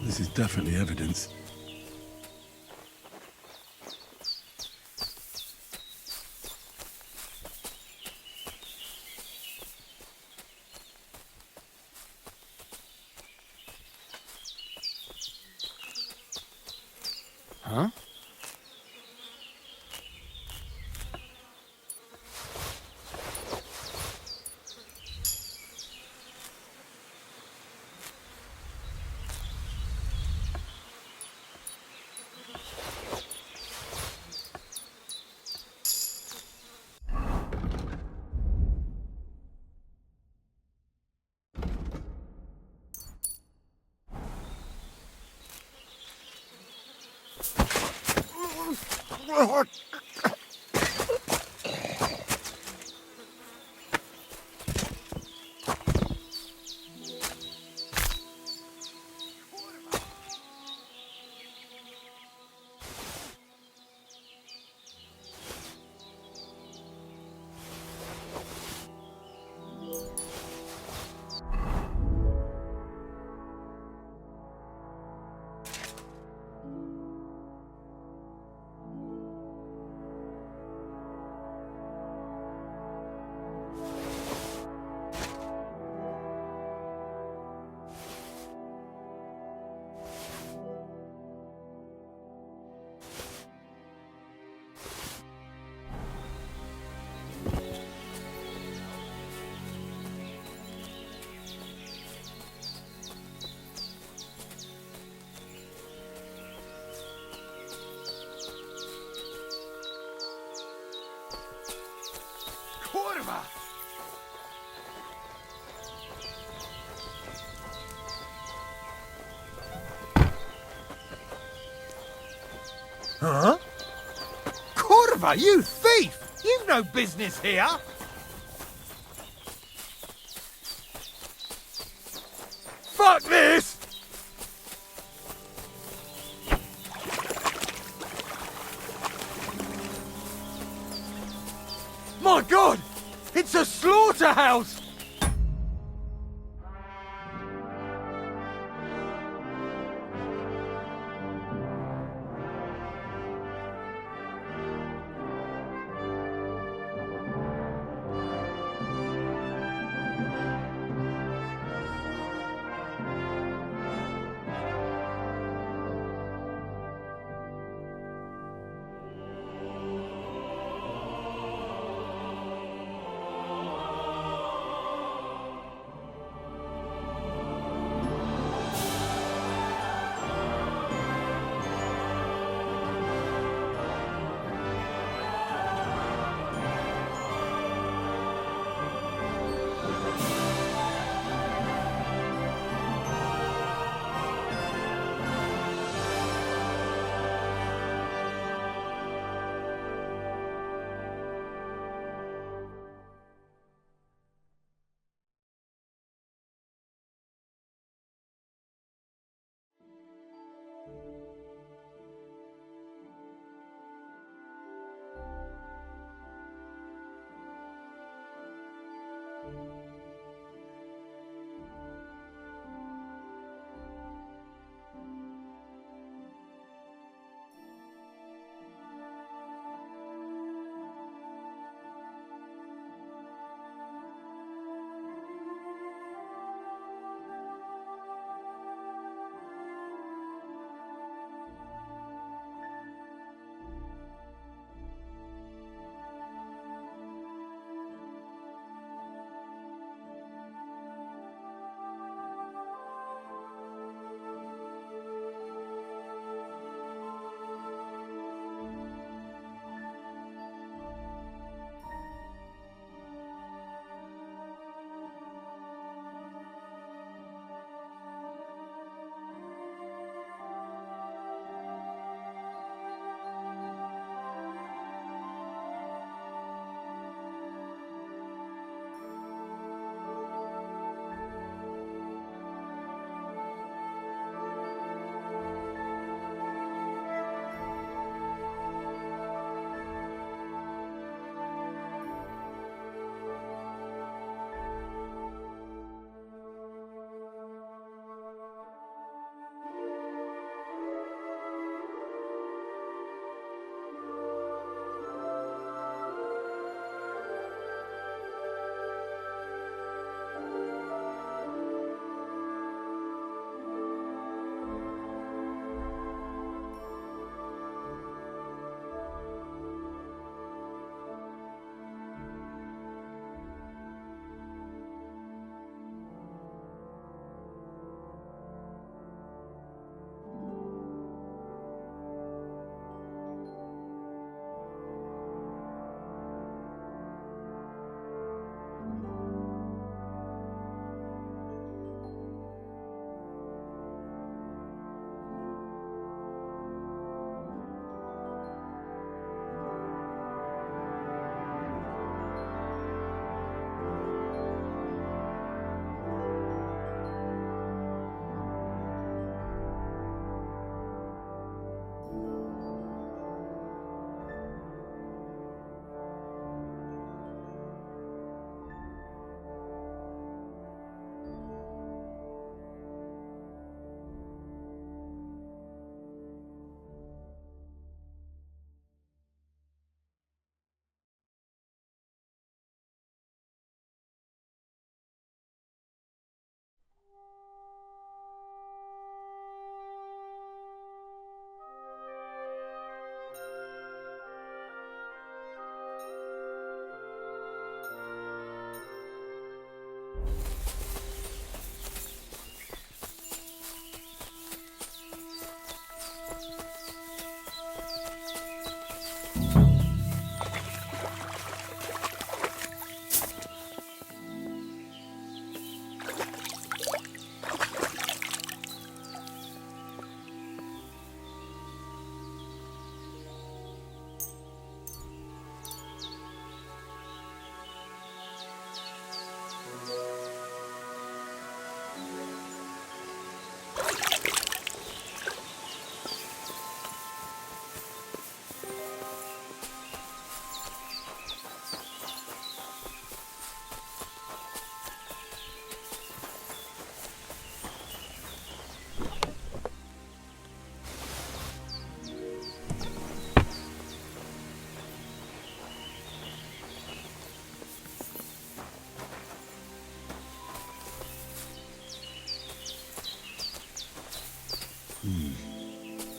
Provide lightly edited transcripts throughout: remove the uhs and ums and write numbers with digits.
This is definitely evidence. Huh? Huh? Corva, you thief! You've no business here! Fuck this! My God! It's a slaughterhouse!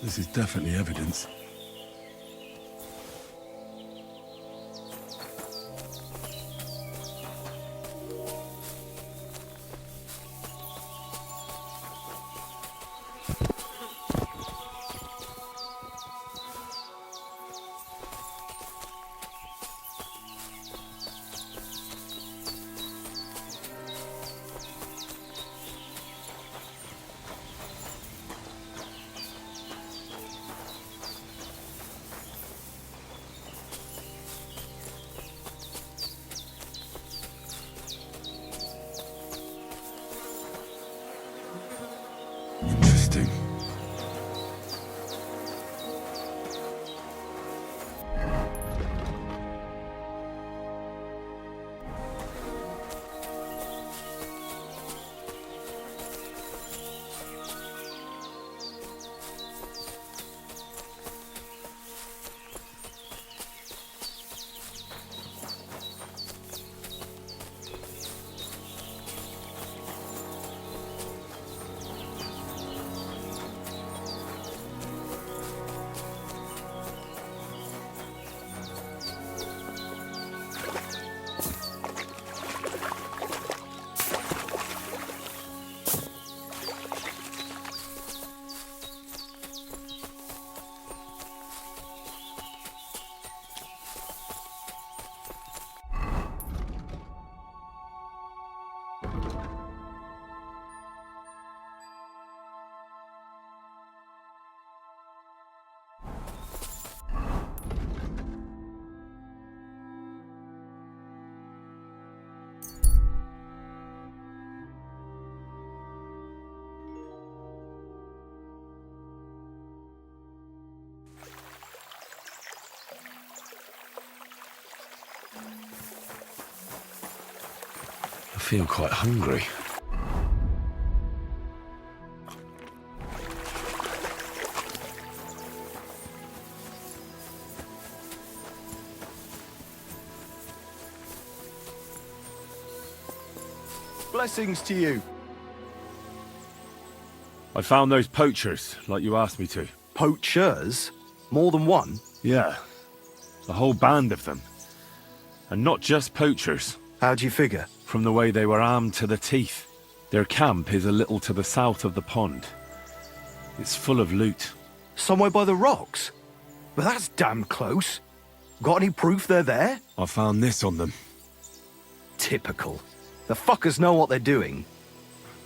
This is definitely evidence. Interesting. I feel quite hungry. Blessings to you. I found those poachers, like you asked me to. Poachers? More than one? Yeah, a whole band of them. And not just poachers. How do you figure? From the way they were armed to the teeth. Their camp is a little to the south of the pond. It's full of loot. Somewhere by the rocks? But that's damn close. Got any proof they're there? I found this on them. Typical. The fuckers know what they're doing.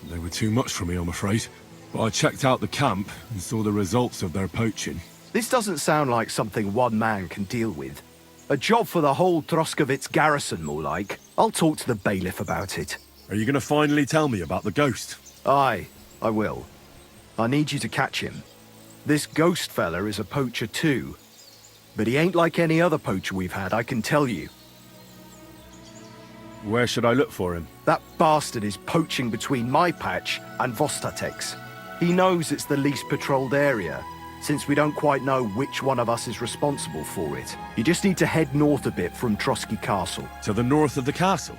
They were too much for me, I'm afraid. But I checked out the camp and saw the results of their poaching. This doesn't sound like something one man can deal with. A job for the whole Troskovitz garrison, more like. I'll talk to the bailiff about it. Are you going to finally tell me about the ghost? Aye, I will. I need you to catch him. This ghost fella is a poacher too. But he ain't like any other poacher we've had, I can tell you. Where should I look for him? That bastard is poaching between my patch and Vostatek's. He knows it's the least patrolled area, since we don't quite know which one of us is responsible for it. You just need to head north a bit from Trotsky Castle. To the north of the castle?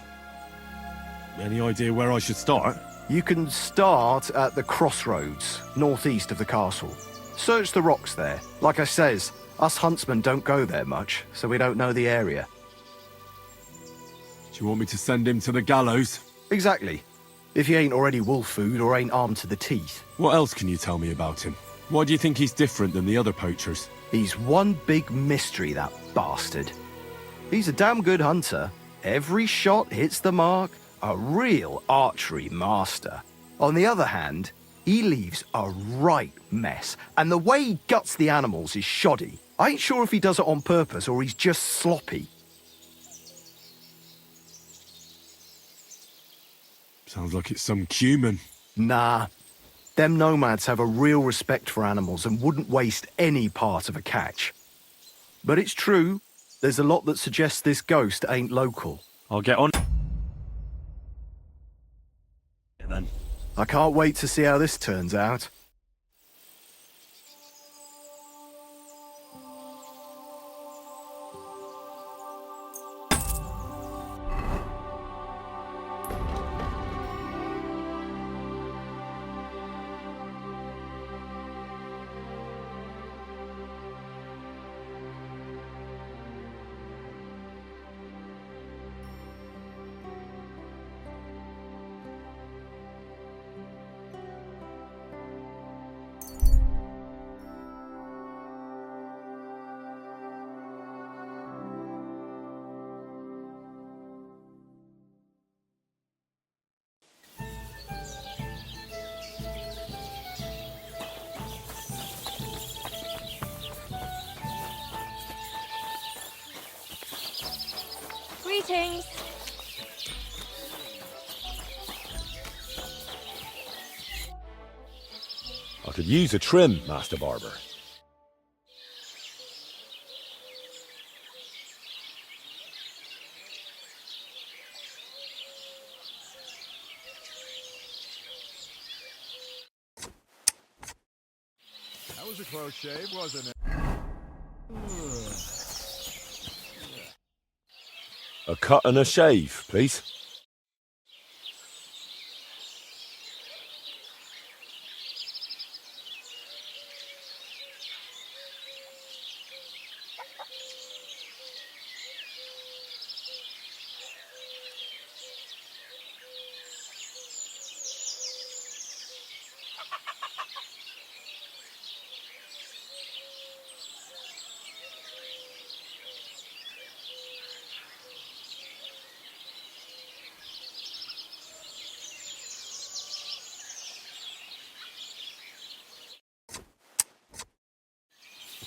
Any idea where I should start? You can start at the crossroads, northeast of the castle. Search the rocks there. Like I says, us huntsmen don't go there much, so we don't know the area. Do you want me to send him to the gallows? Exactly. If you ain't already wolf food or ain't armed to the teeth. What else can you tell me about him? Why do you think he's different than the other poachers? He's one big mystery, that bastard. He's a damn good hunter. Every shot hits the mark. A real archery master. On the other hand, he leaves a right mess. And the way he guts the animals is shoddy. I ain't sure if he does it on purpose or he's just sloppy. Sounds like it's some cumin. Nah. Them nomads have a real respect for animals and wouldn't waste any part of a catch. But it's true, there's a lot that suggests this ghost ain't local. I'll get on. Then. I can't wait to see how this turns out. Greetings. I could use a trim, Master Barber. That was a close shave, wasn't it? A cut and a shave, please.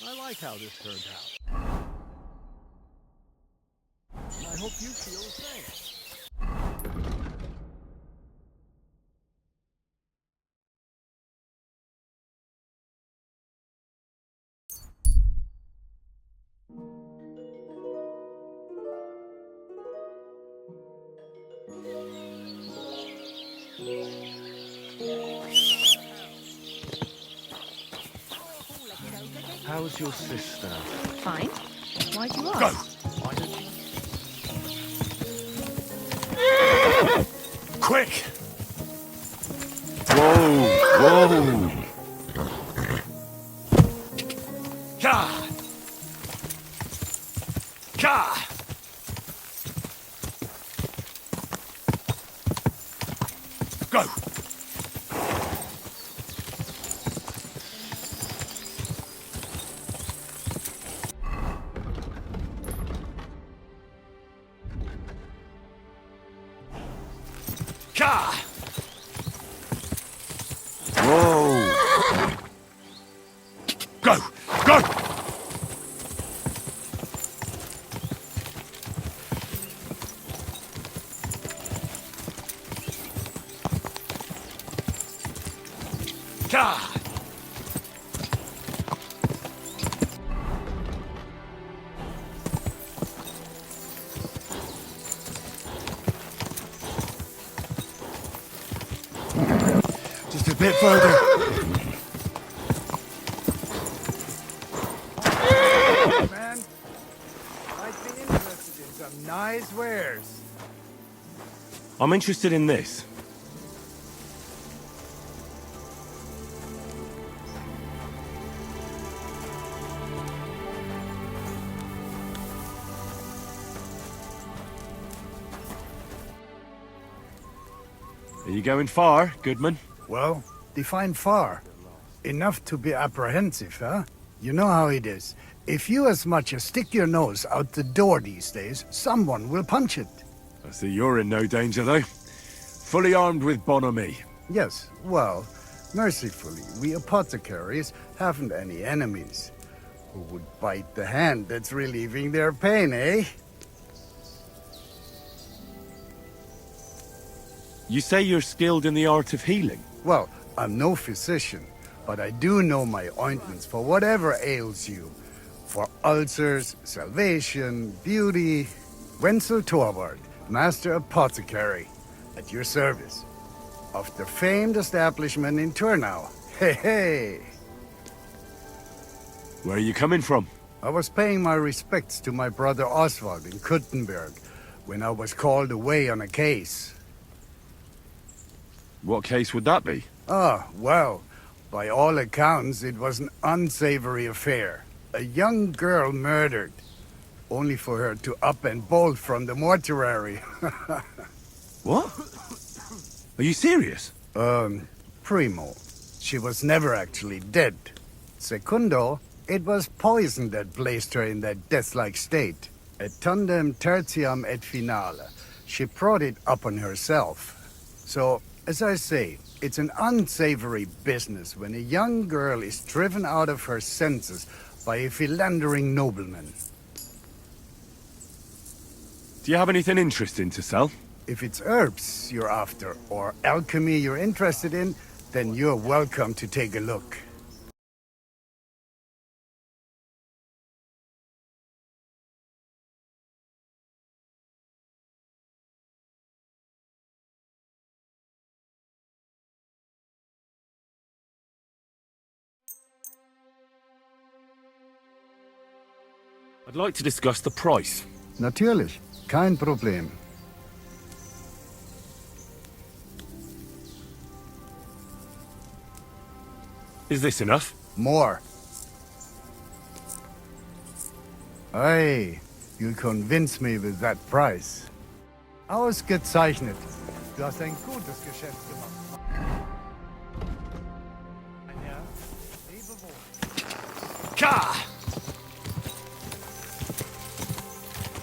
I like how this turned out. I hope you feel the same. How's your sister? Fine. Why do you Go! ask? Why don't you... Quick! Whoa! Ka! Ka! Go! Ka! Whoa! Go! Go! Ka! Just a bit further. Man, might be interested in some nice wares. I'm interested in this. Are you going far, Goodman? Well, define far. Enough to be apprehensive, huh? You know how it is. If you as much as stick your nose out the door these days, someone will punch it. I see you're in no danger, though. Fully armed with bonhomie. Yes, well, mercifully, we apothecaries haven't any enemies. Who would bite the hand that's relieving their pain, eh? You say you're skilled in the art of healing? Well, I'm no physician, but I do know my ointments for whatever ails you. For ulcers, salvation, beauty. Wenzel Torvald, Master Apothecary, at your service. Of the famed establishment in Turnau. Hey, hey! Where are you coming from? I was paying my respects to my brother Oswald in Kuttenberg when I was called away on a case. What case would that be? Ah, well, by all accounts, it was an unsavory affair. A young girl murdered, only for her to up and bolt from the mortuary. What? Are you serious? Primo, she was never actually dead. Secundo, it was poison that placed her in that death-like state. Et tandem tertiam et finale. She brought it upon herself. So, as I say, it's an unsavory business when a young girl is driven out of her senses by a philandering nobleman. Do you have anything interesting to sell? If it's herbs you're after, or alchemy you're interested in, then you're welcome to take a look. I'd like to discuss the price. Natürlich, kein Problem. Is this enough? More. Hey, you convince me with that price. Ausgezeichnet. Du hast ein gutes Geschäft gemacht. Mein Herr, lebe wohl. Ka!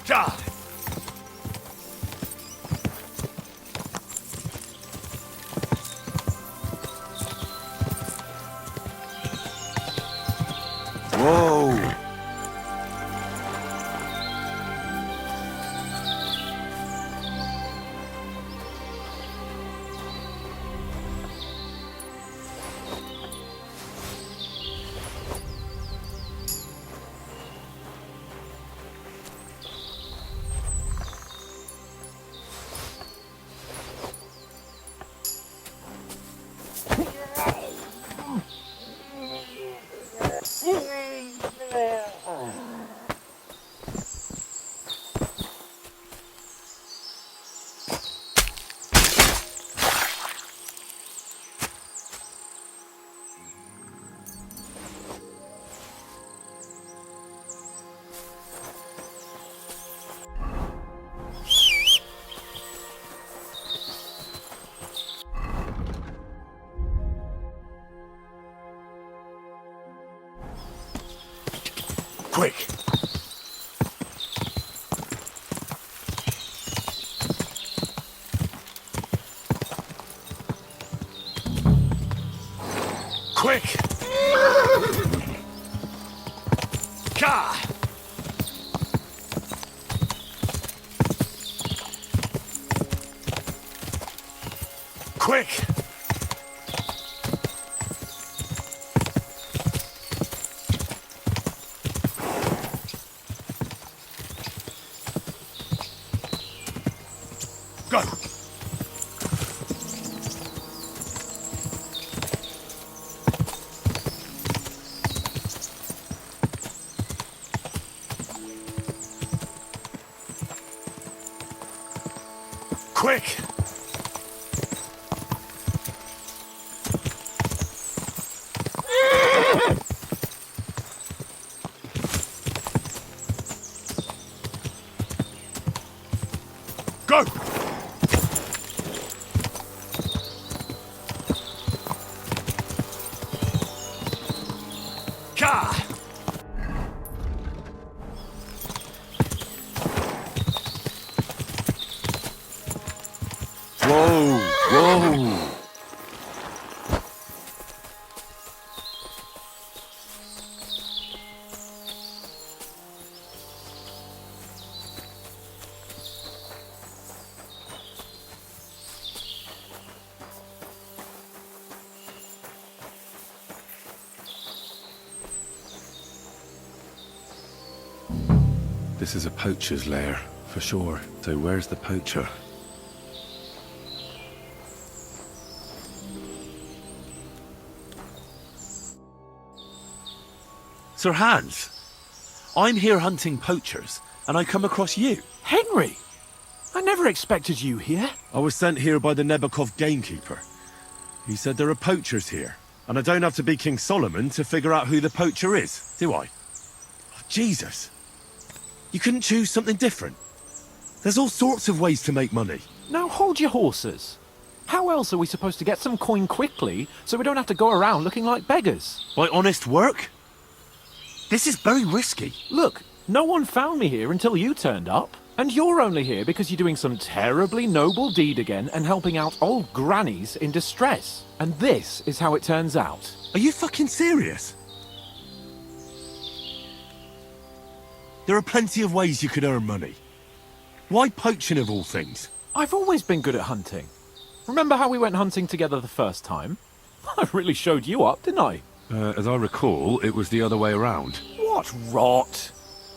Ka! Whoa! Quick! Quick! Ka! Quick! Go! Quick! Go! Ka! Whoa! Whoa! This is a poacher's lair, for sure. So where's the poacher? Sir Hans, I'm here hunting poachers, and I come across you. Henry! I never expected you here. I was sent here by the Nebakov gamekeeper. He said there are poachers here, and I don't have to be King Solomon to figure out who the poacher is, do I? Oh, Jesus! You couldn't choose something different? There's all sorts of ways to make money. Now hold your horses. How else are we supposed to get some coin quickly so we don't have to go around looking like beggars? By honest work? This is very risky. Look, no one found me here until you turned up. And you're only here because you're doing some terribly noble deed again and helping out old grannies in distress. And this is how it turns out. Are you fucking serious? There are plenty of ways you could earn money. Why poaching of all things? I've always been good at hunting. Remember how we went hunting together the first time? I really showed you up, didn't I? As I recall, it was the other way around. What rot!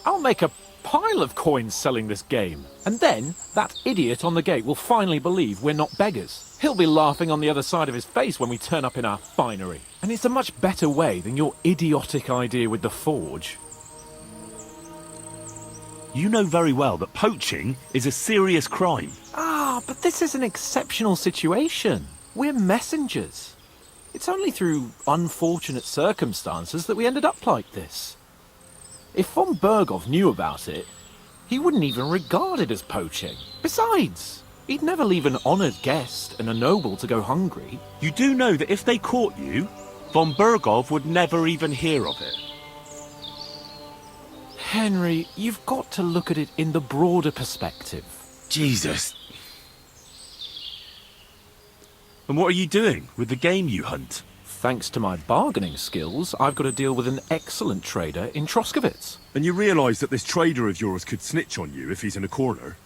I'll make a pile of coins selling this game. And then, that idiot on the gate will finally believe we're not beggars. He'll be laughing on the other side of his face when we turn up in our finery. And it's a much better way than your idiotic idea with the forge. You know very well that poaching is a serious crime. Ah, but this is an exceptional situation. We're messengers. It's only through unfortunate circumstances that we ended up like this. If von Berghoff knew about it, he wouldn't even regard it as poaching. Besides, he'd never leave an honoured guest and a noble to go hungry. You do know that if they caught you, von Berghoff would never even hear of it. Henry, you've got to look at it in the broader perspective. Jesus. And what are you doing with the game you hunt? Thanks to my bargaining skills, I've got to deal with an excellent trader in Troskowitz. And you realise that this trader of yours could snitch on you if he's in a corner?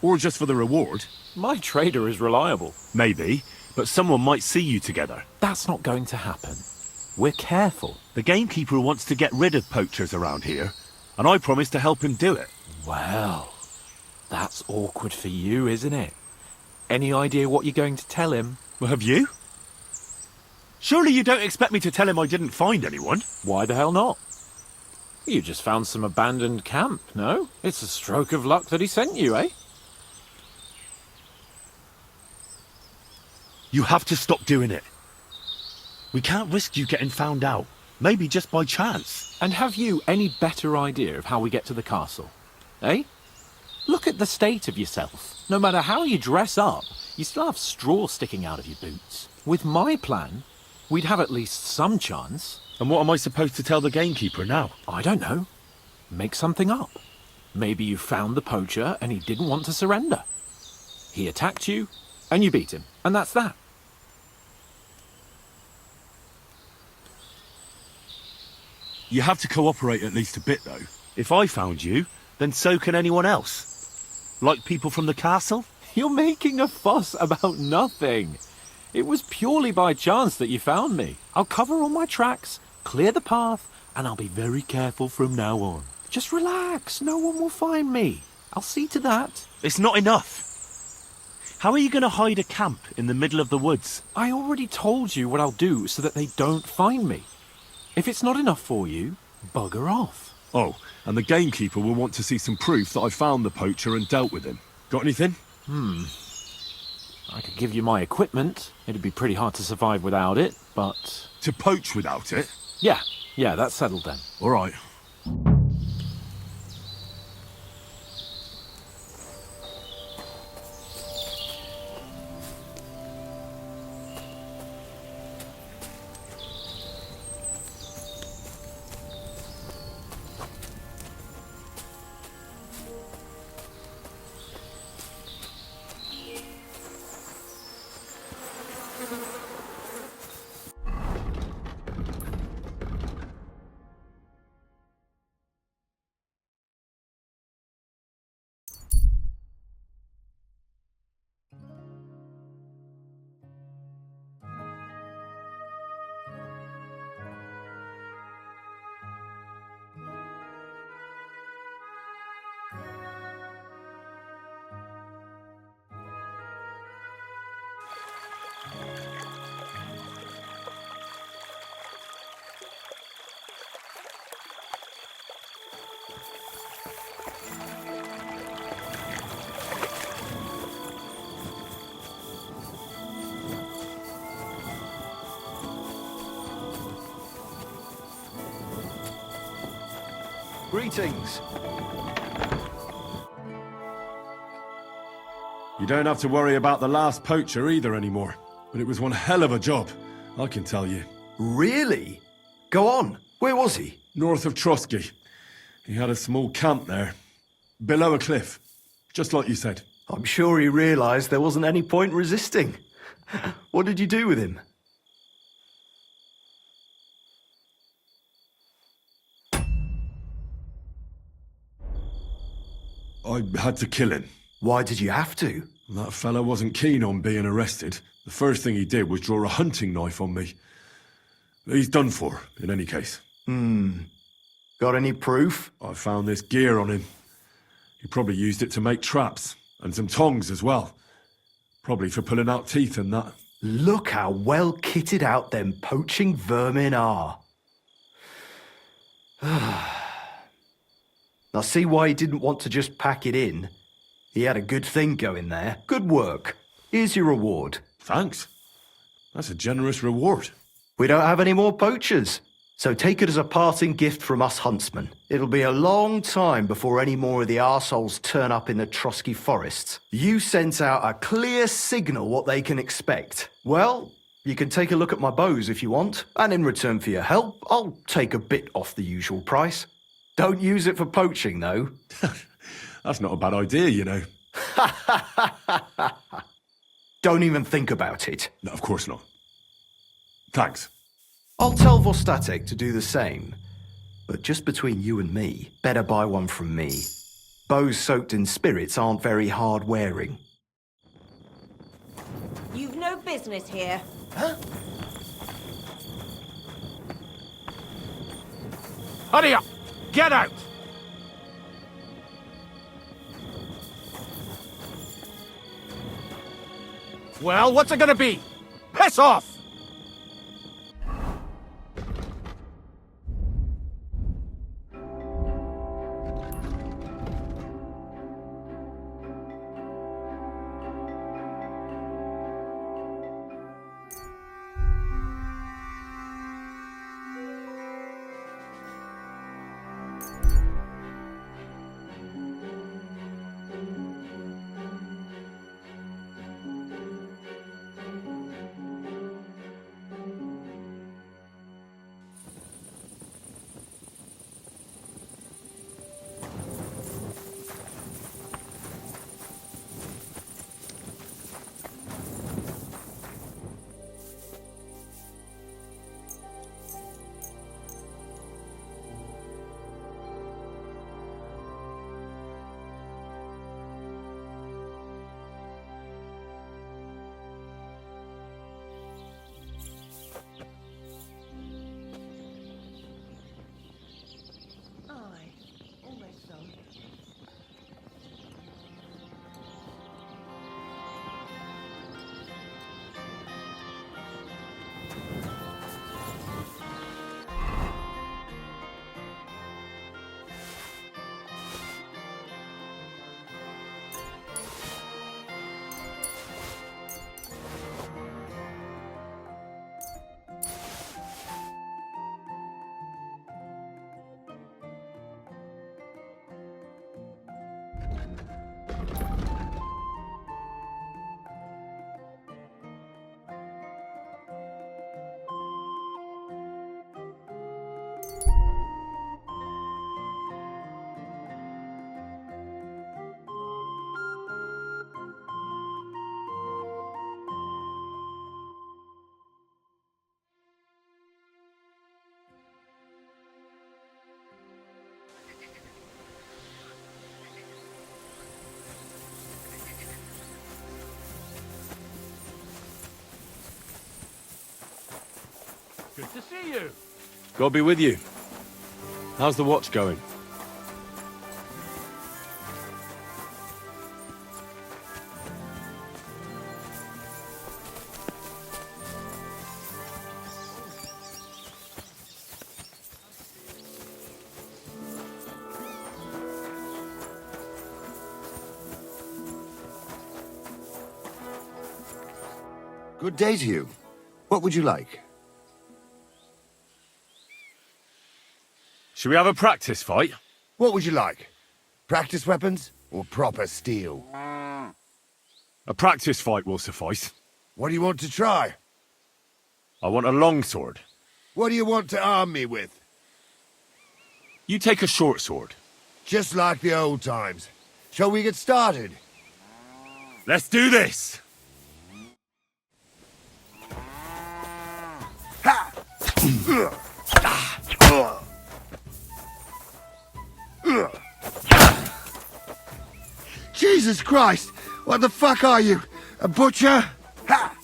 Or just for the reward? My trader is reliable. Maybe, but someone might see you together. That's not going to happen. We're careful. The gamekeeper wants to get rid of poachers around here, and I promise to help him do it. Well, that's awkward for you, isn't it? Any idea what you're going to tell him? Well, have you? Surely you don't expect me to tell him I didn't find anyone? Why the hell not? You just found some abandoned camp, no? It's a stroke of luck that he sent you, eh? You have to stop doing it. We can't risk you getting found out. Maybe just by chance. And have you any better idea of how we get to the castle? Eh? Look at the state of yourself. No matter how you dress up, you still have straw sticking out of your boots. With my plan, we'd have at least some chance. And what am I supposed to tell the gamekeeper now? I don't know. Make something up. Maybe you found the poacher and he didn't want to surrender. He attacked you and you beat him. And that's that. You have to cooperate at least a bit, though. If I found you, then so can anyone else. Like people from the castle? You're making a fuss about nothing. It was purely by chance that you found me. I'll cover all my tracks, clear the path, and I'll be very careful from now on. Just relax, no one will find me. I'll see to that. It's not enough. How are you going to hide a camp in the middle of the woods? I already told you what I'll do so that they don't find me. If it's not enough for you, bugger off. Oh, and the gamekeeper will want to see some proof that I found the poacher and dealt with him. Got anything? I could give you my equipment. It'd be pretty hard to survive without it, but... To poach without it? Yeah, that's settled then. All right. Greetings. You don't have to worry about the last poacher either anymore. But it was one hell of a job, I can tell you. Really? Go on. Where was he? North of Trotsky. He had a small camp there. Below a cliff. Just like you said. I'm sure he realised there wasn't any point resisting. What did you do with him? I had to kill him. Why did you have to? That fella wasn't keen on being arrested. The first thing he did was draw a hunting knife on me. He's done for, in any case. Got any proof? I found this gear on him. He probably used it to make traps, and some tongs as well. Probably for pulling out teeth and that. Look how well kitted out them poaching vermin are. I see why he didn't want to just pack it in. He had a good thing going there. Good work. Here's your reward. Thanks. That's a generous reward. We don't have any more poachers, so take it as a parting gift from us huntsmen. It'll be a long time before any more of the arseholes turn up in the Trotsky forests. You sent out a clear signal what they can expect. Well, you can take a look at my bows if you want, and in return for your help, I'll take a bit off the usual price. Don't use it for poaching, though. That's not a bad idea, you know. Don't even think about it. No, of course not. Thanks. I'll tell Vostatek to do the same. But just between you and me, better buy one from me. Bows soaked in spirits aren't very hard wearing. You've no business here. Hurry up! Get out! Well, what's it gonna be? Piss off! Good to see you. God be with you. How's the watch going? Good day to you. What would you like? Should we have a practice fight? What would you like? Practice weapons or proper steel? A practice fight will suffice. What do you want to try? I want a long sword. What do you want to arm me with? You take a short sword. Just like the old times. Shall we get started? Let's do this! Jesus Christ! What the fuck are you? A butcher? Ha!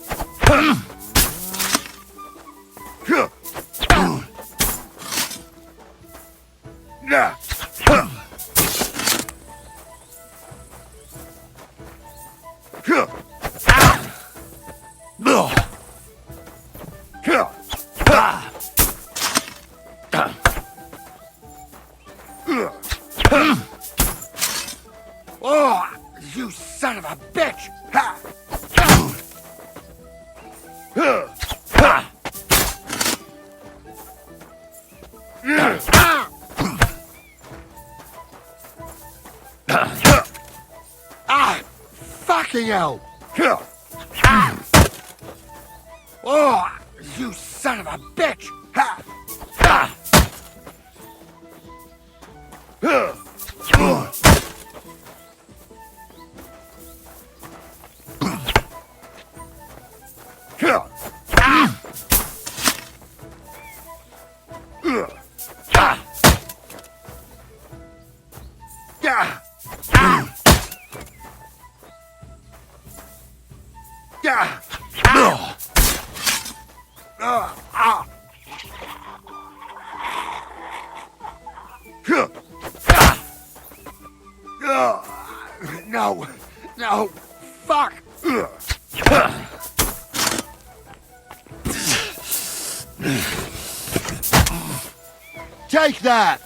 Oh, you son of a bitch! Ha! Ah! Fucking hell! Oh, you son of a bitch! Ha! No, no, fuck! Take that!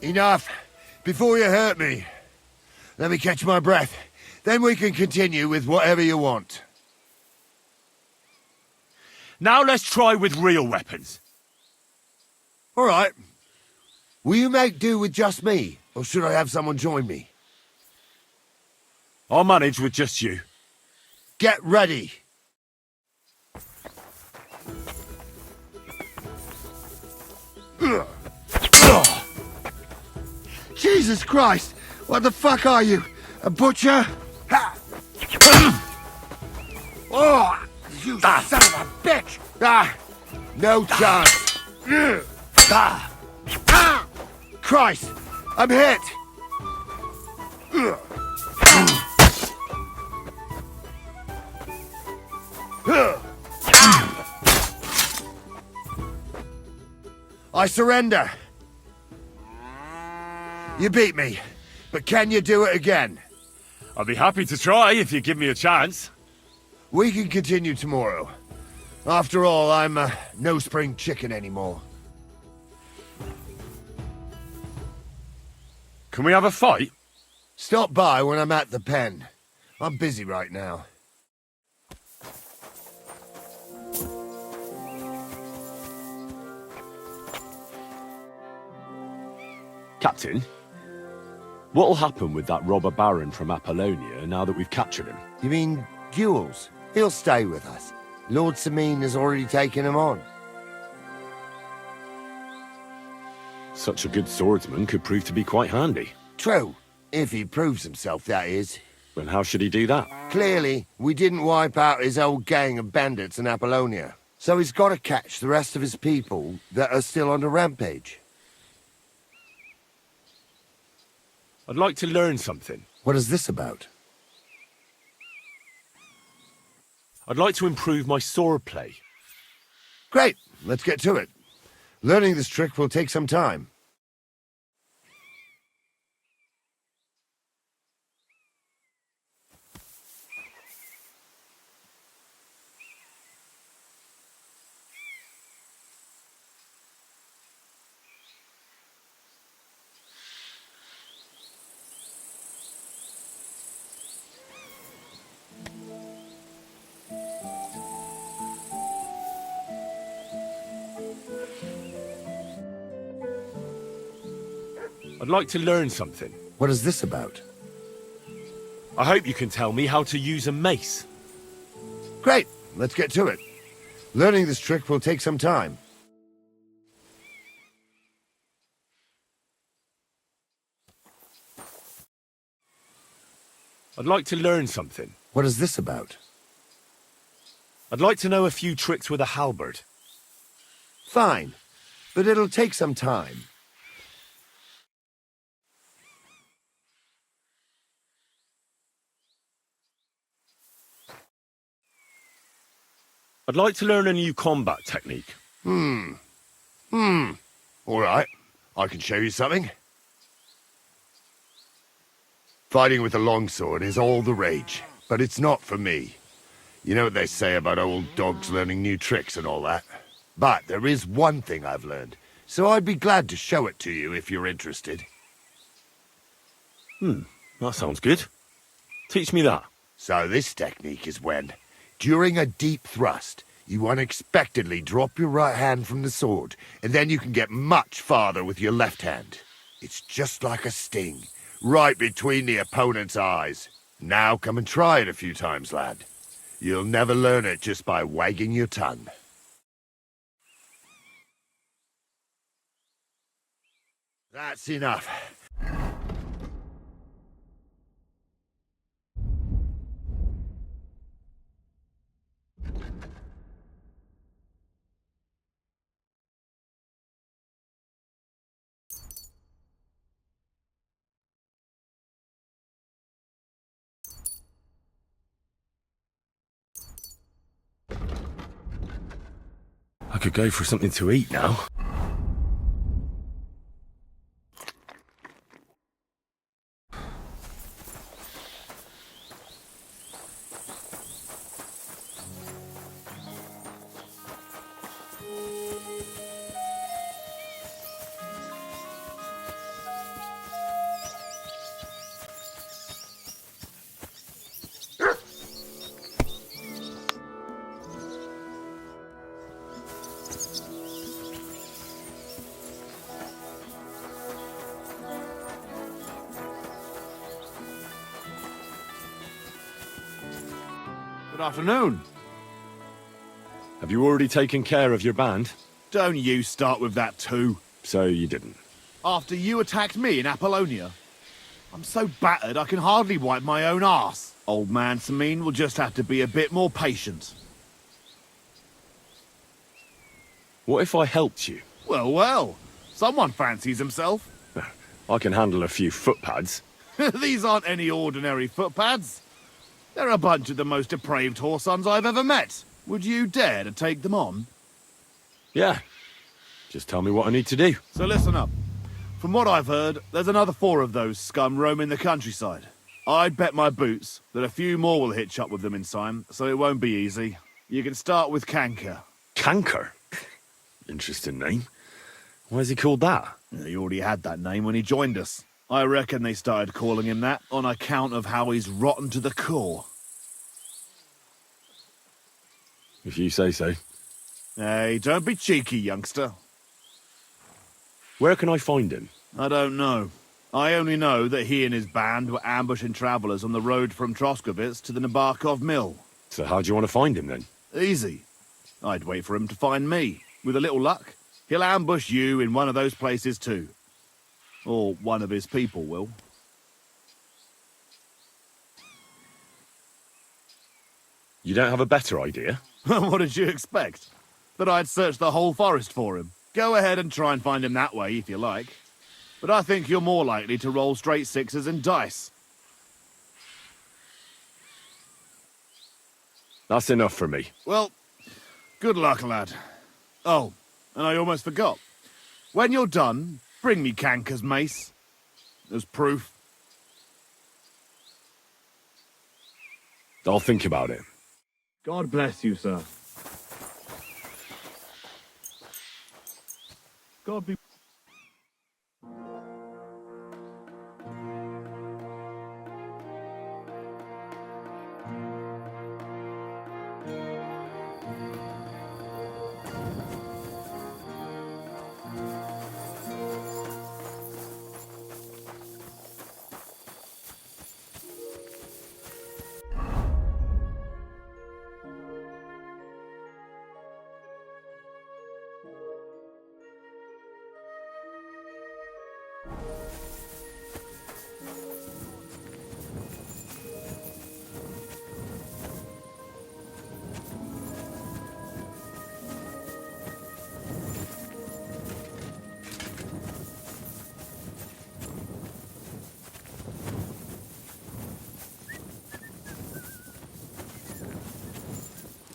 Enough. Before you hurt me. Let me catch my breath. Then we can continue with whatever you want. Now let's try with real weapons. All right. Will you make do with just me, or should I have someone join me? I'll manage with just you. Get ready. Jesus Christ! What the fuck are you? A butcher? Ha! Oh, you son of a bitch! Ah, no chance. Christ! I'm hit! I surrender. You beat me, but can you do it again? I'll be happy to try if you give me a chance. We can continue tomorrow. After all, I'm no spring chicken anymore. Can we have a fight? Stop by when I'm at the pen. I'm busy right now. Captain, what'll happen with that robber baron from Apollonia now that we've captured him? You mean Gules? He'll stay with us. Lord Samine has already taken him on. Such a good swordsman could prove to be quite handy. True. If he proves himself, that is. Well, how should he do that? Clearly, we didn't wipe out his old gang of bandits in Apollonia. So he's got to catch the rest of his people that are still on the rampage. I'd like to learn something. What is this about? I'd like to improve my sword play. Great, let's get to it. Learning this trick will take some time. I'd like to learn something. What is this about? I hope you can tell me how to use a mace. Great, let's get to it. Learning this trick will take some time. I'd like to learn something. What is this about? I'd like to know a few tricks with a halberd. Fine, but it'll take some time. I'd like to learn a new combat technique. All right, I can show you something. Fighting with a longsword is all the rage, but it's not for me. You know what they say about old dogs learning new tricks and all that? But there is one thing I've learned, so I'd be glad to show it to you if you're interested. That sounds good. Teach me that. So this technique is when, during a deep thrust, you unexpectedly drop your right hand from the sword, and then you can get much farther with your left hand. It's just like a sting, right between the opponent's eyes. Now come and try it a few times, lad. You'll never learn it just by wagging your tongue. That's enough. I could go for something to eat now. Good afternoon. Have you already taken care of your band? Don't you start with that too. So you didn't. After you attacked me in Apollonia. I'm so battered I can hardly wipe my own arse. Old man Samin will just have to be a bit more patient. What if I helped you? Well, well. Someone fancies himself. I can handle a few footpads. These aren't any ordinary footpads. They're a bunch of the most depraved whoresons I've ever met. Would you dare to take them on? Yeah. Just tell me what I need to do. So listen up. From what I've heard, there's another 4 of those scum roaming the countryside. I'd bet my boots that a few more will hitch up with them in time, so it won't be easy. You can start with Canker. Canker? Interesting name. Why is he called that? He already had that name when he joined us. I reckon they started calling him that on account of how he's rotten to the core. If you say so. Hey, don't be cheeky, youngster. Where can I find him? I don't know. I only know that he and his band were ambushing travellers on the road from Troskovitz to the Nabarkov mill. So how do you want to find him then? Easy. I'd wait for him to find me. With a little luck, he'll ambush you in one of those places too. Or one of his people will. You don't have a better idea? What did you expect? That I'd search the whole forest for him? Go ahead and try and find him that way, if you like. But I think you're more likely to roll straight 6s and dice. That's enough for me. Well, good luck, lad. Oh, and I almost forgot. When you're done, bring me Canker's mace. As proof. I'll think about it. God bless you, sir. God be...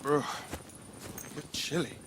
Ugh, you're chilly.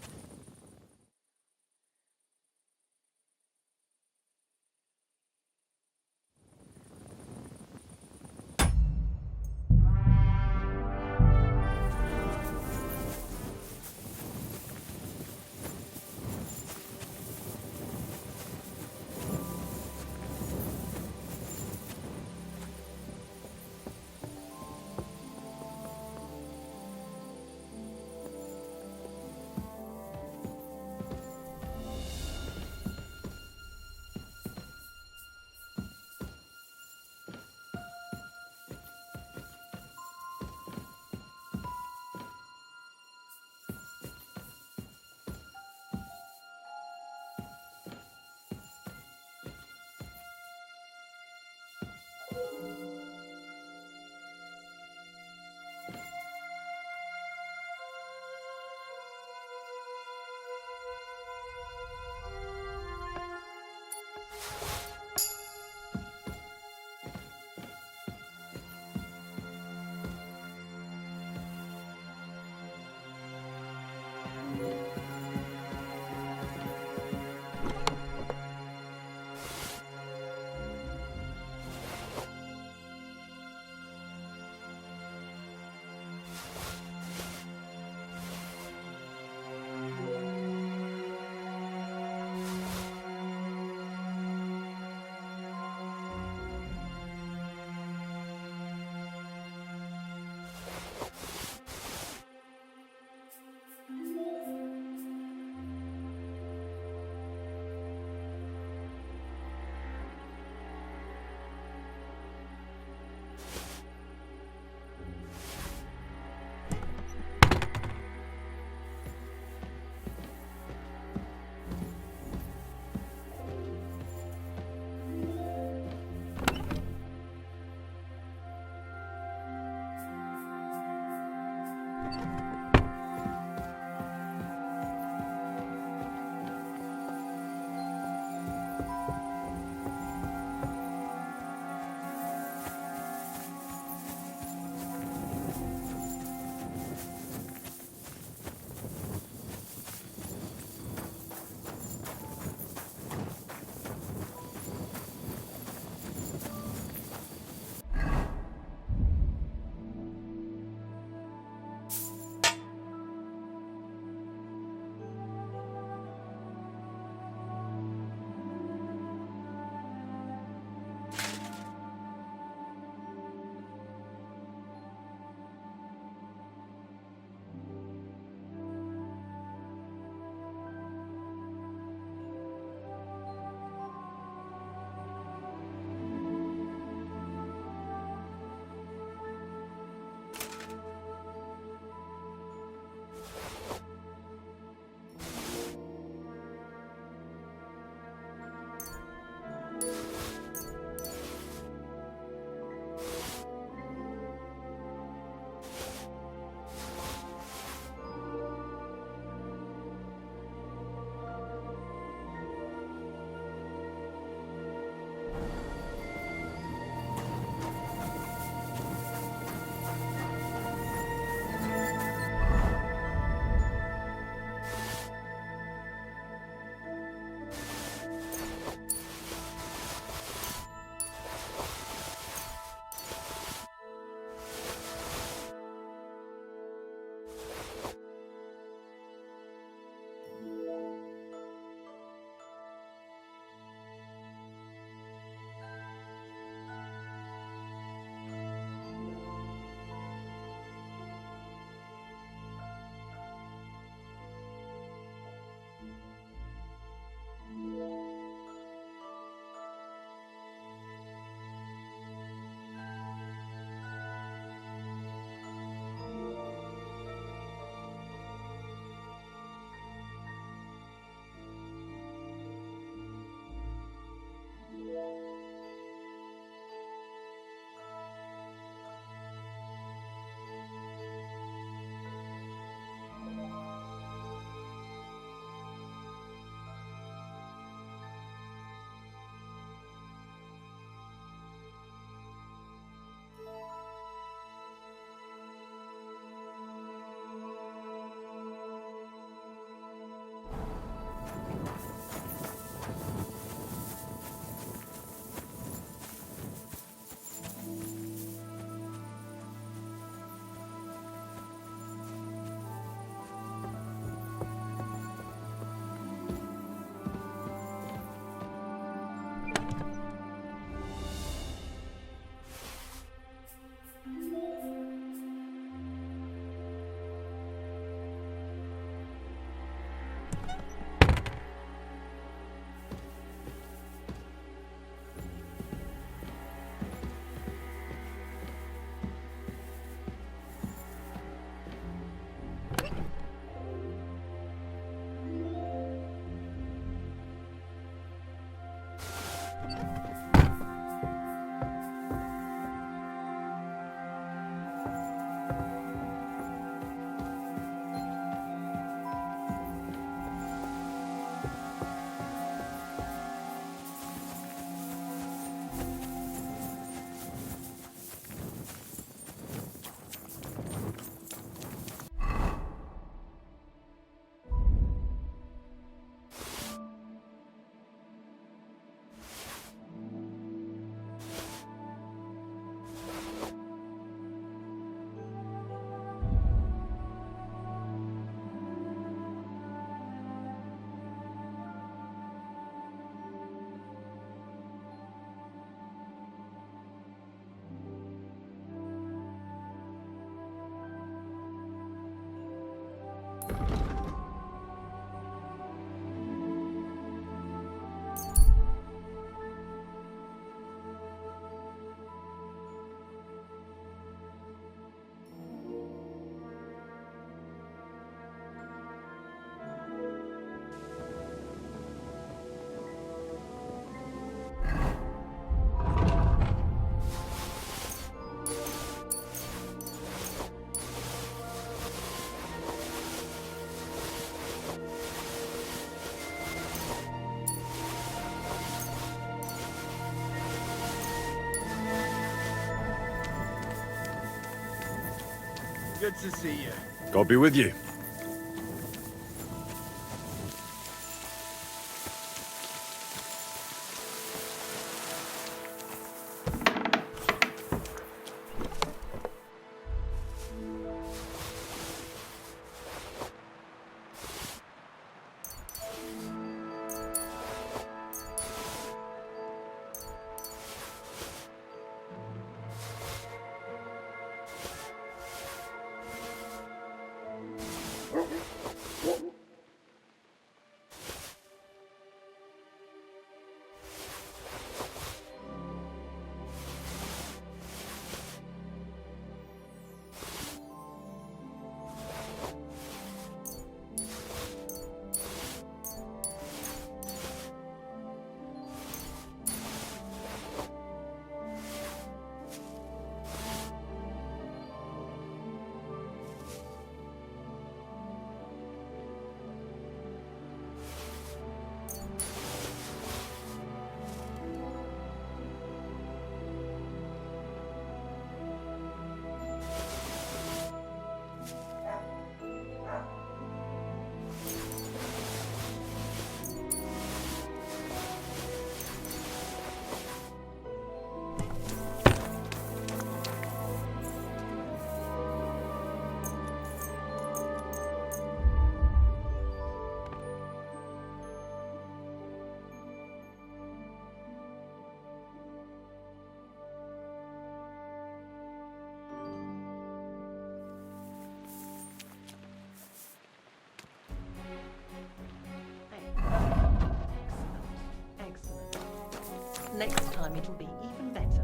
Good to see you. God be with you. Excellent. Next time it'll be even better.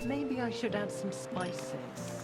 Maybe I should add some spices.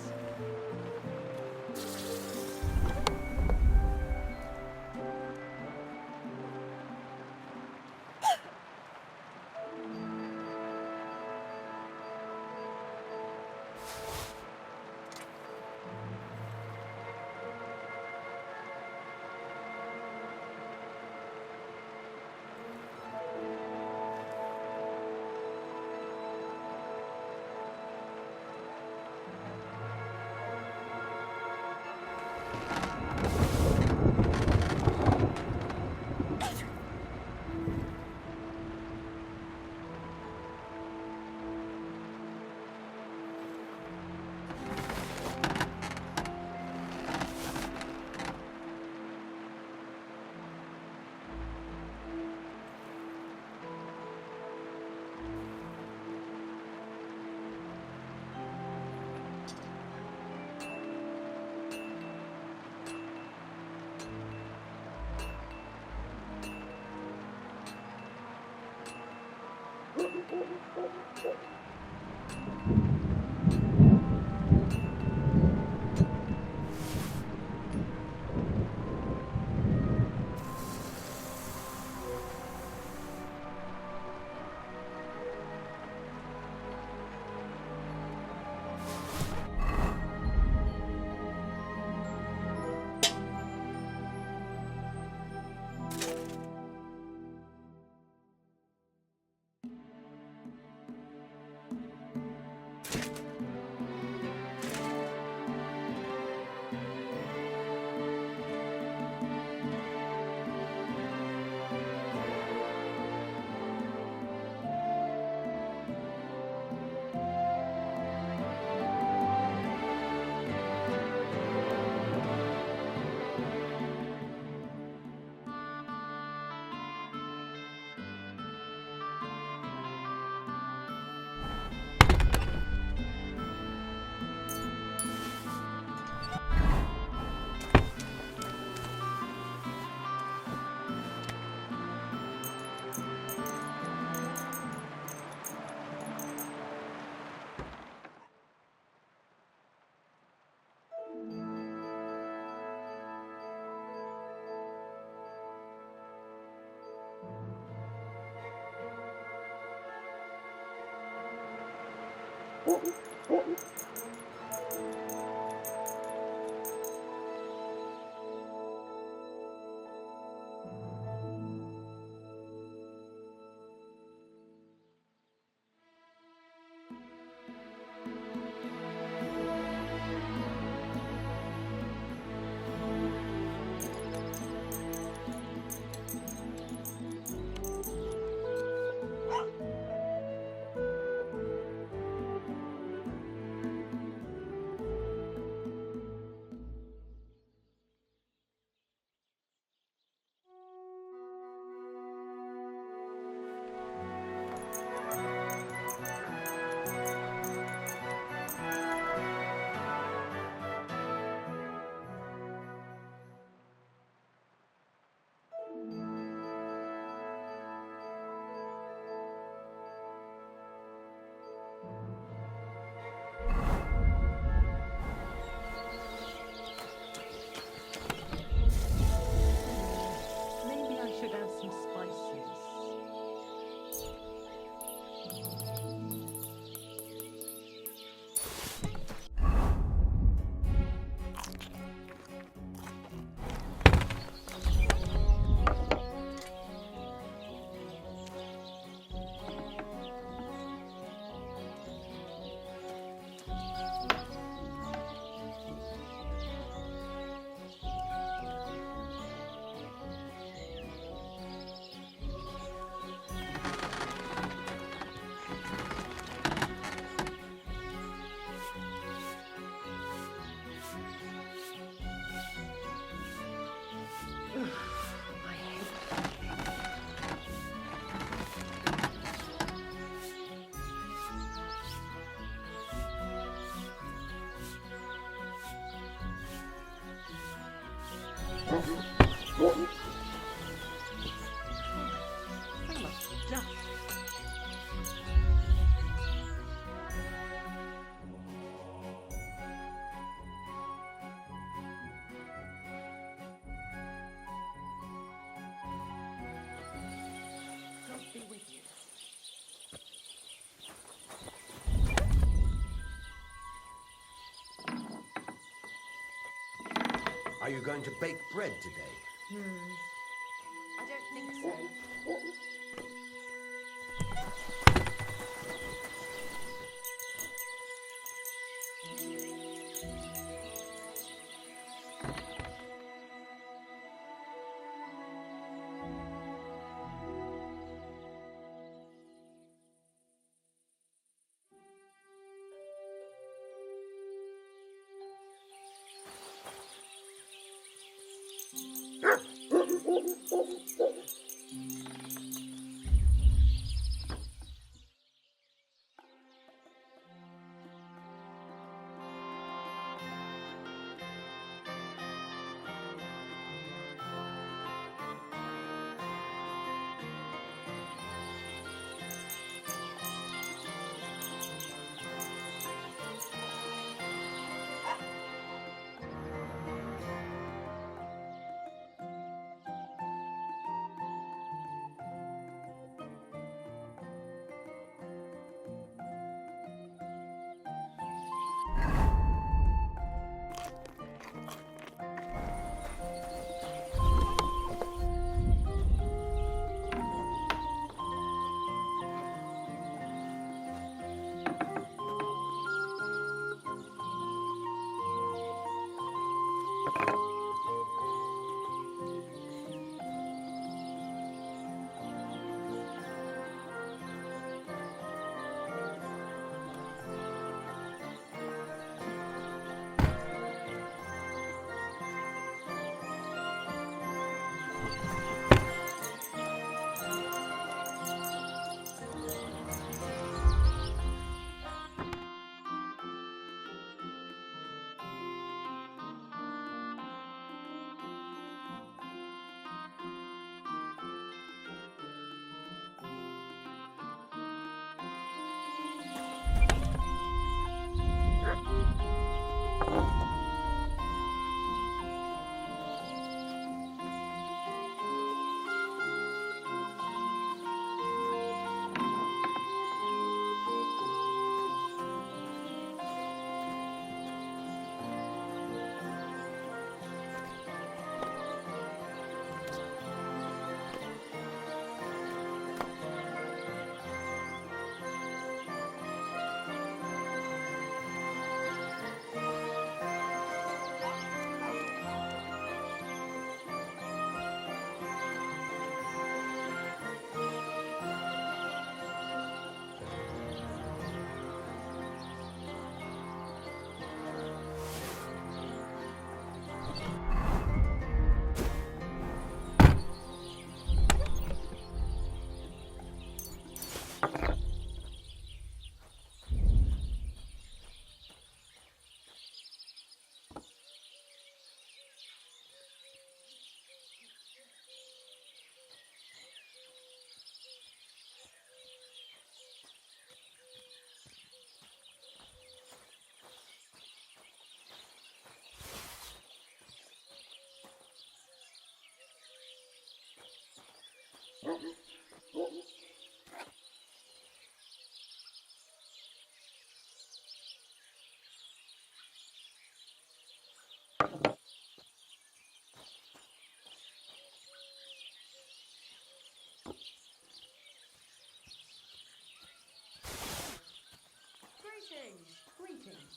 Are you going to bake bread today? I don't think so.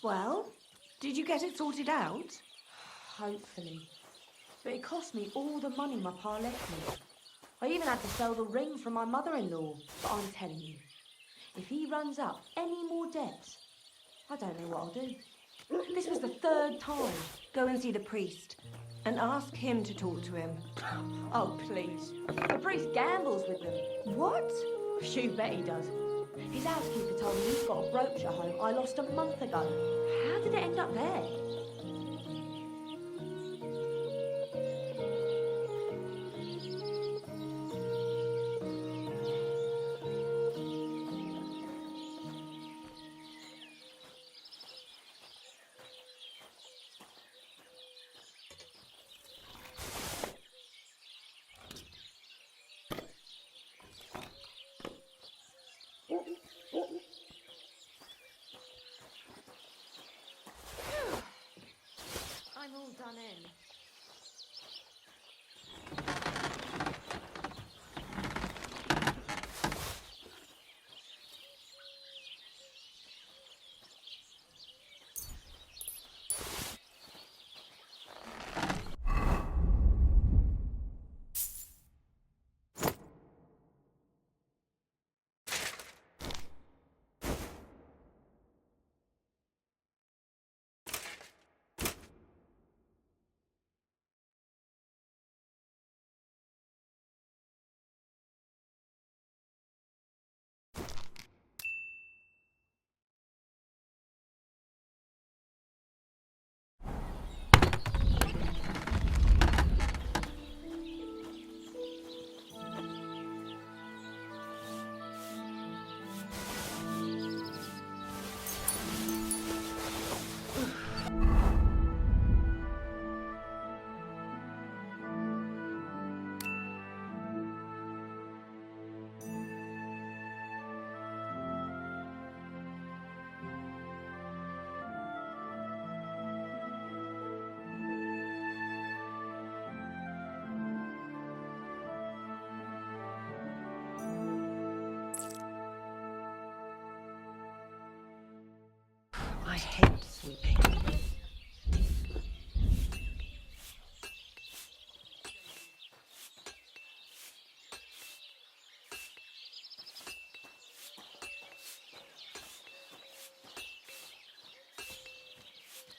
Well, did you get it sorted out? Hopefully. But it cost me all the money my pa left me. I even had to sell the ring from my mother-in-law. But I'm telling you, if he runs up any more debts, I don't know what I'll do. This was the third time. Go and see the priest and ask him to talk to him. Oh, please. The priest gambles with them. What? You bet he does. His housekeeper told me he's got a brooch at home I lost a month ago. How did it end up there? I hate sweeping.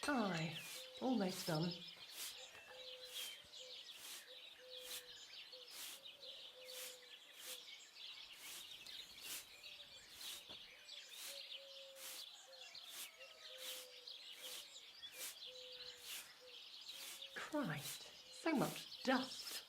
Aye, almost done. Christ, so much dust.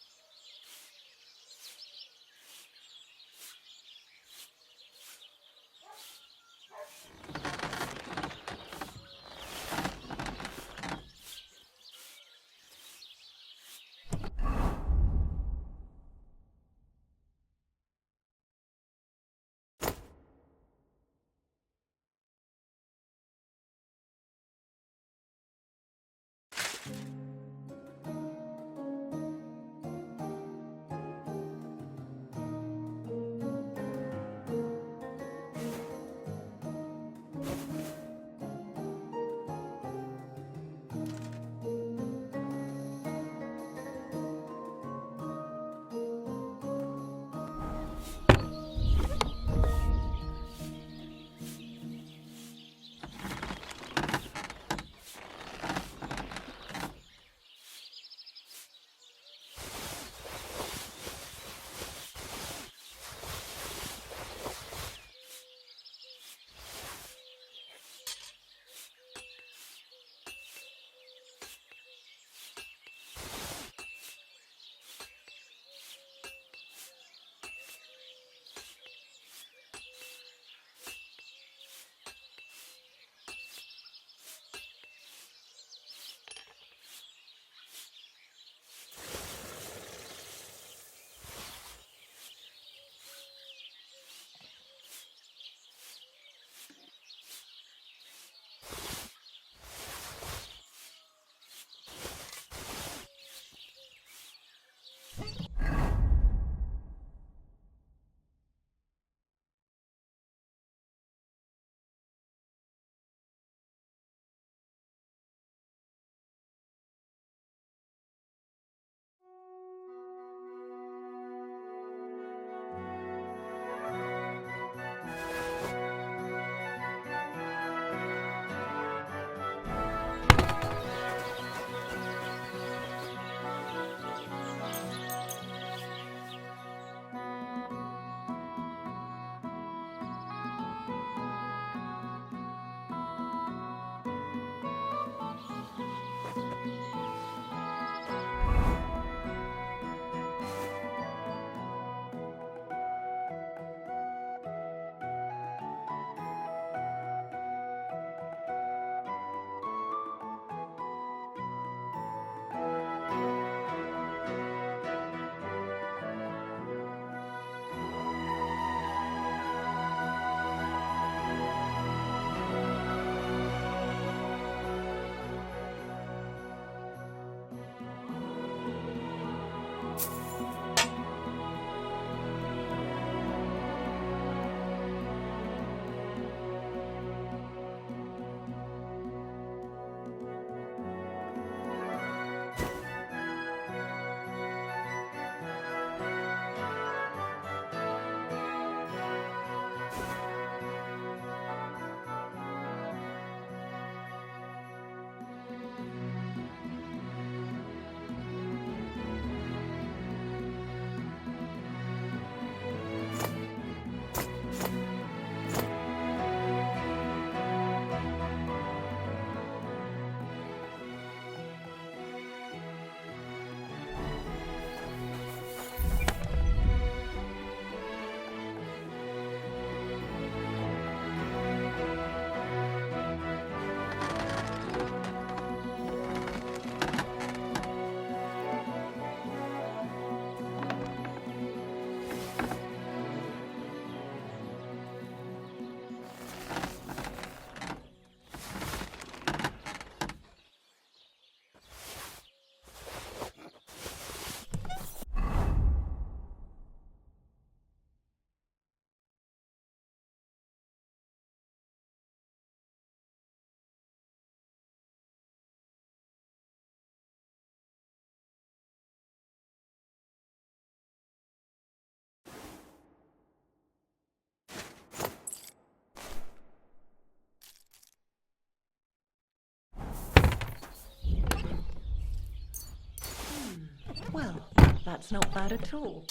That's not bad at all.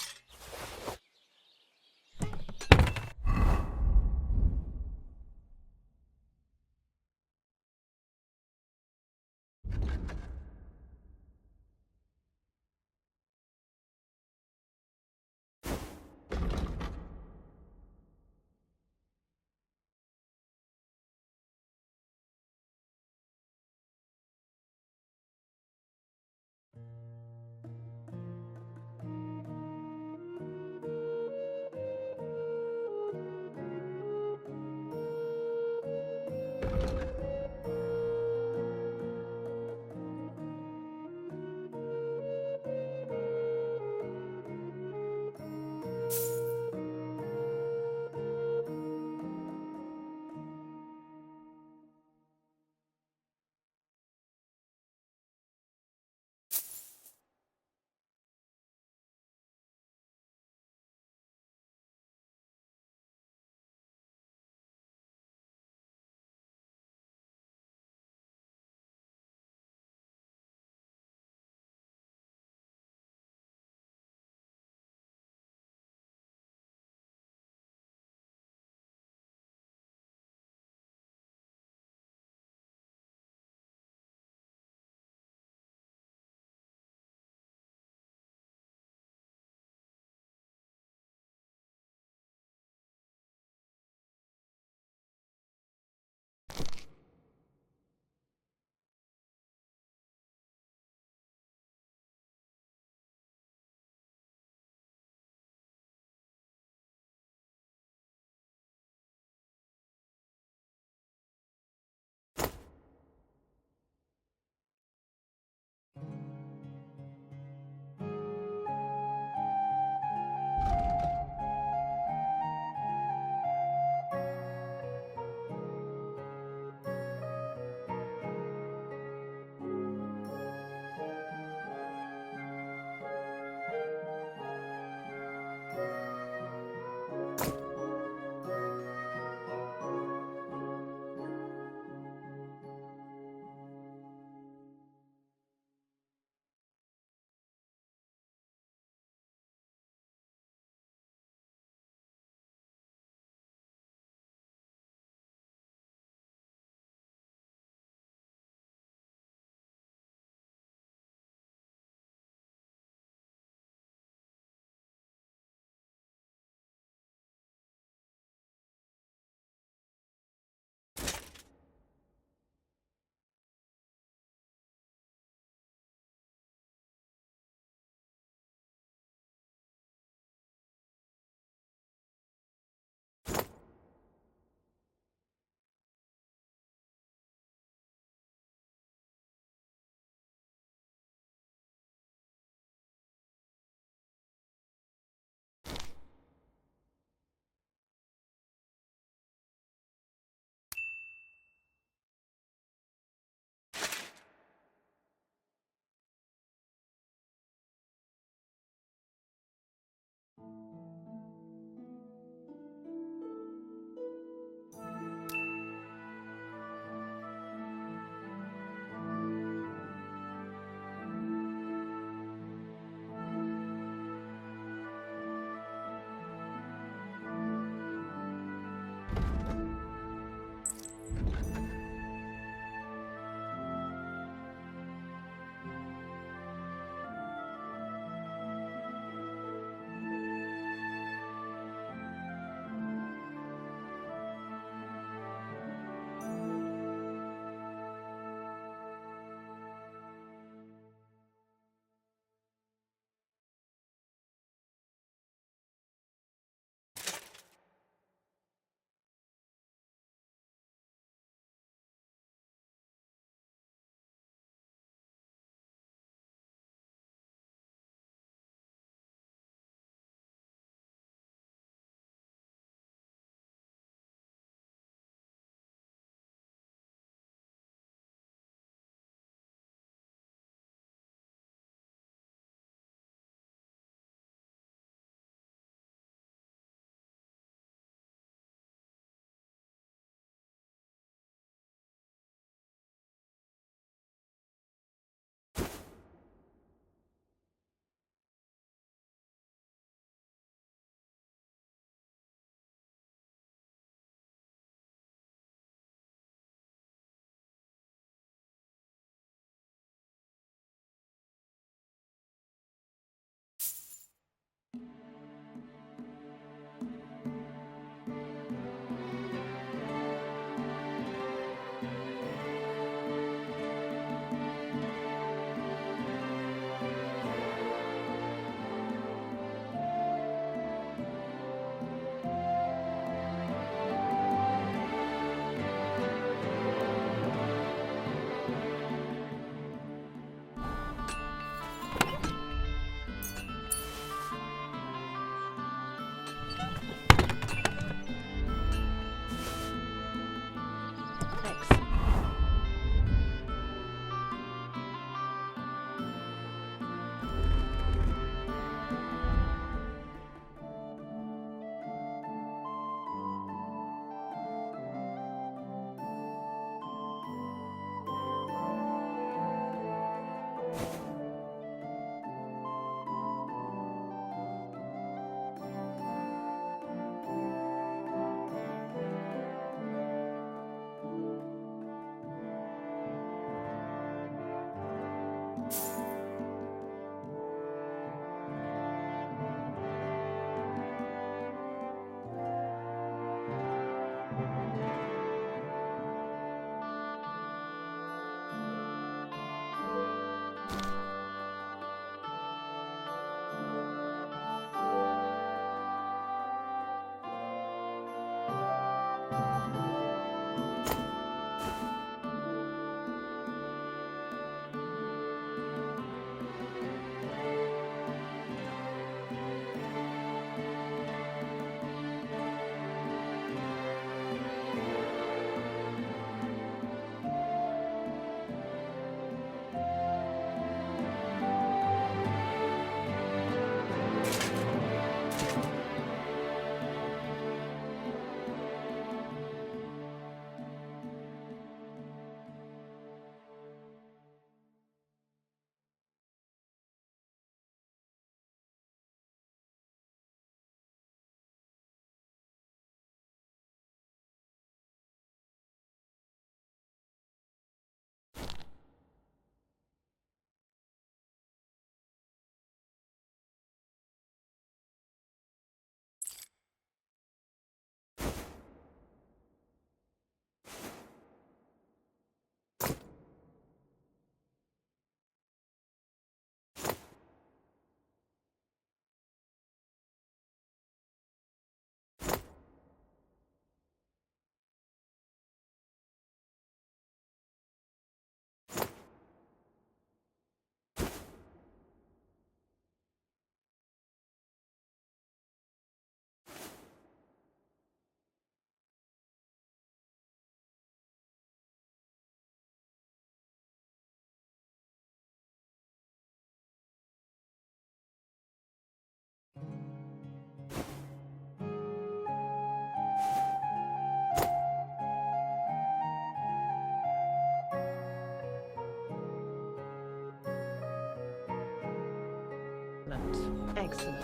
Excellent.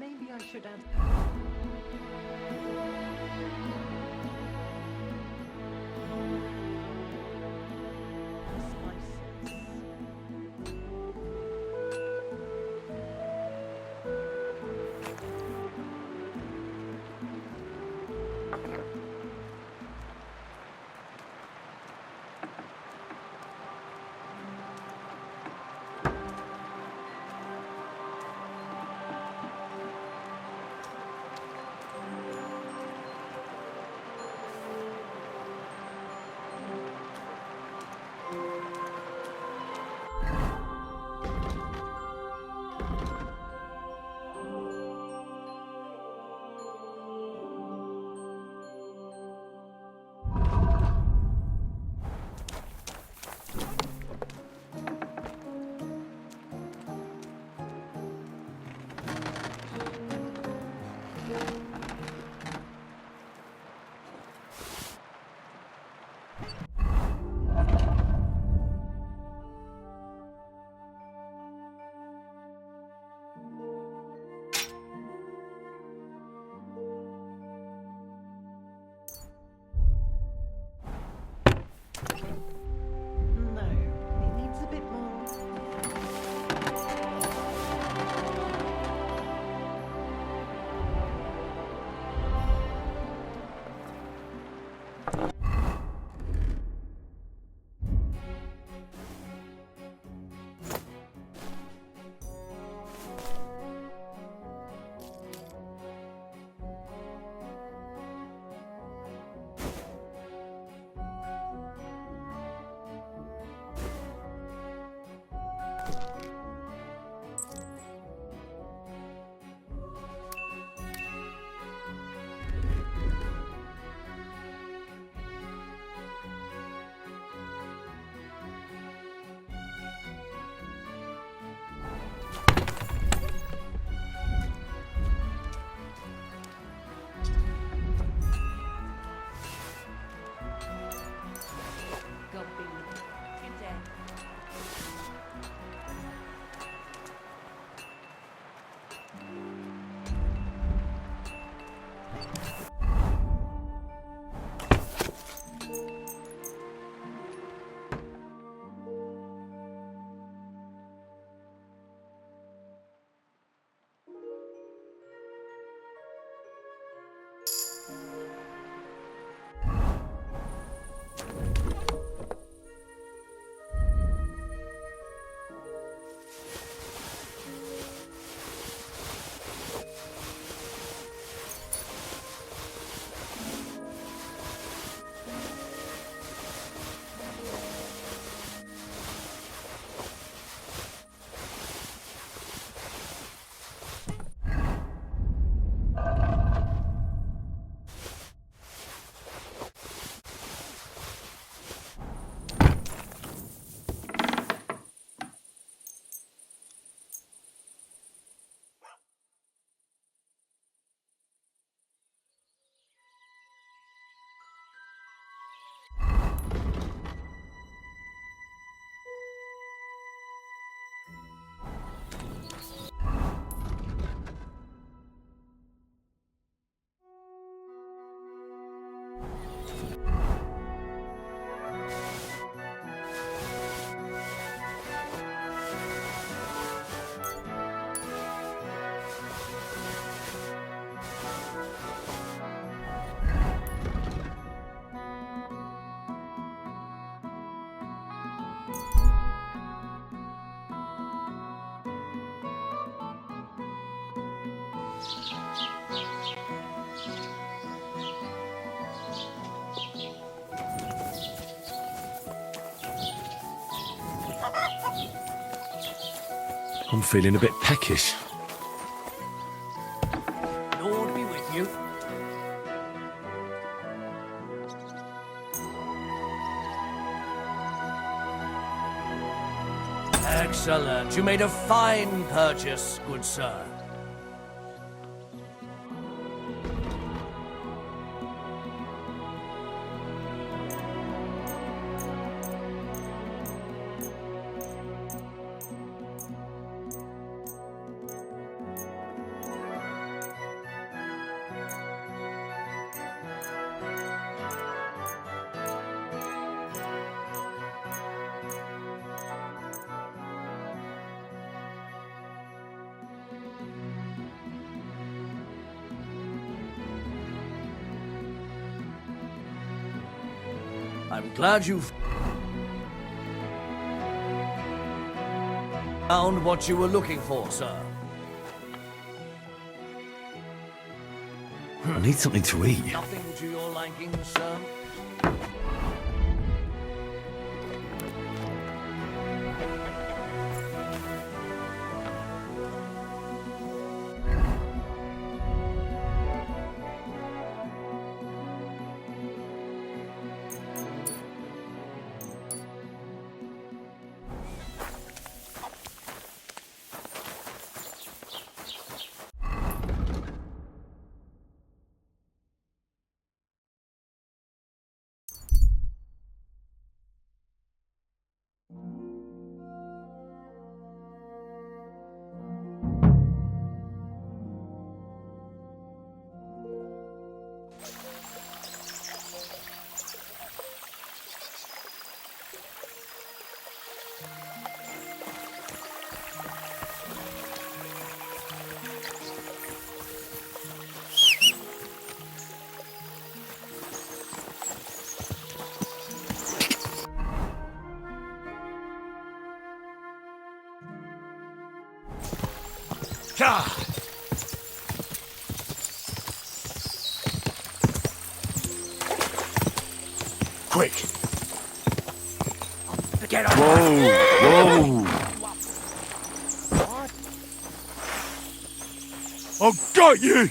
Maybe I should add... I'm feeling a bit peckish. Lord be with you. Excellent. You made a fine purchase, good sir. I'm glad you've found what you were looking for, sir. I need something to eat. Nothing to your liking, sir? Quick! Get on! Whoa! I've got you!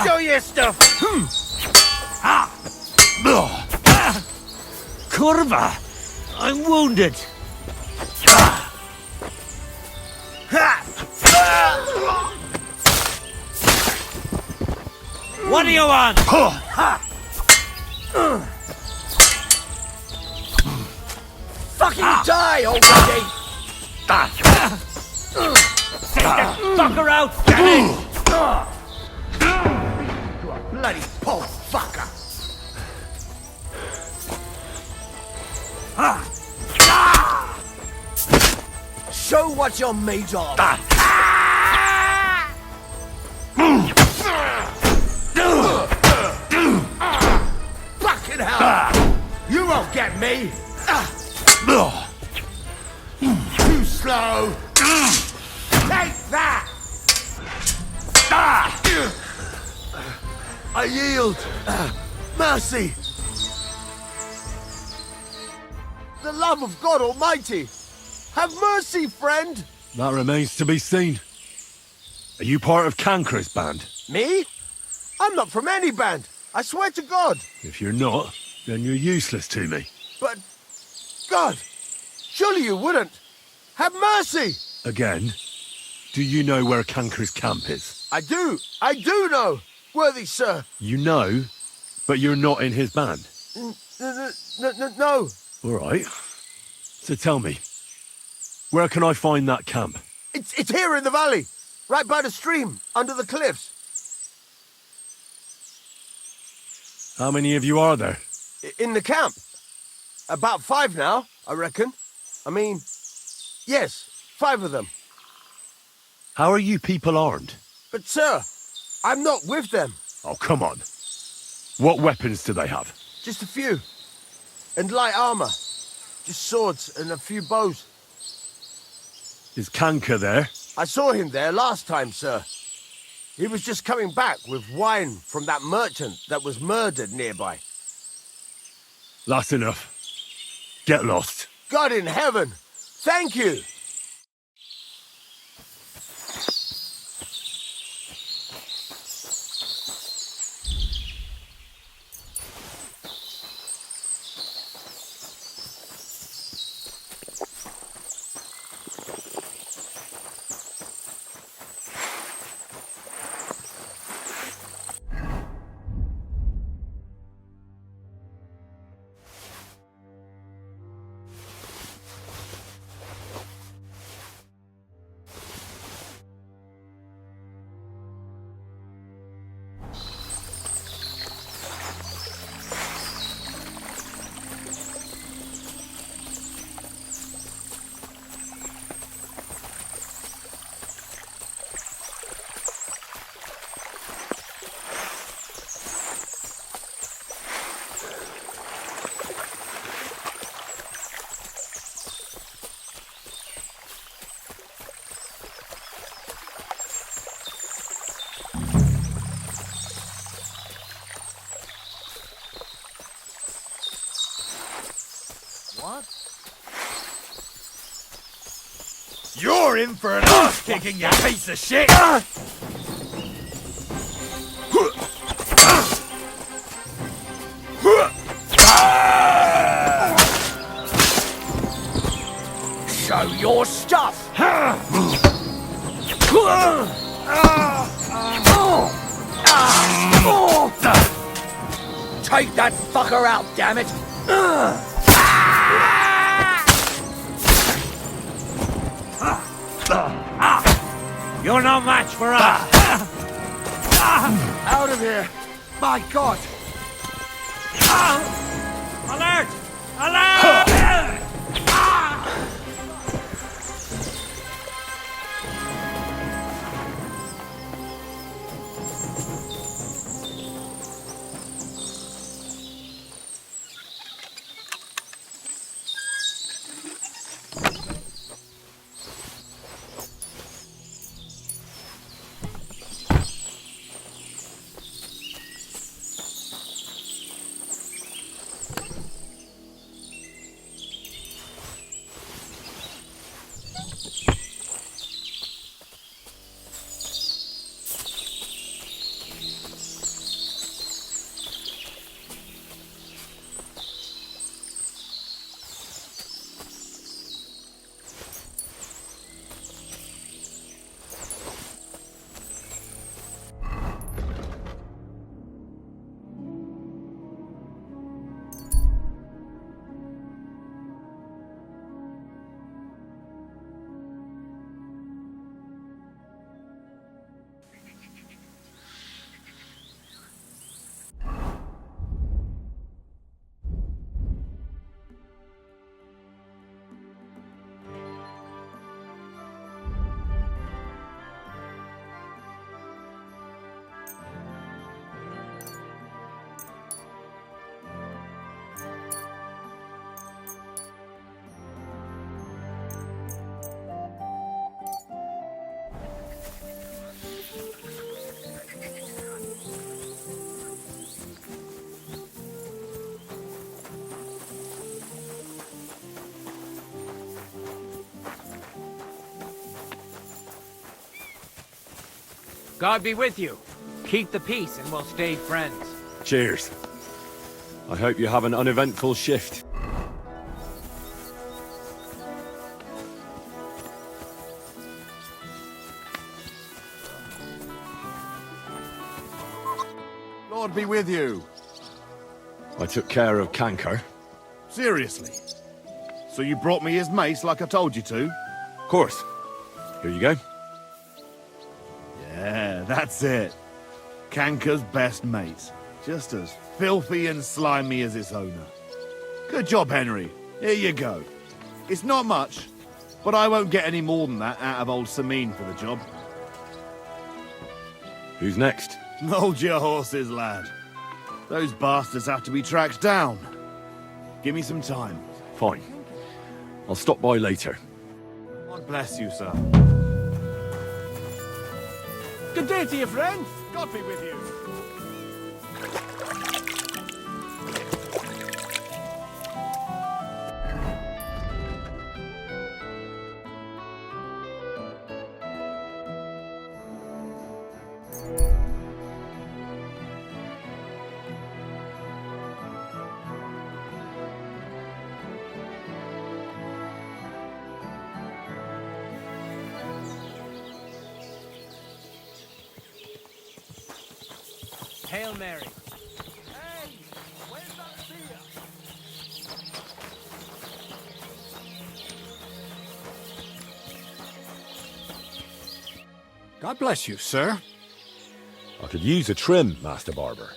Show your stuff! Curva! I'm wounded! What do you want? Fucking die already! Take that fucker out, Danny! Bloody poor fucker! Show what you're made of! Fucking hell! You won't get me! Too slow! Take that! I yield! Mercy! The love of God Almighty! Have mercy, friend! That remains to be seen. Are you part of Cancra's band? Me? I'm not from any band. I swear to God. If you're not, then you're useless to me. But, God, surely you wouldn't. Have mercy! Again, Do you know where Kanker's camp is? I do know, worthy sir. You know, but you're not in his band. No. All right. So tell me, where can I find that camp? It's here in the valley, right by the stream, under the cliffs. How many of you are there? In the camp. About 5 now, I reckon. I mean, yes, 5 of them. How are you people armed? But sir, I'm not with them. Oh, come on. What weapons do they have? Just a few. And light armor. Just swords and a few bows. Is Kanker there? I saw him there last time, sir. He was just coming back with wine from that merchant that was murdered nearby. That's enough. Get lost. God in heaven! Thank you! What? You're in for an ass kicking, you piece of shit! Show your stuff! Take that fucker out, damn it! You're no match for us! Out of here! My God! Alert! Alert! God be with you. Keep the peace and we'll stay friends. Cheers. I hope you have an uneventful shift. Lord be with you. I took care of Canker. Seriously? So you brought me his mace like I told you to? Of course. Here you go. Yeah, that's it. Canker's best mate. Just as filthy and slimy as its owner. Good job, Henry. Here you go. It's not much, but I won't get any more than that out of old Samine for the job. Who's next? Hold your horses, lad. Those bastards have to be tracked down. Give me some time. Fine. I'll stop by later. God bless you, sir. Good day to you, friend. God be with you. Hail Mary. Hey, where's that beer? God bless you, sir. I could use a trim, Master Barber.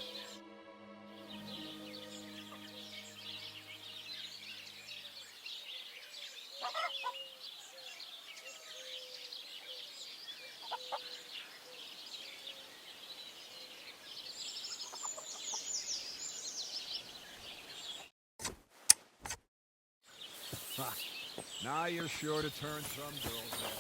Now you're sure to turn some girl's head.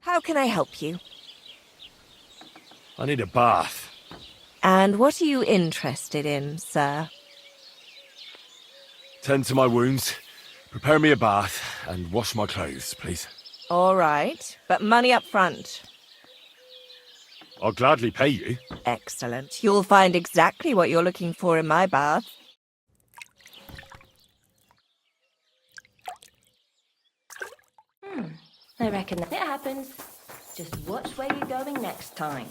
How can I help you? I need a bath. And what are you interested in, sir? Tend to my wounds, prepare me a bath, and wash my clothes, please. All right, but money up front. I'll gladly pay you. Excellent. You'll find exactly what you're looking for in my bath. I reckon that it happens. Just watch where you're going next time.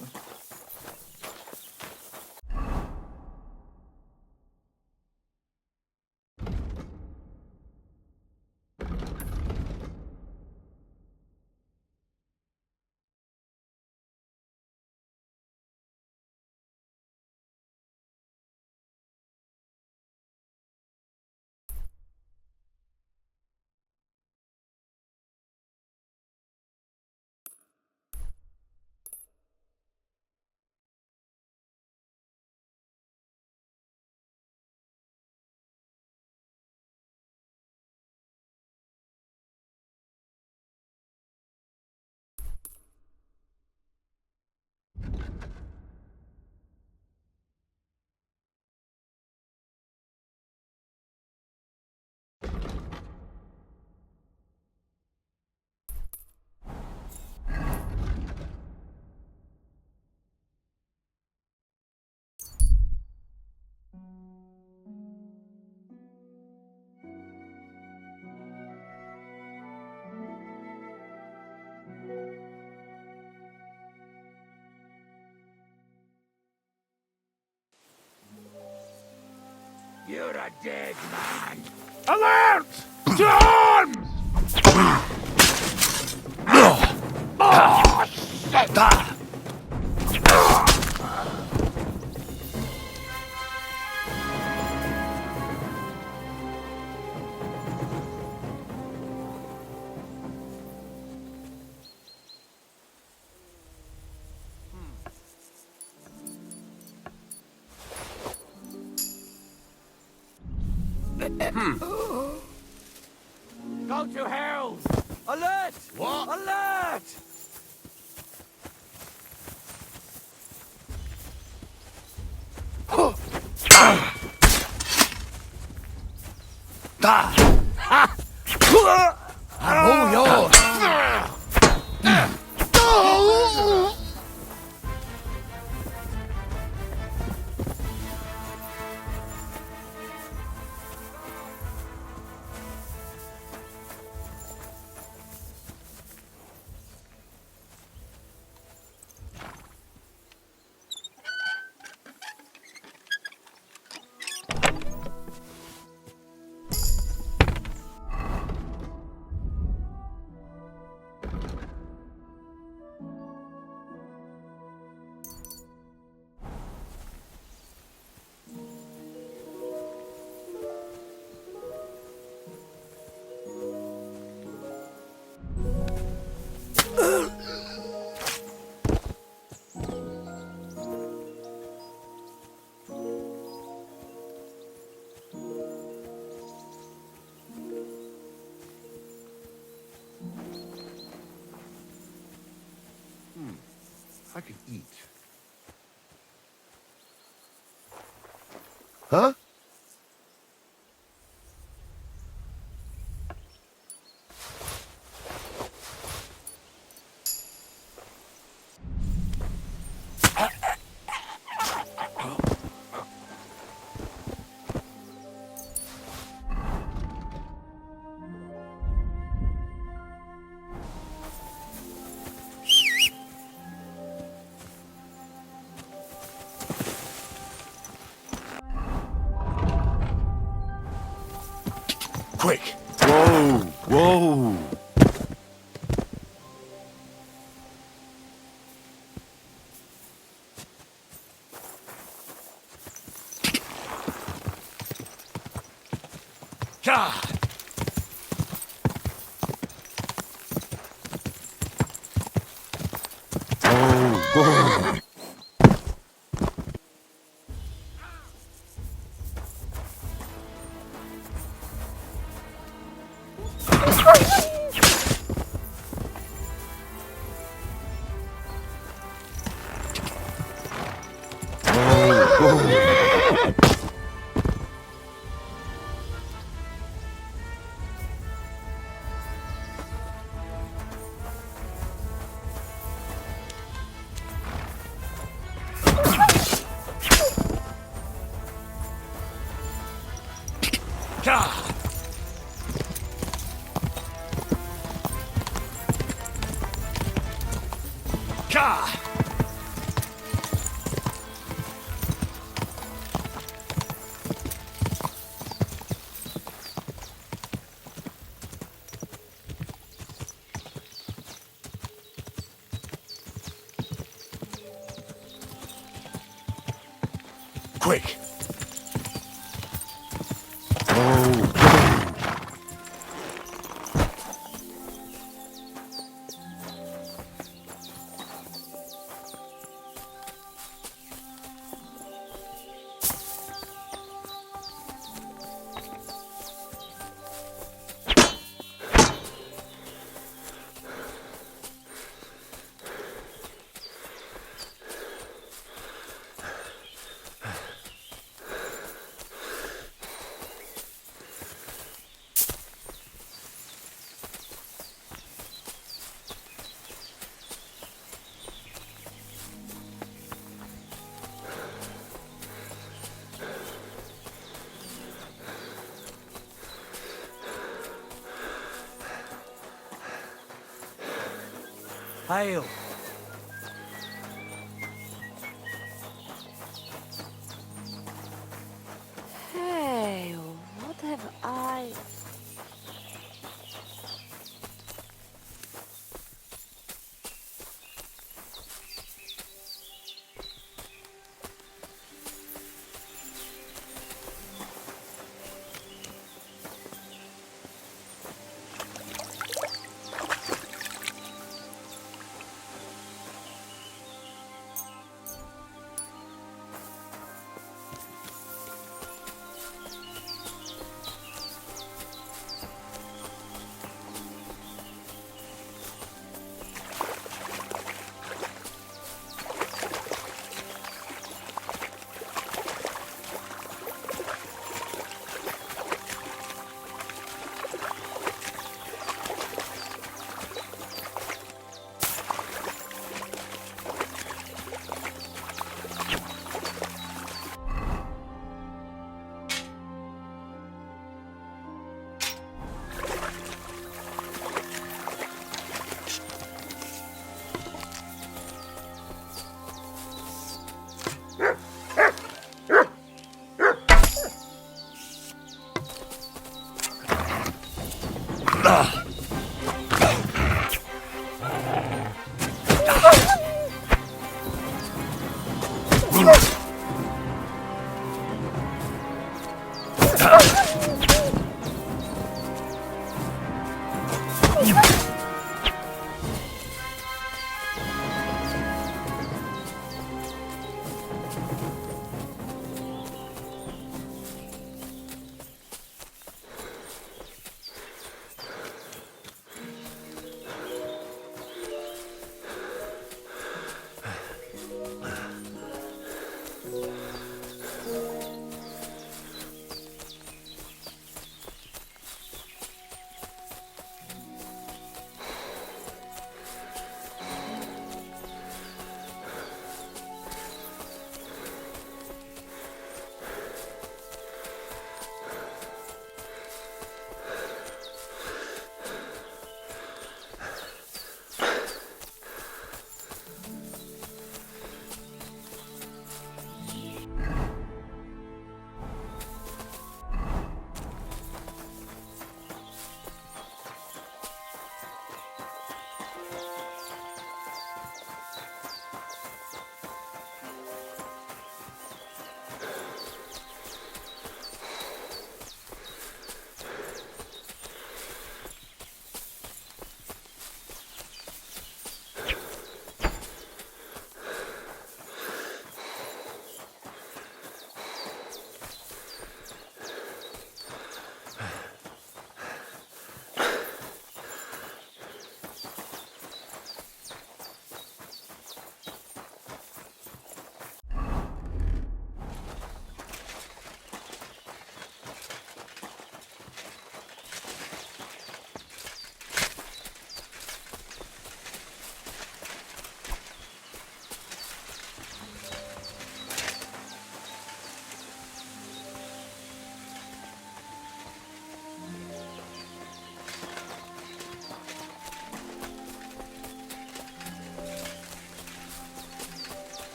You're a dead man. Alert! To arms! Oh, shit! Go to hell! Alert! What? Alert! I'm all yours! I could eat. Huh? Quick! Whoa! Whoa! God! Whoa! God! God! Quick! Hail! Hey, what have I...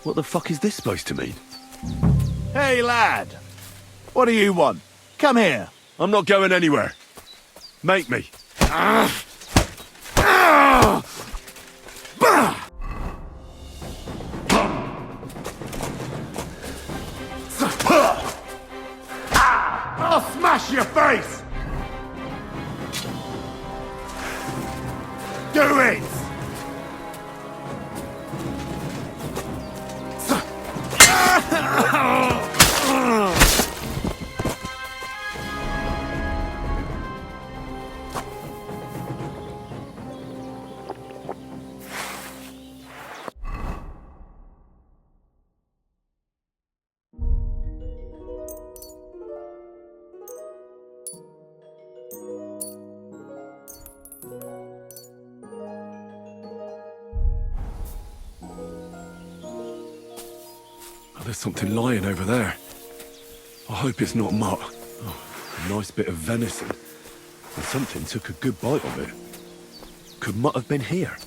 What the fuck is this supposed to mean? Hey, lad! What do you want? Come here. I'm not going anywhere. Make me. I'll smash your face! Do it! There's something lying over there. I hope it's not mutt. Oh, a nice bit of venison. And something took a good bite of it. Could mutt have been here?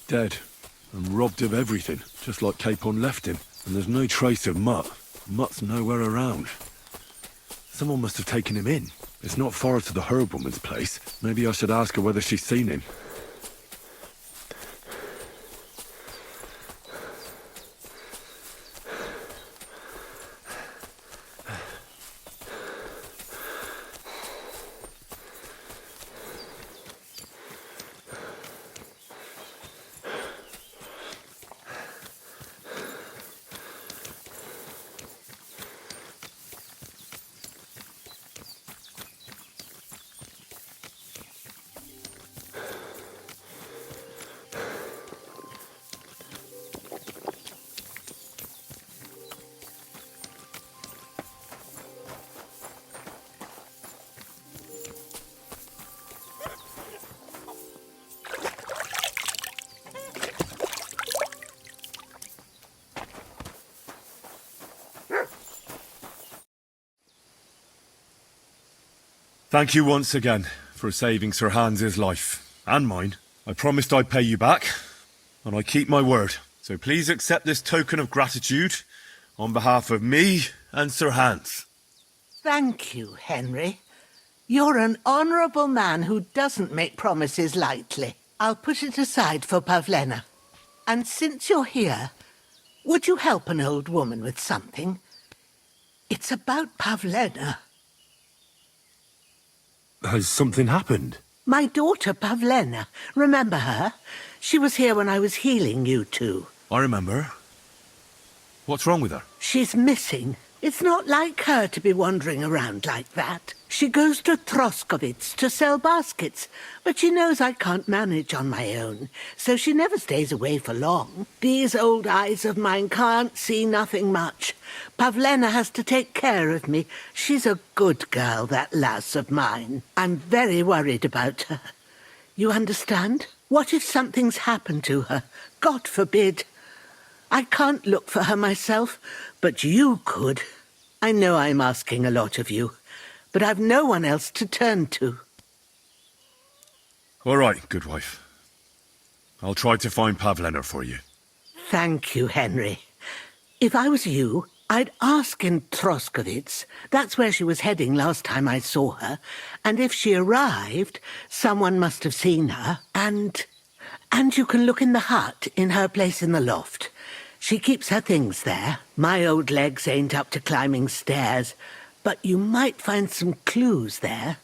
Dead. And robbed of everything, just like Capon left him. And there's no trace of mutt. Mutt's nowhere around. Someone must have taken him in. It's not far to the herb woman's place. Maybe I should ask her whether she's seen him. Thank you once again for saving Sir Hans's life, and mine. I promised I'd pay you back, and I keep my word. So please accept this token of gratitude on behalf of me and Sir Hans. Thank you, Henry. You're an honourable man who doesn't make promises lightly. I'll put it aside for Pavlena. And since you're here, would you help an old woman with something? It's about Pavlena. Has something happened? My daughter, Pavlena. Remember her? She was here when I was healing you two. I remember. What's wrong with her? She's missing. It's not like her to be wandering around like that. She goes to Troskovitz to sell baskets, but she knows I can't manage on my own, so she never stays away for long. These old eyes of mine can't see nothing much. Pavlena has to take care of me. She's a good girl, that lass of mine. I'm very worried about her. You understand? What if something's happened to her? God forbid. I can't look for her myself, but you could. I know I'm asking a lot of you, but I've no one else to turn to. All right, good wife. I'll try to find Pavlena for you. Thank you, Henry. If I was you, I'd ask in Troskovitz. That's where she was heading last time I saw her. And if she arrived, someone must have seen her. And you can look in the hut in her place in the loft. She keeps her things there. My old legs ain't up to climbing stairs, but you might find some clues there.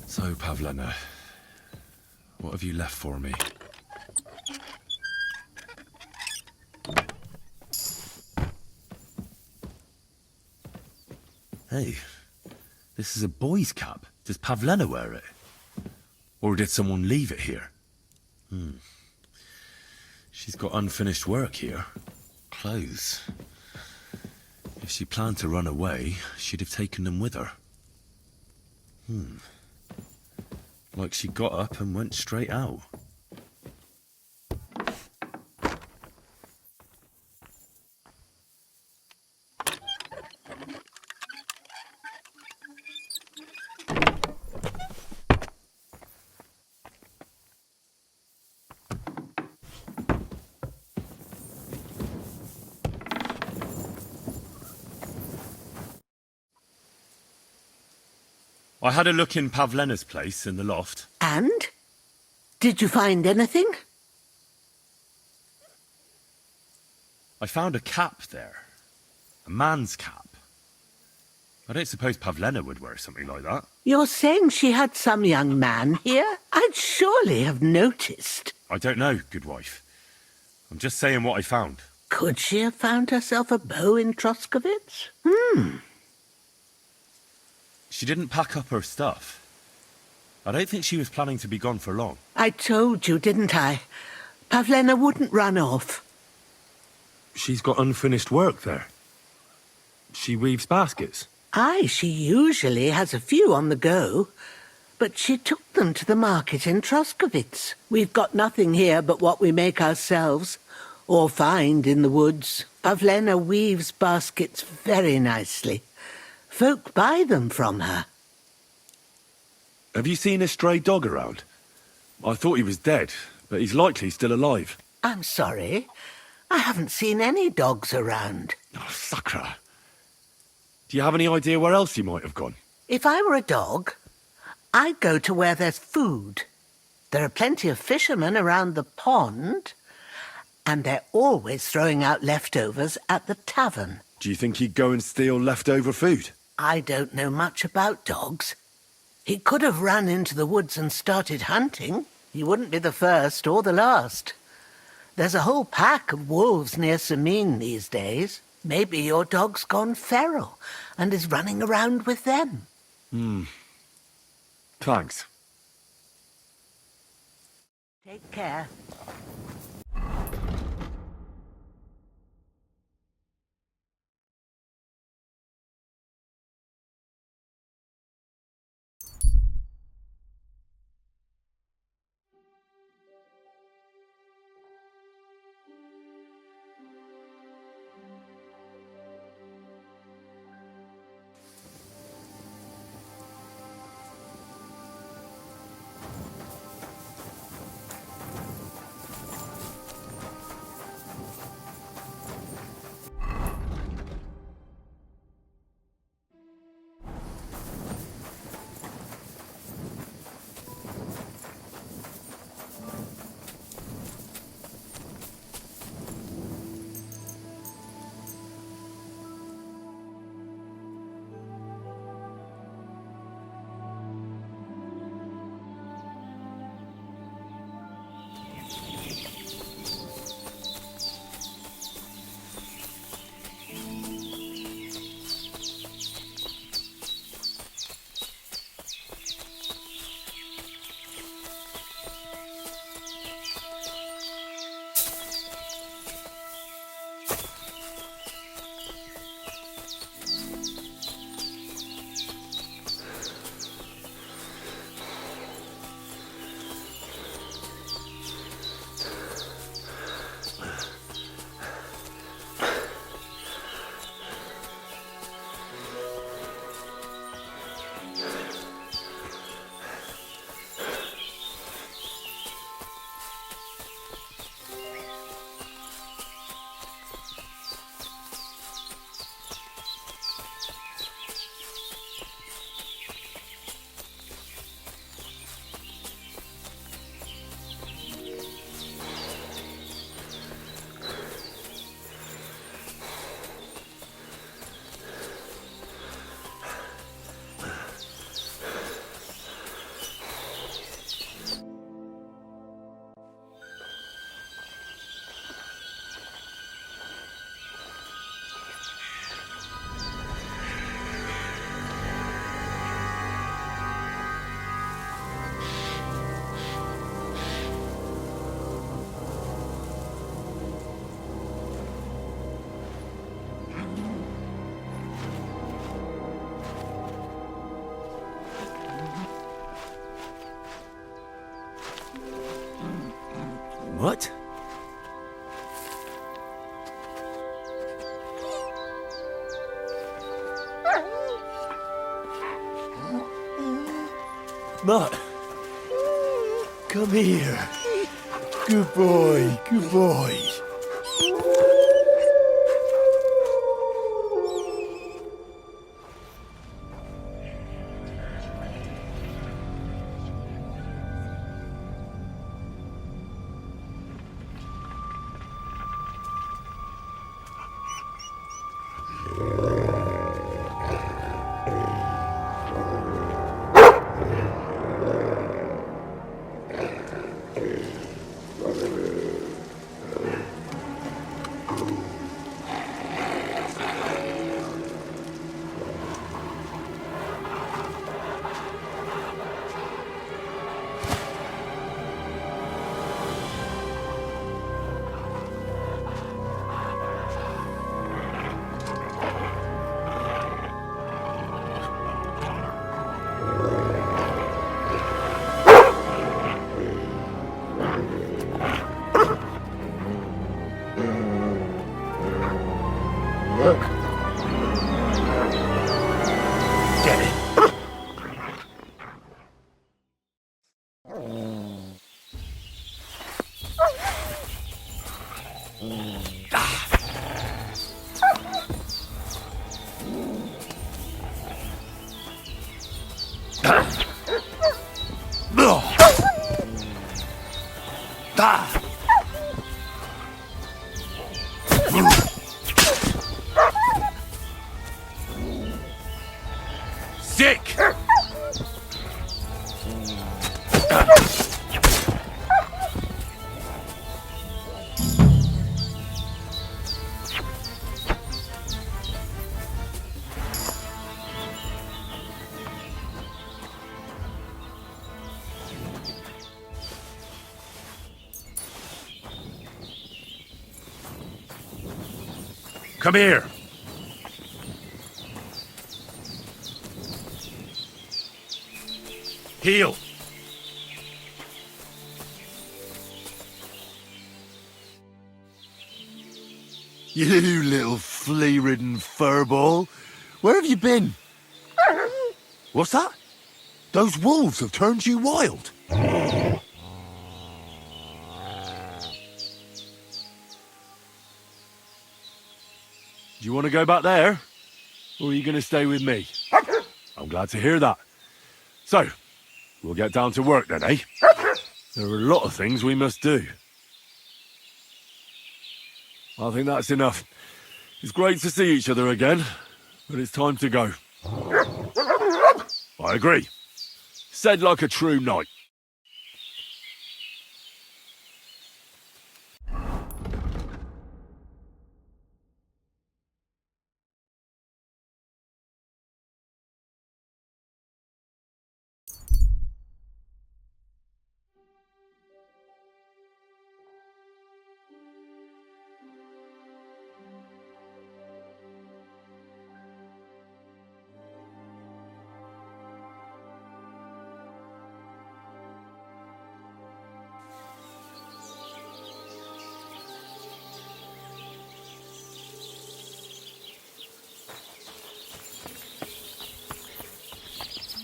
So, Pavlena, what have you left for me? Hey, this is a boy's cap. Does Pavlena wear it? Or did someone leave it here? She's got unfinished work here. Clothes. If she planned to run away, she'd have taken them with her. Like she got up and went straight out. I had a look in Pavlena's place in the loft. And? Did you find anything? I found a cap there. A man's cap. I don't suppose Pavlena would wear something like that. You're saying she had some young man here? I'd surely have noticed. I don't know, good wife. I'm just saying what I found. Could she have found herself a beau in Troskovitz? She didn't pack up her stuff. I don't think she was planning to be gone for long. I told you, didn't I? Pavlena wouldn't run off. She's got unfinished work there. She weaves baskets. Aye, she usually has a few on the go. But she took them to the market in Troskovitz. We've got nothing here but what we make ourselves, or find in the woods. Pavlena weaves baskets very nicely. Folk buy them from her. Have you seen a stray dog around? I thought he was dead, but he's likely still alive. I'm sorry. I haven't seen any dogs around. Oh, Sakra. Do you have any idea where else he might have gone? If I were a dog, I'd go to where there's food. There are plenty of fishermen around the pond, and they're always throwing out leftovers at the tavern. Do you think he'd go and steal leftover food? I don't know much about dogs. He could have run into the woods and started hunting. He wouldn't be the first or the last. There's a whole pack of wolves near Samin these days. Maybe your dog's gone feral and is running around with them. Thanks. Take care. What? Mutt, come here. Good boy, good boy. Sick! Come here. Heel. You little flea-ridden furball. Where have you been? What's that? Those wolves have turned you wild. Do you want to go back there? Or are you going to stay with me? I'm glad to hear that. So, we'll get down to work then, eh? There are a lot of things we must do. I think that's enough. It's great to see each other again, but it's time to go. I agree. Said like a true knight.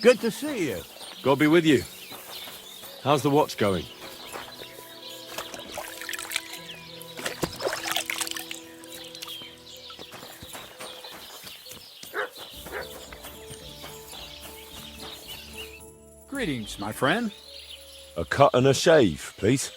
Good to see you. God be with you. How's the watch going? Greetings, my friend. A cut and a shave, please.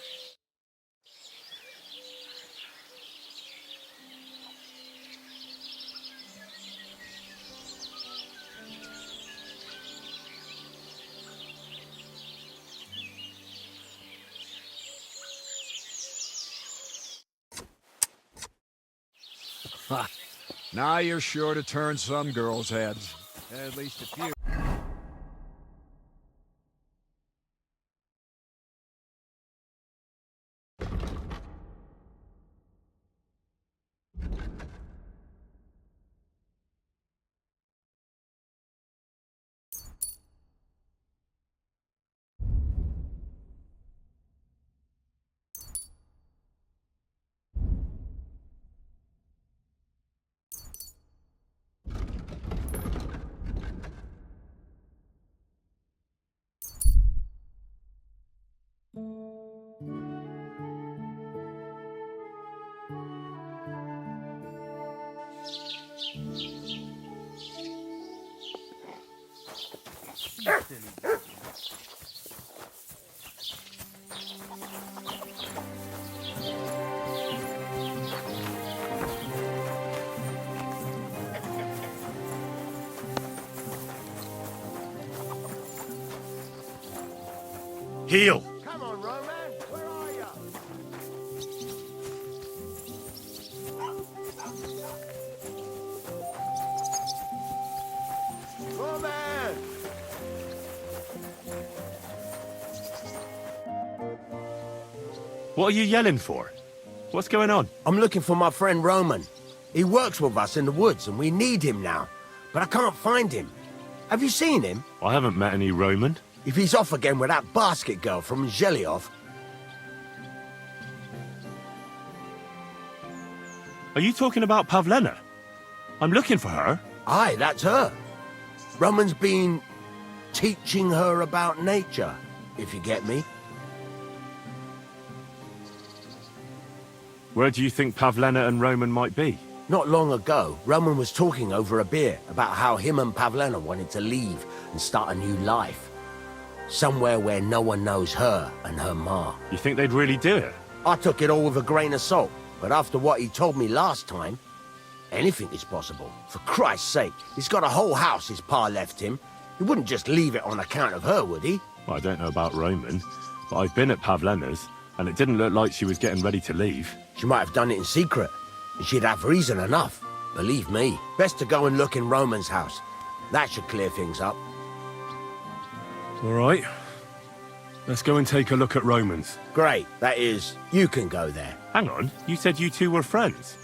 Ha. Now you're sure to turn some girls' heads. At least a few. Heel! Come on, Roman. Where are you? Roman! What are you yelling for? What's going on? I'm looking for my friend Roman. He works with us in the woods and we need him now. But I can't find him. Have you seen him? I haven't met any Roman. If he's off again with that basket girl from Zhelyov. Are you talking about Pavlena? I'm looking for her. Aye, that's her. Roman's been teaching her about nature, if you get me. Where do you think Pavlena and Roman might be? Not long ago, Roman was talking over a beer about how him and Pavlena wanted to leave and start a new life. Somewhere where no one knows her and her ma. You think they'd really do it? I took it all with a grain of salt, but after what he told me last time, anything is possible. For Christ's sake, he's got a whole house his pa left him. He wouldn't just leave it on account of her, would he? Well, I don't know about Roman, but I've been at Pavlena's, and it didn't look like she was getting ready to leave. She might have done it in secret, and she'd have reason enough. Believe me. Best to go and look in Roman's house. That should clear things up. All right. Let's go and take a look at Roman's. Great. That is, you can go there. Hang on, you said you two were friends.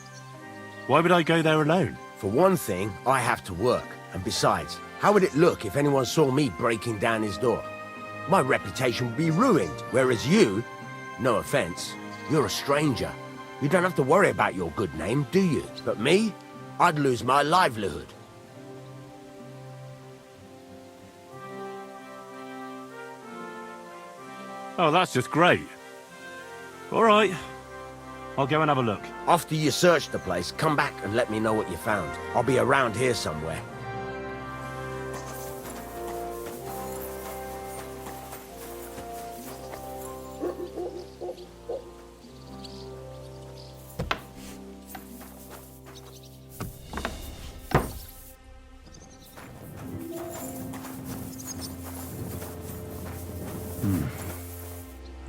Why would I go there alone? For one thing, I have to work. And besides, how would it look if anyone saw me breaking down his door? My reputation would be ruined, whereas you, no offense, you're a stranger. You don't have to worry about your good name, do you? But me, I'd lose my livelihood. Oh, that's just great. All right. I'll go and have a look. After you search the place, come back and let me know what you found. I'll be around here somewhere.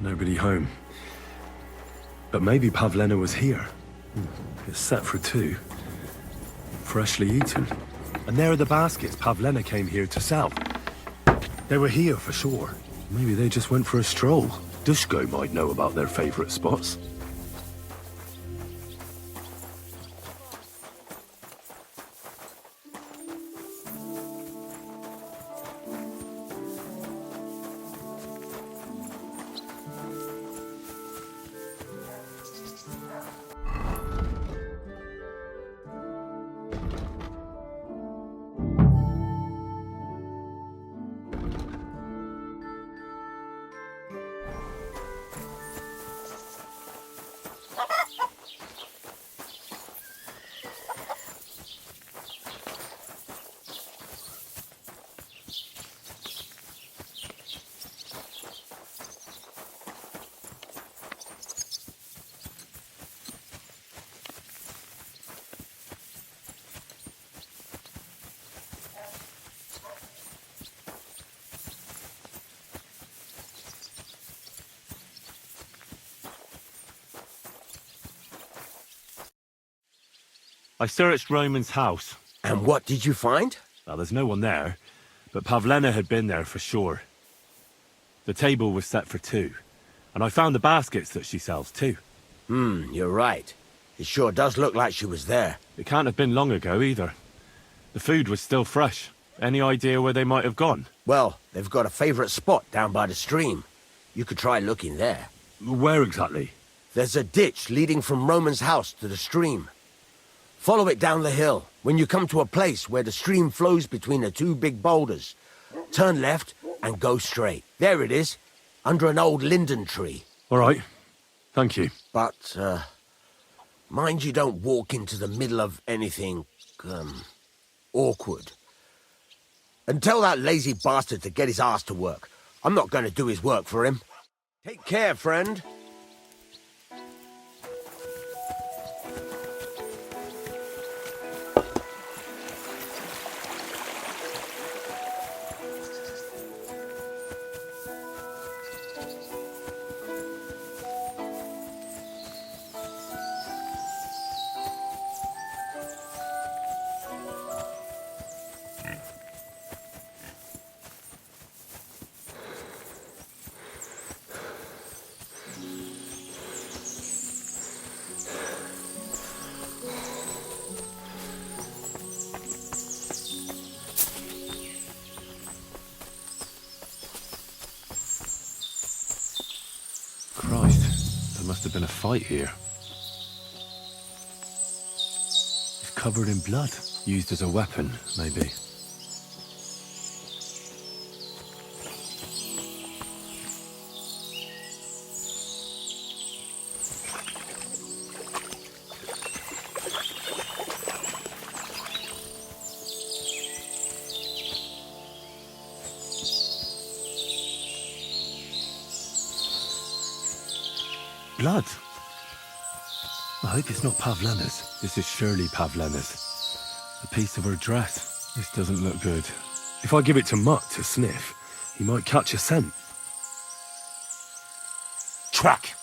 Nobody home. But maybe Pavlena was here. It's set for 2. Freshly eaten. And there are the baskets Pavlena came here to sell. They were here for sure. Maybe they just went for a stroll. Dushko might know about their favorite spots. I searched Roman's house. And what did you find? Well, there's no one there, but Pavlena had been there for sure. The table was set for 2, and I found the baskets that she sells too. You're right. It sure does look like she was there. It can't have been long ago either. The food was still fresh. Any idea where they might have gone? Well, they've got a favorite spot down by the stream. You could try looking there. Where exactly? There's a ditch leading from Roman's house to the stream. Follow it down the hill. When you come to a place where the stream flows between the 2 big boulders, turn left and go straight. There it is, under an old linden tree. All right. Thank you. But, mind you don't walk into the middle of anything, awkward. And tell that lazy bastard to get his ass to work. I'm not going to do his work for him. Take care, friend. Christ, there must have been a fight here. It's covered in blood. Used as a weapon, maybe. Blood. I hope it's not Pavlena's. This is surely Pavlena's. A piece of her dress. This doesn't look good. If I give it to Mutt to sniff, he might catch a scent. Track!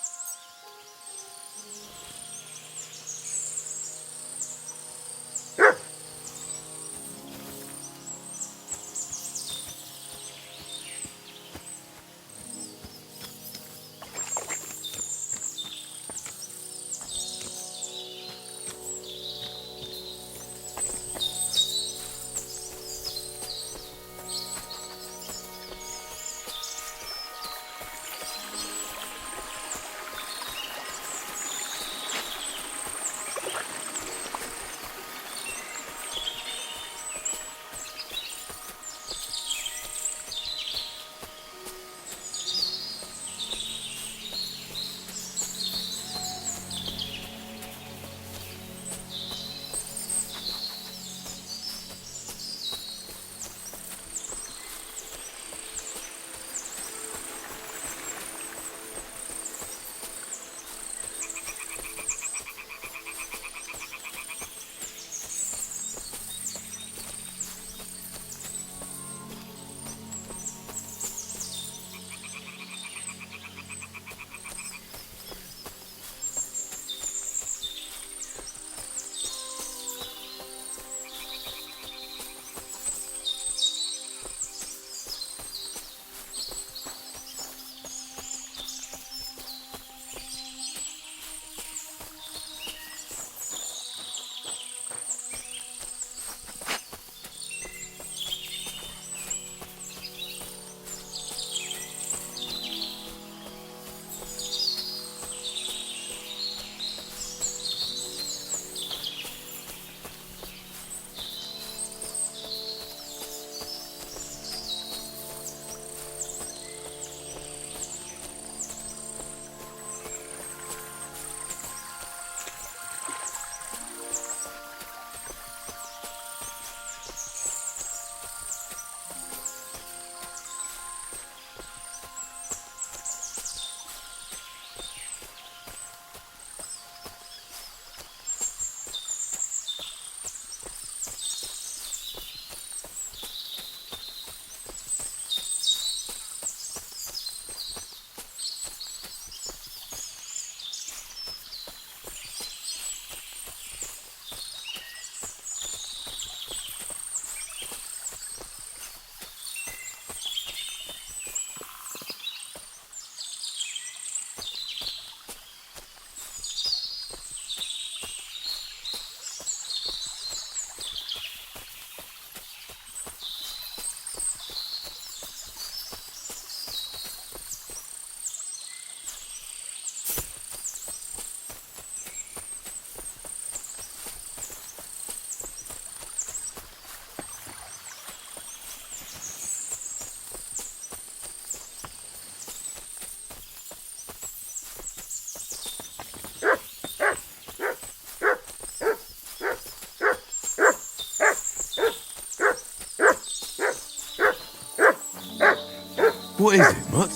What is it, Mutt?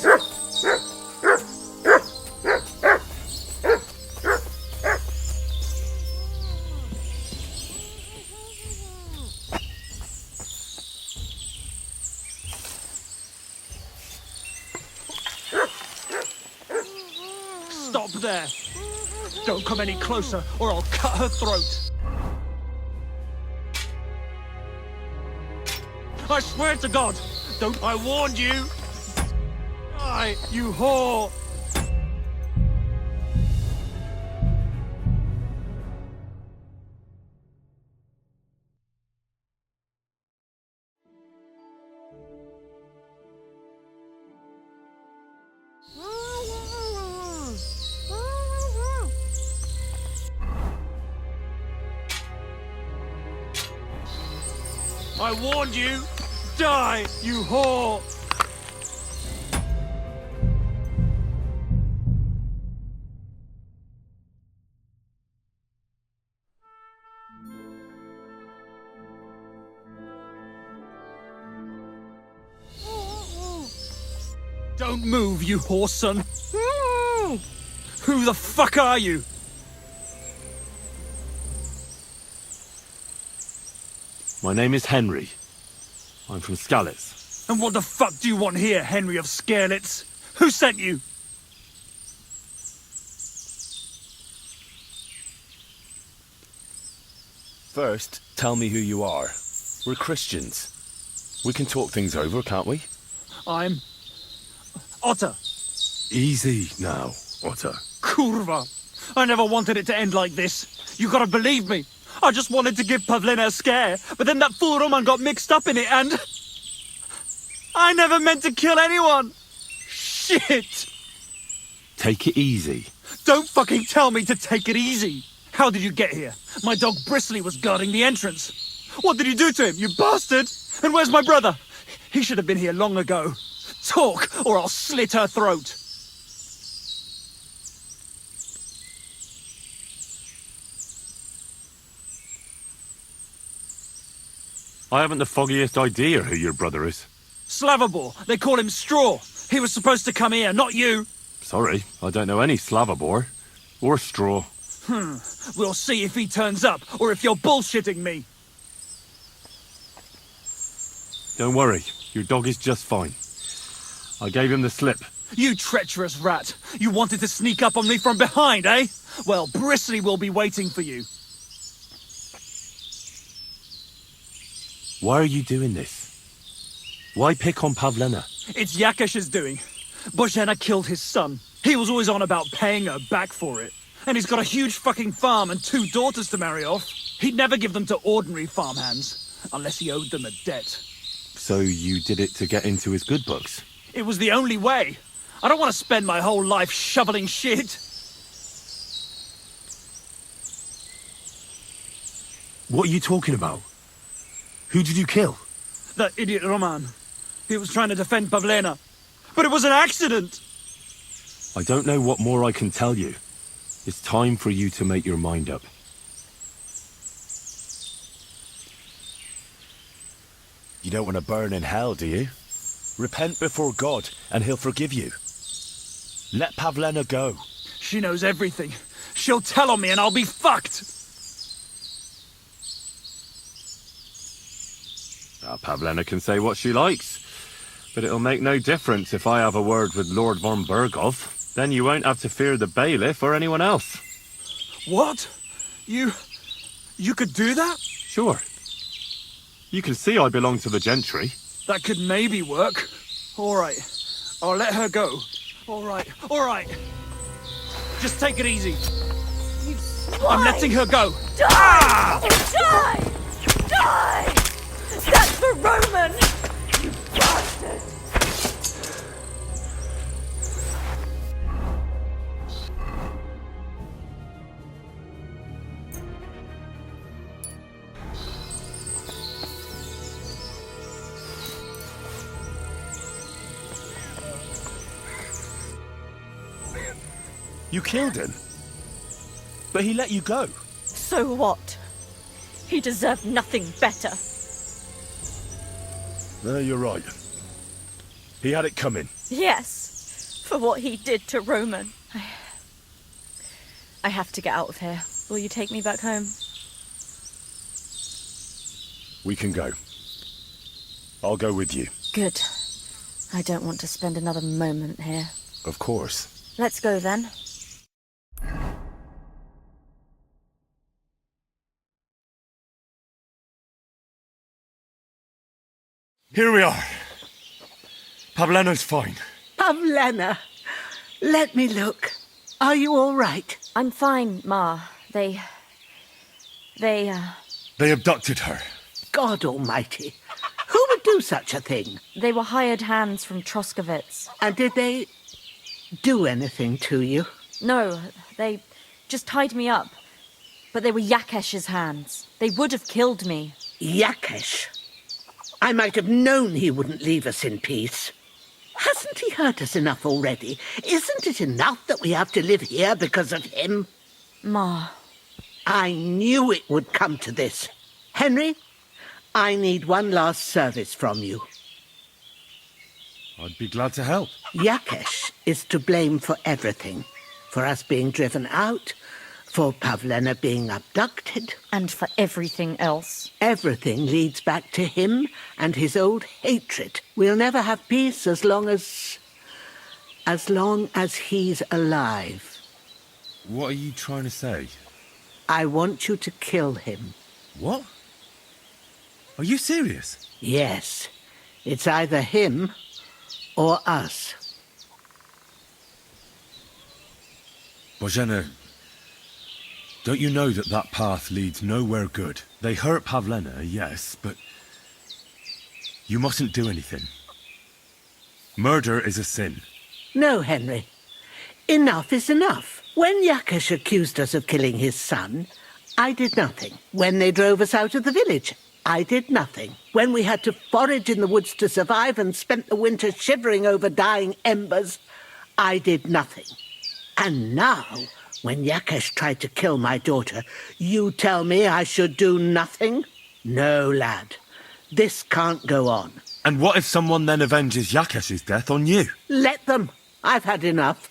Stop there! Don't come any closer, or I'll cut her throat. I swear to God, don't... I warned you! Die, you whore! I warned you! Die, you whore! Don't move, you whore son! Who the fuck are you? My name is Henry. I'm from Skalitz. And what the fuck do you want here, Henry of Skalitz? Who sent you? First, tell me who you are. We're Christians. We can talk things over, can't we? I'm... Otter. Easy now, Otter. Kurva! I never wanted it to end like this. You gotta believe me. I just wanted to give Pavlina a scare, but then that fool Roman got mixed up in it and... I never meant to kill anyone! Shit! Take it easy. Don't fucking tell me to take it easy! How did you get here? My dog Bristly was guarding the entrance. What did you do to him, you bastard? And where's my brother? He should have been here long ago. Talk, or I'll slit her throat. I haven't the foggiest idea who your brother is. Slavobor, they call him Straw. He was supposed to come here, not you. Sorry, I don't know any Slavobor. Or Straw. We'll see if he turns up, or if you're bullshitting me. Don't worry, your dog is just fine. I gave him the slip. You treacherous rat! You wanted to sneak up on me from behind, eh? Well, Bristly will be waiting for you. Why are you doing this? Why pick on Pavlina? It's Yakash's doing. Bozhena killed his son. He was always on about paying her back for it. And he's got a huge fucking farm and 2 daughters to marry off. He'd never give them to ordinary farmhands, unless he owed them a debt. So you did it to get into his good books? It was the only way. I don't want to spend my whole life shoveling shit. What are you talking about? Who did you kill? That idiot Roman. He was trying to defend Pavlina. But it was an accident! I don't know what more I can tell you. It's time for you to make your mind up. You don't want to burn in hell, do you? Repent before God, and he'll forgive you. Let Pavlina go. She knows everything. She'll tell on me and I'll be fucked! Pavlina can say what she likes, but it'll make no difference if I have a word with Lord von Berghoff. Then you won't have to fear the bailiff or anyone else. What? You could do that? Sure. You can see I belong to the gentry. That could maybe work. All right. I'll let her go. All right. All right. Just take it easy. I'm letting her go. Die! Ah! Die! Die! That's the Roman! You bastard! You killed him. But he let you go. So what? He deserved nothing better. No, you're right. He had it coming. Yes, for what he did to Roman. I have to get out of here. Will you take me back home? We can go. I'll go with you. Good. I don't want to spend another moment here. Of course. Let's go then. Here we are. Pavlena's fine. Pavlena, let me look. Are you all right? I'm fine, Ma. They abducted her. God almighty. Who would do such a thing? They were hired hands from Troskovitz. And did they do anything to you? No, they just tied me up. But they were Yakesh's hands. They would have killed me. Yakesh? I might have known he wouldn't leave us in peace. Hasn't he hurt us enough already? Isn't it enough that we have to live here because of him? Ma. I knew it would come to this. Henry, I need one last service from you. I'd be glad to help. Yakesh is to blame for everything. For us being driven out, for Pavlena being abducted. And for everything else. Everything leads back to him and his old hatred. We'll never have peace as long as he's alive. What are you trying to say? I want you to kill him. What? Are you serious? Yes. It's either him or us. Bozhena, don't you know that that path leads nowhere good? They hurt Pavlena, yes, but you mustn't do anything. Murder is a sin. No, Henry. Enough is enough. When Yakesh accused us of killing his son, I did nothing. When they drove us out of the village, I did nothing. When we had to forage in the woods to survive and spent the winter shivering over dying embers, I did nothing. And now, when Yakesh tried to kill my daughter, you tell me I should do nothing? No, lad. This can't go on. And what if someone then avenges Yakesh's death on you? Let them. I've had enough.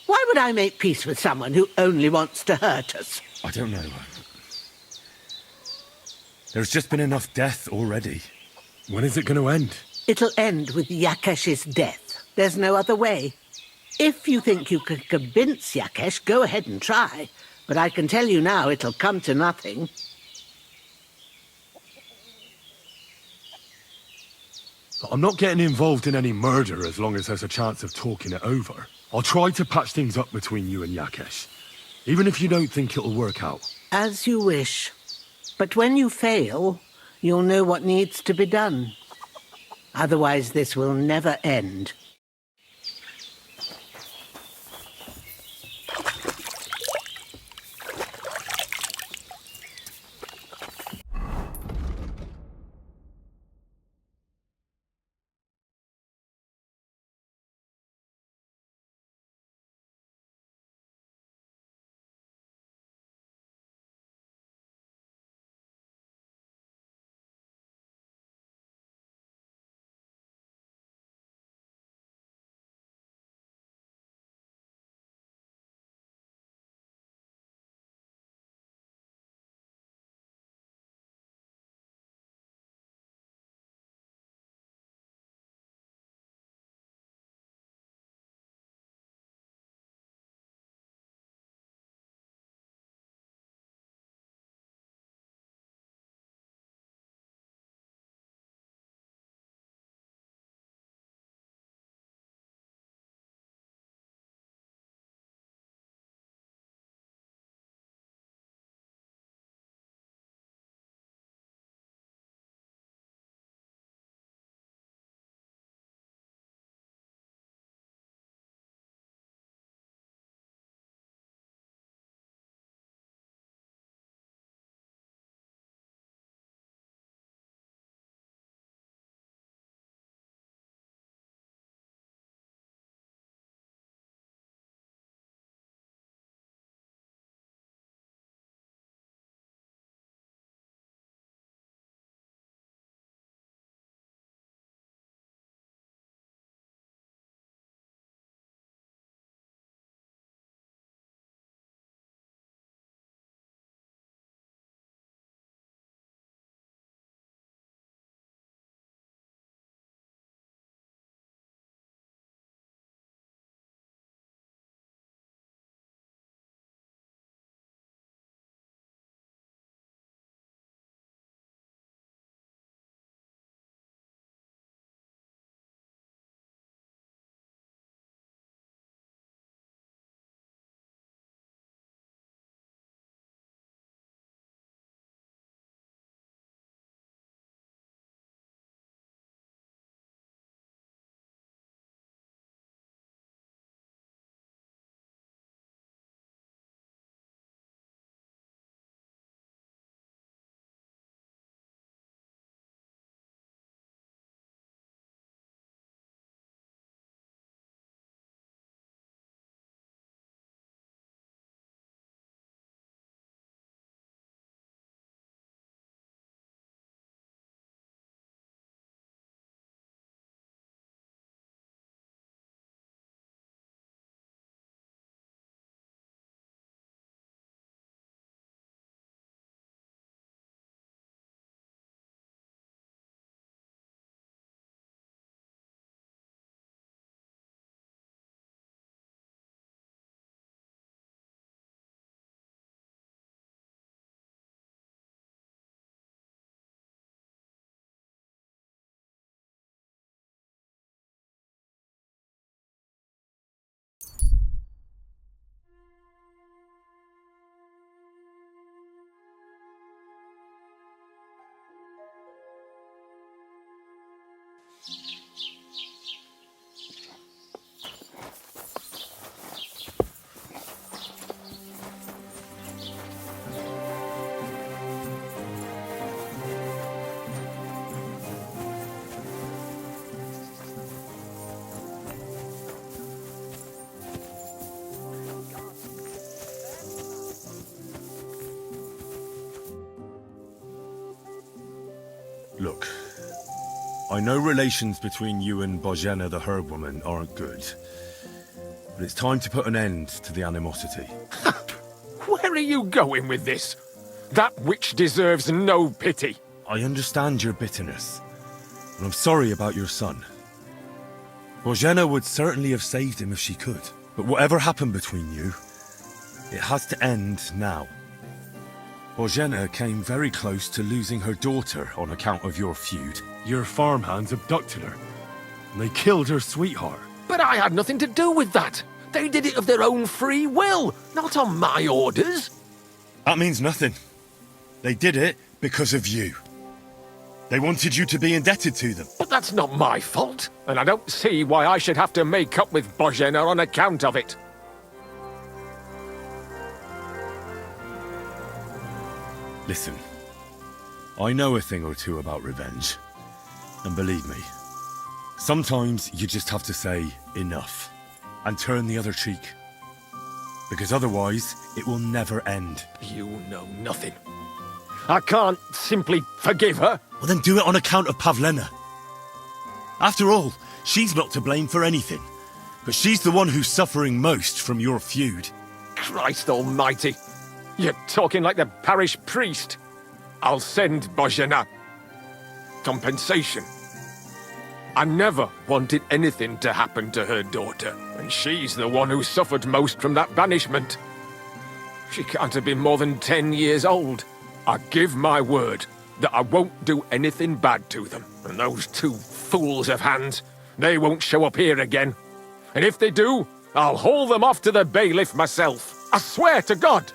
Why would I make peace with someone who only wants to hurt us? I don't know. There's just been enough death already. When is it going to end? It'll end with Yakesh's death. There's no other way. If you think you can convince Yakesh, go ahead and try. But I can tell you now it'll come to nothing. I'm not getting involved in any murder as long as there's a chance of talking it over. I'll try to patch things up between you and Yakesh, even if you don't think it'll work out. As you wish. But when you fail, you'll know what needs to be done. Otherwise, this will never end. Look, I know relations between you and Bozhena the herb woman aren't good, but it's time to put an end to the animosity. Where are you going with this? That witch deserves no pity. I understand your bitterness, and I'm sorry about your son. Bozhena would certainly have saved him if she could, but whatever happened between you, it has to end now. Bozhena came very close to losing her daughter on account of your feud. Your farmhands abducted her, and they killed her sweetheart. But I had nothing to do with that. They did it of their own free will, not on my orders. That means nothing. They did it because of you. They wanted you to be indebted to them. But that's not my fault, and I don't see why I should have to make up with Bozhena on account of it. Listen, I know a thing or two about revenge. And believe me, sometimes you just have to say enough and turn the other cheek. Because otherwise, it will never end. You know nothing. I can't simply forgive her. Well, then do it on account of Pavlena. After all, she's not to blame for anything. But she's the one who's suffering most from your feud. Christ almighty. You're talking like the parish priest. I'll send Bozhena. Compensation. I never wanted anything to happen to her daughter, and she's the one who suffered most from that banishment. She can't have been more than 10 years old. I give my word that I won't do anything bad to them, and those two fools of hands, they won't show up here again. And if they do, I'll haul them off to the bailiff myself. I swear to God.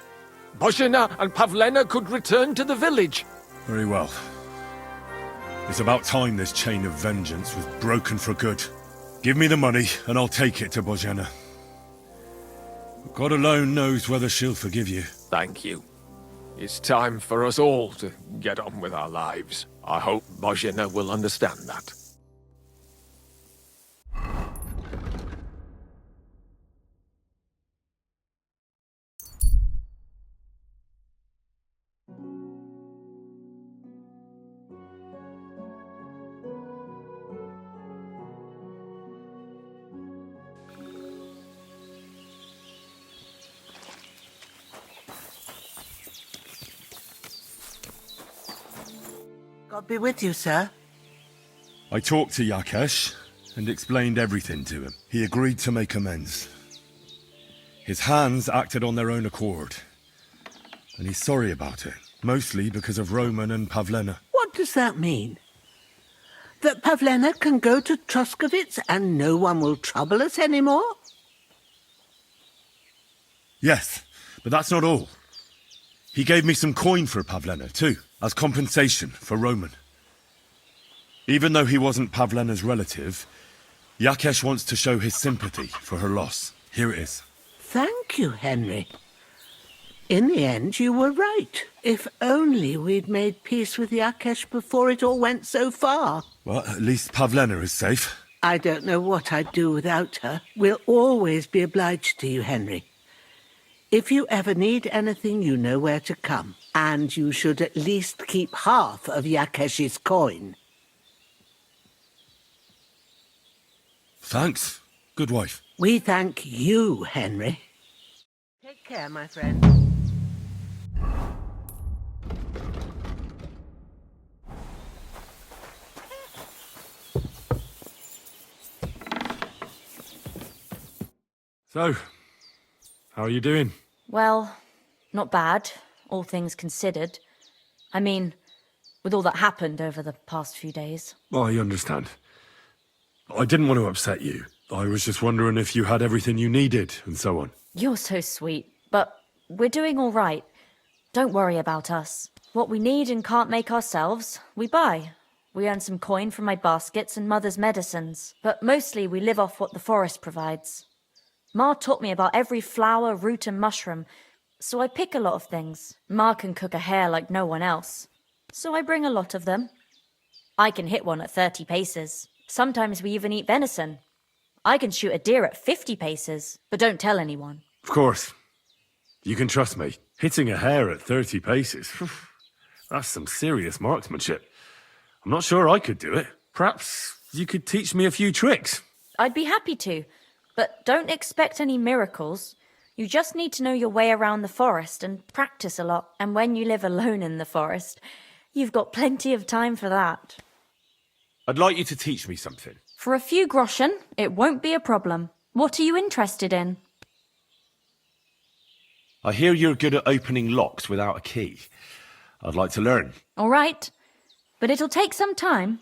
Bozhena and Pavlena could return to the village. Very well. It's about time this chain of vengeance was broken for good. Give me the money, and I'll take it to Bozhena. God alone knows whether she'll forgive you. Thank you. It's time for us all to get on with our lives. I hope Bozhena will understand that. God be with you, sir. I talked to Yakesh and explained everything to him. He agreed to make amends. His hands acted on their own accord. And he's sorry about it, mostly because of Roman and Pavlena. What does that mean? That Pavlena can go to Troskovitz and no one will trouble us anymore? Yes, but that's not all. He gave me some coin for Pavlena, too, as compensation for Roman. Even though he wasn't Pavlena's relative, Yakesh wants to show his sympathy for her loss. Here it is. Thank you, Henry. In the end, you were right. If only we'd made peace with Yakesh before it all went so far. Well, at least Pavlena is safe. I don't know what I'd do without her. We'll always be obliged to you, Henry. If you ever need anything, you know where to come. And you should at least keep half of Yakesh's coin. Thanks, good wife. We thank you, Henry. Take care, my friend. So, how are you doing? Well, not bad, all things considered. I mean, with all that happened over the past few days. I understand. I didn't want to upset you. I was just wondering if you had everything you needed and so on. You're so sweet, but we're doing all right. Don't worry about us. What we need and can't make ourselves, we buy. We earn some coin from my baskets and Mother's medicines, but mostly we live off what the forest provides. Ma taught me about every flower, root and mushroom, so I pick a lot of things. Ma can cook a hare like no one else, so I bring a lot of them. I can hit one at 30 paces. Sometimes we even eat venison. I can shoot a deer at 50 paces, but don't tell anyone. Of course. You can trust me. Hitting a hare at 30 paces, that's some serious marksmanship. I'm not sure I could do it. Perhaps you could teach me a few tricks. I'd be happy to, but don't expect any miracles. You just need to know your way around the forest and practice a lot. And when you live alone in the forest, you've got plenty of time for that. I'd like you to teach me something. For a few groschen, it won't be a problem. What are you interested in? I hear you're good at opening locks without a key. I'd like to learn. All right, but it'll take some time.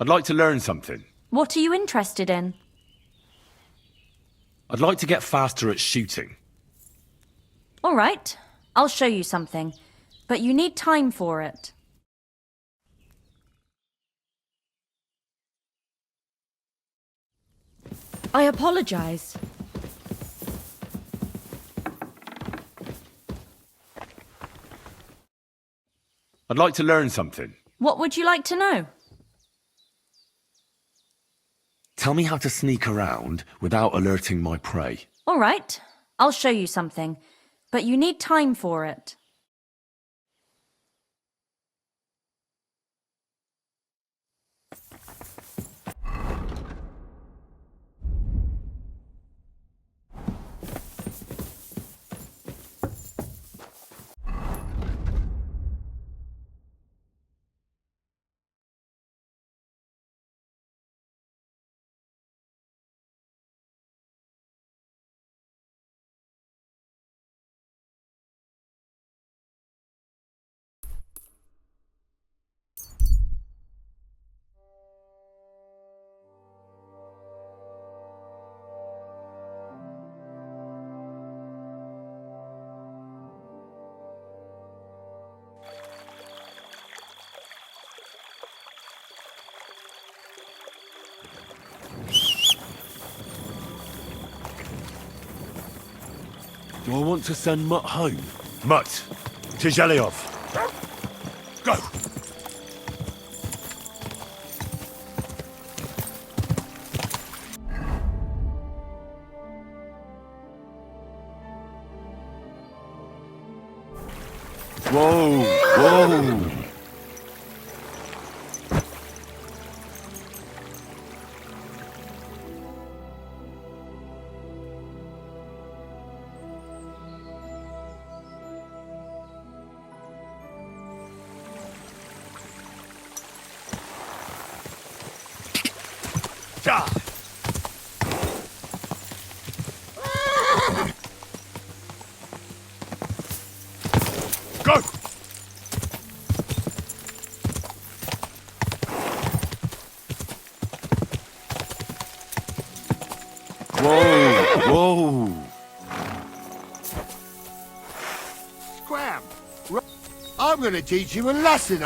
I'd like to learn something. What are you interested in? I'd like to get faster at shooting. All right, I'll show you something, but you need time for it. I apologize. I'd like to learn something. What would you like to know? Tell me how to sneak around without alerting my prey. All right, I'll show you something, but you need time for it. Do I want to send Mutt home? Mutt, to Zhelyov. Go! Whoa! Whoa! Go! Whoa! Whoa! Scram! I'm gonna teach you a lesson,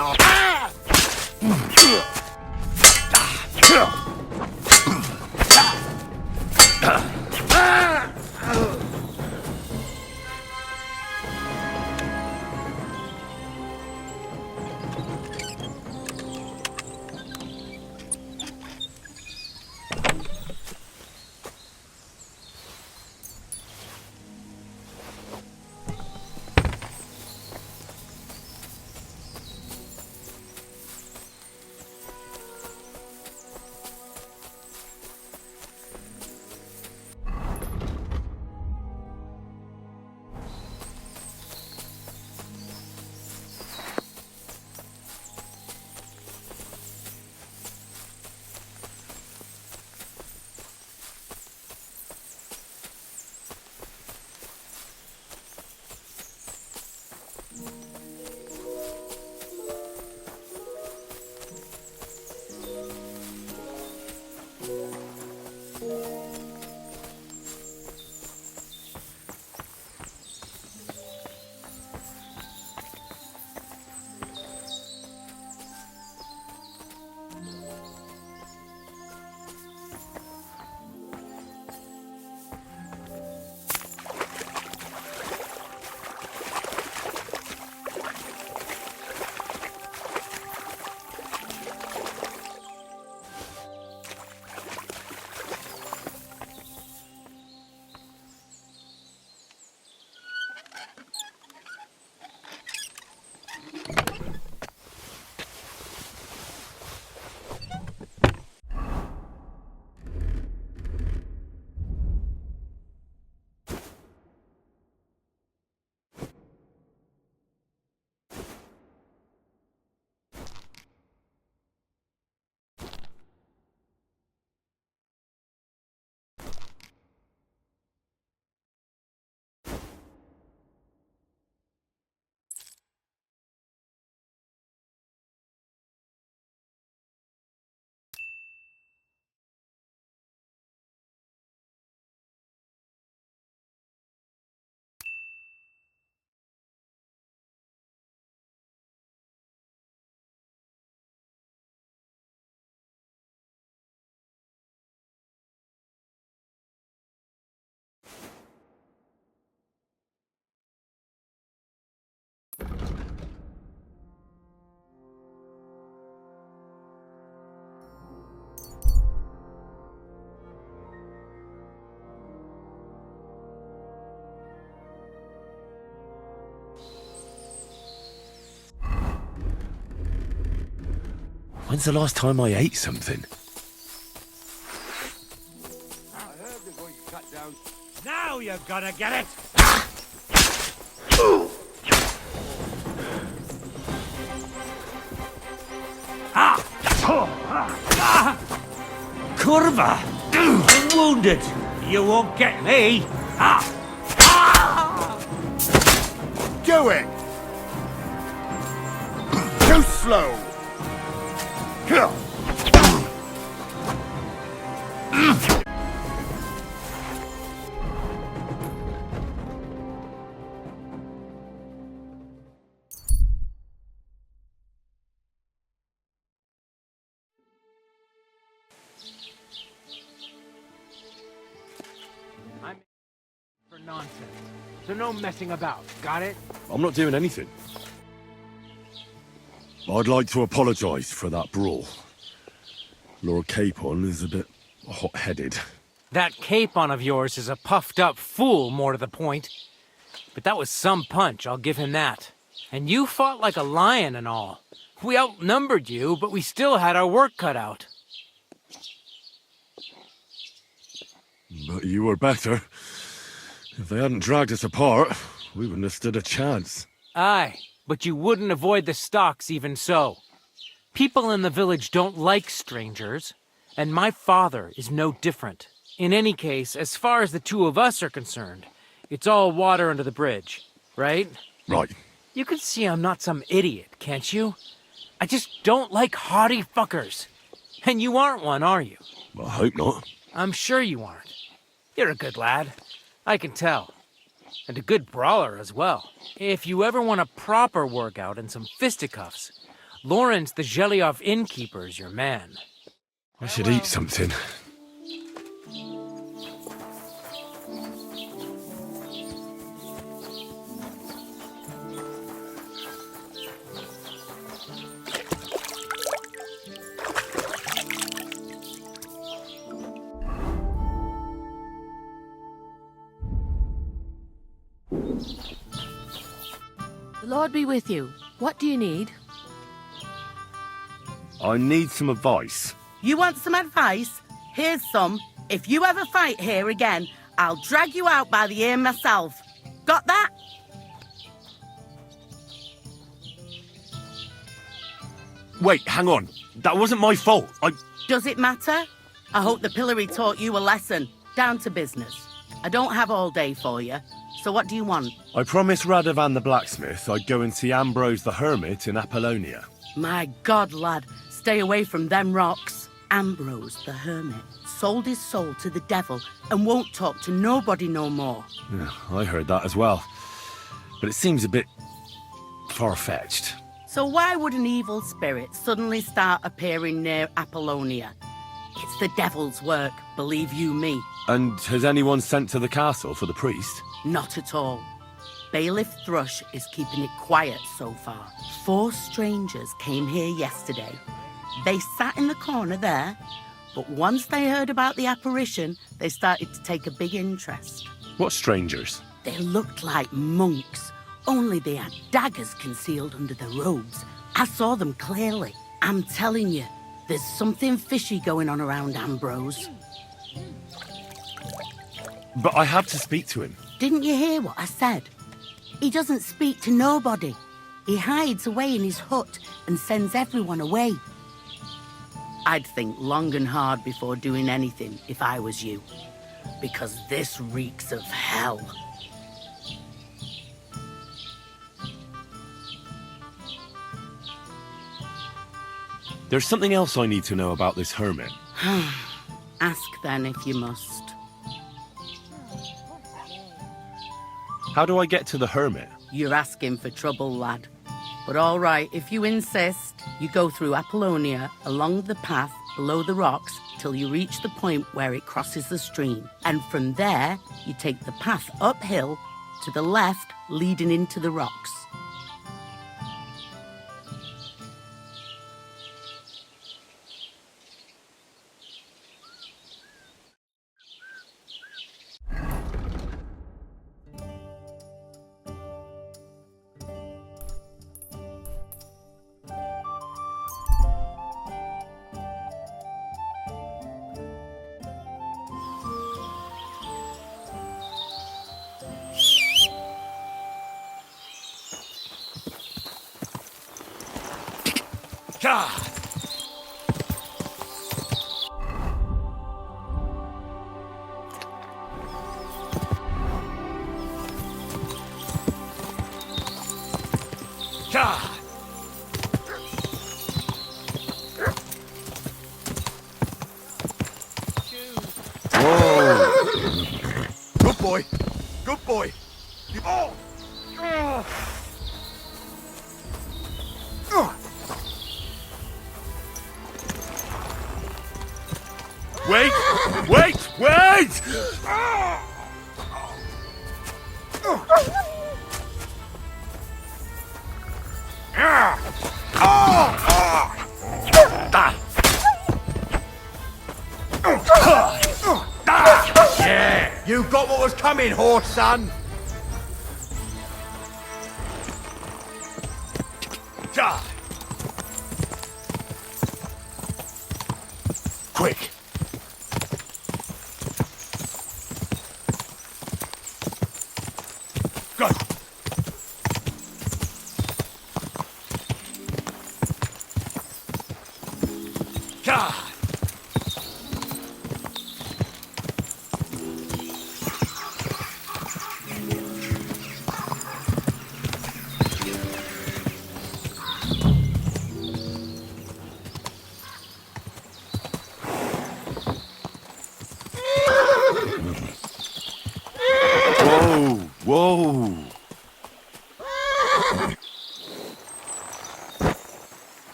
When's the last time I ate something? Now you're gonna get it! Curva! I'm wounded! You won't get me! Do it! Too slow! I'm for nonsense. So no messing about. Got it? I'm not doing anything. I'd like to apologise for that brawl. Lord Capon is a bit hot-headed. That Capon of yours is a puffed-up fool, more to the point. But that was some punch, I'll give him that. And you fought like a lion and all. We outnumbered you, but we still had our work cut out. But you were better. If they hadn't dragged us apart, we wouldn't have stood a chance. Aye, but you wouldn't avoid the stocks even so. People in the village don't like strangers, and my father is no different. In any case, as far as the two of us are concerned, it's all water under the bridge, right? Right. You can see I'm not some idiot, can't you? I just don't like haughty fuckers. And you aren't one, are you? I hope not. I'm sure you aren't. You're a good lad. I can tell. And a good brawler as well. If you ever want a proper workout and some fisticuffs, Lawrence the Gelioff innkeeper is your man. I should eat something. The Lord be with you. What do you need? I need some advice. You want some advice? Here's some. If you ever fight here again, I'll drag you out by the ear myself. Got that? Wait, hang on. That wasn't my fault. Does it matter? I hope the pillory taught you a lesson. Down to business. I don't have all day for you. So what do you want? I promised Radovan the blacksmith I'd go and see Ambrose the hermit in Apollonia. My God, lad, stay away from them rocks. Ambrose the hermit sold his soul to the devil and won't talk to nobody no more. Yeah, I heard that as well. But it seems a bit far-fetched. So why would an evil spirit suddenly start appearing near Apollonia? It's the devil's work, believe you me. And has anyone sent to the castle for the priest? Not at all. Bailiff Thrush is keeping it quiet so far. 4 strangers came here yesterday. They sat in the corner there, but once they heard about the apparition, they started to take a big interest. What strangers? They looked like monks, only they had daggers concealed under their robes. I saw them clearly. I'm telling you, there's something fishy going on around Ambrose. But I have to speak to him. Didn't you hear what I said? He doesn't speak to nobody. He hides away in his hut and sends everyone away. I'd think long and hard before doing anything if I was you, because this reeks of hell. There's something else I need to know about this hermit. Ask then if you must. How do I get to the hermit? You're asking for trouble, lad. But all right, if you insist, you go through Apollonia along the path below the rocks till you reach the point where it crosses the stream. And from there, you take the path uphill to the left, leading into the rocks. Good boy. Good boy. Oh! Wait! Wait! Wait! Yeah! You got what was coming, horse son! Quick! Go! Whoa!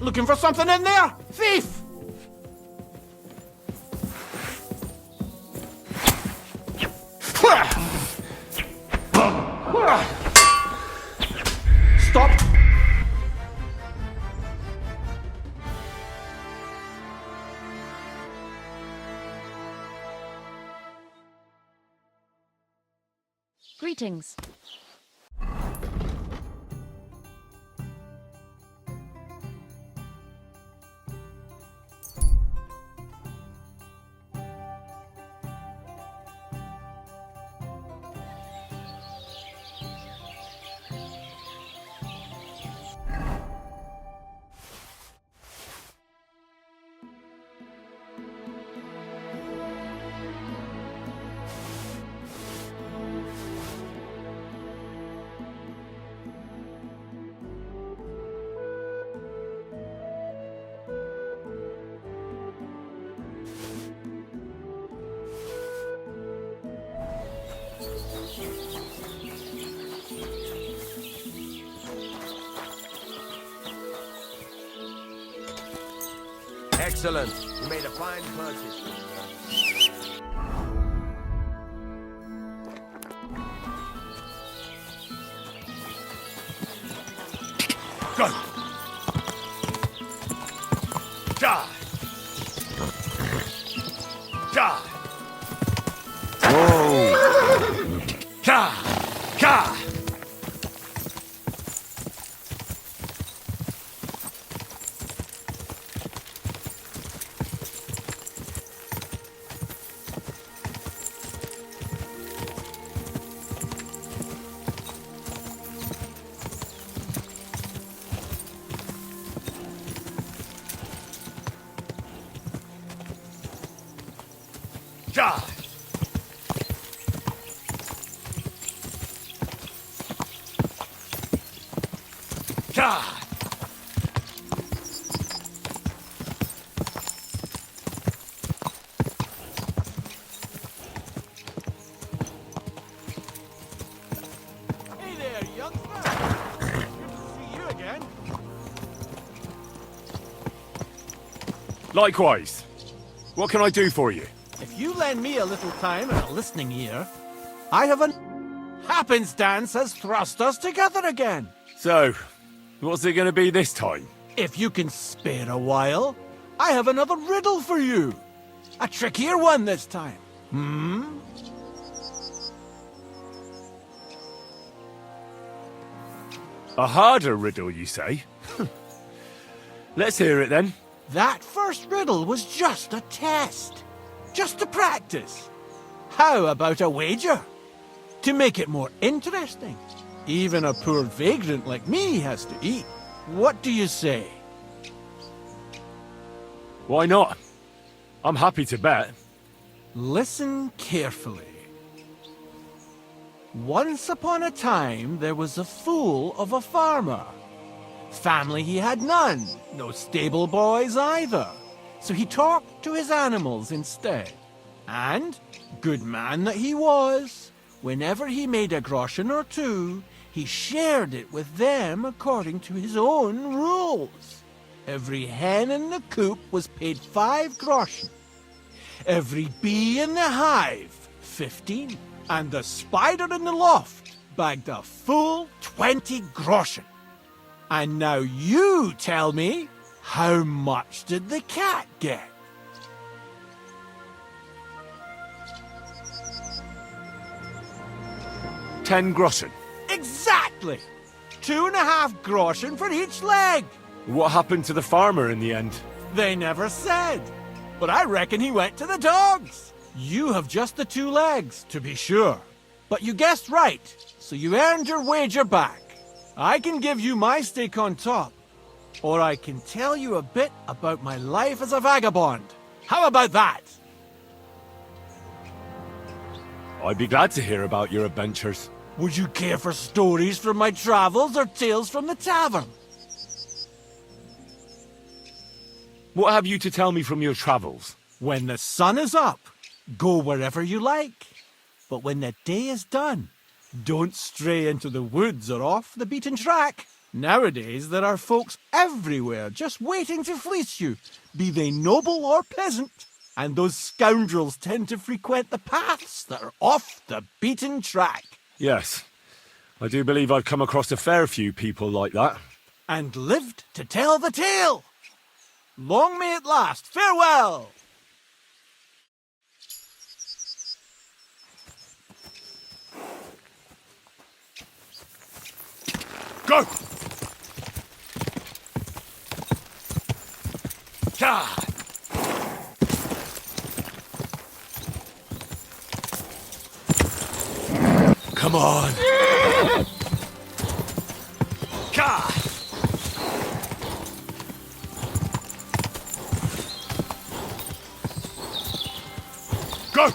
Looking for something in there? Thief! Stop! Greetings. Excellent. You made a fine purchase. Go! Die! Die! Whoa! Ka! Ka! Die! again. Likewise. What can I do for you? If you lend me a little time and a listening ear, I have an happenstance has thrust us together again. So, what's it going to be this time? If you can spare a while, I have another riddle for you. A trickier one this time. A harder riddle, you say? Let's hear it then. That first riddle was just a test. Just to practice. How about a wager? To make it more interesting. Even a poor vagrant like me has to eat. What do you say? Why not? I'm happy to bet. Listen carefully. Once upon a time, there was a fool of a farmer. Family he had none, no stable boys either. So he talked to his animals instead. And, good man that he was, whenever he made a groschen or two, he shared it with them according to his own rules. Every hen in the coop was paid 5 groschen. Every bee in the hive, 15. And the spider in the loft bagged a full 20 groschen. And now you tell me, how much did the cat get? $10 groschen. Exactly! 2.5 groschen for each leg. What happened to the farmer in the end? They never said. But I reckon he went to the dogs. You have just the 2 legs, to be sure. But you guessed right, so you earned your wager back. I can give you my stake on top, or I can tell you a bit about my life as a vagabond. How about that? I'd be glad to hear about your adventures. Would you care for stories from my travels or tales from the tavern? What have you to tell me from your travels? When the sun is up, go wherever you like. But when the day is done, don't stray into the woods or off the beaten track. Nowadays, there are folks everywhere just waiting to fleece you, be they noble or peasant. And those scoundrels tend to frequent the paths that are off the beaten track. Yes, I do believe I've come across a fair few people like that. And lived to tell the tale. Long may it last. Farewell! Go! God! Come on! God! Go!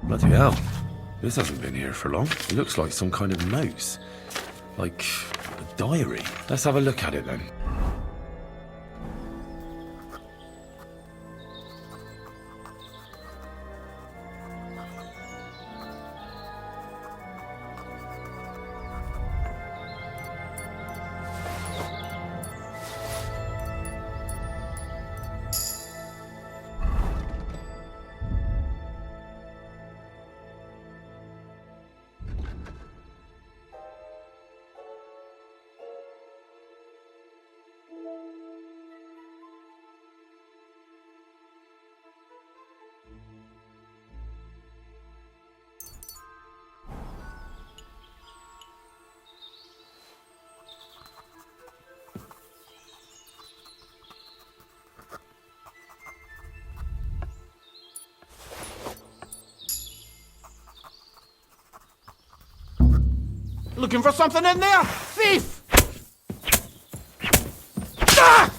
Bloody hell. This hasn't been here for long. It looks like some kind of notes. Like a diary. Let's have a look at it then. Looking for something in there? Thief! Ah!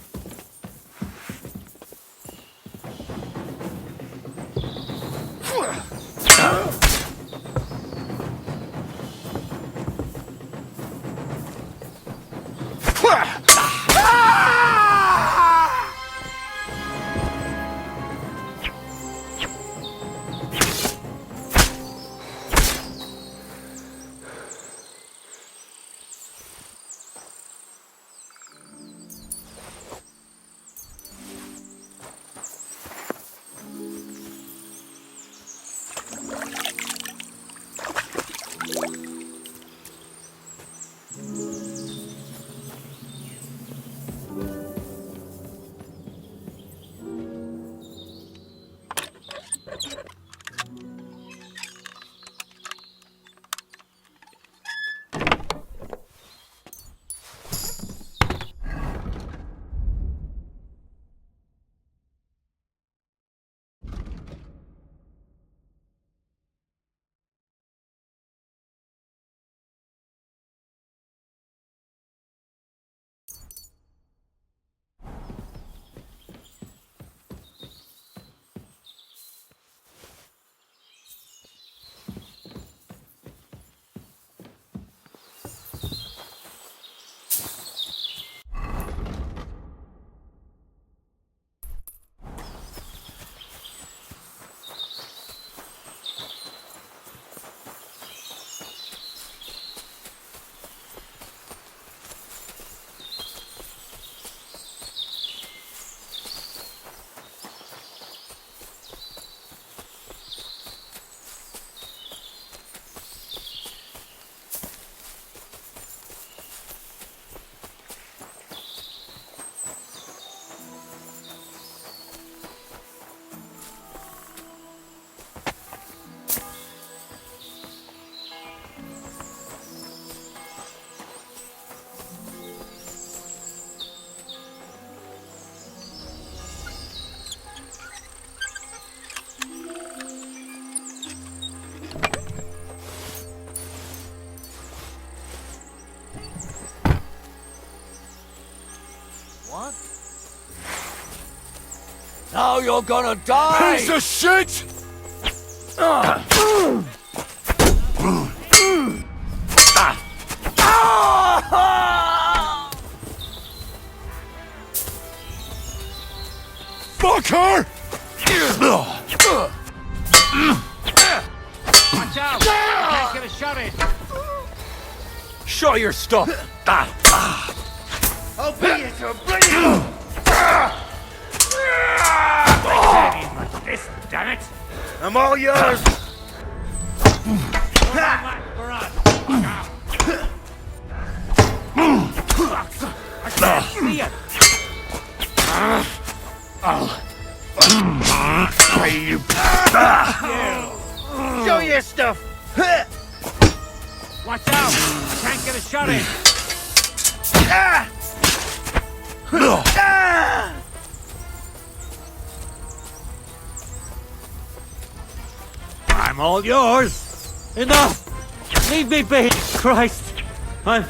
What? Now you're gonna die! Piece of shit! Fucker! Watch out! Can't get a shot in. Show your stuff! I'll be it to bleed! Like this, damn it! I'm all yours! I can't see it! Show your stuff! Watch out! I can't get a shot in. I'm all yours. Enough! Leave me be! Christ! I'm...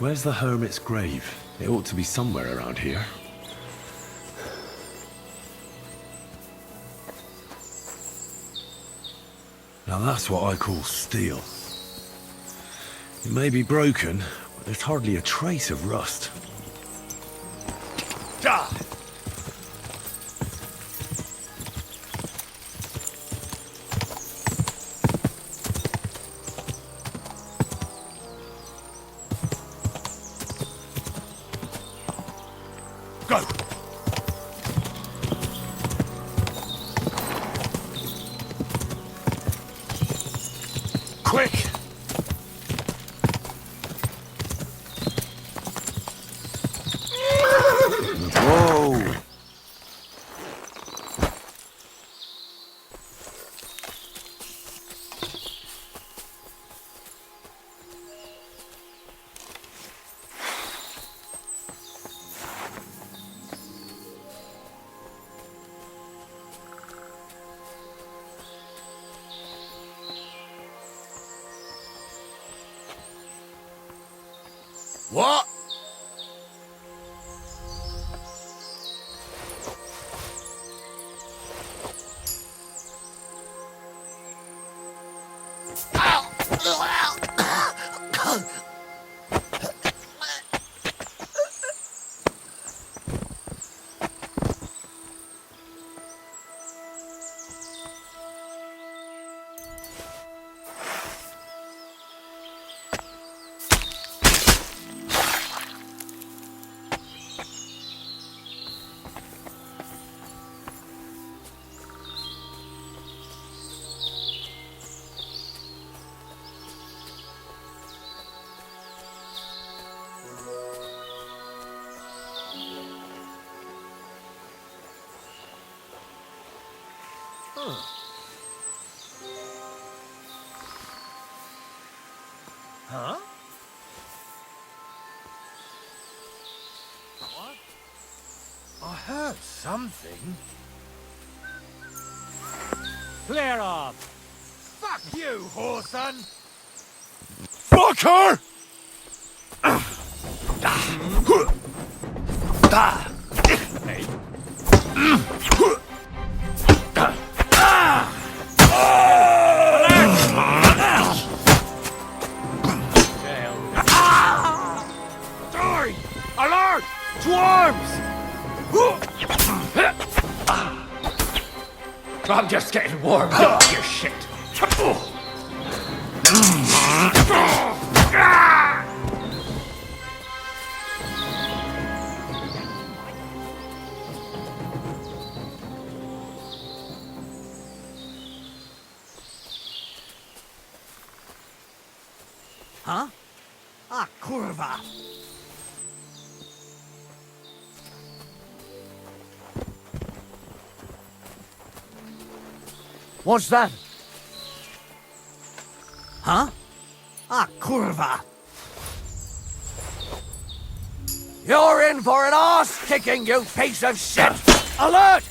Where's the hermit's grave? It ought to be somewhere around here. Now that's what I call steel. It may be broken, but there's hardly a trace of rust. Go! Quick! Whoa! What? Huh? What? I heard something. Clear off! Fuck you, whoreson! Fuck her! Hey. Die! Alert! To arms! I'm just getting warmed up to your shit. Huh? Ah, kurwa! What's that? Huh? Ah, kurva! You're in for an arse-kicking, you piece of shit! Alert!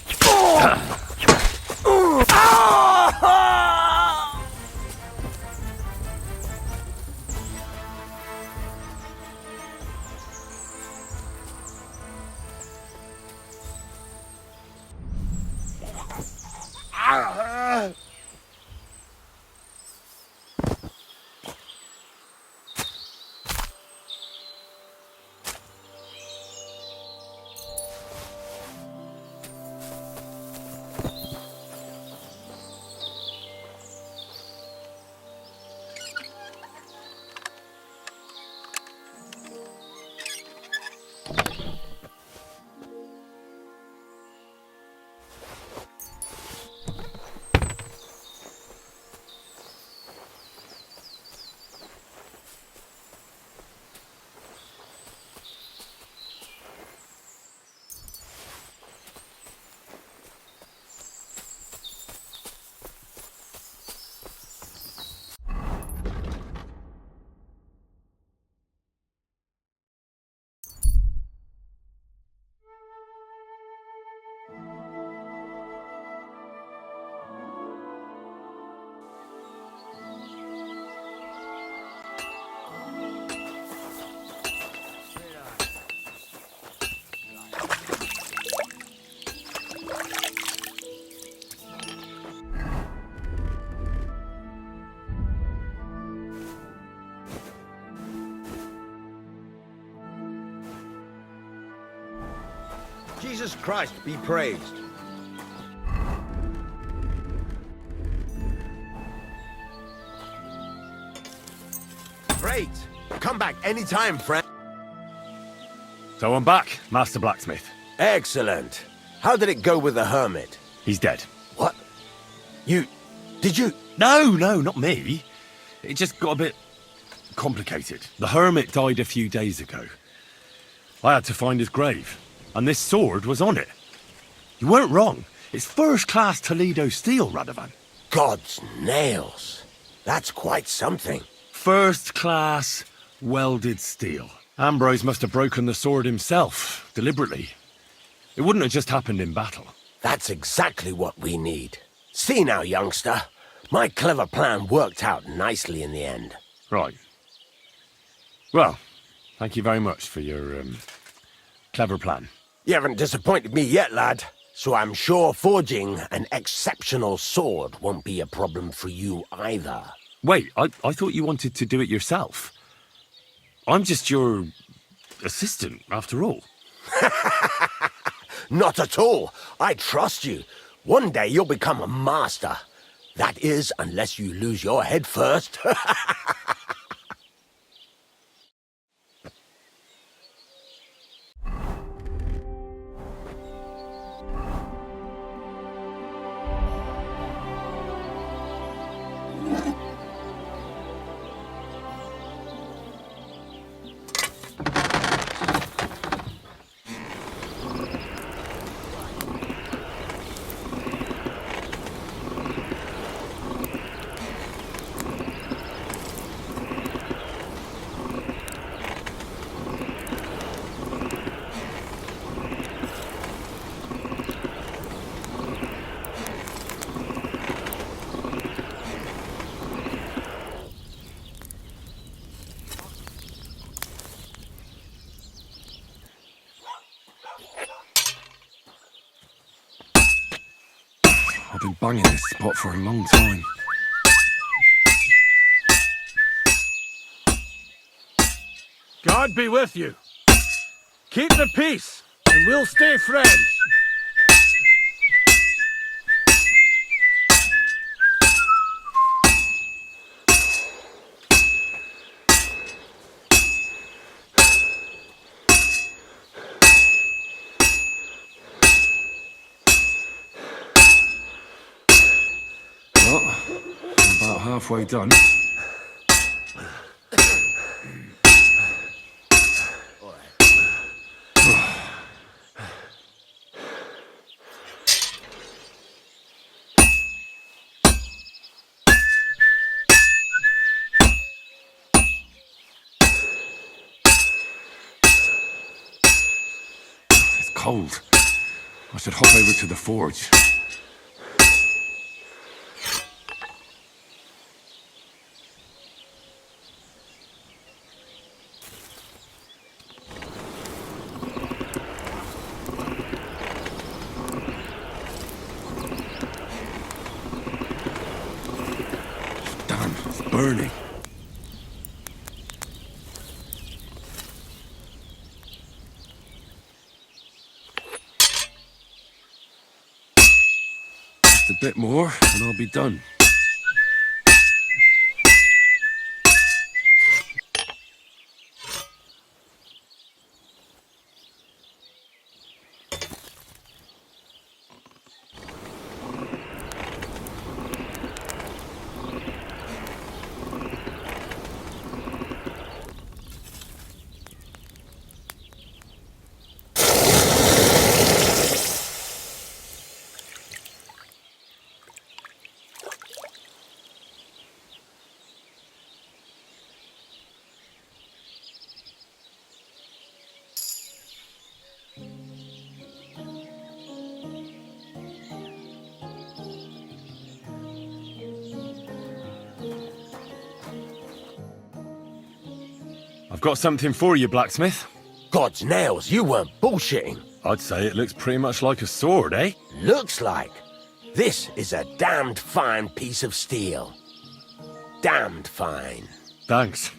Jesus Christ be praised. Great. Come back anytime, friend. So I'm back, Master Blacksmith. Excellent. How did it go with the hermit? He's dead. What? Did you? No, not me. It just got a bit complicated. The hermit died a few days ago. I had to find his grave, and this sword was on it. You weren't wrong. It's first-class Toledo steel, Radovan. God's nails. That's quite something. First-class welded steel. Ambrose must have broken the sword himself, deliberately. It wouldn't have just happened in battle. That's exactly what we need. See now, youngster. My clever plan worked out nicely in the end. Right. Well, thank you very much for your, clever plan. You haven't disappointed me yet, lad. So I'm sure forging an exceptional sword won't be a problem for you either. Wait, I thought you wanted to do it yourself. I'm just your assistant, after all. Not at all. I trust you. One day you'll become a master. That is, unless you lose your head first. I've been banging this spot for a long time. God be with you. Keep the peace, and we'll stay friends. Well, I'm about halfway done. It's cold. I should hop over to the forge. Damn, it's burning. Just a bit more, and I'll be done. I've got something for you, blacksmith. God's nails, you weren't bullshitting. I'd say it looks pretty much like a sword, eh? Looks like. This is a damned fine piece of steel. Damned fine. Thanks.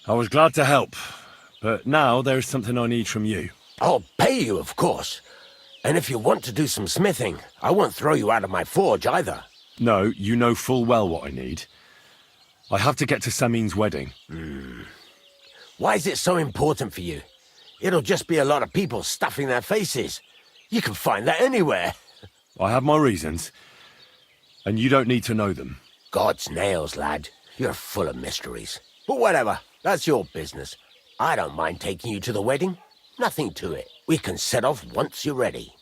I was glad to help, but now there's something I need from you. I'll pay you, of course. And if you want to do some smithing, I won't throw you out of my forge either. No, you know full well what I need. I have to get to Samin's wedding. Why is it so important for you? It'll just be a lot of people stuffing their faces. You can find that anywhere. I have my reasons, and you don't need to know them. God's nails, lad. You're full of mysteries. But whatever, that's your business. I don't mind taking you to the wedding. Nothing to it. We can set off once you're ready.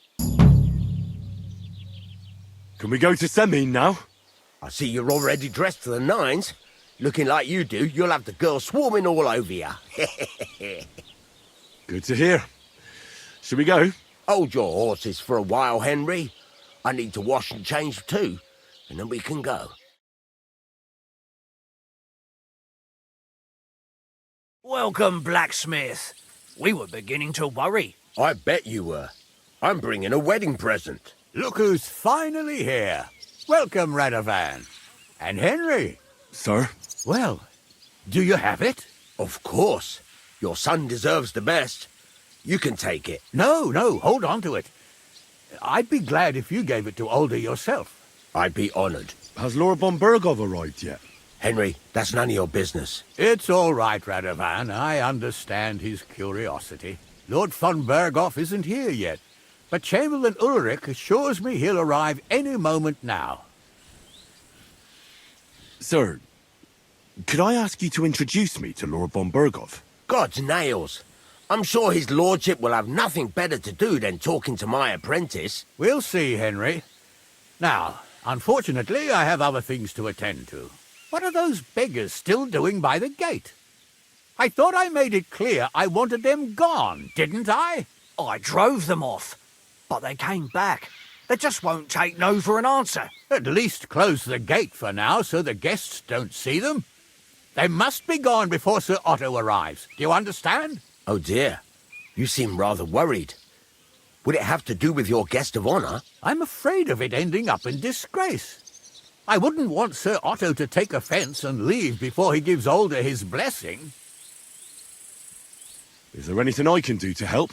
Can we go to Samin now? I see you're already dressed to the nines. Looking like you do, you'll have the girls swarming all over you. Good to hear. Shall we go? Hold your horses for a while, Henry. I need to wash and change too, and then we can go. Welcome, blacksmith. We were beginning to worry. I bet you were. I'm bringing a wedding present. Look who's finally here. Welcome, Radovan. And Henry. Sir? Well, do you have it? Of course. Your son deserves the best. You can take it. No, hold on to it. I'd be glad if you gave it to Older yourself. I'd be honoured. Has Lord von Bergov arrived yet? Henry, that's none of your business. It's all right, Radovan. I understand his curiosity. Lord von Bergov isn't here yet, but Chamberlain Ulrich assures me he'll arrive any moment now. Sir, could I ask you to introduce me to Lord von Bergov? God's nails. I'm sure his lordship will have nothing better to do than talking to my apprentice. We'll see, Henry. Now, unfortunately, I have other things to attend to. What are those beggars still doing by the gate? I thought I made it clear I wanted them gone, didn't I? I drove them off, but they came back. They just won't take no for an answer. At least close the gate for now so the guests don't see them. They must be gone before Sir Otto arrives. Do you understand? Oh dear, you seem rather worried. Would it have to do with your guest of honour? I'm afraid of it ending up in disgrace. I wouldn't want Sir Otto to take offence and leave before he gives Older his blessing. Is there anything I can do to help?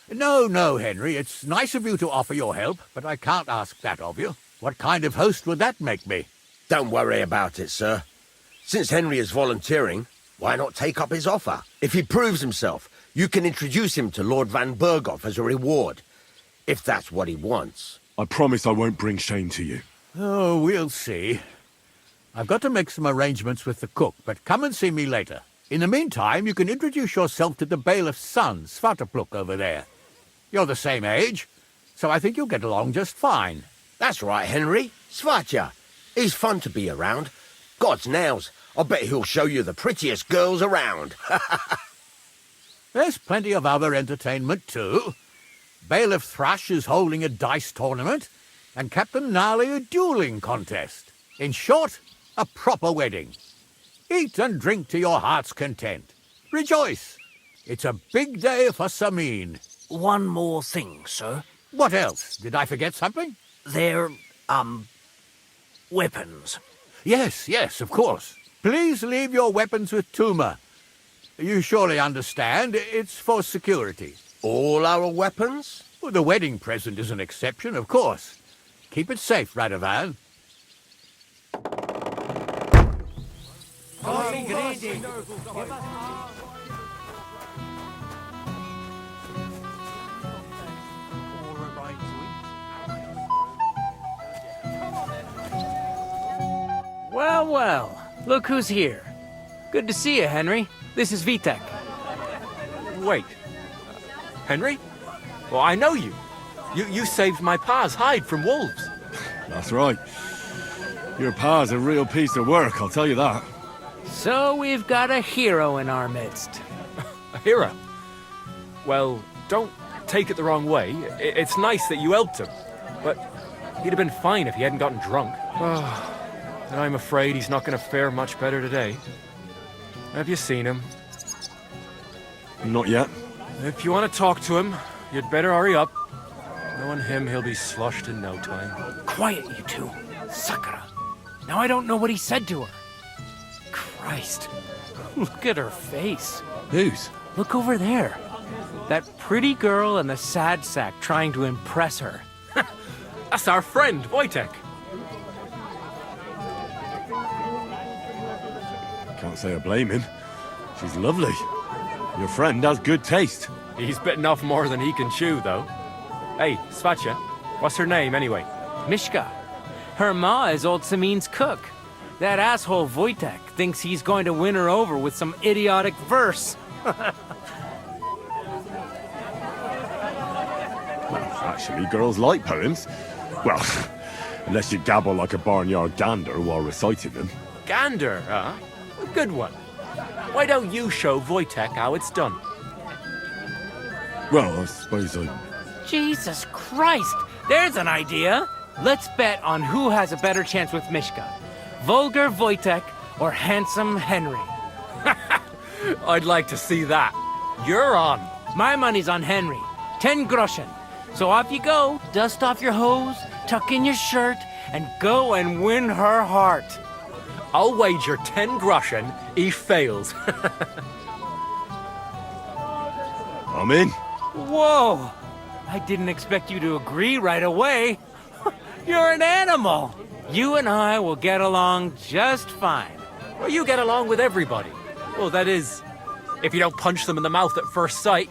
No, Henry. It's nice of you to offer your help, but I can't ask that of you. What kind of host would that make me? Don't worry about it, sir. Since Henry is volunteering, why not take up his offer? If he proves himself, you can introduce him to Lord van Berghoff as a reward, if that's what he wants. I promise I won't bring shame to you. Oh, we'll see. I've got to make some arrangements with the cook, but come and see me later. In the meantime, you can introduce yourself to the bailiff's son, Svatopluk, over there. You're the same age, so I think you'll get along just fine. That's right, Henry. Svatja. He's fun to be around. God's nails, I bet he'll show you the prettiest girls around. There's plenty of other entertainment, too. Bailiff Thrush is holding a dice tournament, and Captain Gnarly a dueling contest. In short, a proper wedding. Eat and drink to your heart's content. Rejoice. It's a big day for Samin. One more thing, sir. What else? Did I forget something? They're, weapons. Yes, of course. Please leave your weapons with Tuma. You surely understand, it's for security. All our weapons? Well, the wedding present is an exception, of course. Keep it safe, Radovan. Well, look who's here. Good to see you, Henry. This is Vitek. Wait. Henry? Well, I know you. You saved my pa's hide from wolves. That's right. Your pa's a real piece of work, I'll tell you that. So we've got a hero in our midst. A hero? Well, don't take it the wrong way. It's nice that you helped him. But he'd have been fine if he hadn't gotten drunk. And I'm afraid he's not going to fare much better today. Have you seen him? Not yet. If you want to talk to him, you'd better hurry up. Knowing him, he'll be sloshed in no time. Quiet, you two. Sakura. Now I don't know what he said to her. Christ. Look at her face. Whose? Look over there. That pretty girl and the sad sack trying to impress her. That's our friend, Wojtek. Can't say I blame him. She's lovely. Your friend has good taste. He's bitten off more than he can chew, though. Hey, Svatcha, what's her name, anyway? Mishka. Her ma is old Samin's cook. That asshole Wojtek thinks he's going to win her over with some idiotic verse. Actually, girls like poems. Well, unless you gabble like a barnyard gander while reciting them. Gander, huh? A good one. Why don't you show Wojtek how it's done? Well, I suppose I... Jesus Christ! There's an idea! Let's bet on who has a better chance with Mishka. Vulgar Wojtek or handsome Henry. I'd like to see that. You're on. My money's on Henry. 10 groschen. So off you go, dust off your hose, tuck in your shirt, and go and win her heart. I'll wager 10 groschen he fails. I'm in. Whoa! I didn't expect you to agree right away. You're an animal. You and I will get along just fine. Well, you get along with everybody. Well, that is, if you don't punch them in the mouth at first sight.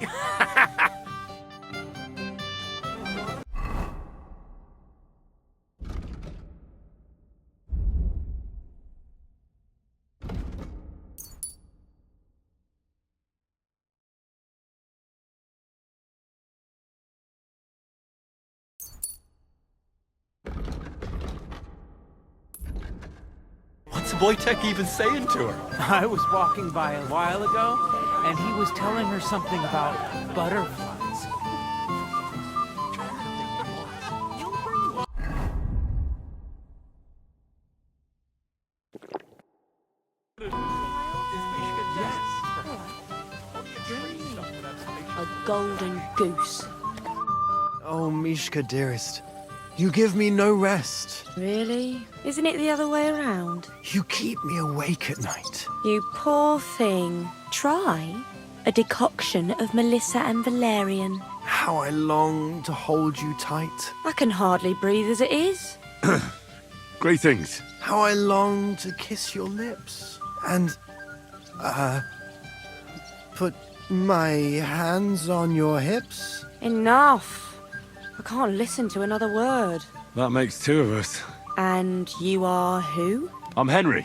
What's Wojtek even saying to her? I was walking by a while ago, and he was telling her something about butterflies. A golden goose. Oh, Mishka, dearest. You give me no rest. Really? Isn't it the other way around? You keep me awake at night. You poor thing. Try a decoction of Melissa and Valerian. How I long to hold you tight. I can hardly breathe as it is. Greetings. How I long to kiss your lips. And, put my hands on your hips. Enough. I can't listen to another word. That makes two of us. And you are who? I'm Henry.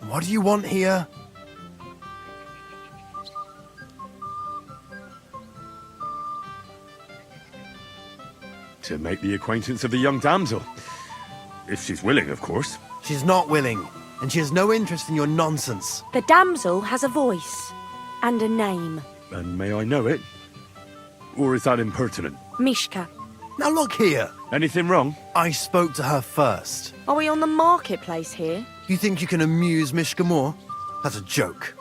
What do you want here? To make the acquaintance of the young damsel. If she's willing, of course. She's not willing, and she has no interest in your nonsense. The damsel has a voice and a name. And may I know it? Or is that impertinent? Mishka. Now look here. Anything wrong? I spoke to her first. Are we on the marketplace here? You think you can amuse Mishka more? That's a joke.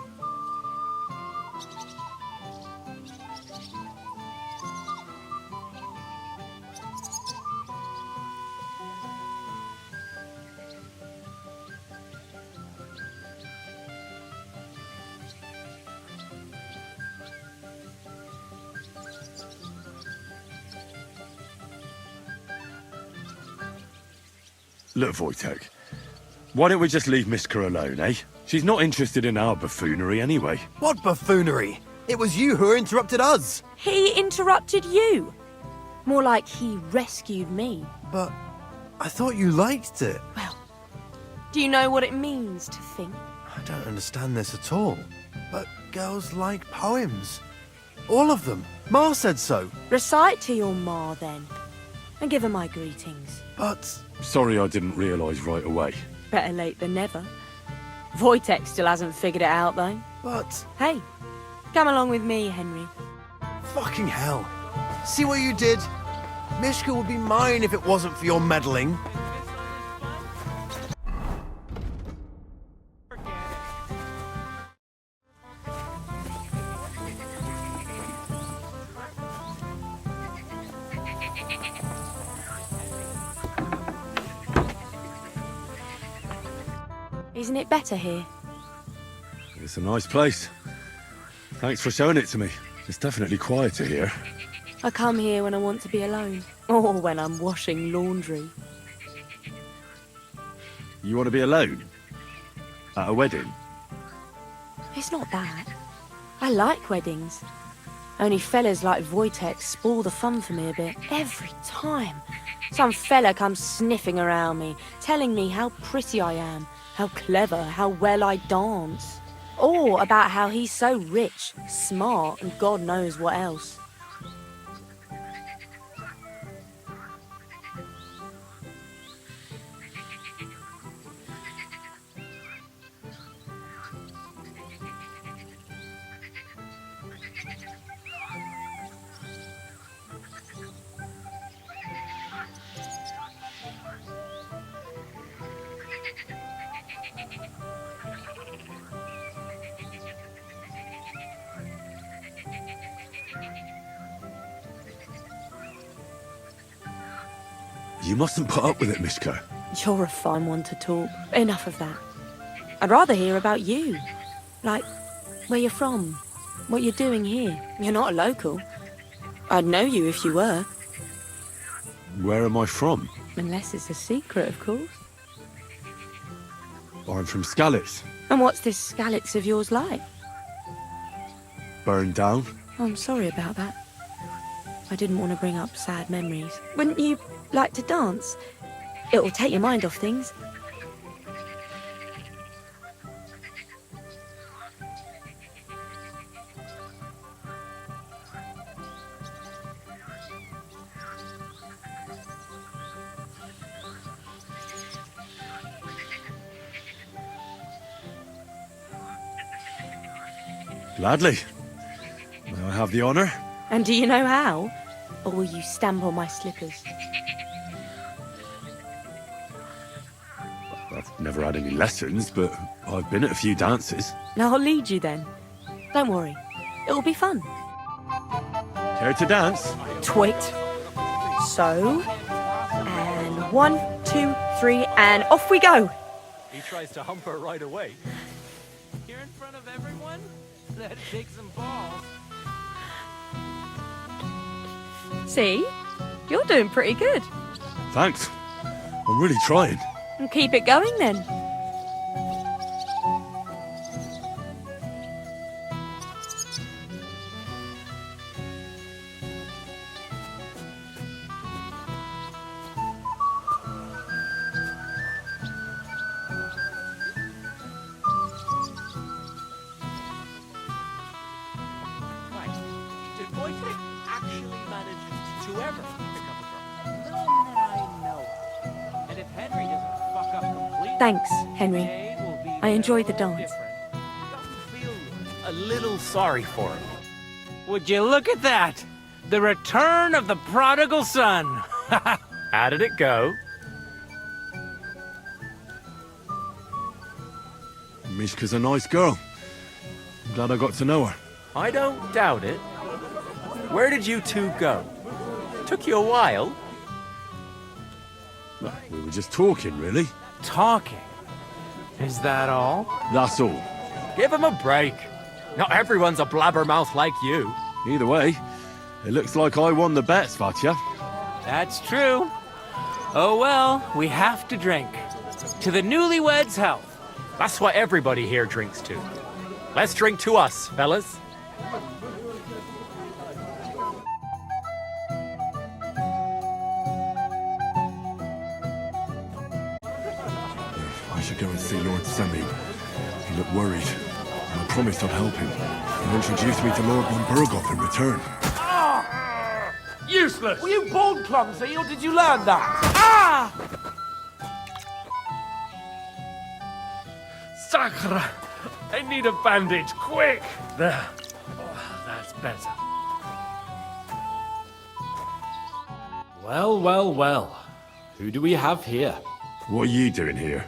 Look, Wojtek, why don't we just leave Mishka alone, eh? She's not interested in our buffoonery anyway. What buffoonery? It was you who interrupted us. He interrupted you. More like he rescued me. But I thought you liked it. Well, do you know what it means to think? I don't understand this at all. But girls like poems. All of them. Ma said so. Recite to your ma, then. And give her my greetings. But... Sorry I didn't realise right away. Better late than never. Wojtek still hasn't figured it out, though. But... Hey, come along with me, Henry. Fucking hell. See what you did? Mishka would be mine if it wasn't for your meddling. Isn't it better here? It's a nice place. Thanks for showing it to me. It's definitely quieter here. I come here when I want to be alone. Or when I'm washing laundry. You want to be alone? At a wedding? It's not that. I like weddings. Only fellas like Wojtek spoil the fun for me a bit. Every time. Some fella comes sniffing around me, telling me how pretty I am, how clever, how well I dance. Or about how he's so rich, smart, and God knows what else. You mustn't put up with it, Mishka. You're a fine one to talk. Enough of that. I'd rather hear about you. Like, where you're from, what you're doing here. You're not a local. I'd know you if you were. Where am I from? Unless it's a secret, of course. I'm from Skalitz. And what's this Skalitz of yours like? Burned down. Oh, I'm sorry about that. I didn't want to bring up sad memories. Wouldn't you like to dance? It'll take your mind off things. Gladly. May I have the honour? And do you know how? Or will you stamp on my slippers? I've never had any lessons, but I've been at a few dances. Now I'll lead you then. Don't worry. It'll be fun. Care to dance? Twit. So. And 1, 2, 3, and off we go. He tries to hump her right away. Here in front of everyone? That takes some balls. See? You're doing pretty good. Thanks. I'm really trying. And keep it going then. Did Wojtek actually manage to ever pick up a drum? None that I know. And if Henry doesn't fuck up completely, Thanks, Henry. I enjoyed the dance. A little sorry for him. Would you look at that? The return of the prodigal son. How did it go? Mishka's a nice girl. I'm glad I got to know her. I don't doubt it. Where did you two go? Took you a while. Well, we were just talking, really. Talking? Is that all? That's all. Give him a break. Not everyone's a blabbermouth like you. Either way, it looks like I won the bet, Svatya. That's true. Oh well, we have to drink. To the newlyweds' health. That's what everybody here drinks to. Let's drink to us, fellas. I should go and see Lord Semi. He looked worried. And I promised I'd help him. He introduced me to Lord von Burgoff in return. Useless! Were you born clumsy, or did you learn that? Ah! Sacre! I need a bandage, quick! There. Oh, that's better. Well, well, well. Who do we have here? What are you doing here?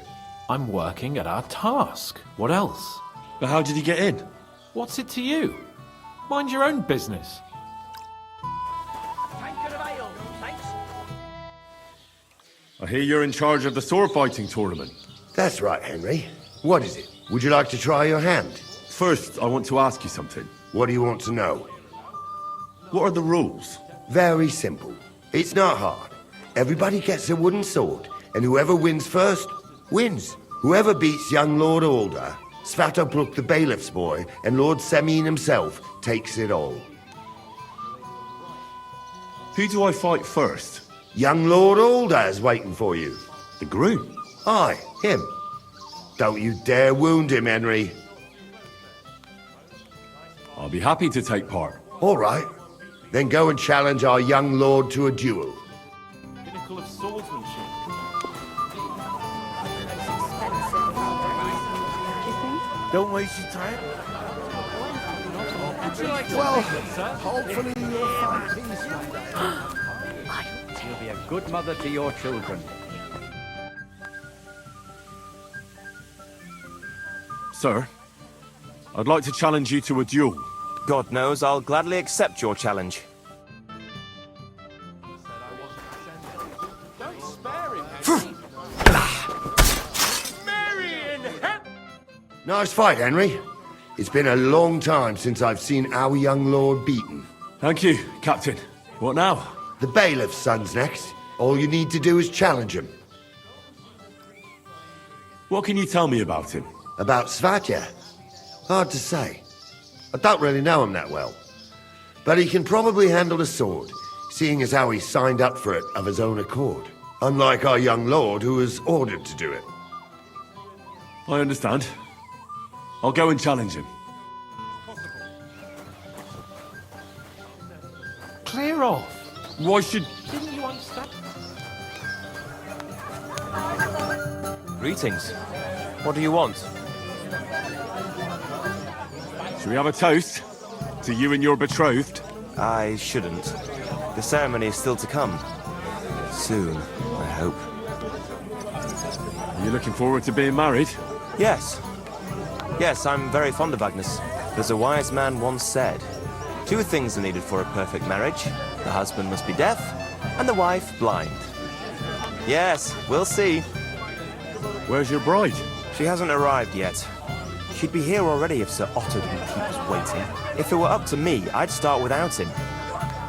I'm working at our task. What else? But how did you get in? What's it to you? Mind your own business. I hear you're in charge of the sword fighting tournament. That's right, Henry. What is it? Would you like to try your hand? First, I want to ask you something. What do you want to know? What are the rules? Very simple. It's not hard. Everybody gets a wooden sword, and whoever wins first, wins. Whoever beats young Lord Alder, Svatopluk the bailiff's boy, and Lord Semyon himself takes it all. Who do I fight first? Young Lord Alder's waiting for you. The groom? Aye, him. Don't you dare wound him, Henry. I'll be happy to take part. All right. Then go and challenge our young lord to a duel. Pinnacle of swordsmanship. Don't waste your time. Well, hopefully you'll find peace. You'll be a good mother to your children. Sir, I'd like to challenge you to a duel. God knows I'll gladly accept your challenge. Don't spare him, Nice fight, Henry. It's been a long time since I've seen our young lord beaten. Thank you, Captain. What now? The bailiff's son's next. All you need to do is challenge him. What can you tell me about him? About Svatya? Hard to say. I don't really know him that well. But he can probably handle a sword, seeing as how he signed up for it of his own accord. Unlike our young lord, who was ordered to do it. I understand. I'll go and challenge him. Clear off. Why should... Didn't you understand? Greetings. What do you want? Shall we have a toast? To you and your betrothed? I shouldn't. The ceremony is still to come. Soon, I hope. Are you looking forward to being married? Yes. Yes, I'm very fond of Agnes. As a wise man once said, 2 things are needed for a perfect marriage. The husband must be deaf, and the wife blind. Yes, we'll see. Where's your bride? She hasn't arrived yet. She'd be here already if Sir Otto didn't keep us waiting. If it were up to me, I'd start without him.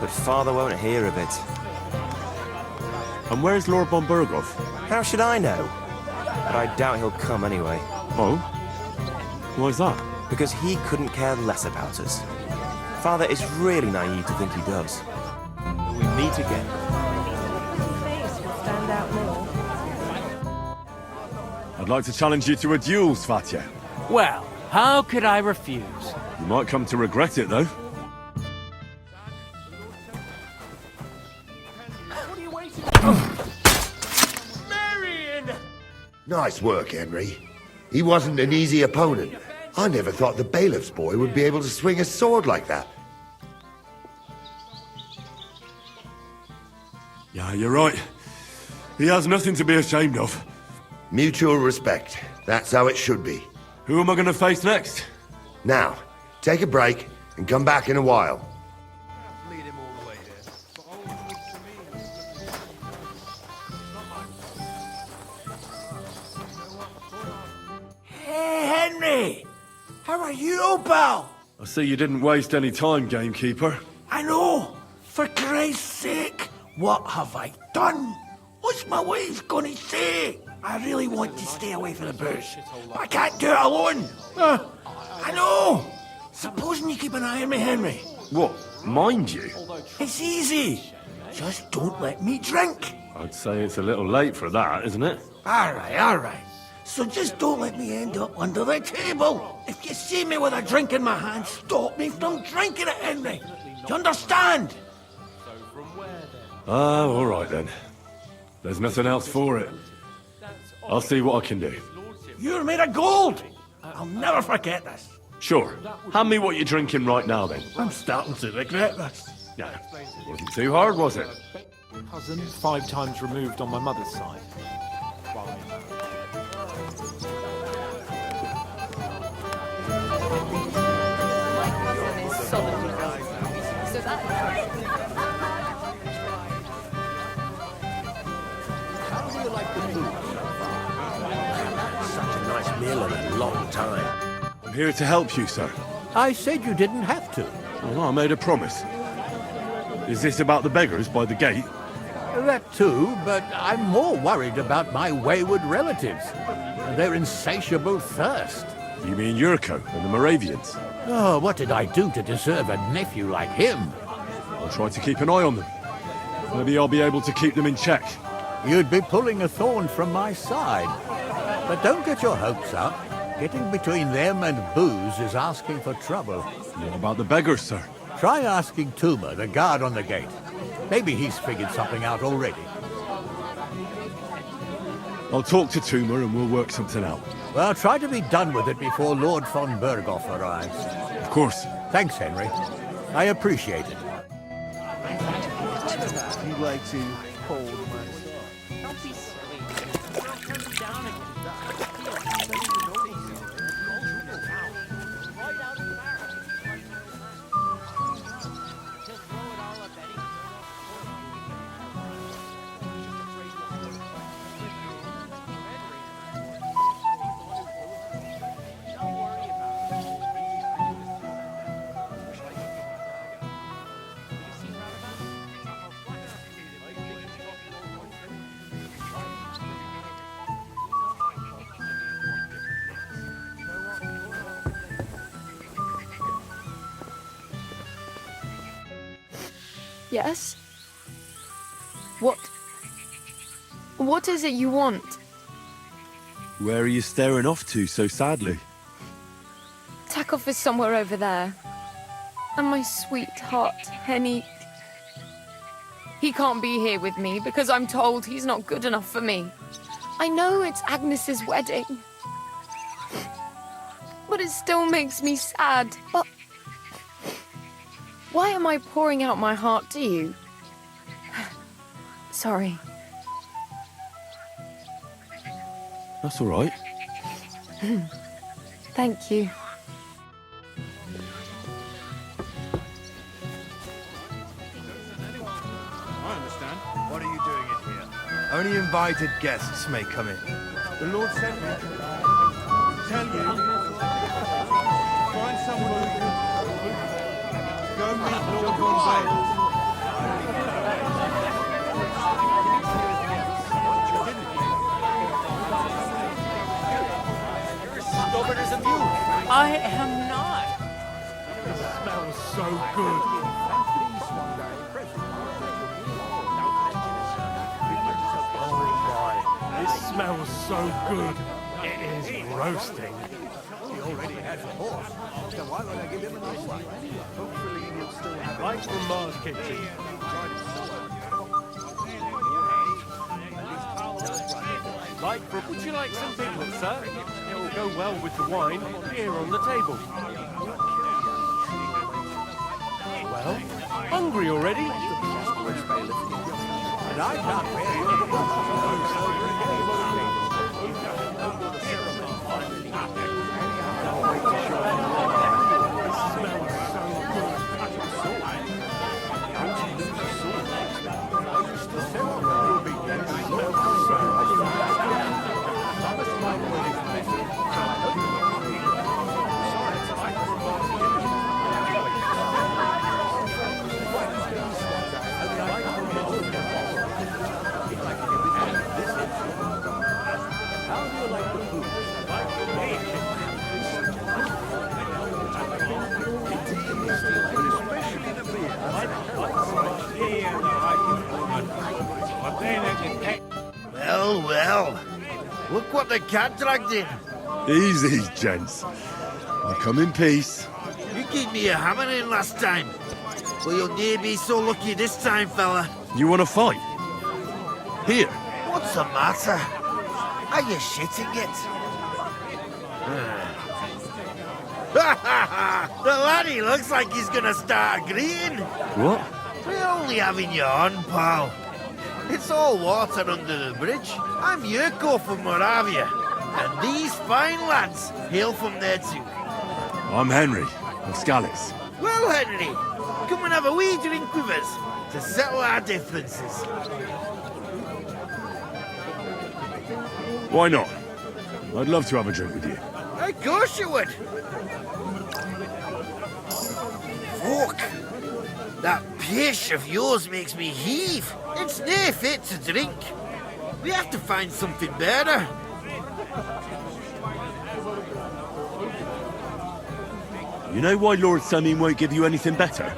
But Father won't hear of it. And where's Lord Bombergov? How should I know? But I doubt he'll come anyway. Oh? Why's that? Because he couldn't care less about us. Father is really naive to think he does. But we meet again. I'd like to challenge you to a duel, Svatya. Well, how could I refuse? You might come to regret it, though. Nice work, Henry. He wasn't an easy opponent. I never thought the bailiff's boy would be able to swing a sword like that. Yeah, you're right. He has nothing to be ashamed of. Mutual respect. That's how it should be. Who am I going to face next? Now, take a break and come back in a while. Hey, Henry! How are you, pal? I see you didn't waste any time, gamekeeper. I know! For Christ's sake! What have I done? What's my wife gonna say? I really want to stay away from the booze, but I can't do it alone. I know! Supposing you keep an eye on me, Henry. What? Mind you? It's easy. Just don't let me drink. I'd say it's a little late for that, isn't it? All right. So just don't let me end up under the table. If you see me with a drink in my hand, stop me from drinking it, Henry. Do you understand? Oh, all right then. There's nothing else for it. I'll see what I can do. You're made of gold. I'll never forget this. Sure. Hand me what you're drinking right now, then. I'm starting to regret this. Yeah. Wasn't too hard, was it? Cousin, 5 times removed on my mother's side. Such a nice meal in a long time. I'm here to help you, sir. I said you didn't have to. Well, I made a promise. Is this about the beggars by the gate? That too, but I'm more worried about my wayward relatives and their insatiable thirst. You mean Yurko and the Moravians? Oh, what did I do to deserve a nephew like him? I'll try to keep an eye on them. Maybe I'll be able to keep them in check. You'd be pulling a thorn from my side. But don't get your hopes up. Getting between them and booze is asking for trouble. What about the beggars, sir? Try asking Tuma, the guard on the gate. Maybe he's figured something out already. I'll talk to Tuma and we'll work something out. Well, try to be done with it before Lord von Berghoff arrives. Of course. Thanks, Henry. I appreciate it. You like to hold my... Don't be silly. Girl turned him down again. Yes? What is it you want? Where are you staring off to so sadly? Takov is somewhere over there. And my sweetheart, Henny... He can't be here with me because I'm told he's not good enough for me. I know it's Agnes's wedding. But it still makes me sad. But why am I pouring out my heart to you? Sorry. That's all right. Thank you. I understand. What are you doing in here? Only invited guests may come in. The Lord sent me to tell you. Find someone who can go meet Lord von Berghoff. Stubborn as a mule. I am not. It smells so good. It smells so good. It is roasting. He already has a horse. So why would I give him another one? Hopefully he'll still have Like from Mars Kitchen. Would you like some piglet, sir? It will go well with the wine here on the table. Well, hungry already? And I can't Well, well. Look what the cat dragged in. Easy, gents. I come in peace. You gave me a hammer in last time. Well, you'll near be so lucky this time, fella. You want to fight? Here. What's the matter? Are you shitting it? The laddie looks like he's gonna start agreeing. What? We're only having you on, pal. It's all water under the bridge. I'm Yurko from Moravia, and these fine lads hail from there too. I'm Henry of Skalitz. Well, Henry, come and have a wee drink with us to settle our differences. Why not? I'd love to have a drink with you. Of course you would. Fuck. That pish of yours makes me heave. It's nae fit to drink. We have to find something better. You know why Lord Samim won't give you anything better?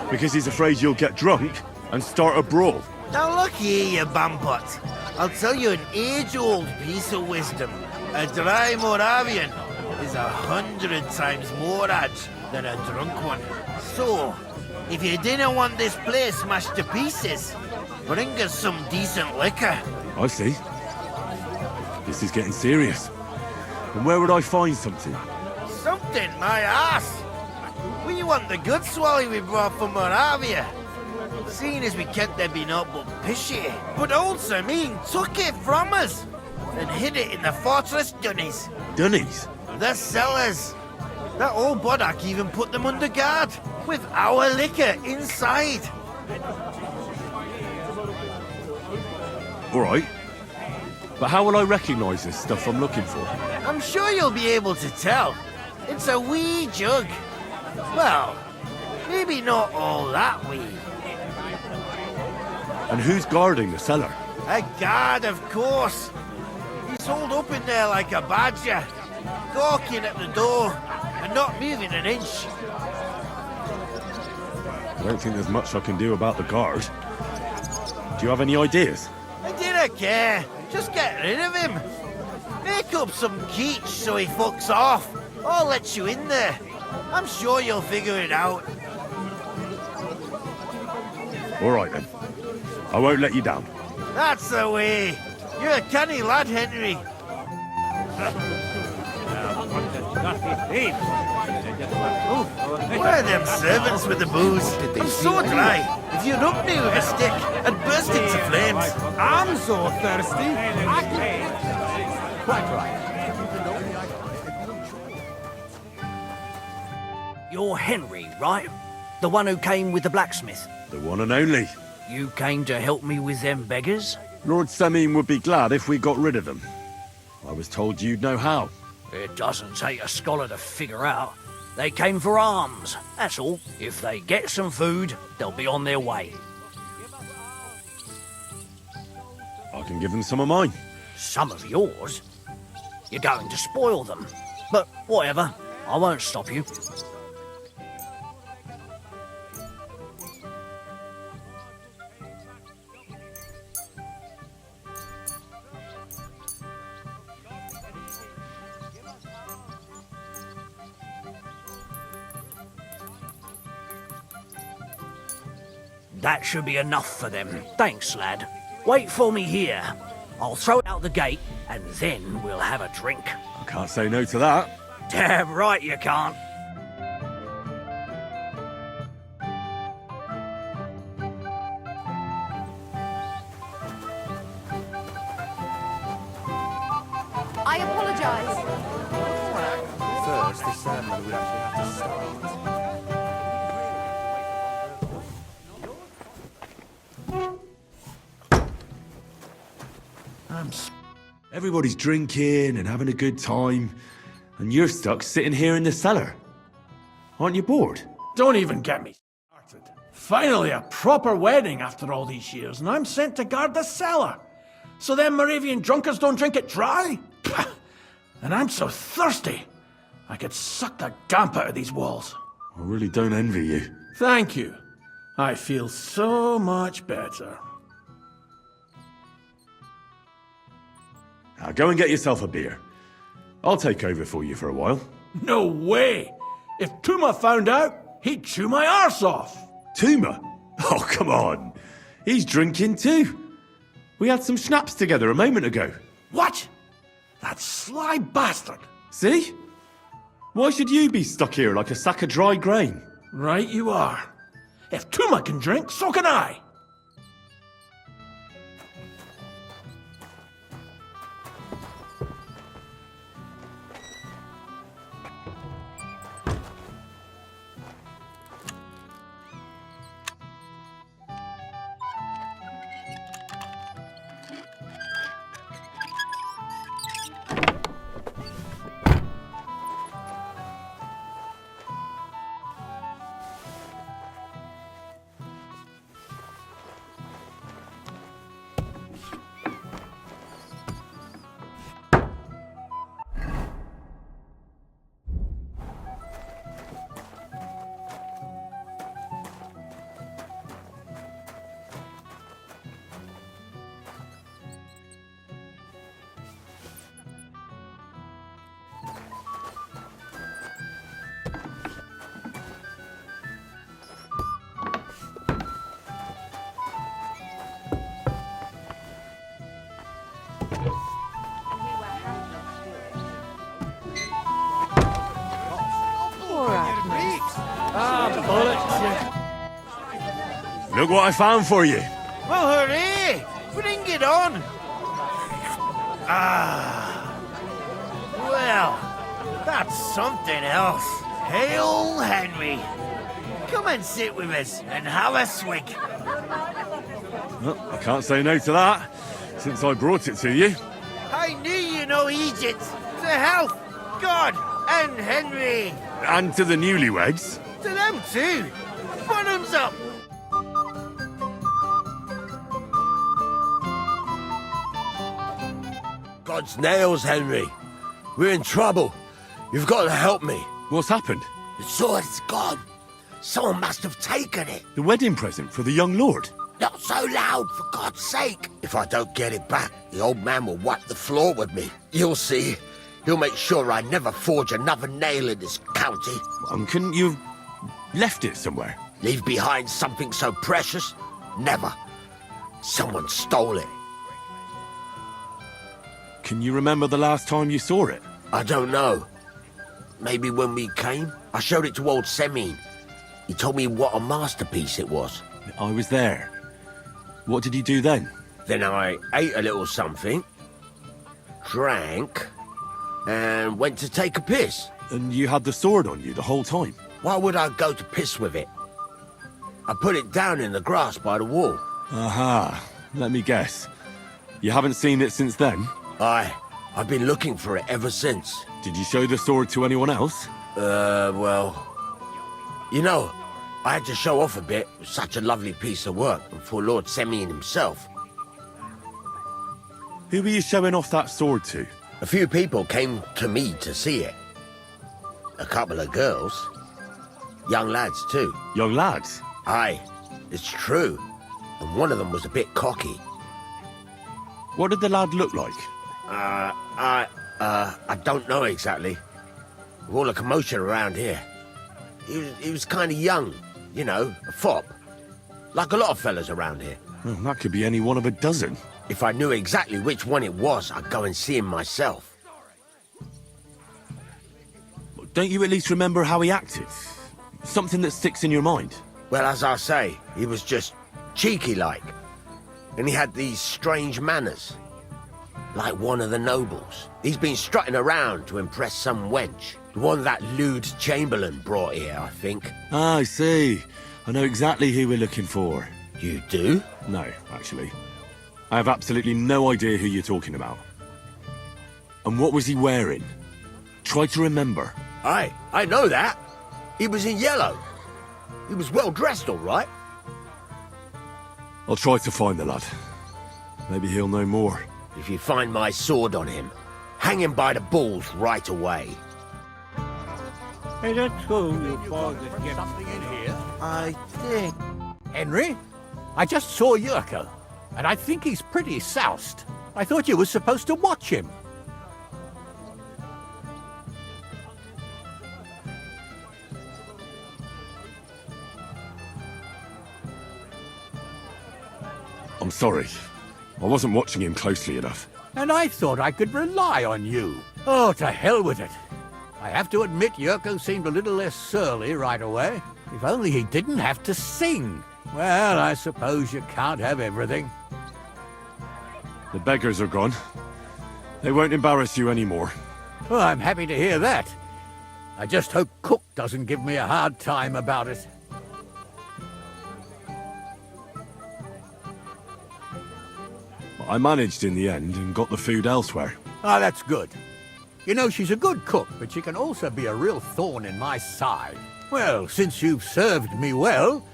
Because he's afraid you'll get drunk and start a brawl. Now look here, you bampot. I'll tell you an age-old piece of wisdom. A dry Moravian is 100 times more edge than a drunk one. So, if you didn't want this place smashed to pieces, bring us some decent liquor. I see. This is getting serious. And where would I find something? Something, my ass! We want the good swally we brought from Moravia. Seeing as we can't there be naught but pishy. But old Sameen took it from us and hid it in the fortress dunnies. Dunnies? The cellars. That old Boddock even put them under guard, with our liquor inside. All right. But how will I recognise this stuff I'm looking for? I'm sure you'll be able to tell. It's a wee jug. Well, maybe not all that wee. And who's guarding the cellar? A guard, of course. He's holed up in there like a badger, gawking at the door and not moving an inch. I don't think there's much I can do about the guard. Do you have any ideas? I didn't care. Just get rid of him. Make up some keech so he fucks off. I'll let you in there. I'm sure you'll figure it out. All right, then. I won't let you down. That's the way. You're a canny lad, Henry. Where are them servants with the booze? I'm so dry. If you'd up me with a stick, I'd burst into flames. I'm so thirsty. Quite right. You're Henry, right? The one who came with the blacksmith? The one and only. You came to help me with them beggars? Lord Samim would be glad if we got rid of them. I was told you'd know how. It doesn't take a scholar to figure out. They came for alms, that's all. If they get some food, they'll be on their way. I can give them some of mine. Some of yours? You're going to spoil them. But whatever, I won't stop you. That should be enough for them. Thanks, lad. Wait for me here. I'll throw it out the gate, and then we'll have a drink. I can't say no to that. Damn right you can't. I apologise. First, the ceremony would actually have to start. Everybody's drinking and having a good time, and you're stuck sitting here in the cellar. Aren't you bored? Don't even get me started. Finally, a proper wedding after all these years, and I'm sent to guard the cellar. So them Moravian drunkards don't drink it dry? Pah! And I'm so thirsty, I could suck the damp out of these walls. I really don't envy you. Thank you. I feel so much better. Now go and get yourself a beer. I'll take over for you for a while. No way! If Tuma found out, he'd chew my arse off. Tuma? Oh, come on. He's drinking too. We had some schnapps together a moment ago. What? That sly bastard. See? Why should you be stuck here like a sack of dry grain? Right you are. If Tuma can drink, so can I. Look what I found for you. Well, hooray! Bring it on! Well, that's something else. Hail Henry! Come and sit with us and have a swig. Well, I can't say no to that, since I brought it to you. I knew you know Egypt. To health, God, and Henry. And to the newlyweds. To them too. Bottoms up. God's nails, Henry. We're in trouble. You've got to help me. What's happened? The sword's gone. Someone must have taken it. The wedding present for the young lord. Not so loud, for God's sake. If I don't get it back, the old man will wipe the floor with me. You'll see. He'll make sure I never forge another nail in this county. Couldn't you have left it somewhere? Leave behind something so precious? Never. Someone stole it. Can you remember the last time you saw it? I don't know. Maybe when we came? I showed it to old Semine. He told me what a masterpiece it was. I was there. What did you do then? Then I ate a little something, drank, and went to take a piss. And you had the sword on you the whole time? Why would I go to piss with it? I put it down in the grass by the wall. Aha. Let me guess. You haven't seen it since then? I've been looking for it ever since. Did you show the sword to anyone else? Well... You know, I had to show off a bit. It was such a lovely piece of work, and for Lord Semyon himself. Who were you showing off that sword to? A few people came to me to see it. A couple of girls. Young lads, too. Young lads? Aye, it's true. And one of them was a bit cocky. What did the lad look like? I don't know exactly. With all the commotion around here. He was kind of young, you know, a fop. Like a lot of fellas around here. Well, that could be any one of a dozen. If I knew exactly which one it was, I'd go and see him myself. Don't you at least remember how he acted? Something that sticks in your mind? Well, as I say, he was just cheeky-like. And he had these strange manners. Like one of the nobles. He's been strutting around to impress some wench. The one that lewd Chamberlain brought here, I think. Ah, I see. I know exactly who we're looking for. You do? No, actually. I have absolutely no idea who you're talking about. And what was he wearing? Try to remember. I know that. He was in yellow. He was well dressed, all right. I'll try to find the lad. Maybe he'll know more. If you find my sword on him, hang him by the balls right away. Hey, that's cool, you father. Something in here? I think. Henry, I just saw Yurko, and I think he's pretty soused. I thought you were supposed to watch him. I'm sorry. I wasn't watching him closely enough. And I thought I could rely on you. Oh, to hell with it. I have to admit Yurko seemed a little less surly right away. If only he didn't have to sing. Well, I suppose you can't have everything. The beggars are gone. They won't embarrass you anymore. Well, I'm happy to hear that. I just hope Cook doesn't give me a hard time about it. I managed in the end and got the food elsewhere. Ah, that's good. You know, she's a good cook, but she can also be a real thorn in my side. Well, since you've served me well,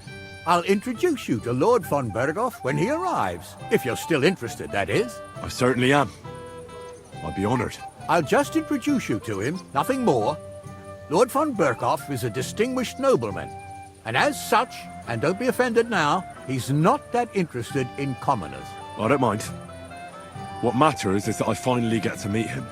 I'll introduce you to Lord von Berghoff when he arrives. If you're still interested, that is. I certainly am. I'd be honored. I'll just introduce you to him, nothing more. Lord von Berghoff is a distinguished nobleman, and as such, and don't be offended now, he's not that interested in commoners. I don't mind. What matters is that I finally get to meet him.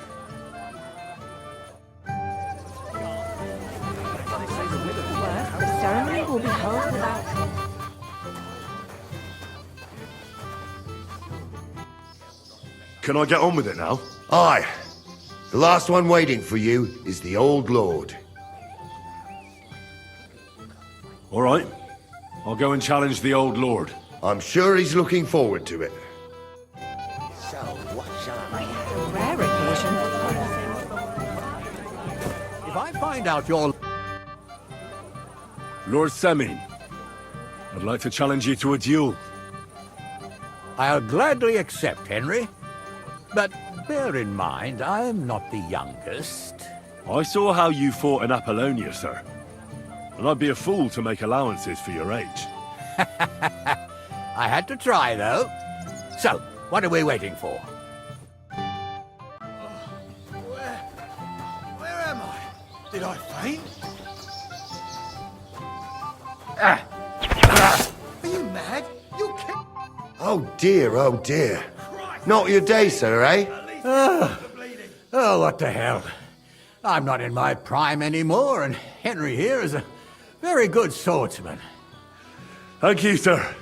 The ceremony will be held without him. Can I get on with it now? Aye. The last one waiting for you is the Old Lord. All right. I'll go and challenge the old lord. I'm sure he's looking forward to it. So, what shall I make? Rare occasion. If I find out you're... Lord Semin, I'd like to challenge you to a duel. I'll gladly accept, Henry. But bear in mind, I'm not the youngest. I saw how you fought in Apollonia, sir. And I'd be a fool to make allowances for your age. I had to try, though. So, what are we waiting for? Where am I? Did I faint? Are you mad? You can't... Oh dear. Not your day, sir, eh? Oh, what the hell. I'm not in my prime anymore, and Henry here is a very good swordsman. Thank you, sir.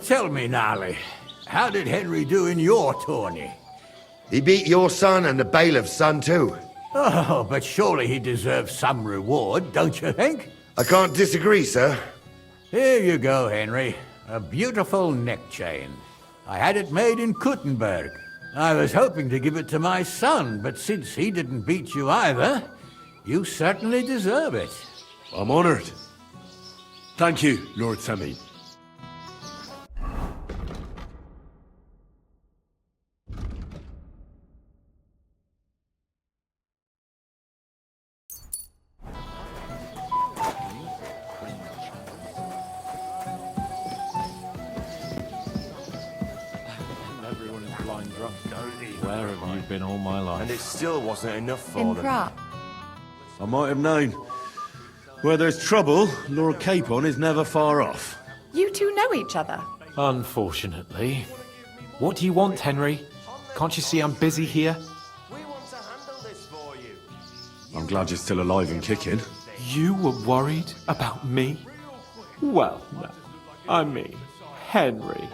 Tell me, Gnarly, how did Henry do in your tourney? He beat your son and the bailiff's son, too. Oh, but surely he deserves some reward, don't you think? I can't disagree, sir. Here you go, Henry. A beautiful neck chain. I had it made in Kuttenberg. I was hoping to give it to my son, but since he didn't beat you either, you certainly deserve it. I'm honored. Thank you, Lord Semin. Everyone is blind drunk. Where have you been all my life? And it still wasn't enough for In them. Pratt. I might have known. Where there's trouble, Lord Capon is never far off. You two know each other. Unfortunately. What do you want, Henry? Can't you see I'm busy here? I'm glad you're still alive and kicking. You were worried about me? Well, no. I mean, Henry.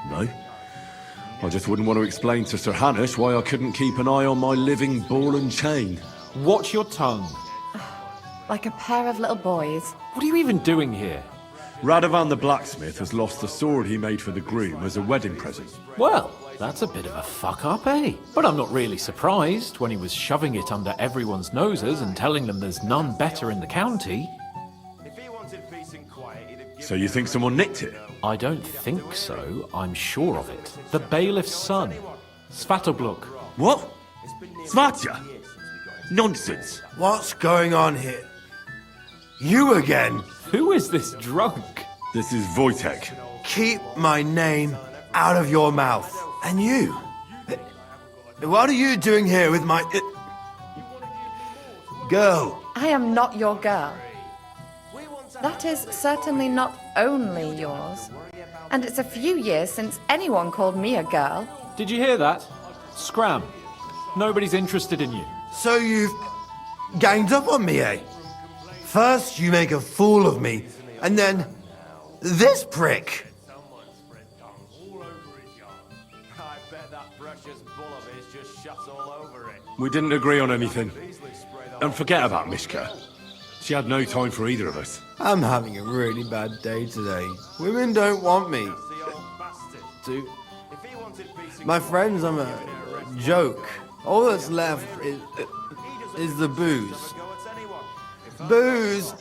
No. I just wouldn't want to explain to Sir Hanush why I couldn't keep an eye on my living ball and chain. Watch your tongue. Like a pair of little boys. What are you even doing here? Radovan the blacksmith has lost the sword he made for the groom as a wedding present. Well, that's a bit of a fuck-up, eh? But I'm not really surprised when he was shoving it under everyone's noses and telling them there's none better in the county. So you think someone nicked it? I don't think so. I'm sure of it. The bailiff's son. Svatobluk. What? Svatya? Nonsense. What's going on here? You again? Who is this drunk? This is Wojtek. Keep my name out of your mouth. And you? What are you doing here with my... girl? I am not your girl. That is certainly not only yours. And it's a few years since anyone called me a girl. Did you hear that? Scram. Nobody's interested in you. So you've ganged up on me, eh? First you make a fool of me, and then this prick. We didn't agree on anything. And forget about Mishka. She had no time for either of us. I'm having a really bad day today. Women don't want me. My friends, I'm a joke. All that's left is the booze. Booze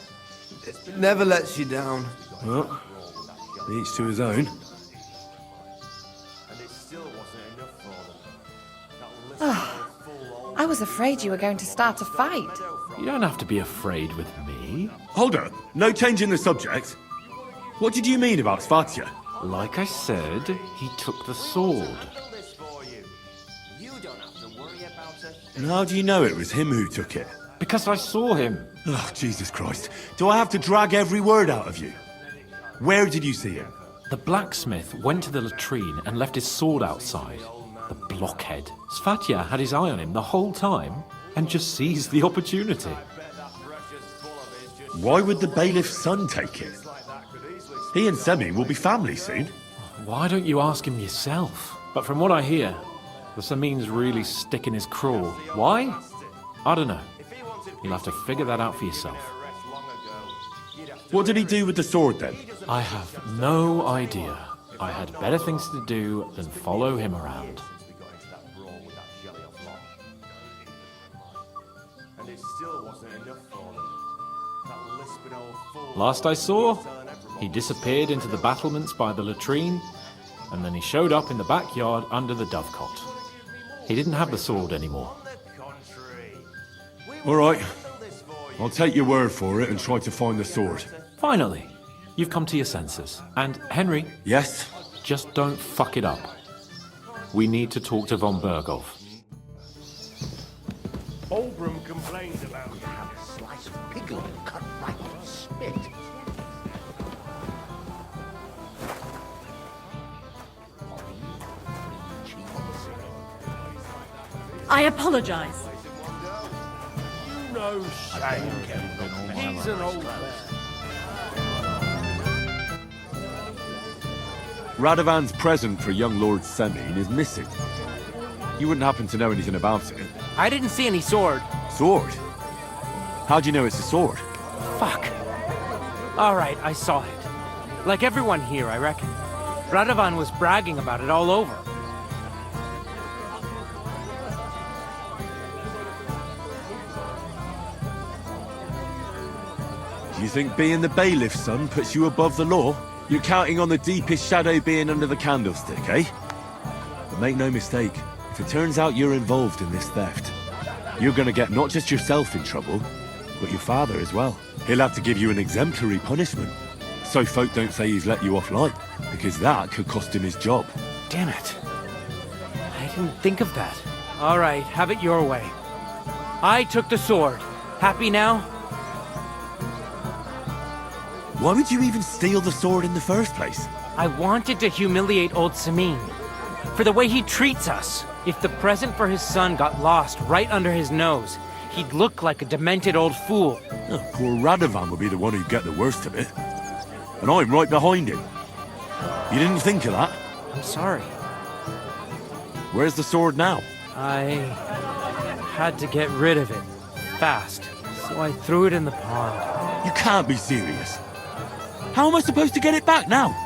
never lets you down. Well, each to his own. I was afraid you were going to start a fight. You don't have to be afraid with me. Hold up. No change in the subject. What did you mean about Svatya? Like I said, he took the sword. And how do you know it was him who took it? Because I saw him. Oh, Jesus Christ. Do I have to drag every word out of you? Where did you see him? The blacksmith went to the latrine and left his sword outside. The blockhead. Svatya had his eye on him the whole time and just seized the opportunity. Why would the bailiff's son take it? He and Semin will be family soon. Why don't you ask him yourself? But from what I hear, the Semin's really sticking his craw. Why? I don't know. You'll have to figure that out for yourself. What did he do with the sword then? I have no idea. I had better things to do than follow him around. Last I saw, he disappeared into the battlements by the latrine, and then he showed up in the backyard under the dovecot. He didn't have the sword anymore. All right. I'll take your word for it and try to find the sword. Finally, you've come to your senses. And Henry... Yes? Just don't fuck it up. We need to talk to von Berghoff. Olbram complained about You have a slice of piglet cut right on spit. I apologize. no shame. He's an old man. Radovan's present for young Lord Semine is missing. You wouldn't happen to know anything about it? I didn't see any sword. Sword? How do you know it's a sword? Fuck. All right, I saw it. Like everyone here, I reckon. Radovan was bragging about it all over. Do you think being the bailiff's son puts you above the law? You're counting on the deepest shadow being under the candlestick, eh? But make no mistake, if it turns out you're involved in this theft, you're gonna get not just yourself in trouble, but your father as well. He'll have to give you an exemplary punishment, so folk don't say he's let you off light, because that could cost him his job. Damn it. I didn't think of that. All right, have it your way. I took the sword. Happy now? Why would you even steal the sword in the first place? I wanted to humiliate old Semine. For the way he treats us. If the present for his son got lost right under his nose, he'd look like a demented old fool. Oh, poor Radovan would be the one who'd get the worst of it. And I'm right behind him. You didn't think of that? I'm sorry. Where's the sword now? I had to get rid of it. Fast. So I threw it in the pond. You can't be serious. How am I supposed to get it back now?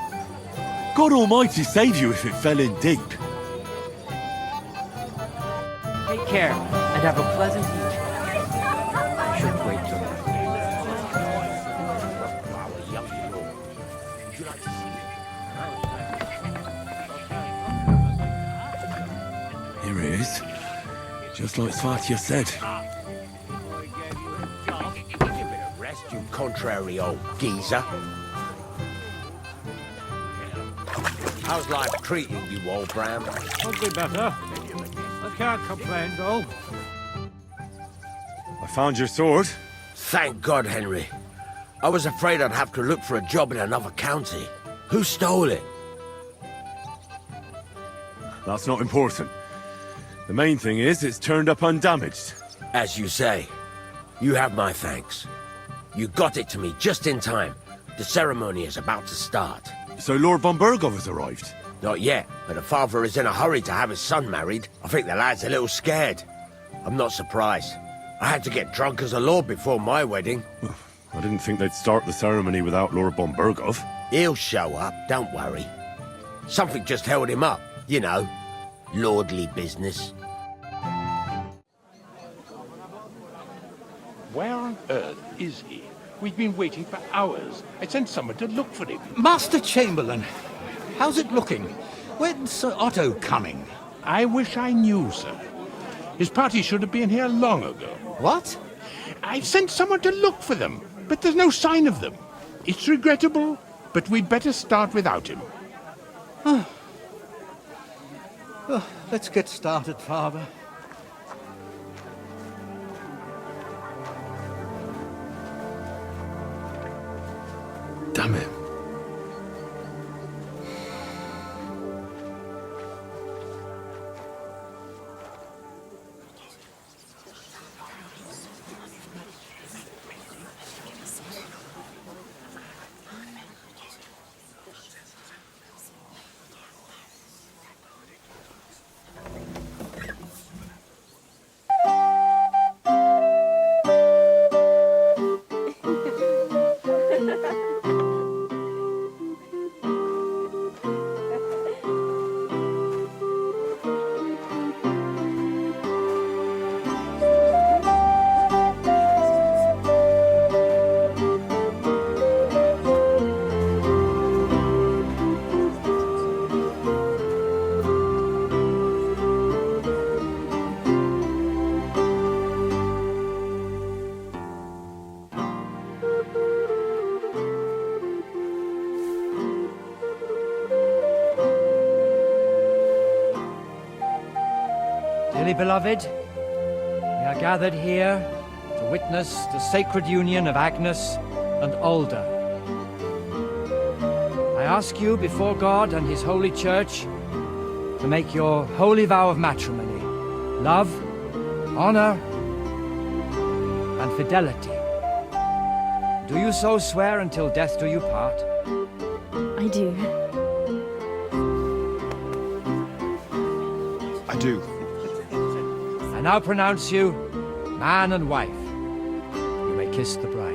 God Almighty save you if it fell in deep. Take care, and have a pleasant evening. I should wait till Here it is. Just like Svatya said. Give me a bit of rest, you contrary old geezer. How's life treating you, old Bram? Could be better. I can't complain, though. I found your sword. Thank God, Henry. I was afraid I'd have to look for a job in another county. Who stole it? That's not important. The main thing is it's turned up undamaged. As you say, you have my thanks. You got it to me just in time. The ceremony is about to start. So Lord von Berghoff has arrived? Not yet, but the father is in a hurry to have his son married. I think the lad's a little scared. I'm not surprised. I had to get drunk as a lord before my wedding. I didn't think they'd start the ceremony without Lord von Berghoff. He'll show up, don't worry. Something just held him up, you know. Lordly business. Where on earth is he? We've been waiting for hours. I sent someone to look for him. Master Chamberlain, how's it looking? When's Sir Otto coming? I wish I knew, sir. His party should have been here long ago. What? I sent someone to look for them, but there's no sign of them. It's regrettable, but we'd better start without him. Let's get started, Father. Damn it. Dearly beloved, we are gathered here to witness the sacred union of Agnes and Alda. I ask you before God and His holy church to make your holy vow of matrimony, love, honor, and fidelity. Do you so swear until death do you part? I do. I do. I now pronounce you man and wife. You may kiss the bride.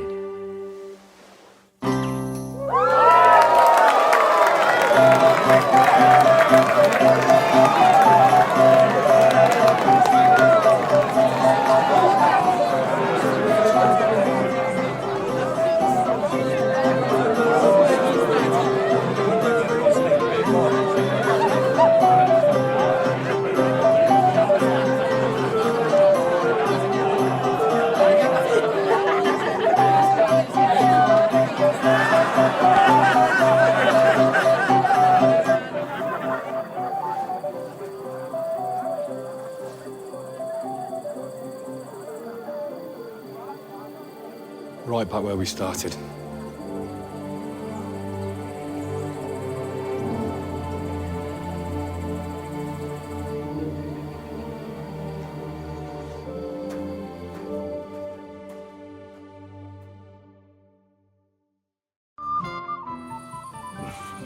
Right back where we started.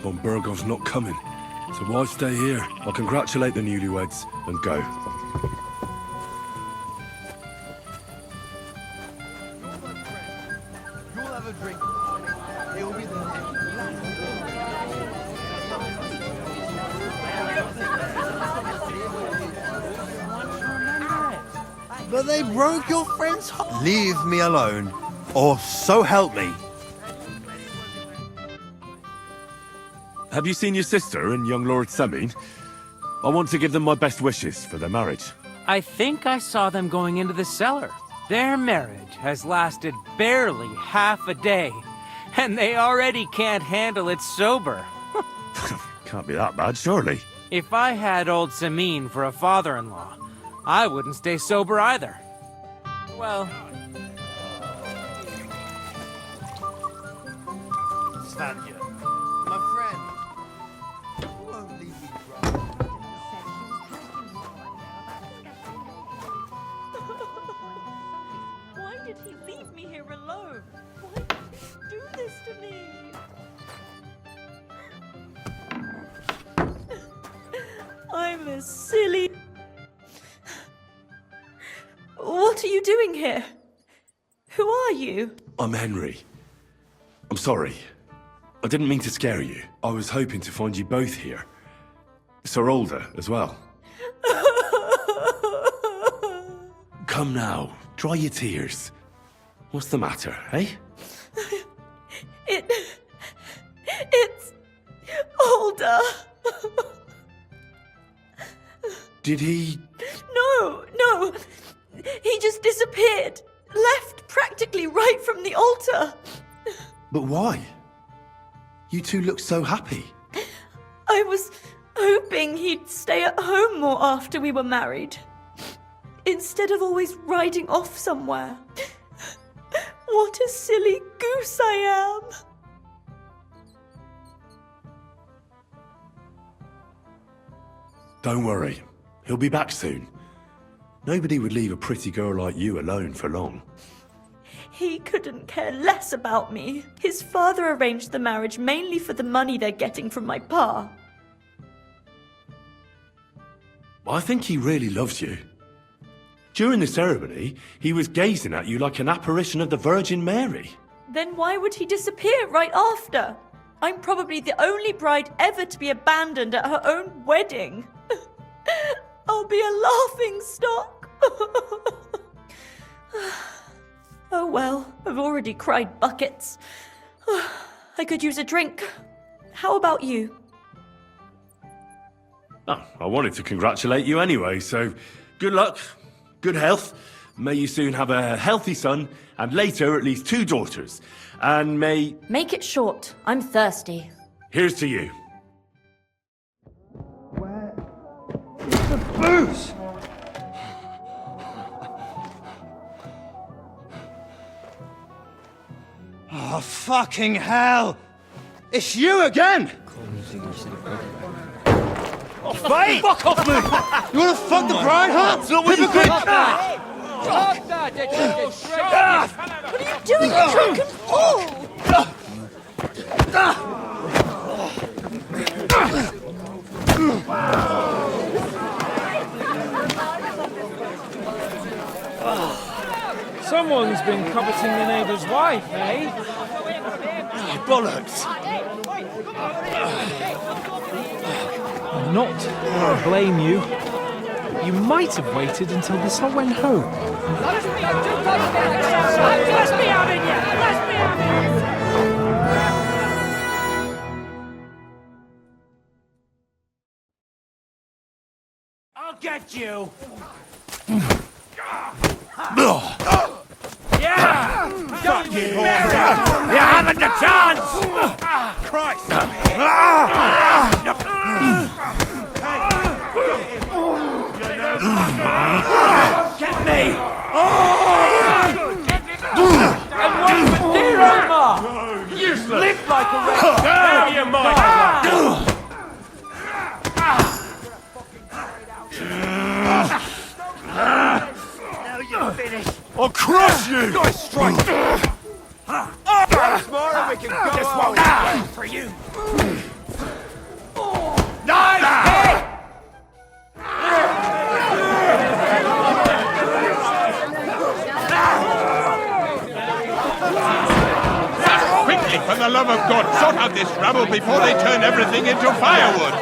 Von Burgov's not coming, so why stay here? I'll congratulate the newlyweds and go. You'll have a drink. It'll be the But they broke your friend's heart. Leave me alone, or so help me. Have you seen your sister and young Lord Semin? I want to give them my best wishes for their marriage. I think I saw them going into the cellar. Their marriage has lasted barely half a day, and they already can't handle it sober. Can't be that bad, surely. If I had old Samin for a father-in-law, I wouldn't stay sober either. Well... Sanja, my friend. You won't leave me dry. Why did he leave me here alone? Why did he do this to me? I'm a silly... What are you doing here? Who are you? I'm Henry. I'm sorry. I didn't mean to scare you. I was hoping to find you both here. Sir Alda as well. Come now, dry your tears. What's the matter, eh? It's... Alda. Did he... No. He just disappeared. Left practically right from the altar. But why? You two look so happy. I was hoping he'd stay at home more after we were married. Instead of always riding off somewhere. What a silly goose I am. Don't worry. He'll be back soon. Nobody would leave a pretty girl like you alone for long. He couldn't care less about me. His father arranged the marriage mainly for the money they're getting from my pa. I think he really loves you. During the ceremony, he was gazing at you like an apparition of the Virgin Mary. Then why would he disappear right after? I'm probably the only bride ever to be abandoned at her own wedding. I'll be a laughing stock. Oh well, I've already cried buckets. I could use a drink. How about you? Oh, I wanted to congratulate you anyway, so good luck, good health. May you soon have a healthy son, and later at least 2 daughters. And may... Make it short. I'm thirsty. Here's to you. The booze! Oh, fucking hell! It's you again! Mate! Fuck off me! You wanna fuck the bride, huh? It's not what you think! What are you doing, you drunken fool? Someone's been coveting the neighbour's wife, eh? Bollocks! I'm not to blame you. You might have waited until this all went home. Let me have it, yeah! Let me have it! I'll get you! Yeah! Don't you You haven't a chance! Christ! Get me! And one for dear Omar! Useless! Live like a red! Now you might! Now you're finished. I'll crush you! Nice strike! Once more and we can go This on. won't happen for you. Nice hit! Quickly, for the love of God, sort out this rabble before they turn everything into firewood!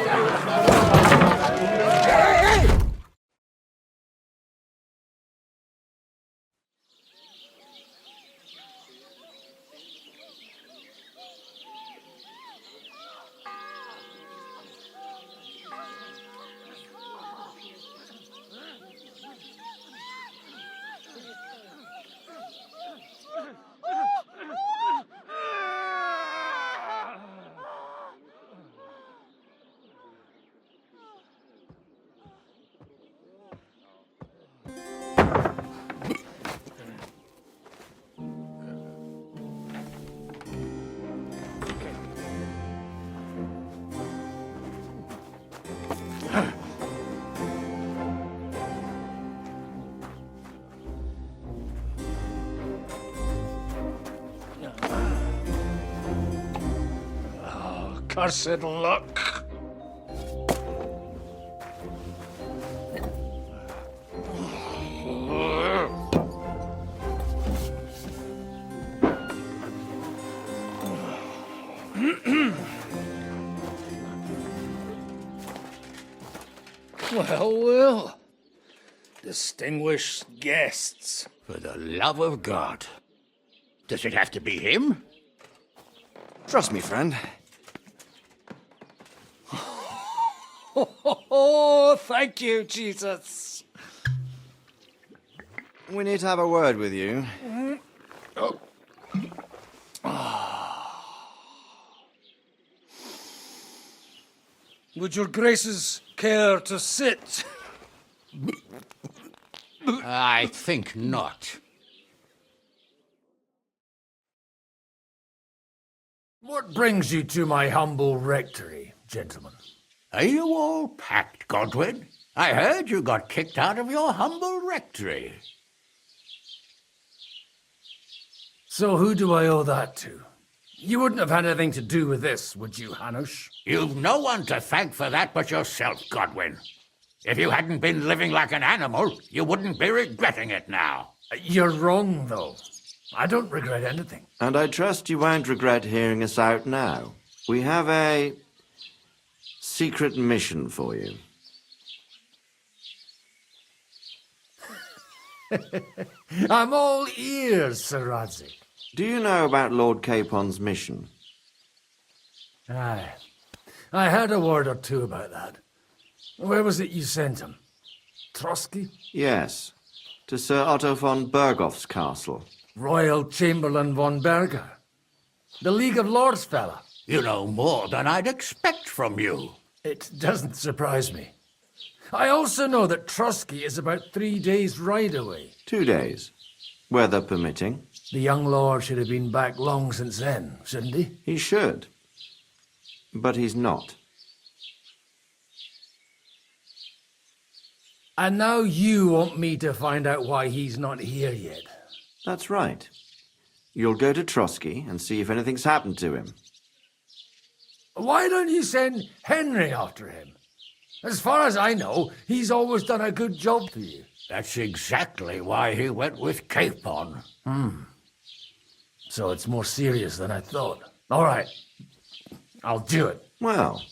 Cursed luck. Well. Distinguished guests. For the love of God. Does it have to be him? Trust me, friend. Oh, thank you, Jesus. We need to have a word with you. Oh. Would your graces care to sit? I think not. What brings you to my humble rectory, gentlemen? Are you all packed, Godwin? I heard you got kicked out of your humble rectory. So who do I owe that to? You wouldn't have had anything to do with this, would you, Hanush? You've no one to thank for that but yourself, Godwin. If you hadn't been living like an animal, you wouldn't be regretting it now. You're wrong, though. I don't regret anything. And I trust you won't regret hearing us out now. We have a secret mission for you. I'm all ears, Sir Radzik. Do you know about Lord Capon's mission? Aye. I heard a word or two about that. Where was it you sent him? Trotsky? Yes, to Sir Otto von Bergoff's castle. Royal Chamberlain von Berger. The League of Lords fella. You know more than I'd expect from you. It doesn't surprise me. I also know that Trotsky is about 3 days' ride away. 2 days, weather permitting. The young lord should have been back long since then, shouldn't he? He should. But he's not. And now you want me to find out why he's not here yet. That's right. You'll go to Trotsky and see if anything's happened to him. Why don't you send Henry after him? As far as I know, he's always done a good job for you. That's exactly why he went with Capon. So it's more serious than I thought. All right. I'll do it. Well,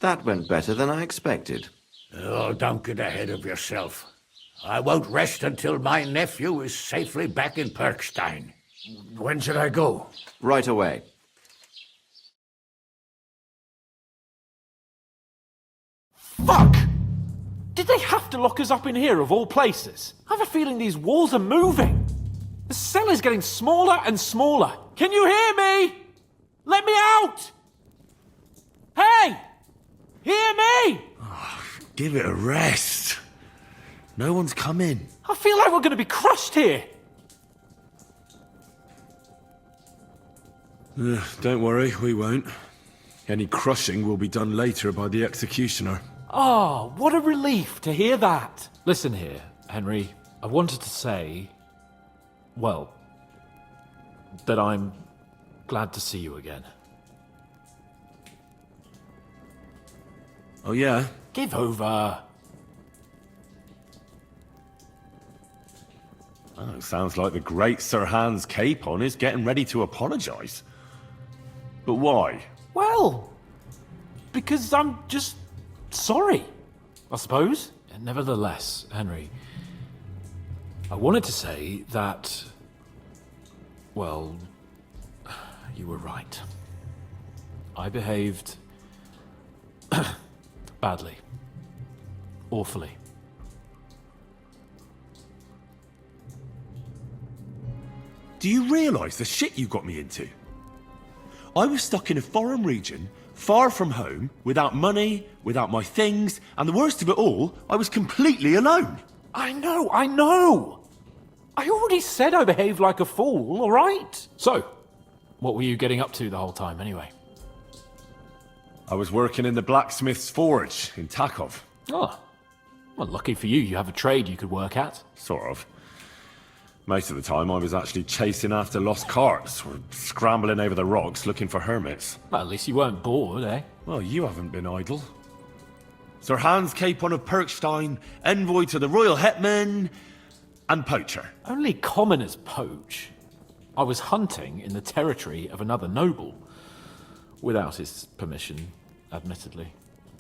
that went better than I expected. Oh, don't get ahead of yourself. I won't rest until my nephew is safely back in Perkstein. When should I go? Right away. Fuck! Did they have to lock us up in here, of all places? I have a feeling these walls are moving. The cell is getting smaller and smaller. Can you hear me? Let me out! Hey! Hear me! Give it a rest. No one's come in. I feel like we're going to be crushed here. Don't worry, we won't. Any crushing will be done later by the executioner. Oh, what a relief to hear that. Listen here, Henry. I wanted to say, well, that I'm glad to see you again. Oh, yeah? Give over. Oh, it sounds like the great Sir Hans Capon is getting ready to apologise. But why? Well, because I'm just sorry, I suppose. And nevertheless, Henry, I wanted to say that, well, you were right. I behaved badly. Awfully. Do you realise the shit you got me into? I was stuck in a foreign region, far from home, without money, without my things, and the worst of it all, I was completely alone. I know! I already said I behaved like a fool, all right? So, what were you getting up to the whole time, anyway? I was working in the blacksmith's forge in Takov. Oh, well, lucky for you, you have a trade you could work at. Sort of. Most of the time I was actually chasing after lost carts, or scrambling over the rocks looking for hermits. Well, at least you weren't bored, eh? Well, you haven't been idle. Sir Hans Capon of Perkstein, envoy to the royal hetman, and poacher. Only commoners poach. I was hunting in the territory of another noble. Without his permission, admittedly.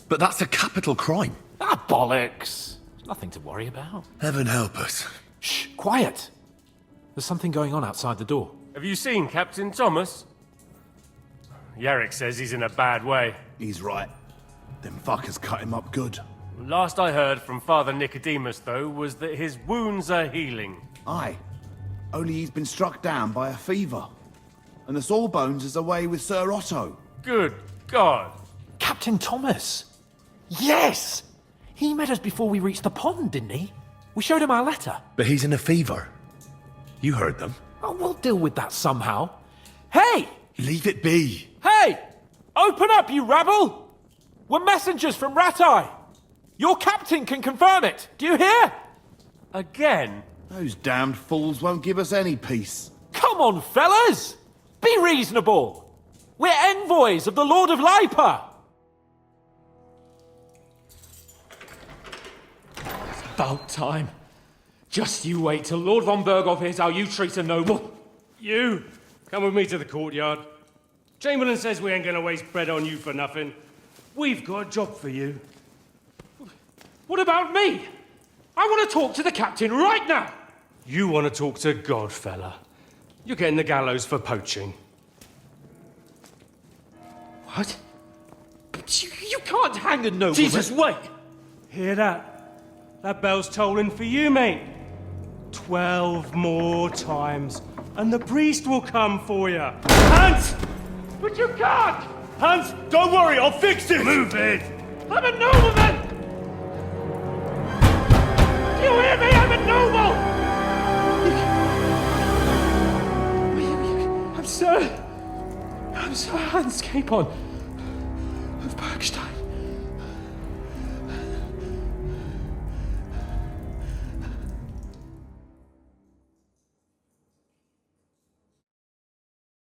But that's a capital crime. Ah, bollocks! Nothing to worry about. Heaven help us. Shh, quiet! There's something going on outside the door. Have you seen Captain Thomas? Yarrick says he's in a bad way. He's right. Them fuckers cut him up good. Last I heard from Father Nicodemus, though, was that his wounds are healing. Aye. Only he's been struck down by a fever. And the Sawbones is away with Sir Otto. Good God. Captain Thomas! Yes! He met us before we reached the pond, didn't he? We showed him our letter. But he's in a fever. You heard them. Oh, we'll deal with that somehow. Hey! Leave it be. Hey! Open up, you rabble! We're messengers from Ratai. Your captain can confirm it. Do you hear? Again? Those damned fools won't give us any peace. Come on, fellas! Be reasonable. We're envoys of the Lord of Lipa. It's about time. Just you wait till Lord von Berghoff hears how you treat a noble. You! Come with me to the courtyard. Chamberlain says we ain't gonna waste bread on you for nothing. We've got a job for you. What about me? I want to talk to the captain right now. You want to talk to God, fella. You're getting the gallows for poaching. What? But you can't hang a noble. Jesus, wait! Hear that? That bell's tolling for you, mate. 12 more times, and the priest will come for you. Hans! But you can't! Hans, don't worry, I'll fix it! Move it! I'm a nobleman! Do you hear me? I'm a noble! Sir Hans Capon of Bergstein.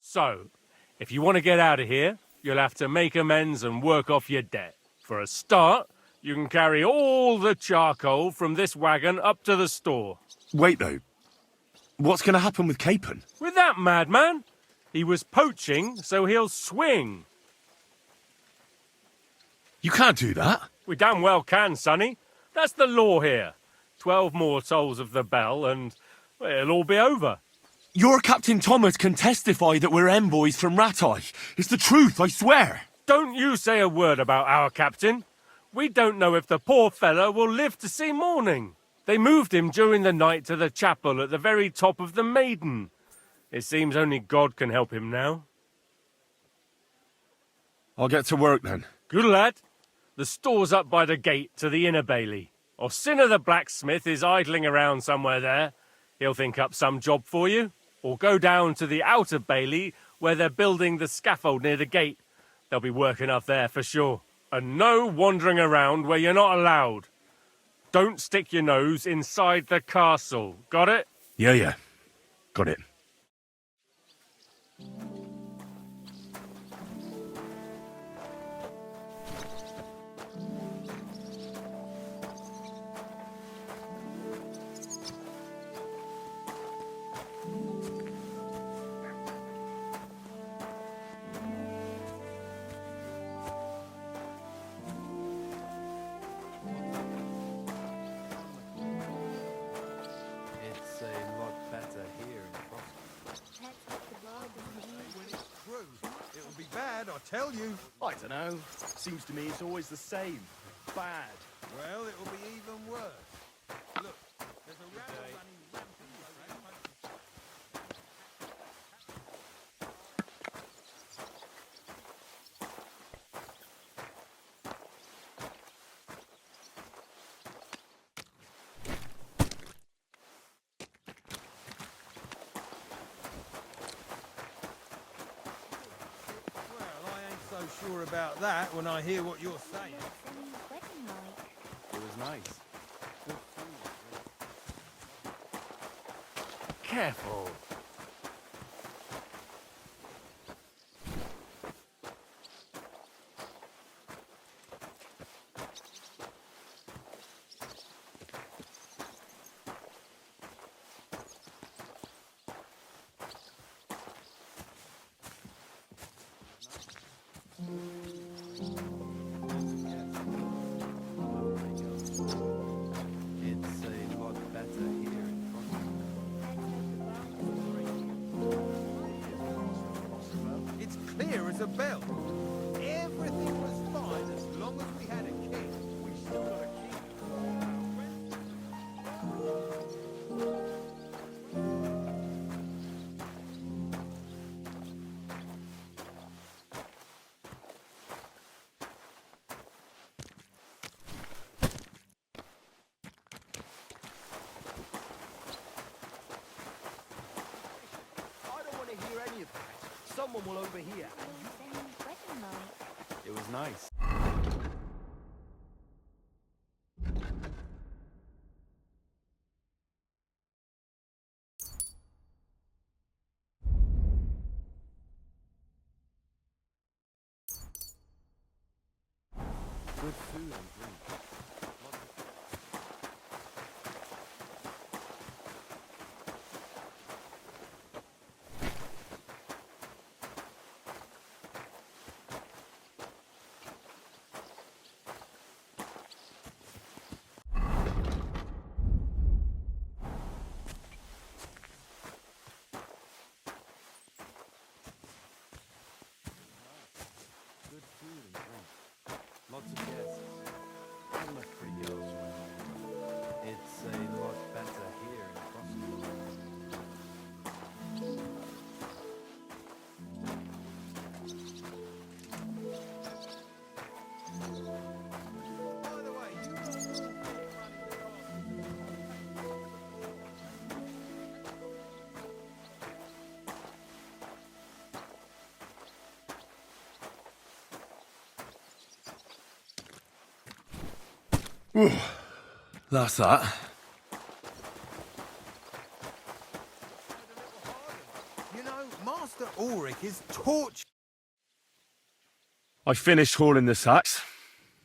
So, if you want to get out of here, you'll have to make amends and work off your debt. For a start, you can carry all the charcoal from this wagon up to the store. Wait, though. What's going to happen with Capon? With that madman? He was poaching, so he'll swing. You can't do that. We damn well can, Sonny. That's the law here. 12 more tolls of the bell and well, it'll all be over. Your Captain Thomas can testify that we're envoys from Ratai. It's the truth, I swear. Don't you say a word about our captain. We don't know if the poor fellow will live to see morning. They moved him during the night to the chapel at the very top of the Maiden. It seems only God can help him now. I'll get to work then. Good lad. The store's up by the gate to the inner bailey. Orsina the blacksmith is idling around somewhere there. He'll think up some job for you. Or go down to the outer bailey where they're building the scaffold near the gate. They'll be work enough there for sure. And no wandering around where you're not allowed. Don't stick your nose inside the castle. Got it? Yeah. Got it. It's a lot better here in It'll be bad, I tell you. I don't know. Seems to me it's always the same. Bad. Well, it'll be even worse. Look, there's a rabble running rampant around. Well, I ain't so sure about that when I hear what you're saying. It was nice. Careful. It's a lot better here in It's clear as a bell. Everything was fine as long as we had a king. We still got a king. I don't want to hear any of that. Someone will overhear. It was nice. Good food and drink. Good food and drink. Lots of guests. That's that. You know, Master Ulrich is torch. I finished hauling the sacks.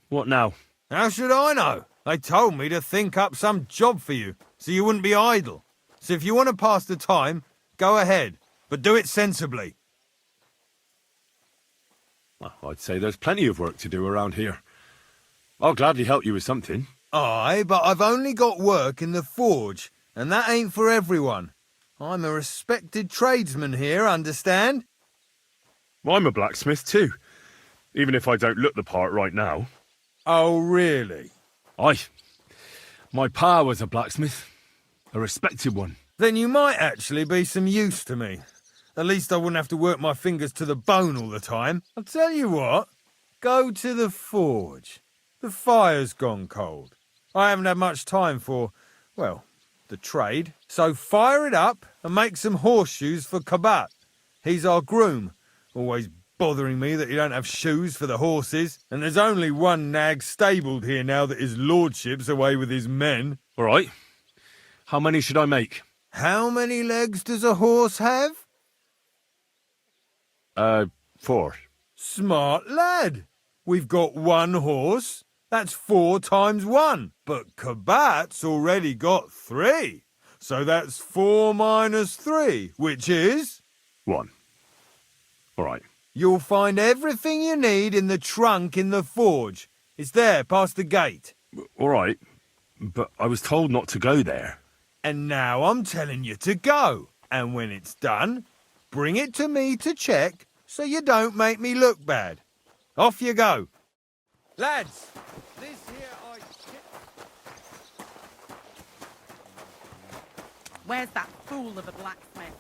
What now? How should I know? They told me to think up some job for you, so you wouldn't be idle. So if you want to pass the time, go ahead, but do it sensibly. Well, I'd say there's plenty of work to do around here. I'll gladly help you with something. Aye, but I've only got work in the forge, and that ain't for everyone. I'm a respected tradesman here, understand? I'm a blacksmith too, even if I don't look the part right now. Oh, really? Aye. My pa was a blacksmith. A respected one. Then you might actually be some use to me. At least I wouldn't have to work my fingers to the bone all the time. I'll tell you what. Go to the forge. The fire's gone cold. I haven't had much time for, well, the trade. So fire it up and make some horseshoes for Kabat. He's our groom. Always bothering me that you don't have shoes for the horses. And there's only one nag stabled here now that his lordship's away with his men. All right. How many should I make? How many legs does a horse have? 4. Smart lad. We've got one horse. That's 4 times 1. But Kabat's already got 3. So that's 4 minus 3, which is... 1. All right. You'll find everything you need in the trunk in the forge. It's there, past the gate. All right. But I was told not to go there. And now I'm telling you to go. And when it's done, bring it to me to check so you don't make me look bad. Off you go. Lads, this here Where's that fool of a blacksmith?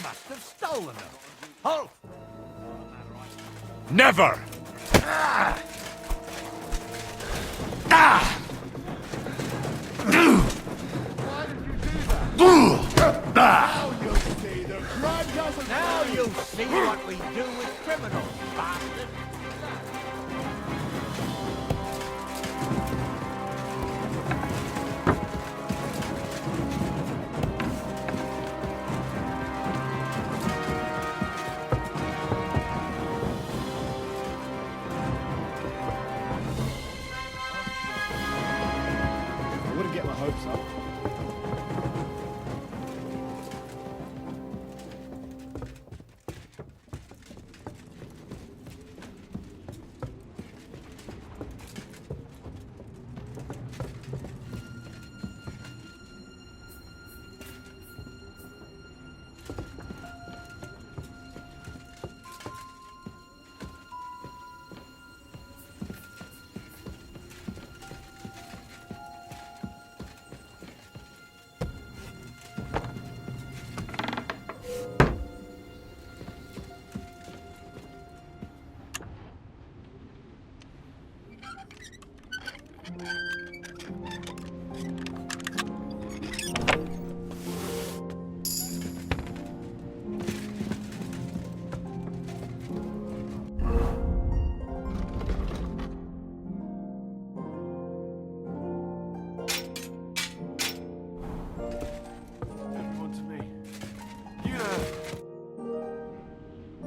Must have stolen them. Halt! Never! Ah! Ah! Now you'll see the crime doesn't. Now you'll see what we do with criminals, bastard. I wouldn't get my hopes up.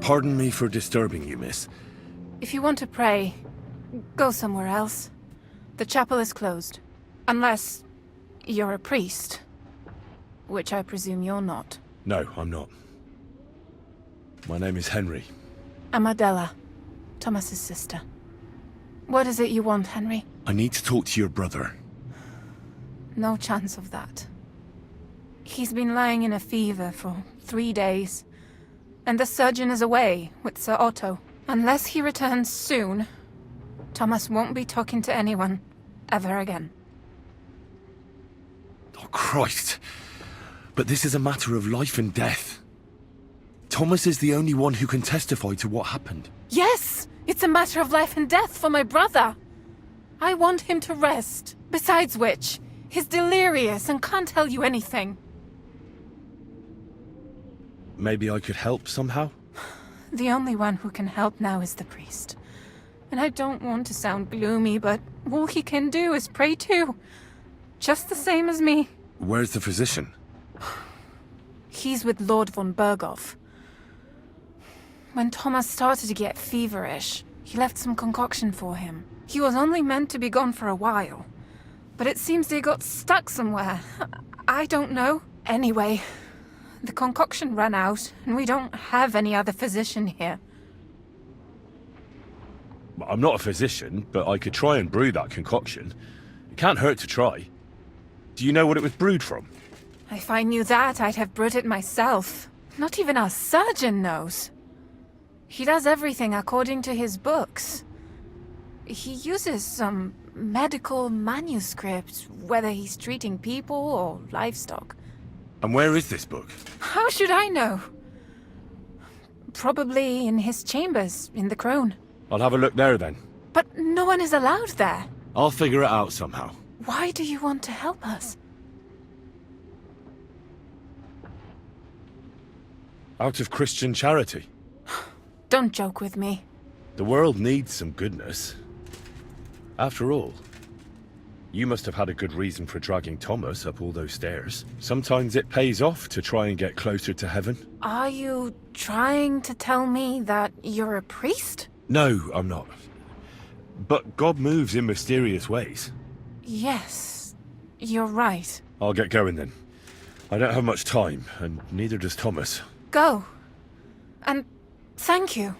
Pardon me for disturbing you, miss. If you want to pray, go somewhere else. The chapel is closed. Unless you're a priest. Which I presume you're not. No, I'm not. My name is Henry. I'm Adela, Thomas's sister. What is it you want, Henry? I need to talk to your brother. No chance of that. He's been lying in a fever for 3 days. And the surgeon is away with Sir Otto. Unless he returns soon, Thomas won't be talking to anyone ever again. Oh, Christ. But this is a matter of life and death. Thomas is the only one who can testify to what happened. Yes! It's a matter of life and death for my brother. I want him to rest. Besides which, he's delirious and can't tell you anything. Maybe I could help somehow? The only one who can help now is the priest. And I don't want to sound gloomy, but all he can do is pray too. Just the same as me. Where's the physician? He's with Lord von Berghoff. When Thomas started to get feverish, he left some concoction for him. He was only meant to be gone for a while. But it seems they got stuck somewhere. I don't know. Anyway, the concoction ran out, and we don't have any other physician here. I'm not a physician, but I could try and brew that concoction. It can't hurt to try. Do you know what it was brewed from? If I knew that, I'd have brewed it myself. Not even our surgeon knows. He does everything according to his books. He uses some medical manuscript, whether he's treating people or livestock. And where is this book? How should I know? Probably in his chambers, in the Crone. I'll have a look there then. But no one is allowed there. I'll figure it out somehow. Why do you want to help us? Out of Christian charity. Don't joke with me. The world needs some goodness. After all, you must have had a good reason for dragging Thomas up all those stairs. Sometimes it pays off to try and get closer to heaven. Are you trying to tell me that you're a priest? No, I'm not. But God moves in mysterious ways. Yes, you're right. I'll get going then. I don't have much time, and neither does Thomas. Go. And thank you.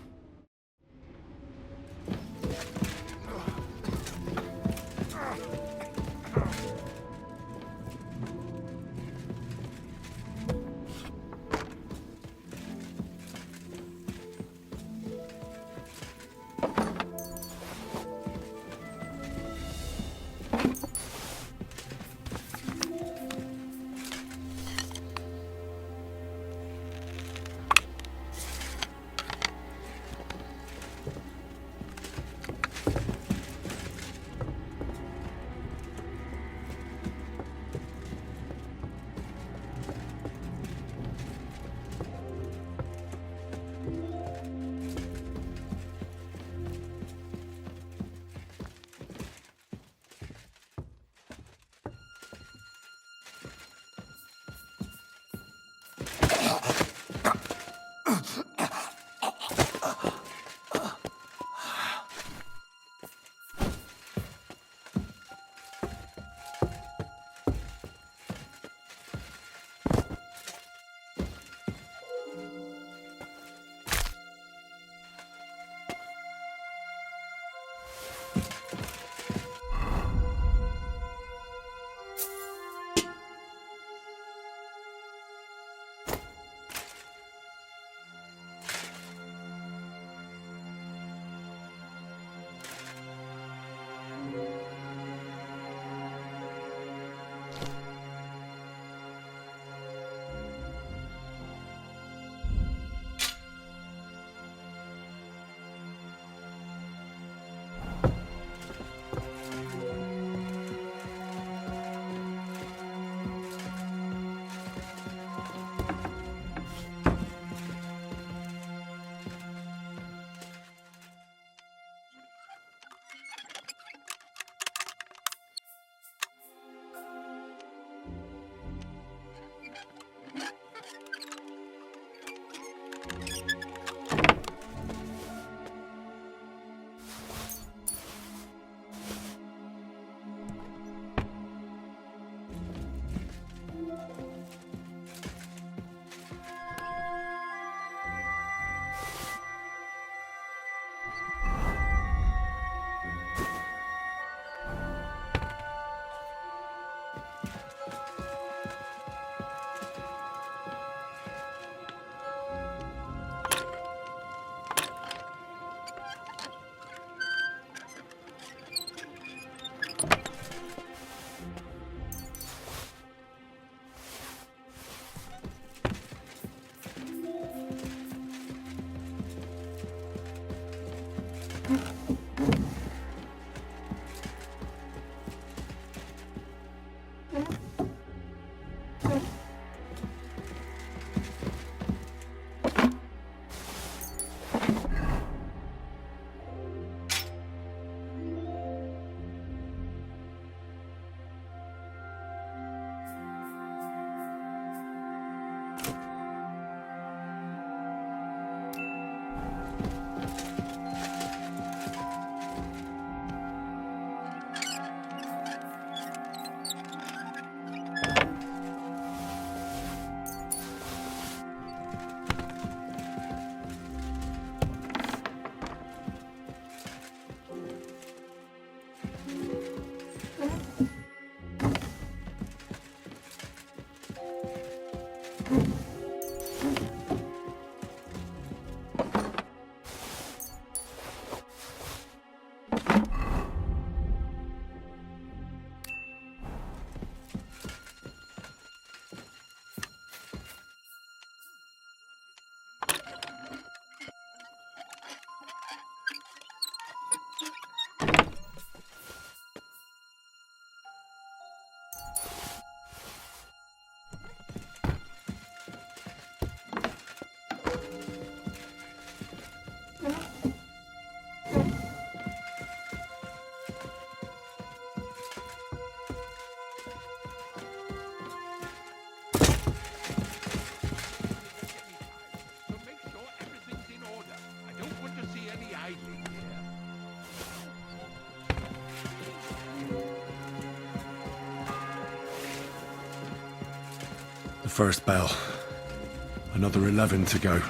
The first bell. Another 11 to go.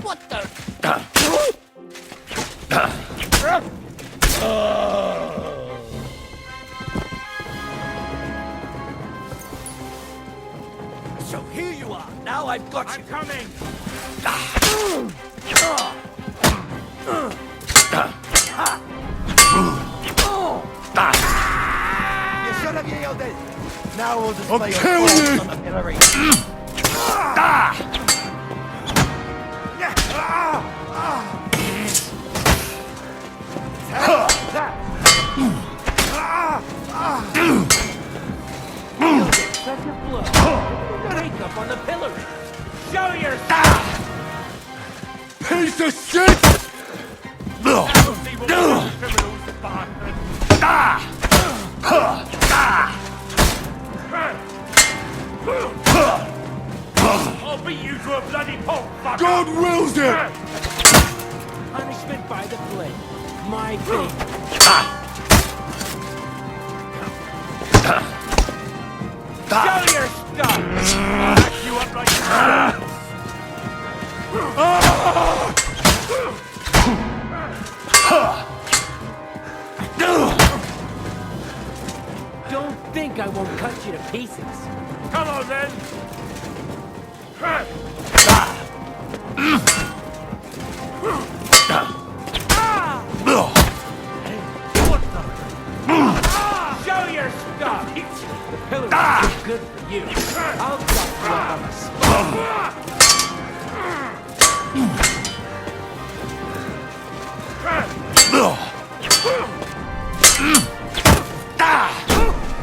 What the? So here you are. Now I've got you. I'm coming. You should have yielded. Now we'll display I'm your killing claws you. on the pillory. Such a blow. Wake up on the pillory. Show yourself. Piece of shit! I'll beat you to a bloody pulp, fucker! God wills it! Punishment by the blade. My thing. Show your stuff! I'll hack you up like Don't think I won't cut you to pieces. Come on, then! Show your stuff! The pillar is too good for you. I'll drop you up on the spot.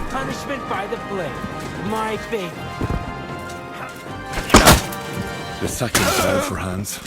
Punishment by the blade. My baby. The second bell for Hans.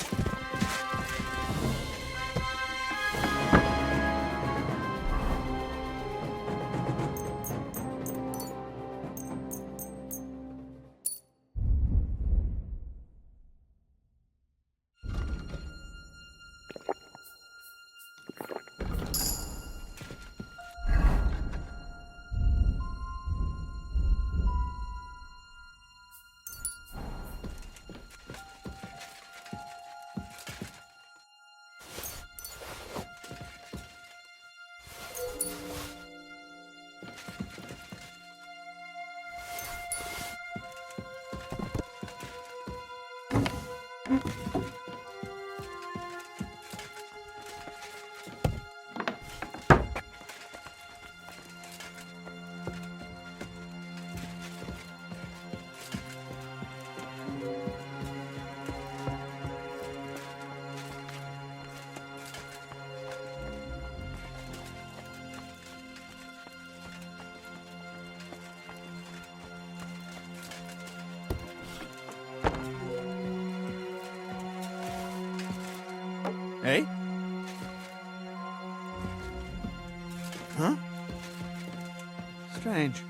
Strange.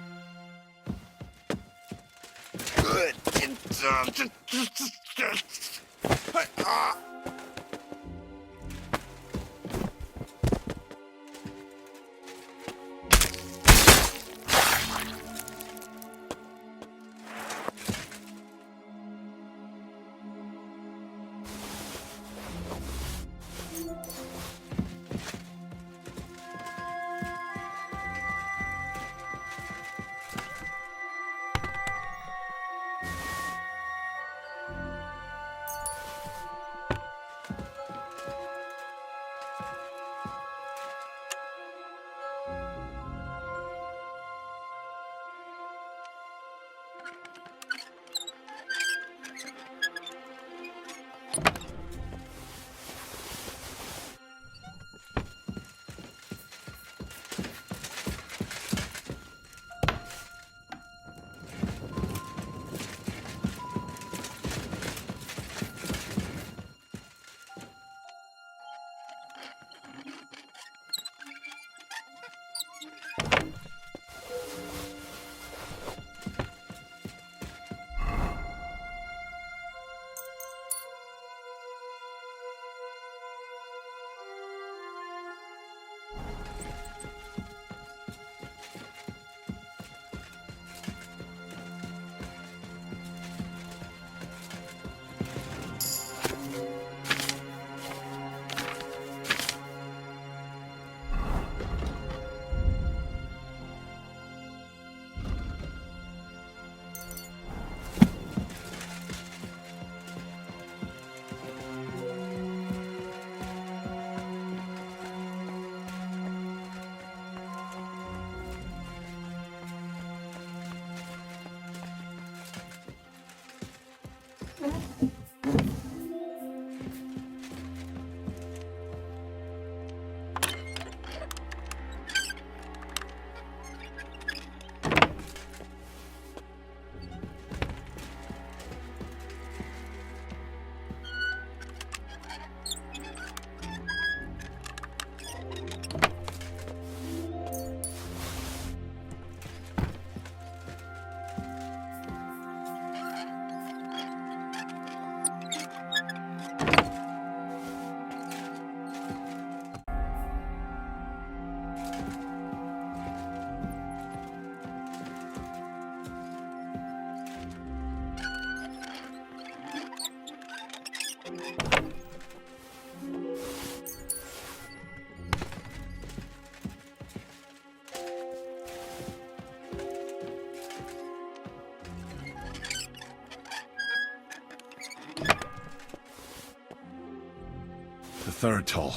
The third toll.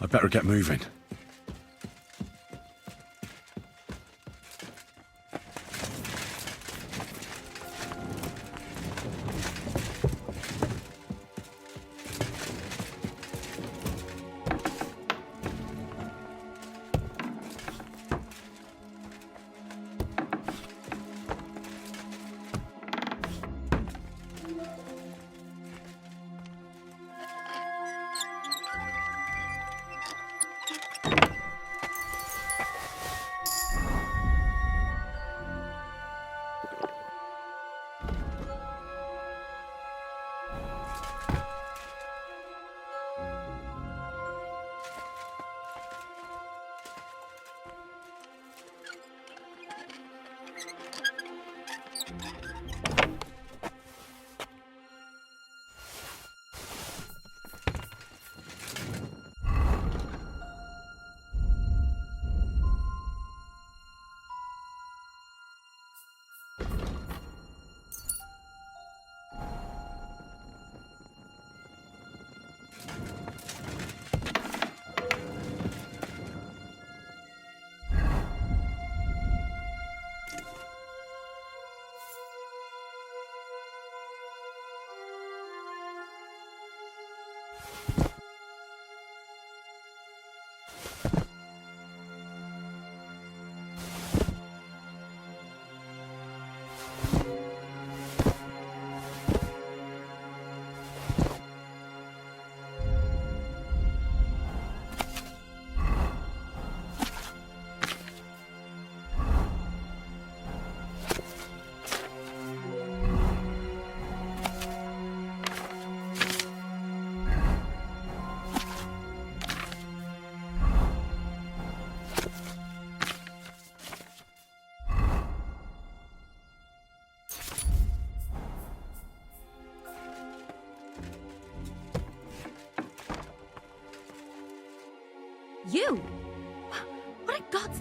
I'd better get moving.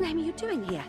name are you doing here?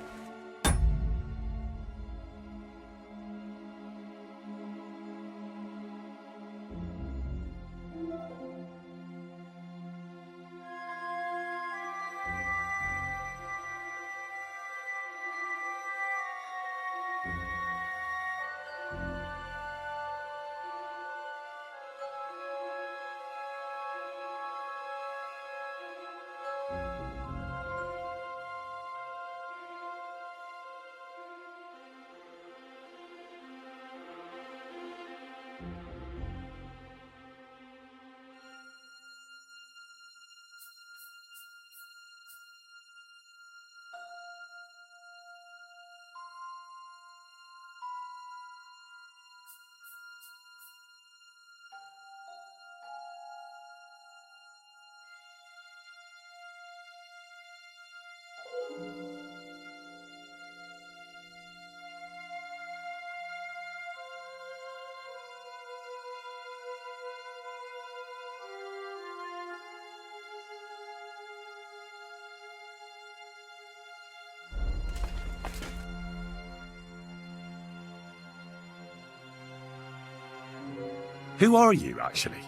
Who are you, actually?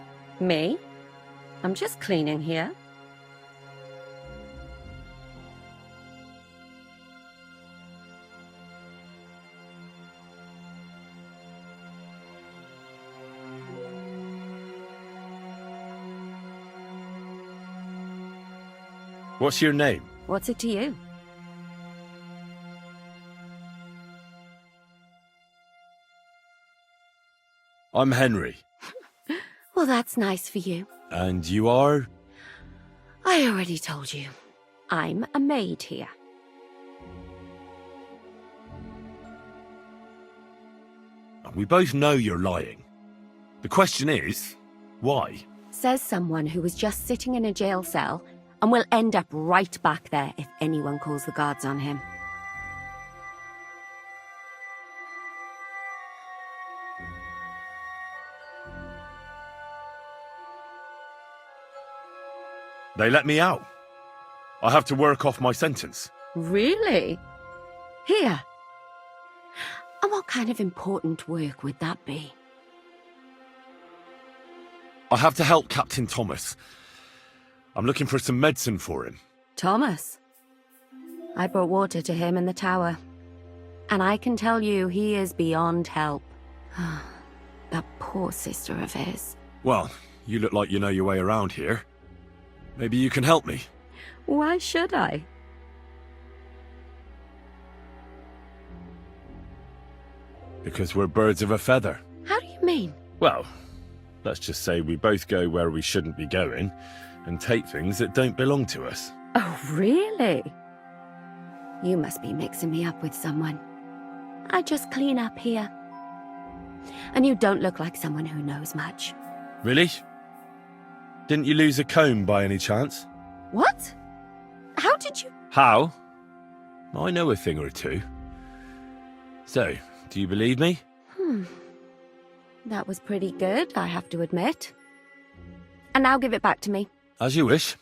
Me? I'm just cleaning here. What's your name? What's it to you? I'm Henry. Well, that's nice for you. And you are? I already told you. I'm a maid here. We both know you're lying. The question is, why? Says someone who was just sitting in a jail cell and will end up right back there if anyone calls the guards on him. They let me out. I have to work off my sentence. Really? Here? And what kind of important work would that be? I have to help Captain Thomas. I'm looking for some medicine for him. Thomas? I brought water to him in the tower. And I can tell you he is beyond help. That poor sister of his. Well, you look like you know your way around here. Maybe you can help me. Why should I? Because we're birds of a feather. How do you mean? Well, let's just say we both go where we shouldn't be going and take things that don't belong to us. Oh, really? You must be mixing me up with someone. I just clean up here. And you don't look like someone who knows much. Really? Didn't you lose a comb by any chance? What? How did you... How? I know a thing or two. So, do you believe me? That was pretty good, I have to admit. And now give it back to me. As you wish.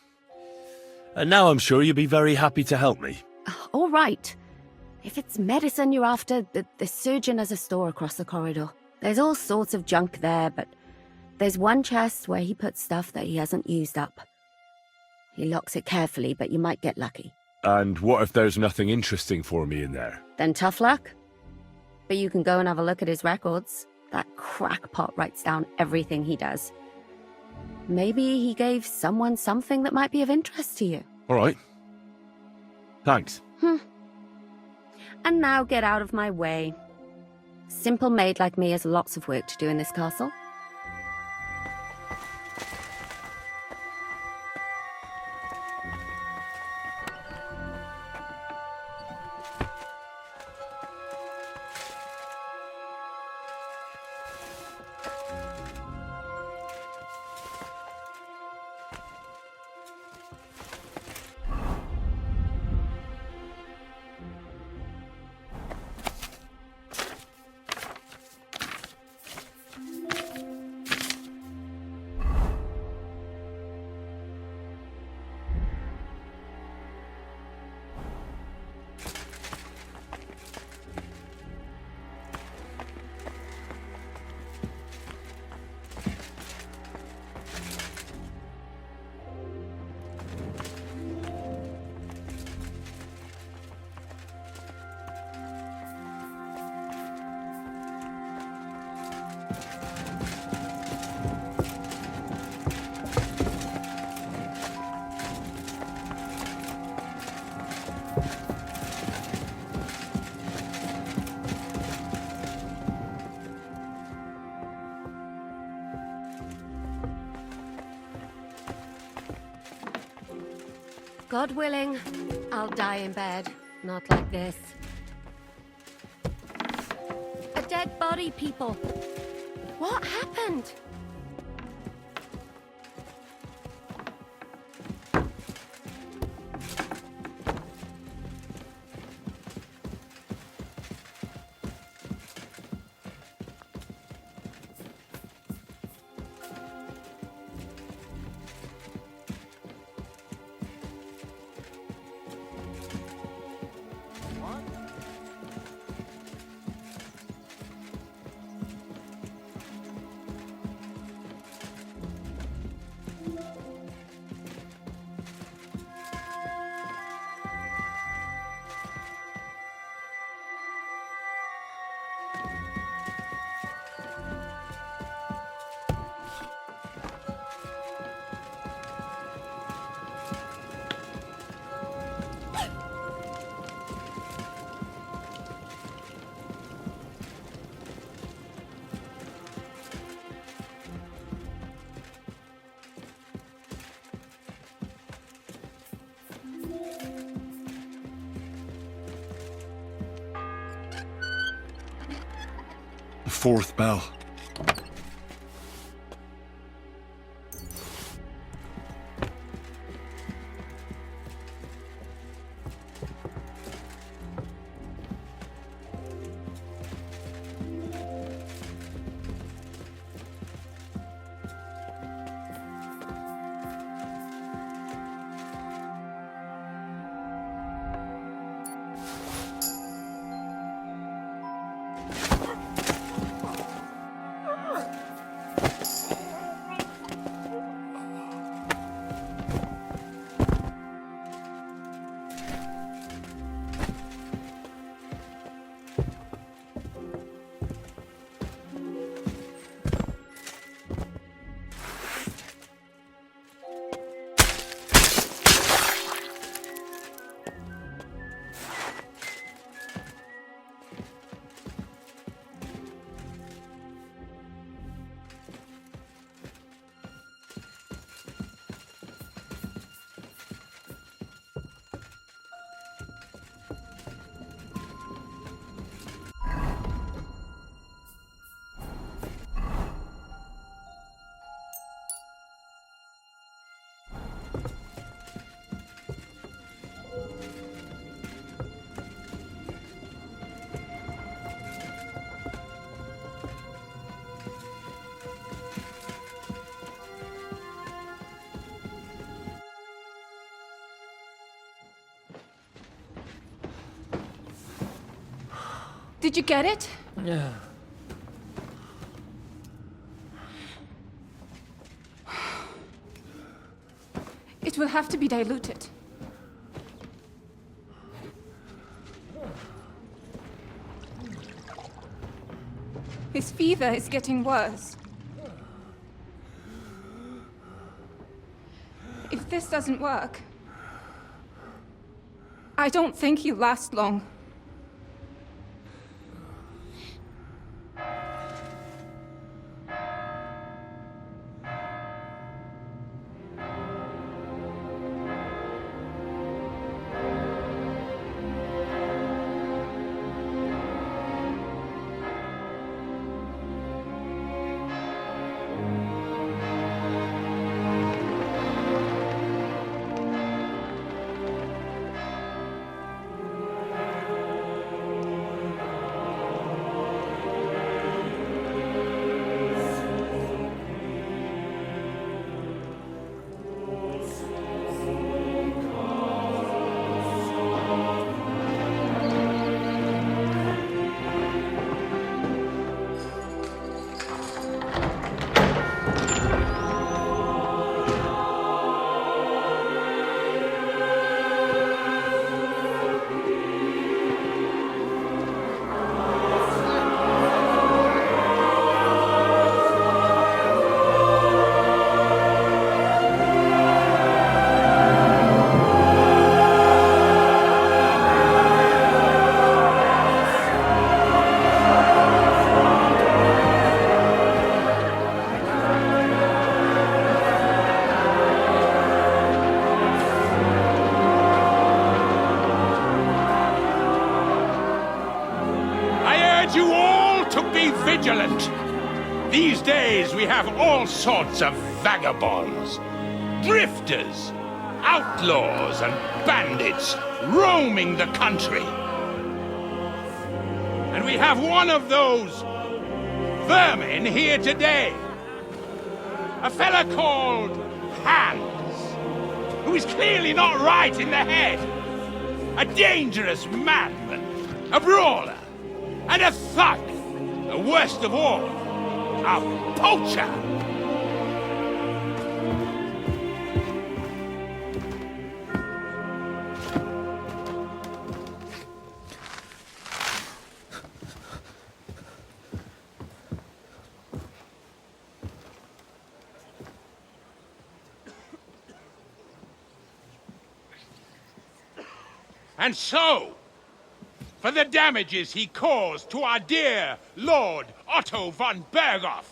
And now I'm sure you'll be very happy to help me. All right. If it's medicine you're after, the surgeon has a store across the corridor. There's all sorts of junk there, but there's one chest where he puts stuff that he hasn't used up. He locks it carefully, but you might get lucky. And what if there's nothing interesting for me in there? Then tough luck. But you can go and have a look at his records. That crackpot writes down everything he does. Maybe he gave someone something that might be of interest to you. All right. Thanks. And now get out of my way. Simple maid like me has lots of work to do in this castle. God willing, I'll die in bed. Not like this. A dead body, people. What happened? The fourth bell. Did you get it? Yeah. It will have to be diluted. His fever is getting worse. If this doesn't work, I don't think he'll last long. urge you all to be vigilant. These days we have all sorts of vagabonds, drifters, outlaws and bandits roaming the country. And we have one of those vermin here today. A fella called Hans, who is clearly not right in the head. A dangerous madman, a brawler, and a thug. The worst of all, a poacher. And so, for the damages he caused to our dear Lord Otto von Berghoff,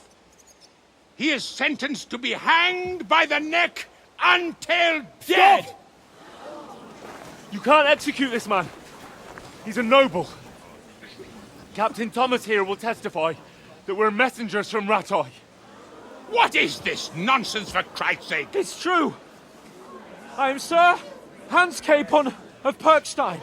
he is sentenced to be hanged by the neck until dead! Stop! You can't execute this man. He's a noble. Captain Thomas here will testify that we're messengers from Rattay. What is this nonsense, for Christ's sake? It's true. I am Sir Hans Capon of Perkstein.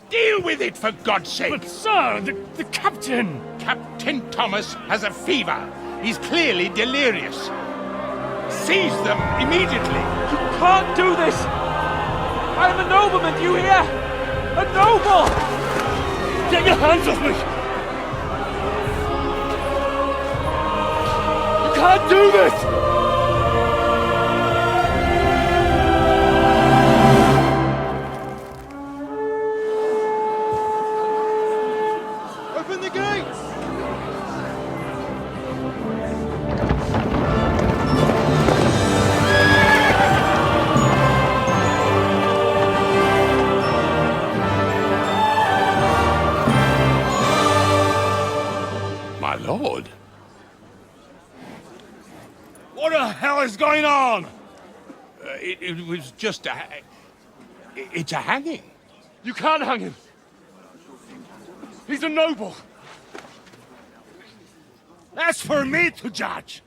Deal with it, for God's sake! But, sir, the captain... Captain Thomas has a fever. He's clearly delirious. Seize them immediately. You can't do this! I am a nobleman, do you hear? A noble! Get your hands off me! You can't do this! Open the gates! My lord. What the hell is going on? It was just a... It's a hanging. You can't hang him. He's a noble. That's for me to judge.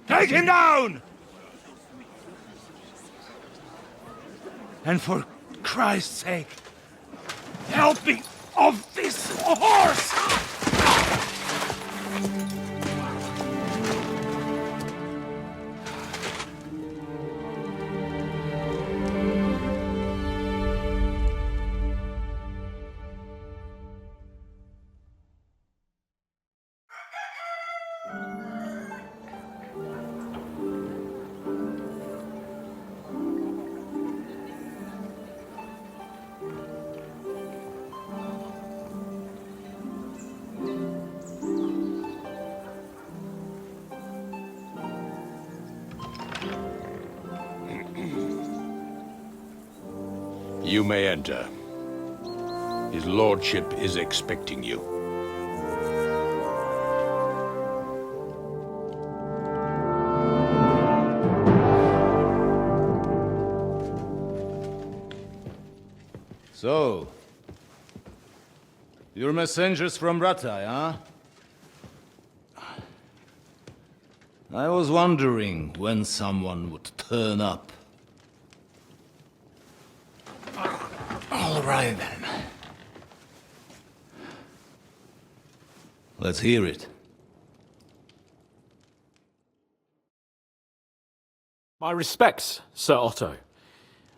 Take him down! And for Christ's sake, help me off this horse! You may enter. His lordship is expecting you. So, you're messengers from Rattay, huh? I was wondering when someone would turn up. All right, then. Let's hear it. My respects, Sir Otto.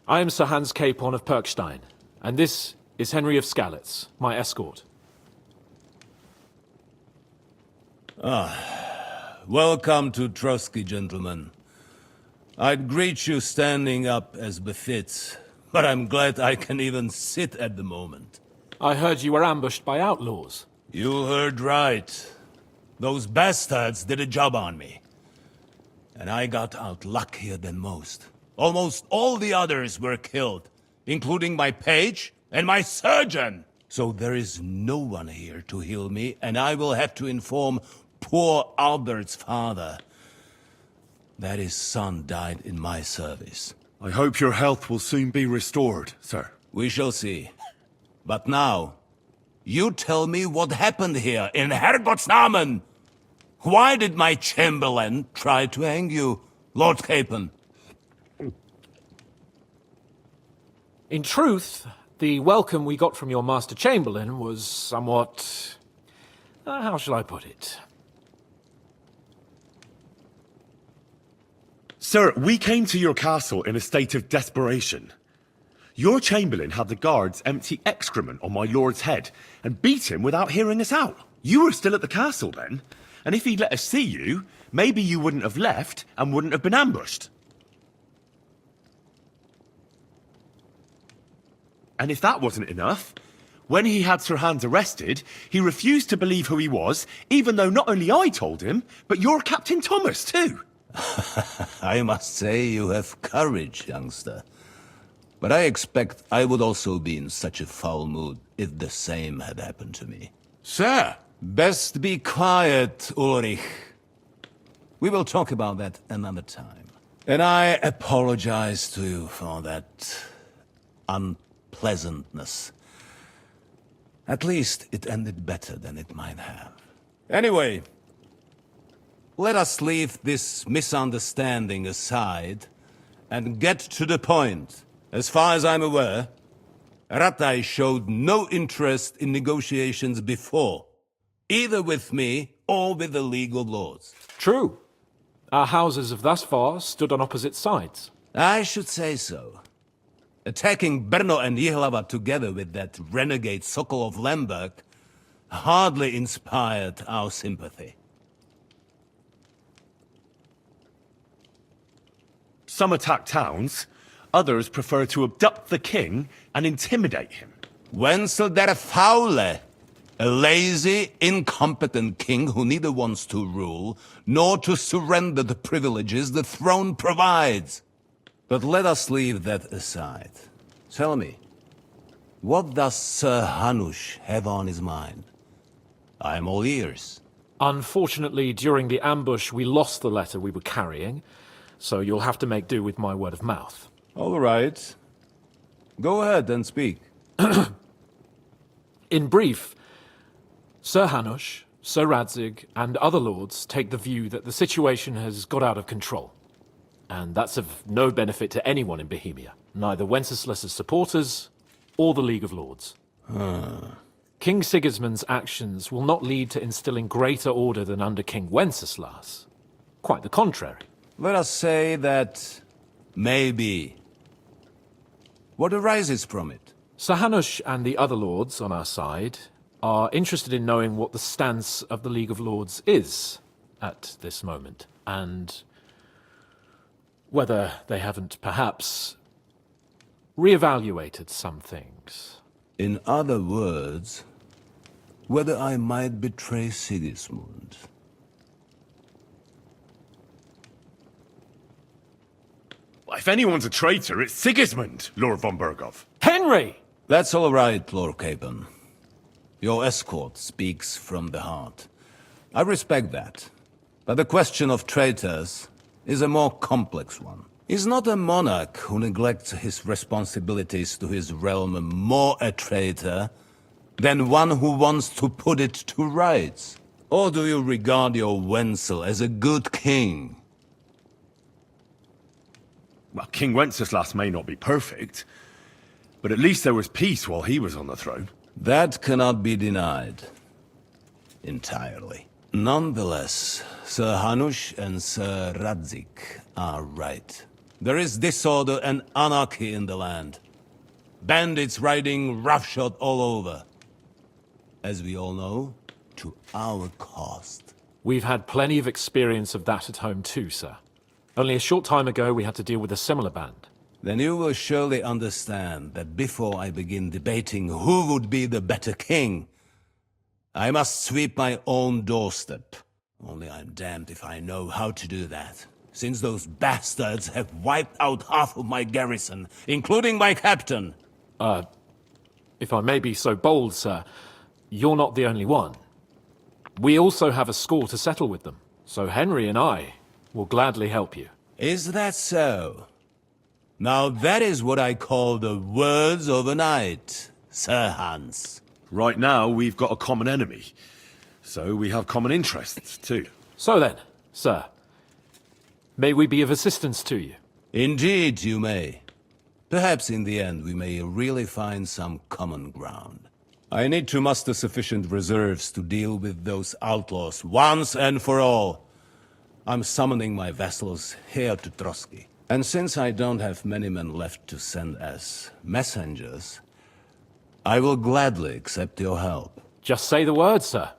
I am Sir Hans Capon of Perkstein, and this is Henry of Skalitz, my escort. Welcome to Trotsky, gentlemen. I'd greet you standing up as befits, but I'm glad I can even sit at the moment. I heard you were ambushed by outlaws. You heard right. Those bastards did a job on me. And I got out luckier than most. Almost all the others were killed, including my page and my surgeon. So there is no one here to heal me, and I will have to inform poor Albert's father that his son died in my service. I hope your health will soon be restored, sir. We shall see. But now, You tell me what happened here in Herrgottsnamen. Why did my chamberlain try to hang you, Lord Capon? In truth, the welcome we got from your Master Chamberlain was somewhat... how shall I put it? Sir, we came to your castle in a state of desperation. Your Chamberlain had the guards empty excrement on my lord's head and beat him without hearing us out. You were still at the castle then, and if he'd let us see you, maybe you wouldn't have left and wouldn't have been ambushed. And if that wasn't enough, when he had Sir Hans arrested, he refused to believe who he was, even though not only I told him, but your Captain Thomas too. I must say you have courage, youngster. But I expect I would also be in such a foul mood if the same had happened to me. Sir! Best be quiet, Ulrich. We will talk about that another time. And I apologize to you for that unpleasantness. At least it ended better than it might have. Anyway, let us leave this misunderstanding aside and get to the point. As far as I'm aware, Ratai showed no interest in negotiations before, either with me or with the League of Lords. True. Our houses have thus far stood on opposite sides. I should say so. Attacking Brno and Jihlava together with that renegade Sokol of Lemberg hardly inspired our sympathy. Some attack towns, others prefer to abduct the king and intimidate him. Wenzel der Faule, a lazy, incompetent king who neither wants to rule nor to surrender the privileges the throne provides. But let us leave that aside. Tell me, what does Sir Hanush have on his mind? I am all ears. Unfortunately, during the ambush, we lost the letter we were carrying, so you'll have to make do with my word of mouth. All right. Go ahead and speak. In brief, Sir Hanush, Sir Radzig, and other lords take the view that the situation has got out of control. And that's of no benefit to anyone in Bohemia, neither Wenceslas's supporters or the League of Lords. King Sigismund's actions will not lead to instilling greater order than under King Wenceslas. Quite the contrary. Let us say that maybe. What arises from it? Sir Hanush and the other lords on our side are interested in knowing what the stance of the League of Lords is at this moment, and whether they haven't perhaps reevaluated some things. In other words, whether I might betray Sigismund. If anyone's a traitor, it's Sigismund, Lord von Berghoff. Henry! That's all right, Lord Capon. Your escort speaks from the heart. I respect that. But the question of traitors is a more complex one. Is not a monarch who neglects his responsibilities to his realm more a traitor than one who wants to put it to rights? Or do you regard your Wenzel as a good king? Well, King Wenceslas may not be perfect, but at least there was peace while he was on the throne. That cannot be denied. Entirely. Nonetheless, Sir Hanush and Sir Radzig are right. There is disorder and anarchy in the land. Bandits riding roughshod all over. As we all know, to our cost. We've had plenty of experience of that at home too, sir. Only a short time ago we had to deal with a similar band. Then you will surely understand that before I begin debating who would be the better king, I must sweep my own doorstep. Only I'm damned if I know how to do that, since those bastards have wiped out half of my garrison, including my captain. If I may be so bold, sir, you're not the only one. We also have a score to settle with them, so Henry and I will gladly help you. Is that so? Now that is what I call the words of a knight, Sir Hans. Right now, we've got a common enemy. So we have common interests, too. So then, sir, may we be of assistance to you? Indeed, you may. Perhaps in the end we may really find some common ground. I need to muster sufficient reserves to deal with those outlaws once and for all. I'm summoning my vassals here to Trotsky. And since I don't have many men left to send as messengers, I will gladly accept your help. Just say the word, sir.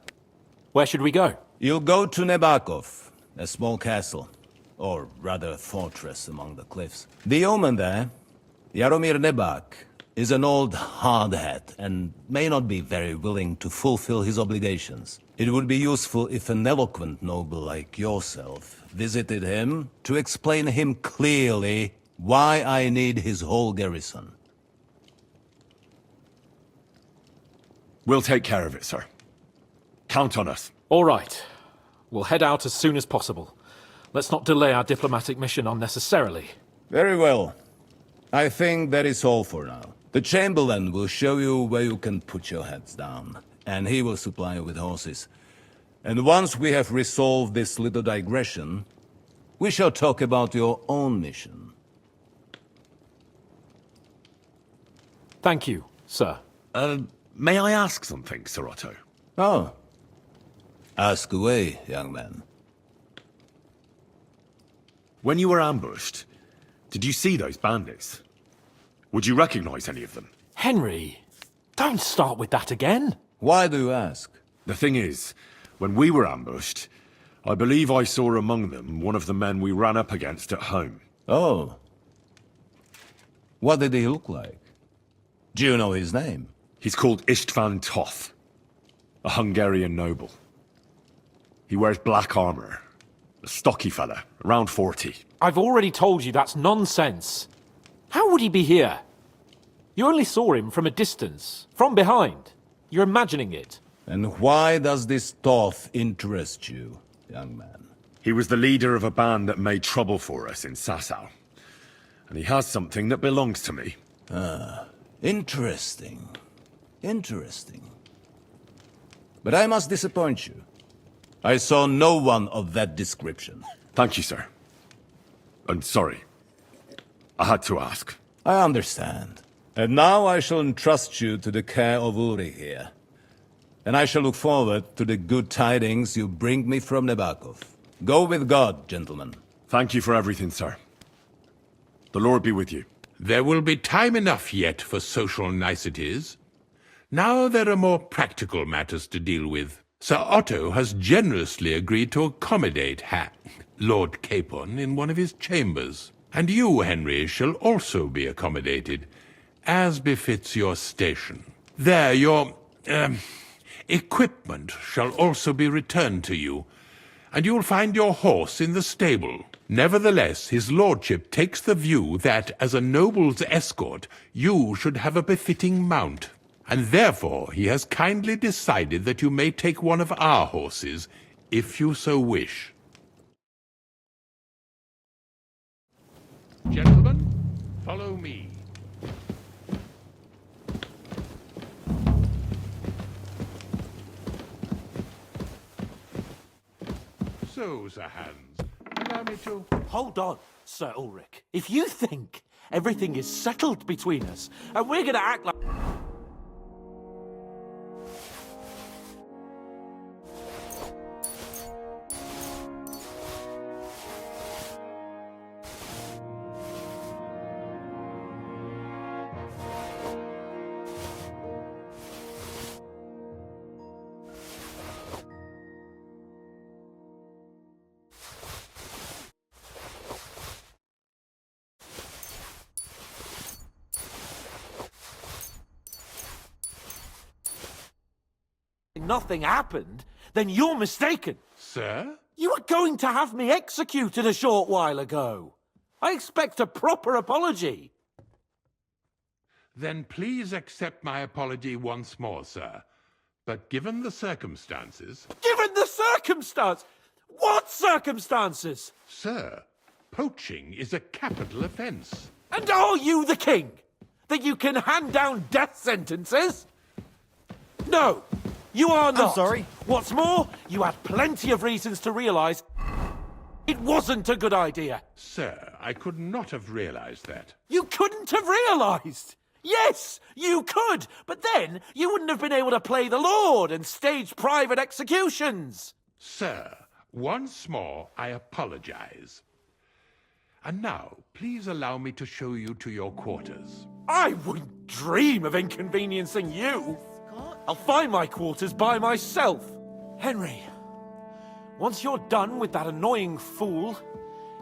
Where should we go? You'll go to Nebakov, a small castle, or rather fortress among the cliffs. The yeoman there, Jaromir Nebak, is an old hardhat and may not be very willing to fulfill his obligations. It would be useful if an eloquent noble like yourself visited him to explain him clearly why I need his whole garrison. We'll take care of it, sir. Count on us. All right. We'll head out as soon as possible. Let's not delay our diplomatic mission unnecessarily. Very well. I think that is all for now. The Chamberlain will show you where you can put your heads down, and he will supply you with horses. And once we have resolved this little digression, we shall talk about your own mission. Thank you, sir. May I ask something, Sir Otto? Oh. Ask away, young man. When you were ambushed, did you see those bandits? Would you recognize any of them? Henry, don't start with that again. Why do you ask? The thing is, when we were ambushed, I believe I saw among them one of the men we ran up against at home. Oh. What did he look like? Do you know his name? He's called Istvan Toth, a Hungarian noble. He wears black armor. A stocky fella, around 40. I've already told you that's nonsense. How would he be here? You only saw him from a distance, from behind. You're imagining it. And why does this Toth interest you, young man? He was the leader of a band that made trouble for us in Sasau. And he has something that belongs to me. Ah, interesting. Interesting. But I must disappoint you. I saw no one of that description. Thank you, sir. I'm sorry. I had to ask. I understand. And now I shall entrust you to the care of Uri here. And I shall look forward to the good tidings you bring me from Nebakov. Go with God, gentlemen. Thank you for everything, sir. The Lord be with you. There will be time enough yet for social niceties. Now there are more practical matters to deal with. Sir Otto has generously agreed to accommodate Lord Capon in one of his chambers. And you, Henry, shall also be accommodated, as befits your station. There, your, equipment shall also be returned to you, and you'll find your horse in the stable. Nevertheless, his lordship takes the view that, as a noble's escort, you should have a befitting mount. And therefore he has kindly decided that you may take one of our horses, if you so wish. Gentlemen, follow me. So, Sir Hans, allow me to... Hold on, Sir Ulrich. If you think everything is settled between us, and we're gonna act like... nothing happened, then you're mistaken. Sir? You were going to have me executed a short while ago. I expect a proper apology. Then please accept my apology once more, sir. But given the circumstances... Given the circumstance? What circumstances? Sir, poaching is a capital offence. And are you the king? That you can hand down death sentences? No, you are not. I'm sorry. What's more, you had plenty of reasons to realise it wasn't a good idea. Sir, I could not have realized that. You couldn't have realised. Yes, you could, but then you wouldn't have been able to play the Lord and stage private executions. Sir, once more, I apologize. And now, please allow me to show you to your quarters. I wouldn't dream of inconveniencing you. I'll find my quarters by myself. Henry, once you're done with that annoying fool,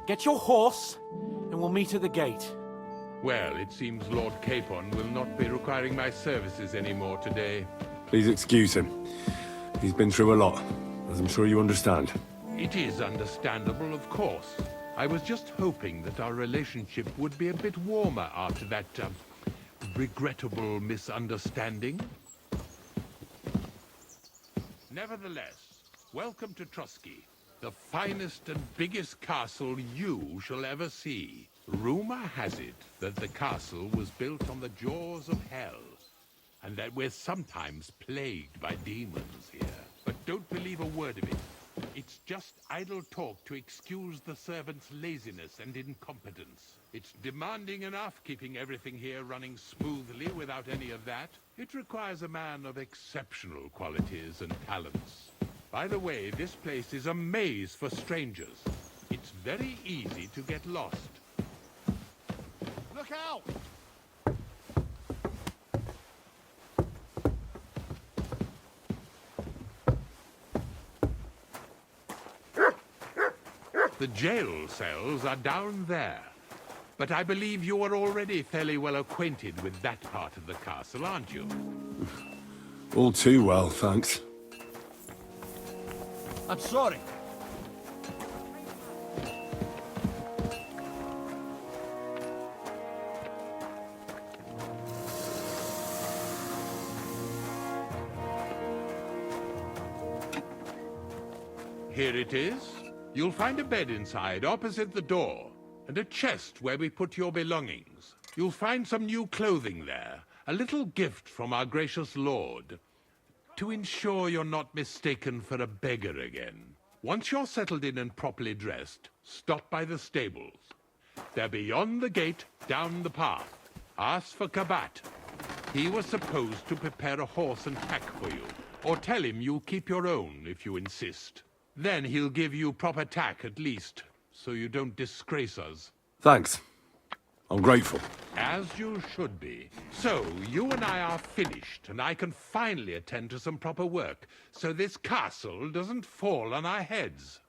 get your horse and we'll meet at the gate. Well, it seems Lord Capon will not be requiring my services anymore today. Please excuse him. He's been through a lot, as I'm sure you understand. It is understandable, of course. I was just hoping that our relationship would be a bit warmer after that, regrettable misunderstanding. Nevertheless, welcome to Trusky, the finest and biggest castle you shall ever see. Rumor has it that the castle was built on the jaws of hell, and that we're sometimes plagued by demons here. But don't believe a word of it. It's just idle talk to excuse the servants' laziness and incompetence. It's demanding enough keeping everything here running smoothly without any of that. It requires a man of exceptional qualities and talents. By the way, this place is a maze for strangers. It's very easy to get lost. Look out! The jail cells are down there. But I believe you are already fairly well acquainted with that part of the castle, aren't you? All too well, thanks. I'm sorry. Here it is. You'll find a bed inside, opposite the door, and a chest where we put your belongings. You'll find some new clothing there, a little gift from our gracious lord, to ensure you're not mistaken for a beggar again. Once you're settled in and properly dressed, stop by the stables. They're beyond the gate, down the path. Ask for Kabat. He was supposed to prepare a horse and pack for you, or tell him you'll keep your own if you insist. Then he'll give you proper tack at least, so you don't disgrace us. Thanks. I'm grateful. As you should be. So, you and I are finished, and I can finally attend to some proper work, so this castle doesn't fall on our heads.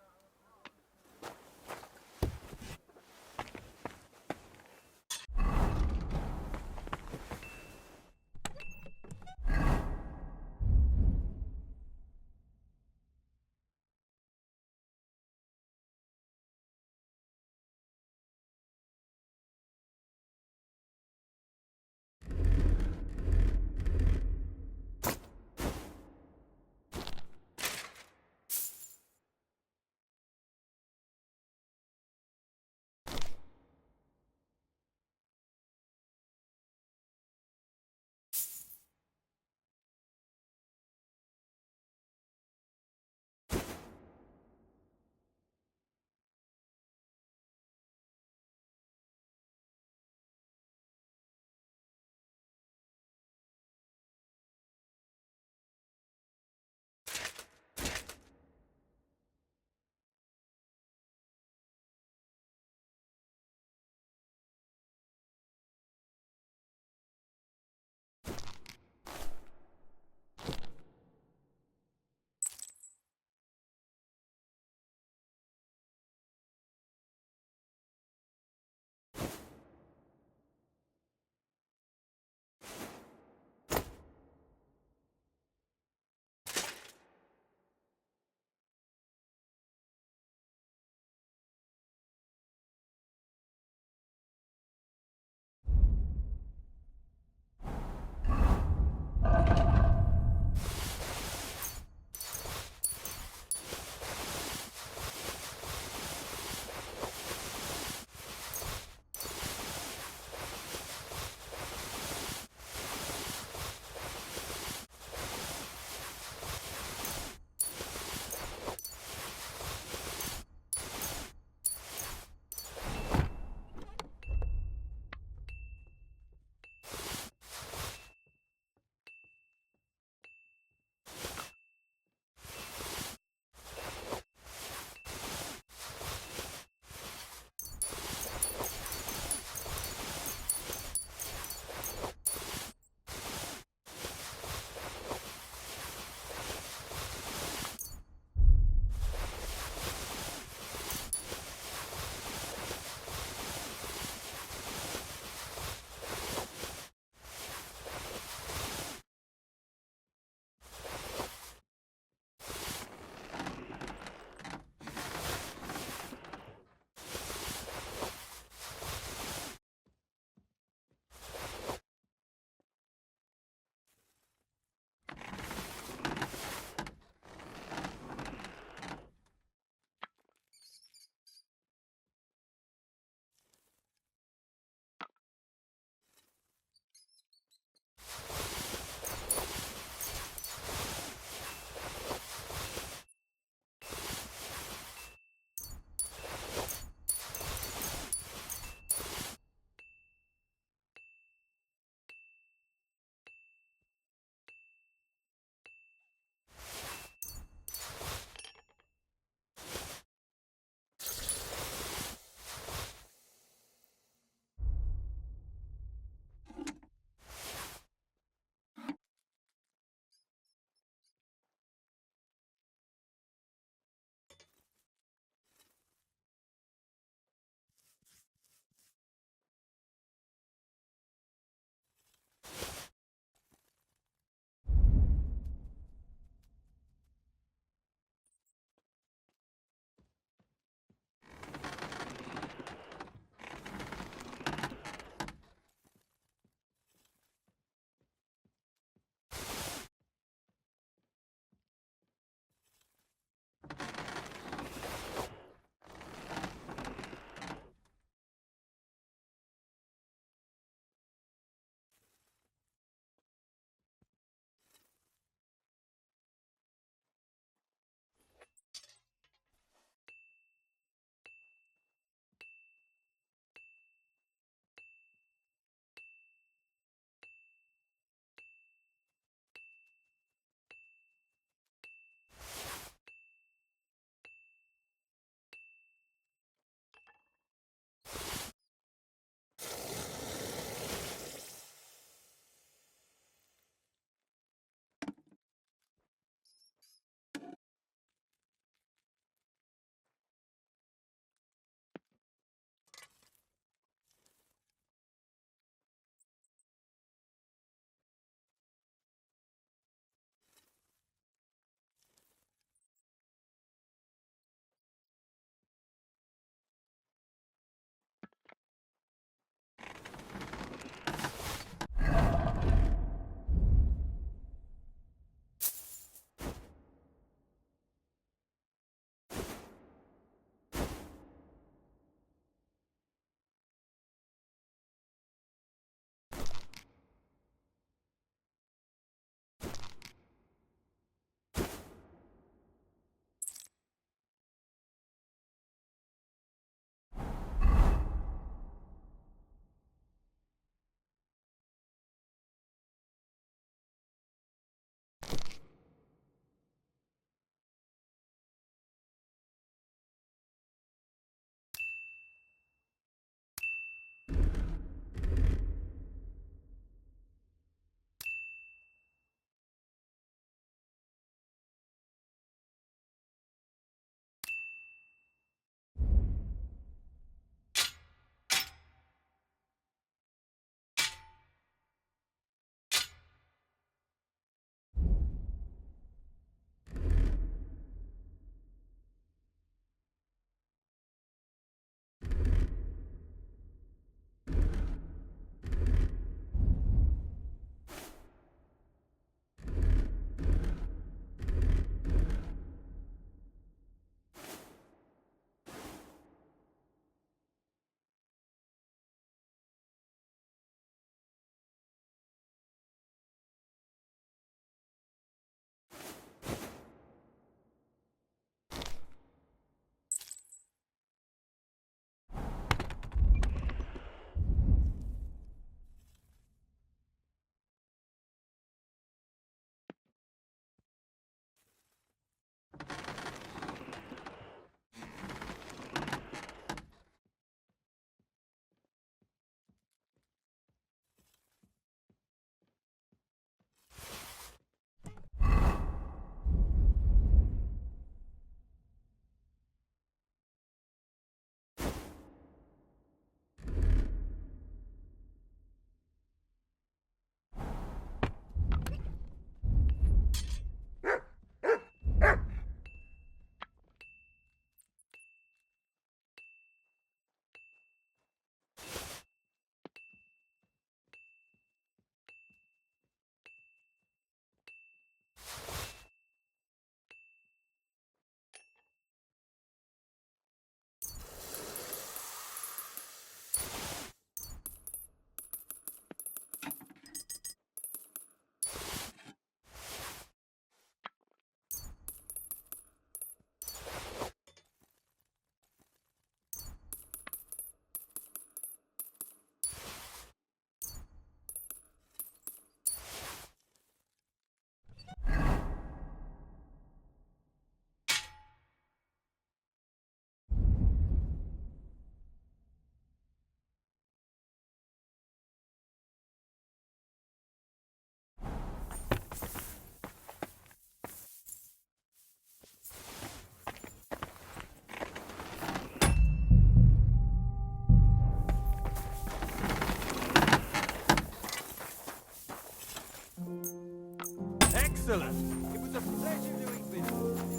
a pleasure doing business.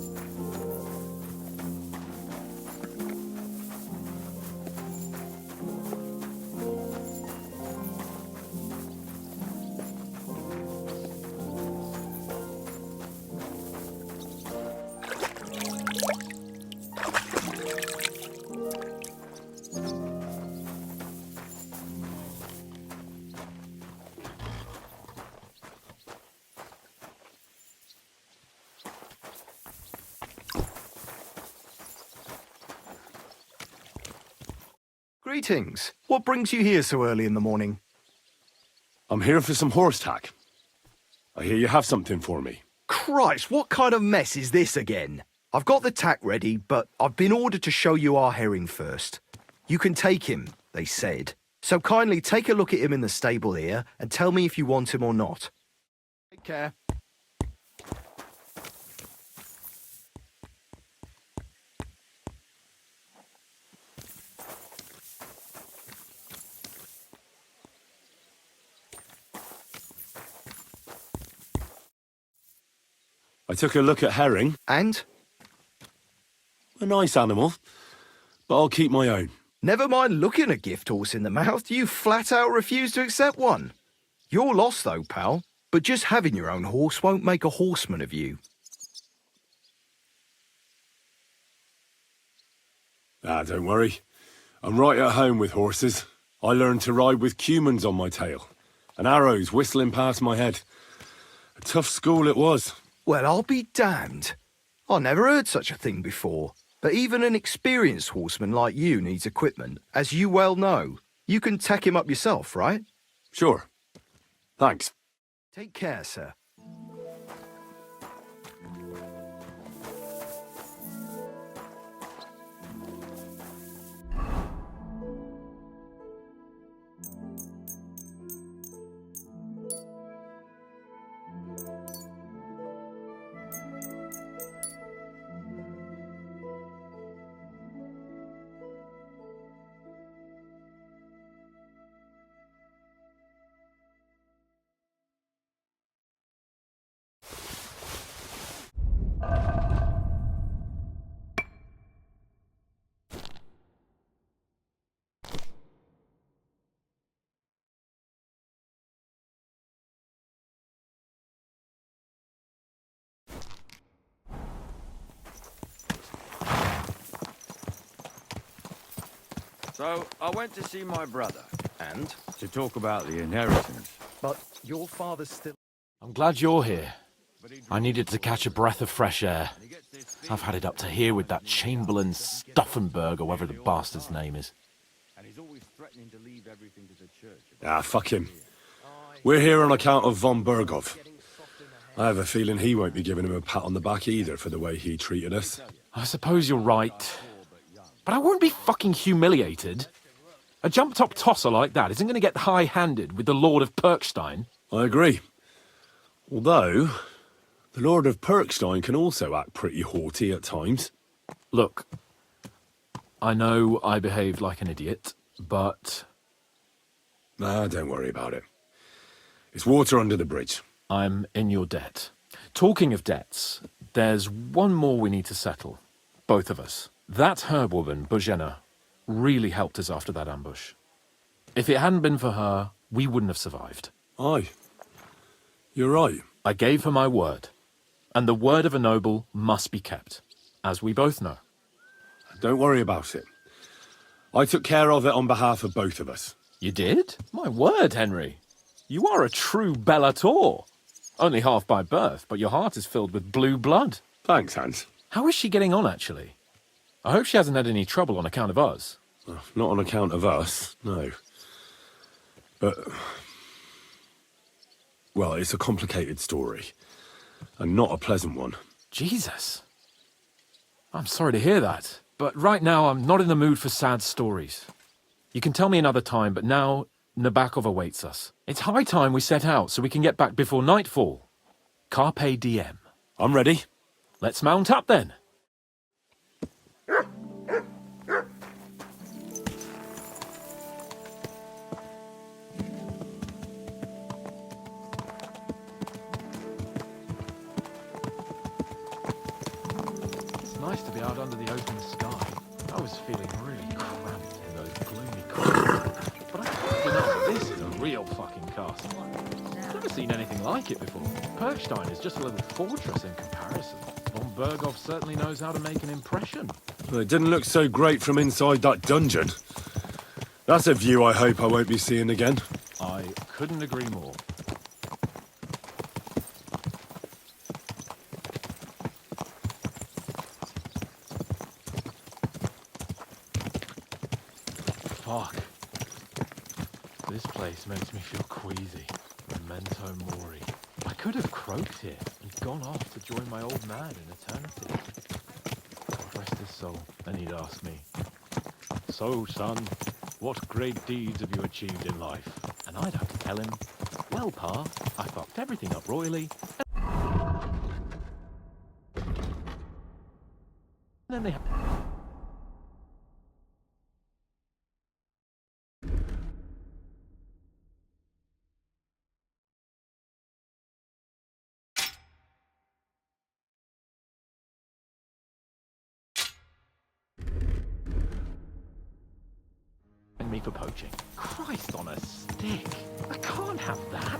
Greetings. What brings you here so early in the morning? I'm here for some horse tack. I hear you have something for me. Christ, what kind of mess is this again? I've got the tack ready, but I've been ordered to show you our herring first. You can take him, they said. So kindly take a look at him in the stable here and tell me if you want him or not. Take care. I took a look at herring. And? A nice animal, but I'll keep my own. Never mind looking a gift horse in the mouth, you flat out refuse to accept one. You're lost though, pal. But just having your own horse won't make a horseman of you. Ah, don't worry. I'm right at home with horses. I learned to ride with cumans on my tail, and arrows whistling past my head. A tough school it was. Well, I'll be damned. I never heard such a thing before. But even an experienced horseman like you needs equipment, as you well know. You can tack him up yourself, right? Sure. Thanks. Take care, sir. So, I went to see my brother. And? To talk about the inheritance. But your father's still... I'm glad you're here. I needed to catch a breath of fresh air. I've had it up to here with that Chamberlain Stuffenberg, or whatever the bastard's name is. Ah, fuck him. We're here on account of von Berghoff. I have a feeling he won't be giving him a pat on the back either for the way he treated us. I suppose you're right. But I won't be fucking humiliated. A jump-top tosser like that isn't going to get high-handed with the Lord of Perkstein. I agree. Although, the Lord of Perkstein can also act pretty haughty at times. Look, I know I behaved like an idiot, but... Nah, don't worry about it. It's water under the bridge. I'm in your debt. Talking of debts, there's one more we need to settle. Both of us. That herbwoman, Bozhena, really helped us after that ambush. If it hadn't been for her, we wouldn't have survived. Aye. You're right. I gave her my word. And the word of a noble must be kept, as we both know. Don't worry about it. I took care of it on behalf of both of us. You did? My word, Henry. You are a true bellator. Only half by birth, but your heart is filled with blue blood. Thanks, Hans. How is she getting on, actually? I hope she hasn't had any trouble on account of us. Not on account of us, no. But... well, it's a complicated story. And not a pleasant one. Jesus. I'm sorry to hear that. But right now, I'm not in the mood for sad stories. You can tell me another time, but now Nabokov awaits us. It's high time we set out so we can get back before nightfall. Carpe diem. I'm ready. Let's mount up then. Nice to be out under the open sky. I was feeling really cramped in those gloomy corridors. But I can't deny this is a real fucking castle. Never seen anything like it before. Perkstein is just a little fortress in comparison. Von Berghoff certainly knows how to make an impression. Well, it didn't look so great from inside that dungeon. That's a view I hope I won't be seeing again. I couldn't agree more. Fuck. This place makes me feel queasy. Memento mori. I could have croaked here and gone off to join my old man in eternity. God rest his soul. Then he'd ask me, "So, son, what great deeds have you achieved in life?" And I'd have to tell him, "Well, Pa, I fucked everything up royally." And then they me for poaching. Christ on a stick. I can't have that.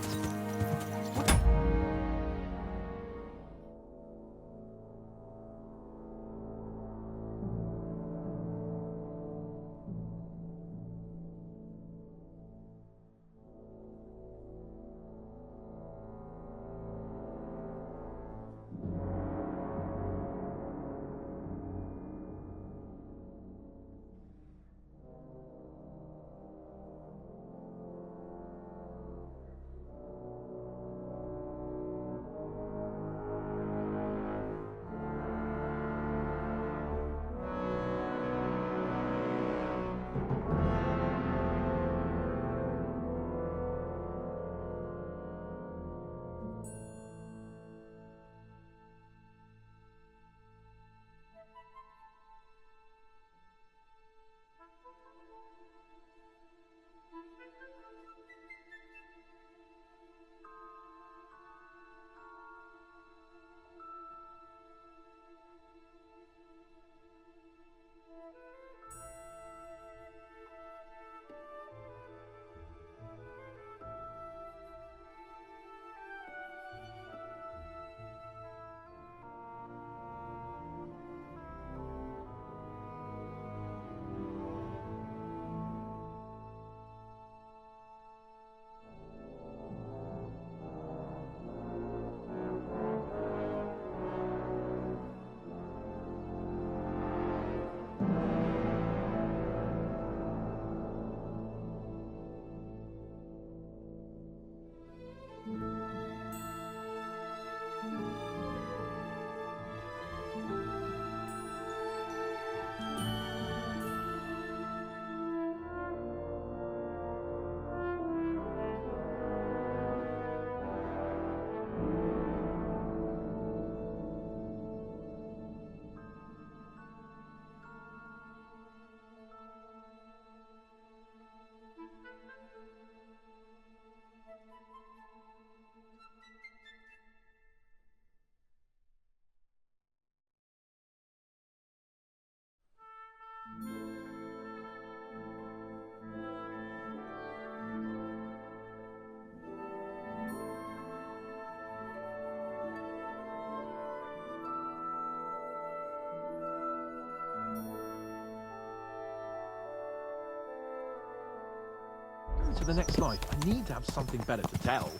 To the next life, I need to have something better to tell.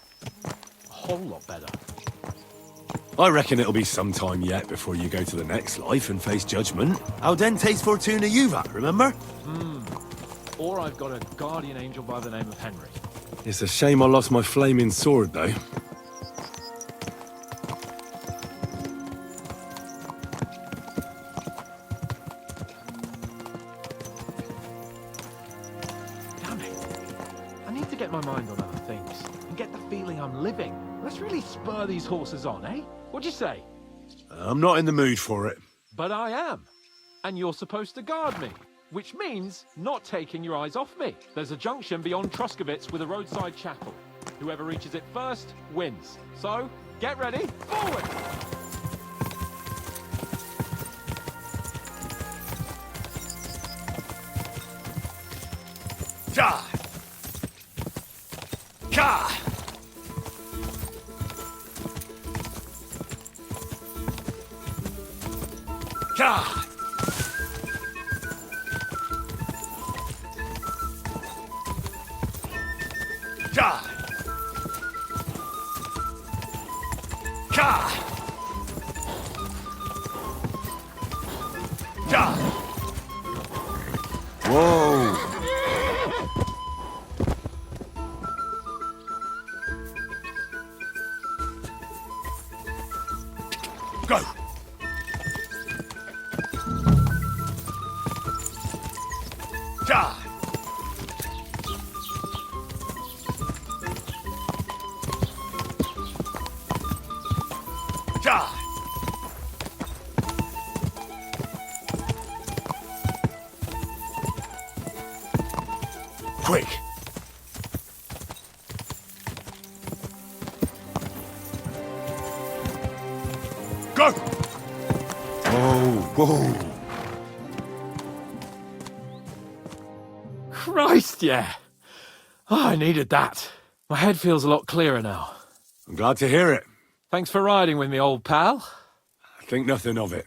A whole lot better. I reckon it'll be some time yet before you go to the next life and face judgment. Audentes fortuna juvat, remember? Or I've got a guardian angel by the name of Henry. It's a shame I lost my flaming sword, though. Damn it. I need to get my mind on other things and get the feeling I'm living. Let's really spur these horses on, eh? What'd you say? I'm not in the mood for it. But I am. And you're supposed to guard me. Which means not taking your eyes off me. There's a junction beyond Truskovitz with a roadside chapel. Whoever reaches it first wins. So, get ready, forward! Ka! Ka! Ka! Ka! Ka! Ka! Whoa! Go! Ja! Ja! Quick! Go! Whoa! Christ, yeah. Oh, I needed that. My head feels a lot clearer now. I'm glad to hear it. Thanks for riding with me, old pal. I think nothing of it.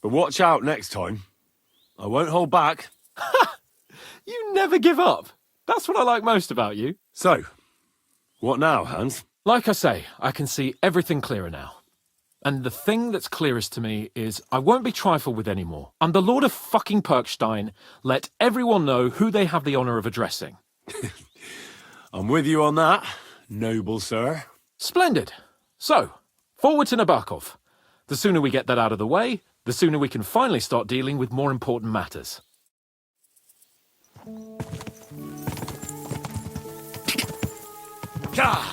But watch out next time. I won't hold back. You never give up. That's what I like most about you. So, what now, Hans? Like I say, I can see everything clearer now. And the thing that's clearest to me is I won't be trifled with anymore. I'm the Lord of fucking Perkstein. Let everyone know who they have the honour of addressing. I'm with you on that, noble sir. Splendid. So, forward to Nabokov. The sooner we get that out of the way, the sooner we can finally start dealing with more important matters. Ja!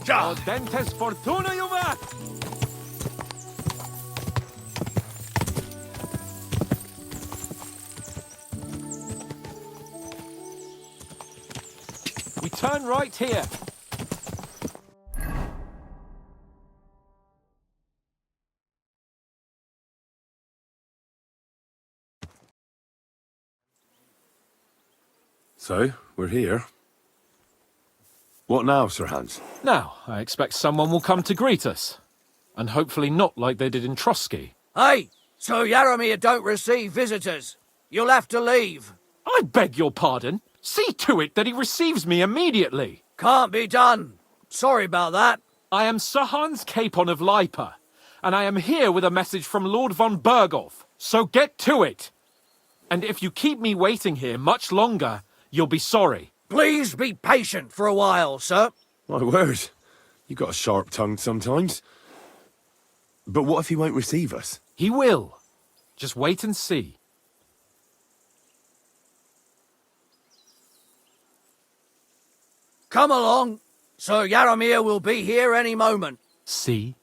Ja! Dentes fortuna juvat! We turn right here. So, we're here. What now, Sir Hans? Now, I expect someone will come to greet us. And hopefully not like they did in Trotsky. Hey, so Yaromir don't receive visitors. You'll have to leave. I beg your pardon. See to it that he receives me immediately. Can't be done. Sorry about that. I am Sir Hans Capon of Lipa, and I am here with a message from Lord von Berghoff. So get to it. And if you keep me waiting here much longer, you'll be sorry. Please be patient for a while, sir. My word. You got a sharp tongue sometimes. But what if he won't receive us? He will. Just wait and see. Come along. Sir Yaromir will be here any moment. See?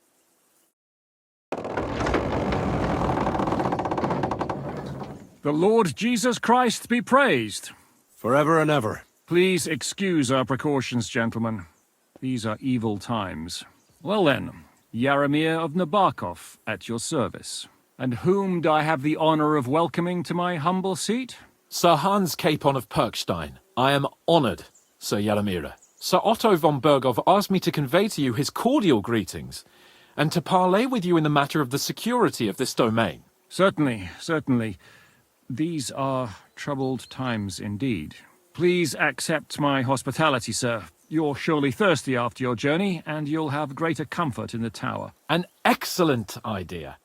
The Lord Jesus Christ be praised. Forever and ever. Please excuse our precautions, gentlemen. These are evil times. Well then, Yaromir of Nabokov, at your service. And whom do I have the honour of welcoming to my humble seat? Sir Hans Capon of Perkstein. I am honoured, Sir Yaromir. Sir Otto von Berghoff asked me to convey to you his cordial greetings, and to parley with you in the matter of the security of this domain. Certainly, certainly. These are troubled times indeed. Please accept my hospitality, sir. You're surely thirsty after your journey, and you'll have greater comfort in the tower. An excellent idea.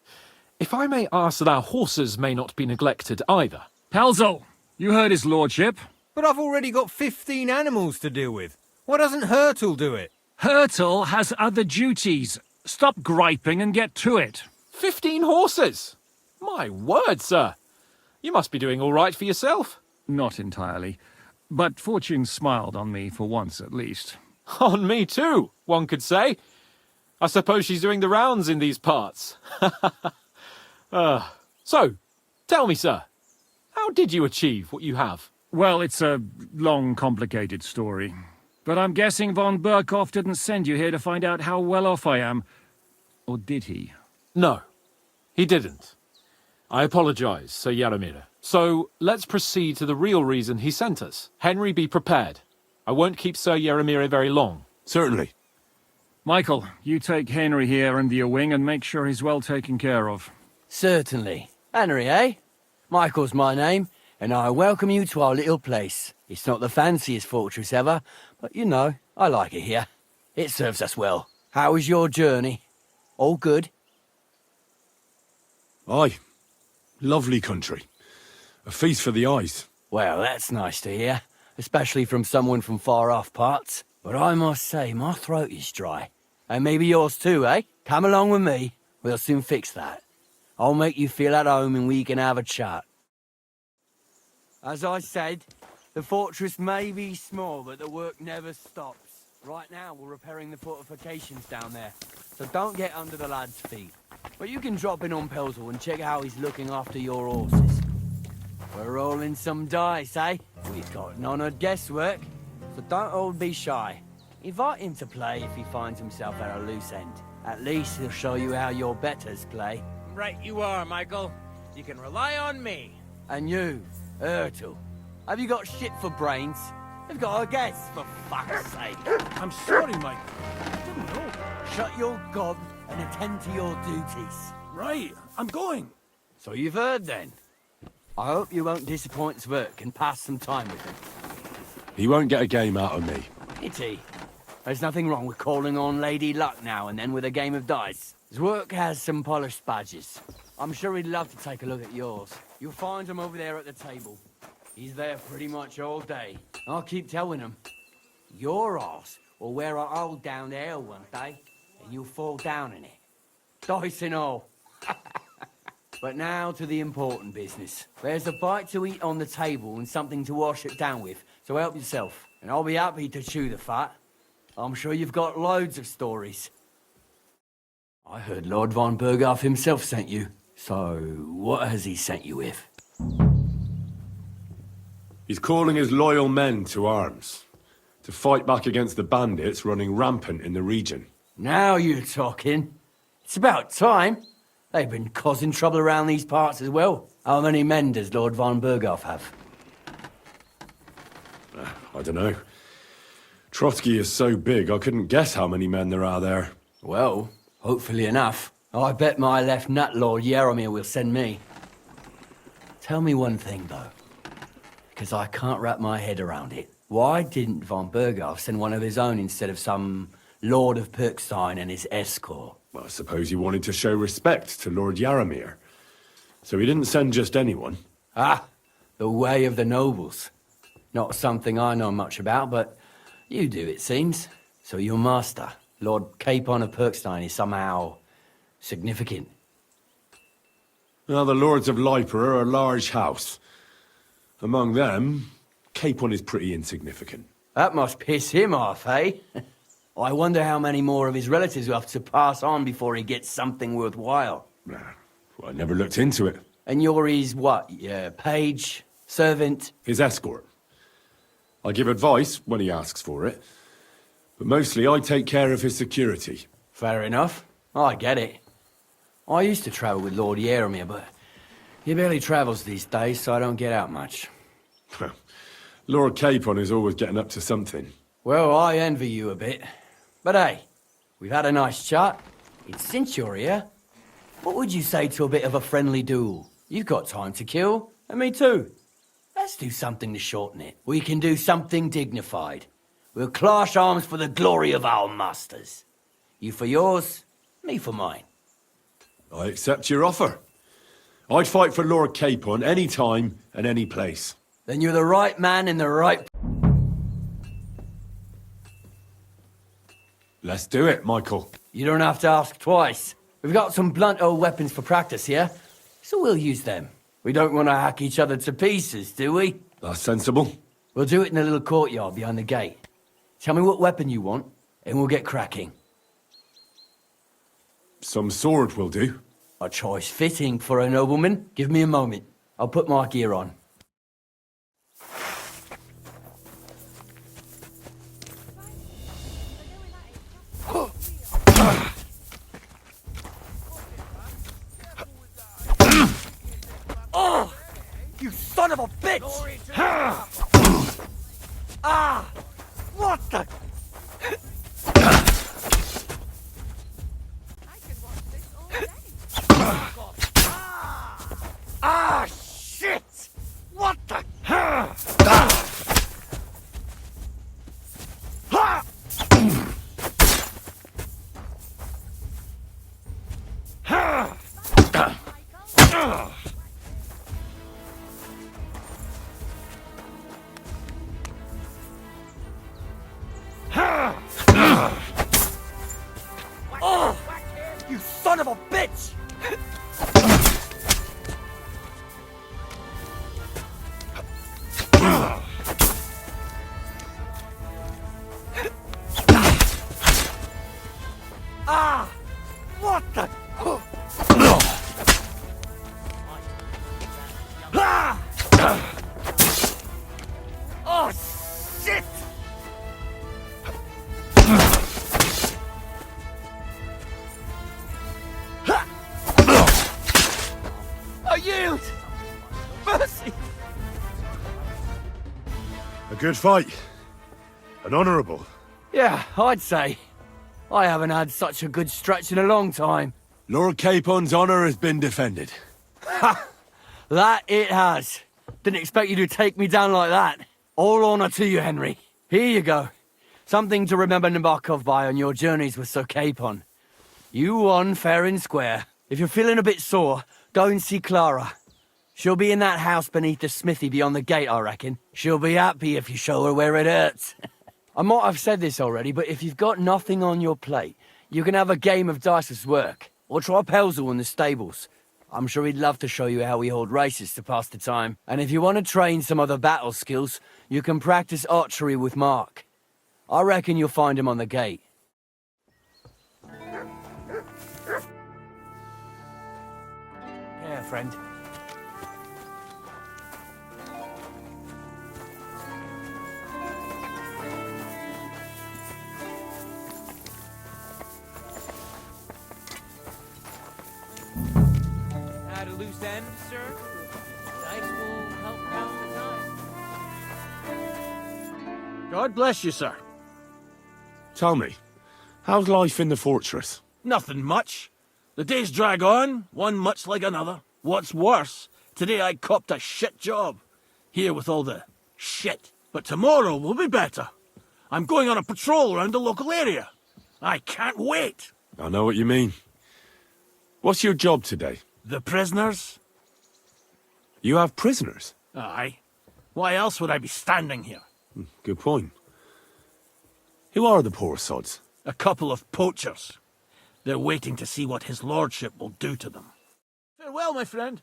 If I may ask that our horses may not be neglected either. Pelzel, you heard his lordship. But I've already got 15 animals to deal with. Why doesn't Hurtle do it? Hurtle has other duties. Stop griping and get to it. 15 horses? My word, sir. You must be doing all right for yourself. Not entirely. But fortune smiled on me for once at least. On me too, one could say. I suppose she's doing the rounds in these parts. So, tell me, sir, how did you achieve what you have? Well, it's a long, complicated story. But I'm guessing von Berghoff didn't send you here to find out how well off I am. Or did he? No, he didn't. I apologize, Sir Yaramir. So, let's proceed to the real reason he sent us. Henry, be prepared. I won't keep Sir Yaramir very long. Certainly. Michael, you take Henry here under your wing and make sure he's well taken care of. Certainly. Henry, eh? Michael's my name, and I welcome you to our little place. It's not the fanciest fortress ever, but you know, I like it here. It serves us well. How was your journey? All good? Aye. Lovely country. A feast for the eyes. Well, that's nice to hear, especially from someone from far-off parts. But I must say, my throat is dry. And maybe yours too, eh? Come along with me. We'll soon fix that. I'll make you feel at home and we can have a chat. As I said, the fortress may be small, but the work never stops. Right now, we're repairing the fortifications down there, so don't get under the lad's feet. But you can drop in on Pelzel and check how he's looking after your horses. We're rolling some dice, eh? We've got none of guesswork, so don't all be shy. Invite him to play if he finds himself at a loose end. At least he'll show you how your betters play. Right you are, Michael. You can rely on me. And you, Ertul, have you got shit for brains? You've got a guess, for fuck's sake. I'm sorry, Michael. I didn't know. Shut your gob and attend to your duties. Right, I'm going. So you've heard then. I hope you won't disappoint Zwerk and pass some time with him. He won't get a game out of me. Pity. There's nothing wrong with calling on Lady Luck now and then with a game of dice. Zwerk has some polished badges. I'm sure he'd love to take a look at yours. You'll find him over there at the table. He's there pretty much all day. I'll keep telling him. Your arse will wear a hole down there one day, and you'll fall down in it. Dice and all. But now to the important business. There's a bite to eat on the table and something to wash it down with, so help yourself. And I'll be happy to chew the fat. I'm sure you've got loads of stories. I heard Lord von Berghoff himself sent you. So, what has he sent you with? He's calling his loyal men to arms. To fight back against the bandits running rampant in the region. Now you're talking. It's about time. They've been causing trouble around these parts as well. How many men does Lord von Berghoff have? I don't know. Trotsky is so big, I couldn't guess how many men there are there. Well, hopefully enough. I bet my left nut Lord Yaramir will send me. Tell me one thing, though. Because I can't wrap my head around it. Why didn't von Berghoff send one of his own instead of some Lord of Pirkstein and his escort? Well, I suppose he wanted to show respect to Lord Yaramir. So he didn't send just anyone. Ah, the way of the nobles. Not something I know much about, but you do, it seems. So your master, Lord Capon of Pirkstein, is somehow significant. Well, the Lords of Liper are a large house. Among them, Capon is pretty insignificant. That must piss him off, eh? I wonder how many more of his relatives will have to pass on before he gets something worthwhile. Well, I never looked into it. And you're his what? Page? Servant? His escort. I give advice when he asks for it. But mostly I take care of his security. Fair enough. I get it. I used to travel with Lord Yaramir, but he barely travels these days, so I don't get out much. Lord Capon is always getting up to something. Well, I envy you a bit. But hey, we've had a nice chat. It's since you're here. What would you say to a bit of a friendly duel? You've got time to kill, and me too. Let's do something to shorten it. We can do something dignified. We'll clash arms for the glory of our masters. You for yours, me for mine. I accept your offer. I'd fight for Lord Capon any time and any place. Then you're the right man in the right... Let's do it, Michael. You don't have to ask twice. We've got some blunt old weapons for practice here, so we'll use them. We don't want to hack each other to pieces, do we? That's sensible. We'll do it in a little courtyard behind the gate. Tell me what weapon you want, and we'll get cracking. Some sword will do. A choice fitting for a nobleman. Give me a moment. I'll put my gear on. son of a bitch! Ah! What the? Ah, shit! What the? Oh, you son of a bitch! Ah! What the? Ah! Oh, shit! I yield! Mercy! A good fight. An honourable. Yeah, I'd say. I haven't had such a good stretch in a long time. Lord Capon's honour has been defended. Ha! That it has. Didn't expect you to take me down like that. All honour to you, Henry. Here you go. Something to remember Nabokov by on your journeys with Sir Capon. You won fair and square. If you're feeling a bit sore, go and see Clara. She'll be in that house beneath the smithy beyond the gate, I reckon. She'll be happy if you show her where it hurts. I might have said this already, but if you've got nothing on your plate, you can have a game of dice's work. Or try Pelzel in the stables. I'm sure he'd love to show you how we hold races to pass the time. And if you want to train some other battle skills, you can practice archery with Mark. I reckon you'll find him on the gate. Yeah, friend. At a loose end, sir? Dice will help pass the time. God bless you, sir. Tell me, how's life in the fortress? Nothing much. The days drag on, one much like another. What's worse, today I copped a shit job. Here with all the shit. But tomorrow will be better. I'm going on a patrol around the local area. I can't wait. I know what you mean. What's your job today? The prisoners? You have prisoners? Aye. Why else would I be standing here? Good point. Who are the poor sods? A couple of poachers. They're waiting to see what his lordship will do to them. Farewell, my friend.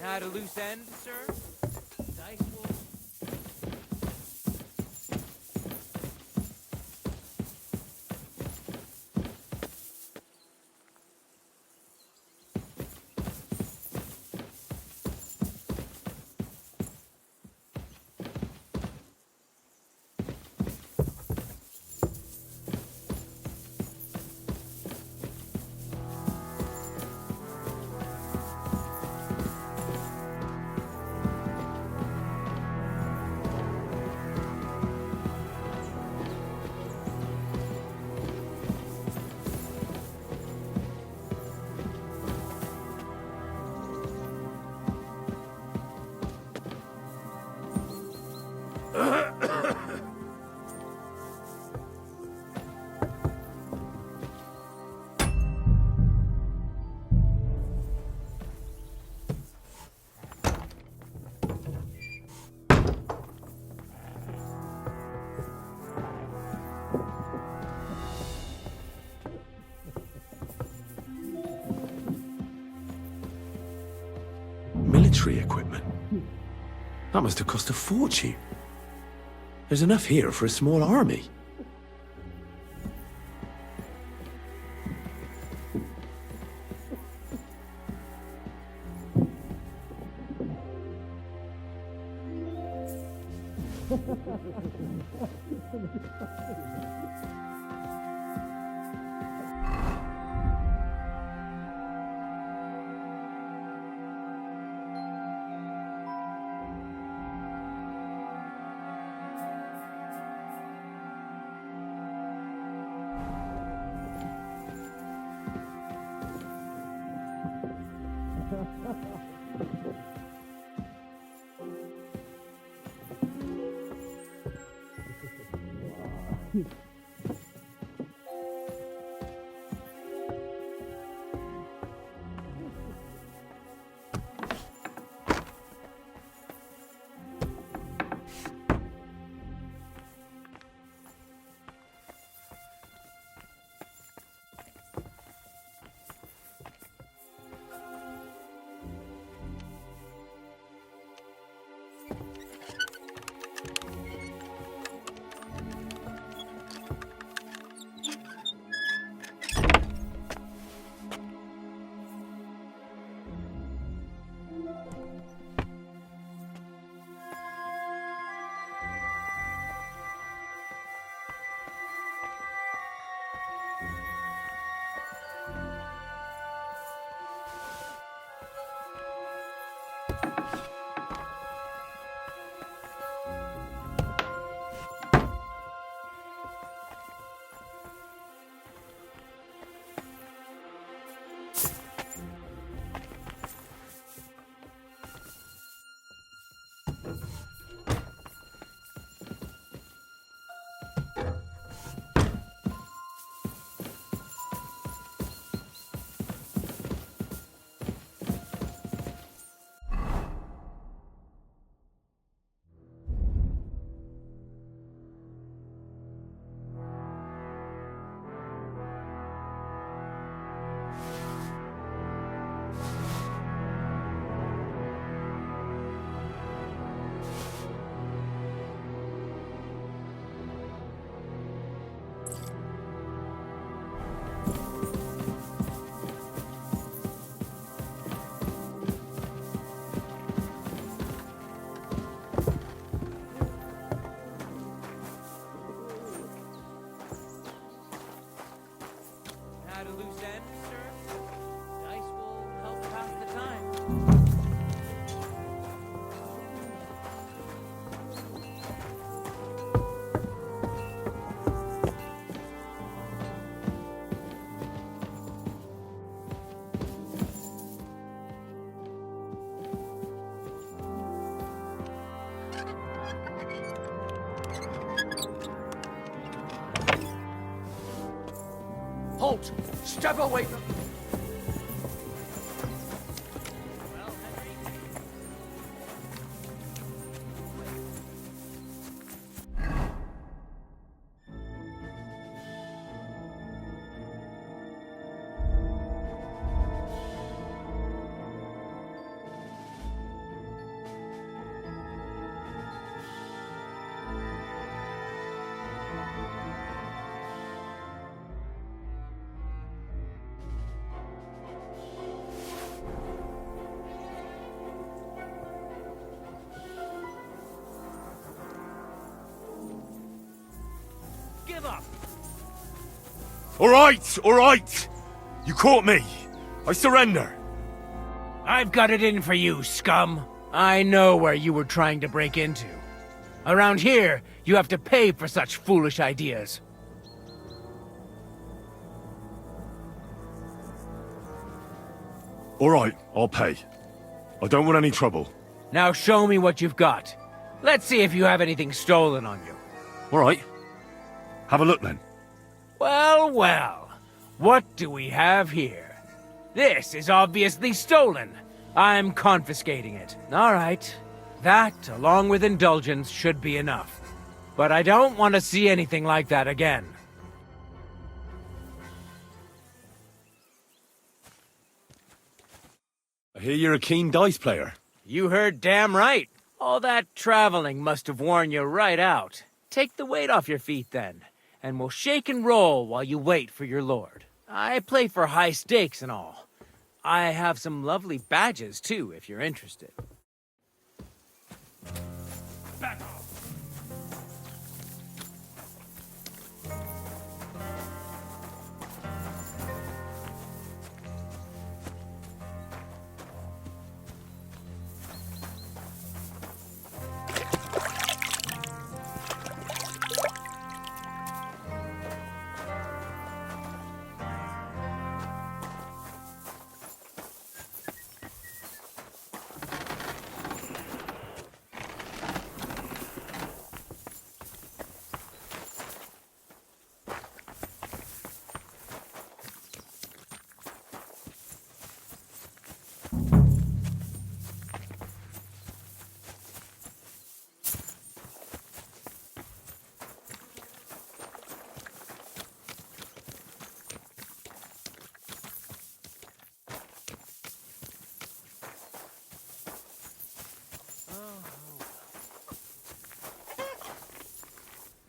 At a loose end, sir? Dice will... Military equipment? That must have cost a fortune. There's enough here for a small army. At a loose end, sir? Dice will help pass the time. Halt! Step away! Give up! All right! You caught me. I surrender. I've got it in for you, scum. I know where you were trying to break into. Around here, you have to pay for such foolish ideas. All right, I'll pay. I don't want any trouble. Now show me what you've got. Let's see if you have anything stolen on you. All right. Have a look then. Well, well. What do we have here? This is obviously stolen. I'm confiscating it. All right. That, along with indulgence, should be enough. But I don't want to see anything like that again. I hear you're a keen dice player. You heard damn right. All that traveling must have worn you right out. Take the weight off your feet then, and we'll shake and roll while you wait for your lord. I play for high stakes and all. I have some lovely badges too, if you're interested. Back off!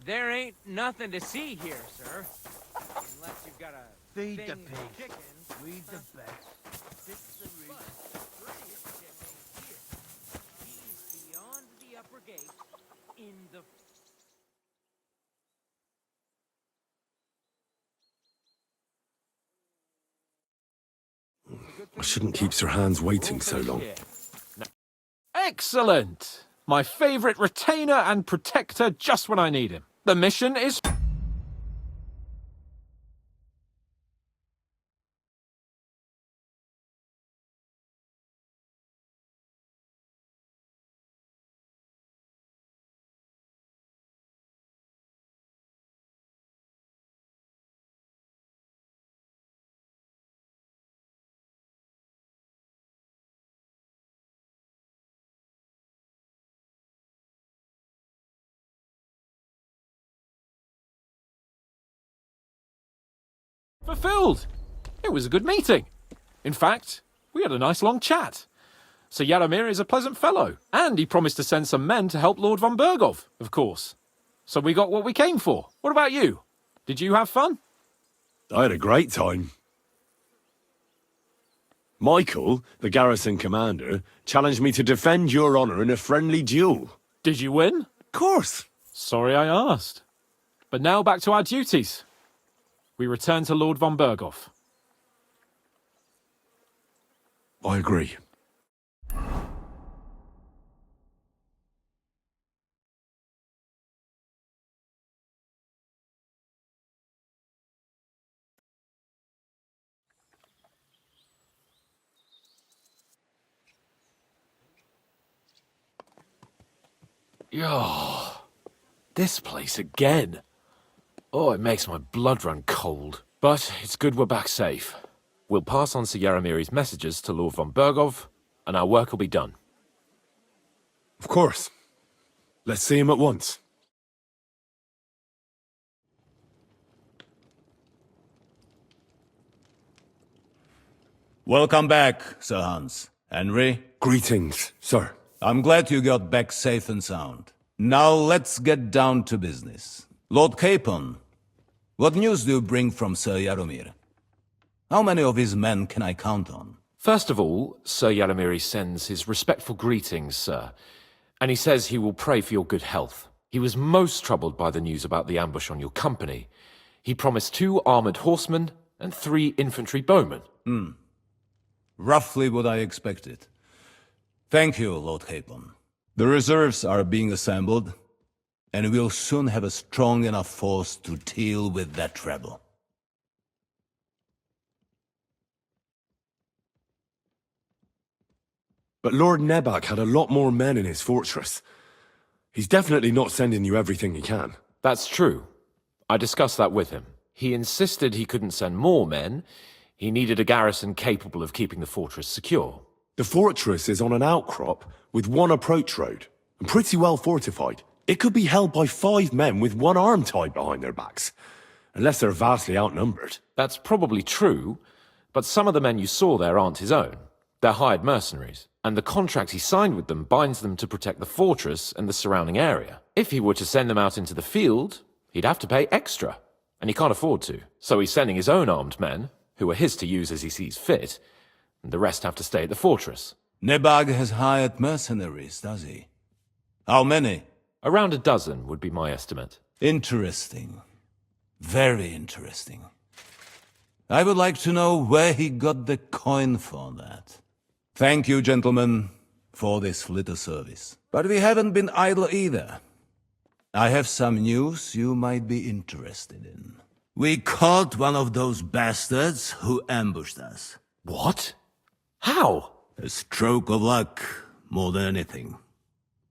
There ain't nothing to see here, sir. Unless you've got a Feed the thing pigs. chickens. Weed the best. Fix the roof. He's beyond the upper gate in the... I shouldn't keep Sir Hans waiting so long. Excellent! My favourite retainer and protector just when I need him. The mission is... fulfilled. It was a good meeting. In fact, we had a nice long chat. Sir Yaromir is a pleasant fellow, and he promised to send some men to help Lord von Bergov, of course. So we got what we came for. What about you? Did you have fun? I had a great time. Michael, the garrison commander, challenged me to defend your honor in a friendly duel. Did you win? Of course. Sorry I asked. But now back to our duties. We return to Lord von Bergov. I agree. Yo, this place again. Oh, it makes my blood run cold. But it's good we're back safe. We'll pass on Sir Yaromiri's messages to Lord von Bergov, and our work will be done. Of course. Let's see him at once. Welcome back, Sir Hans. Henry? Greetings, sir. I'm glad you got back safe and sound. Now let's get down to business. Lord Capon, what news do you bring from Sir Yaromir? How many of his men can I count on? First of all, Sir Yaromir sends his respectful greetings, sir, and he says he will pray for your good health. He was most troubled by the news about the ambush on your company. He promised 2 armoured horsemen and 3 infantry bowmen. Roughly what I expected. Thank you, Lord Capon. The reserves are being assembled, and we'll soon have a strong enough force to deal with that rebel. But Lord Nebak had a lot more men in his fortress. He's definitely not sending you everything he can. That's true. I discussed that with him. He insisted he couldn't send more men. He needed a garrison capable of keeping the fortress secure. The fortress is on an outcrop with 1 approach road, and pretty well fortified. It could be held by 5 men with 1 arm tied behind their backs, unless they're vastly outnumbered. That's probably true, but some of the men you saw there aren't his own. They're hired mercenaries, and the contract he signed with them binds them to protect the fortress and the surrounding area. If he were to send them out into the field, he'd have to pay extra, and he can't afford to. So he's sending his own armed men, who are his to use as he sees fit, and the rest have to stay at the fortress. Nebag has hired mercenaries, does he? How many? Around a dozen would be my estimate. Interesting. Very interesting. I would like to know where he got the coin for that. Thank you, gentlemen, for this little service. But we haven't been idle either. I have some news you might be interested in. We caught one of those bastards who ambushed us. What? How? A stroke of luck, more than anything.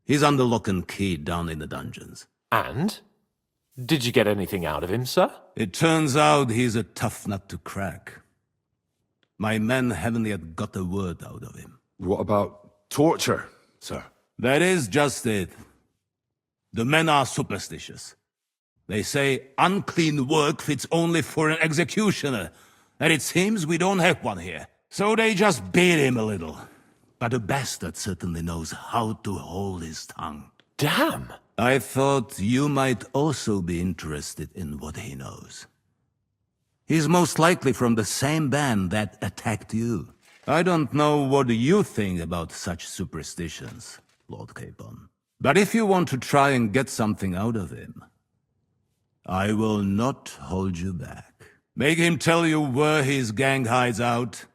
He's under lock and key down in the dungeons. And? Did you get anything out of him, sir? It turns out he's a tough nut to crack. My men haven't yet got a word out of him. What about torture, sir? That is just it. The men are superstitious. They say unclean work fits only for an executioner, and it seems we don't have one here. So they just beat him a little. but a bastard certainly knows how to hold his tongue. Damn! I thought you might also be interested in what he knows. He's most likely from the same band that attacked you. I don't know what you think about such superstitions, Lord Capon. But if you want to try and get something out of him, I will not hold you back. Make him tell you where his gang hides out,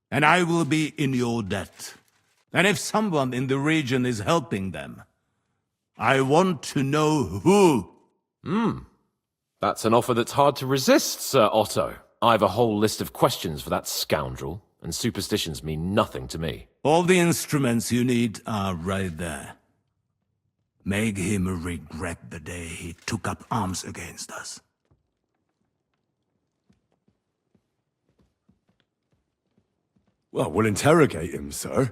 and I will be in your debt. And if someone in the region is helping them, I want to know who. That's an offer that's hard to resist, Sir Otto. I've a whole list of questions for that scoundrel, and superstitions mean nothing to me. All the instruments you need are right there. Make him regret the day he took up arms against us. Well, we'll interrogate him, sir.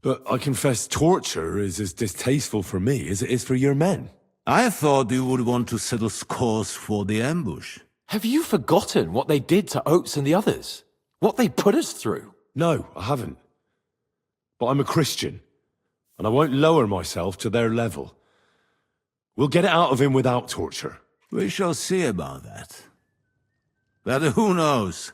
But I confess torture is as distasteful for me as it is for your men. I thought you would want to settle scores for the ambush. Have you forgotten what they did to Oates and the others? What they put us through? No, I haven't. But I'm a Christian, and I won't lower myself to their level. We'll get it out of him without torture. We shall see about that. But who knows?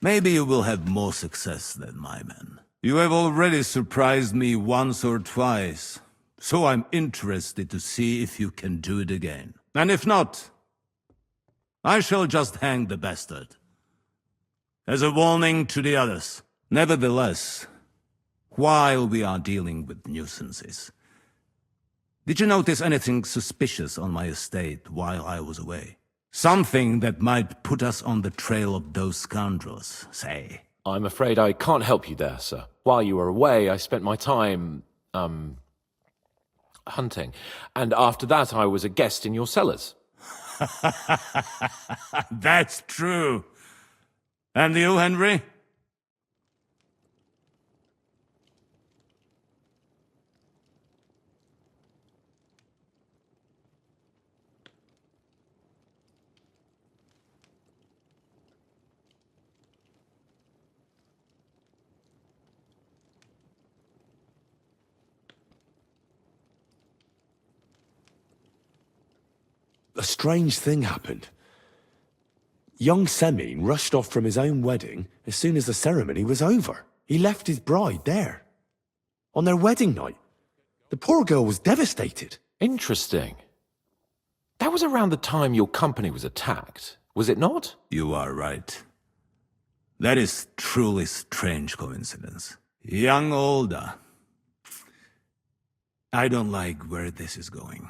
Maybe you will have more success than my men. You have already surprised me once or twice, so I'm interested to see if you can do it again. And if not, I shall just hang the bastard. As a warning to the others. Nevertheless, while we are dealing with nuisances, did you notice anything suspicious on my estate while I was away? Something that might put us on the trail of those scoundrels, say. I'm afraid I can't help you there, sir. While you were away, I spent my time, hunting. And after that, I was a guest in your cellars. That's true. And you, Henry? A strange thing happened. Young Semine rushed off from his own wedding as soon as the ceremony was over. He left his bride there. On their wedding night. The poor girl was devastated. Interesting. That was around the time your company was attacked, was it not? You are right. That is truly strange coincidence. Young Olda. I don't like where this is going.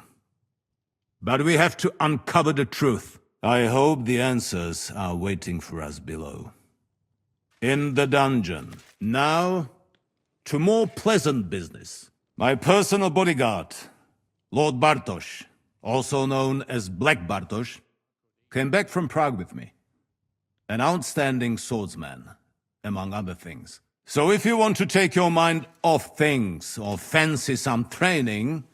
But we have to uncover the truth. I hope the answers are waiting for us below. In the dungeon. Now, to more pleasant business. My personal bodyguard, Lord Bartosz, also known as Black Bartosz, came back from Prague with me. An outstanding swordsman, among other things. So if you want to take your mind off things or fancy some training,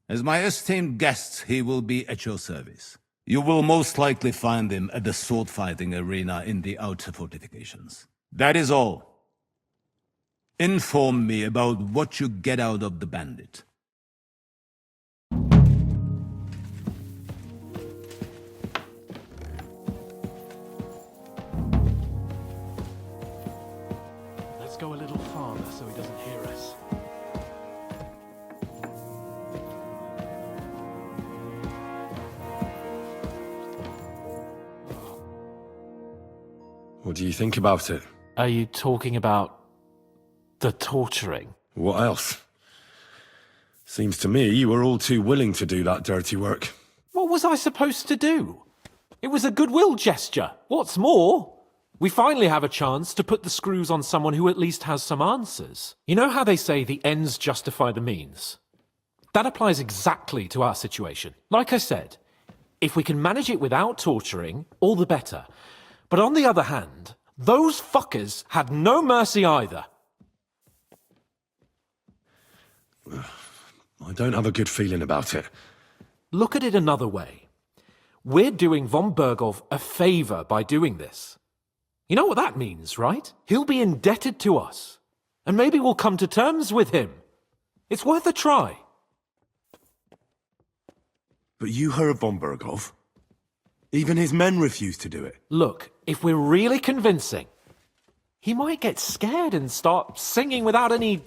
as my esteemed guest, he will be at your service. You will most likely find him at the sword-fighting arena in the outer fortifications. That is all. Inform me about what you get out of the bandit. Let's go a little farther so he doesn't hear us. What do you think about it? Are you talking about the torturing? What else? Seems to me you were all too willing to do that dirty work. What was I supposed to do? It was a goodwill gesture. What's more, we finally have a chance to put the screws on someone who at least has some answers. You know how they say the ends justify the means? That applies exactly to our situation. Like I said, if we can manage it without torturing, all the better. But on the other hand, those fuckers had no mercy either. I don't have a good feeling about it. Look at it another way. We're doing von Bergov a favor by doing this. You know what that means, right? He'll be indebted to us. And maybe we'll come to terms with him. It's worth a try. But you heard von Berghoff? Even his men refused to do it. Look, if we're really convincing, he might get scared and start singing without any,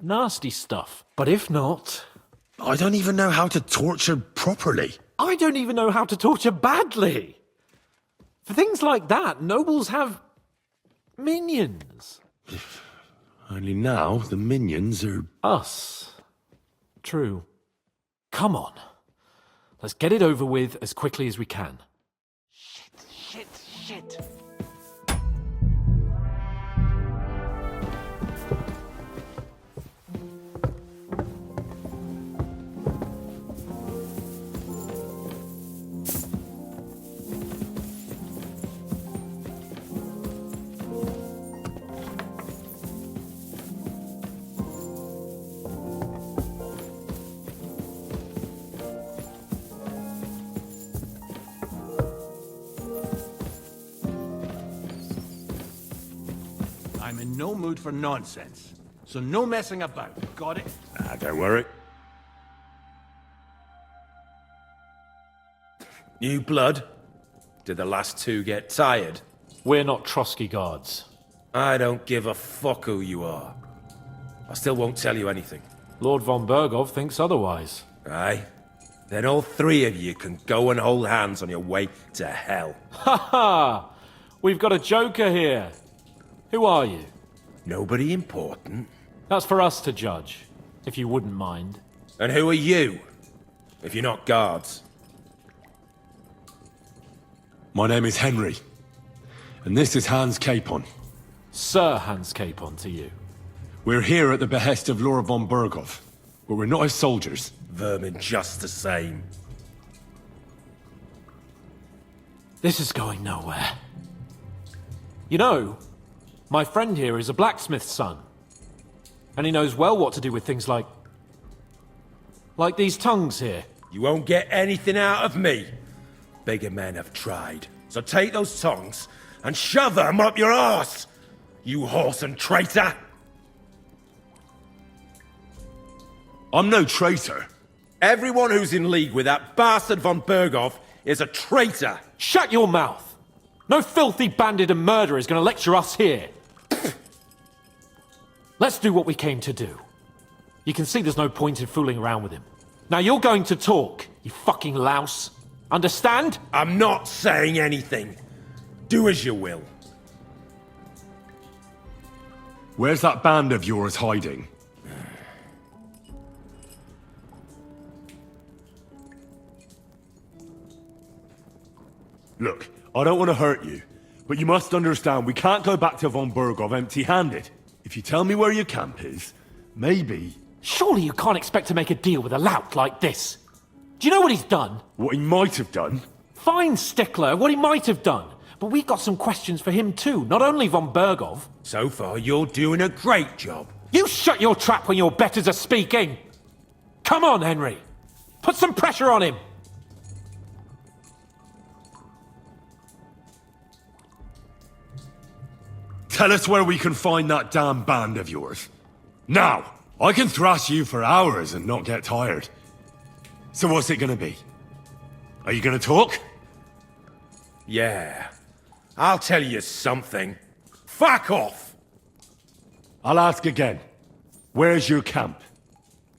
nasty stuff. But if not... I don't even know how to torture properly. I don't even know how to torture badly. For things like that, nobles have minions. Only now the minions are... Us. True. Come on. Let's get it over with as quickly as we can. Shit. I'm in no mood for nonsense, so no messing about. Got it? Don't worry. New blood? Did the last two get tired? We're not Trotsky guards. I don't give a fuck who you are. I still won't tell you anything. Lord von Berghoff thinks otherwise. Aye? Then all three of you can go and hold hands on your way to hell. Ha ha! We've got a joker here. Who are you? Nobody important. That's for us to judge, if you wouldn't mind. And who are you, if you're not guards? My name is Henry, and this is Hans Capon. Sir Hans Capon to you. We're here at the behest of Lord von Berghoff, but we're not his soldiers. Vermin just the same. This is going nowhere. You know, my friend here is a blacksmith's son. And he knows well what to do with things like these tongues here. You won't get anything out of me. Bigger men have tried. So take those tongs and shove them up your arse, you horse and traitor! I'm no traitor. Everyone who's in league with that bastard von Berghoff is a traitor. Shut your mouth! No filthy bandit and murderer is going to lecture us here. Let's do what we came to do. You can see there's no point in fooling around with him. Now you're going to talk, you fucking louse. Understand? I'm not saying anything. Do as you will. Where's that band of yours hiding? Look, I don't want to hurt you, but you must understand we can't go back to von Berghoff empty-handed. If you tell me where your camp is, maybe... Surely you can't expect to make a deal with a lout like this. Do you know what he's done? What he might have done? Fine, Stickler, what he might have done. But we've got some questions for him too, not only von Berghoff. So far, you're doing a great job. You shut your trap when your betters are speaking! Come on, Henry! Put some pressure on him! Tell us where we can find that damn band of yours. Now! I can thrash you for hours and not get tired. So what's it gonna be? Are you gonna talk? Yeah. I'll tell you something. Fuck off! I'll ask again. Where's your camp?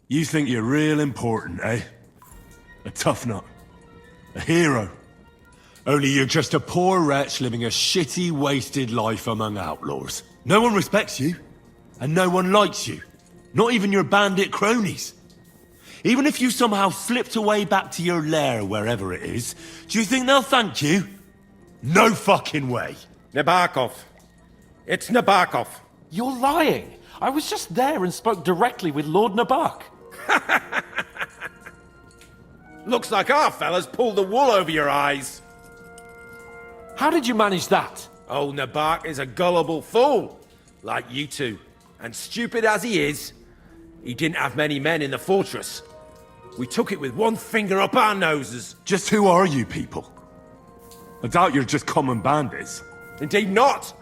You think you're real important, eh? A tough nut. A hero. Only you're just a poor wretch living a shitty, wasted life among outlaws. No one respects you. And no one likes you. Not even your bandit cronies. Even if you somehow slipped away back to your lair, wherever it is, do you think they'll thank you? No fucking way. Nabokov. It's Nabokov. You're lying. I was just there and spoke directly with Lord Nabok. Looks like our fellas pulled the wool over your eyes. How did you manage that? Old Nabok is a gullible fool, like you two. And stupid as he is, he didn't have many men in the fortress. We took it with one finger up our noses. Just who are you people? I doubt you're just common bandits. Indeed not.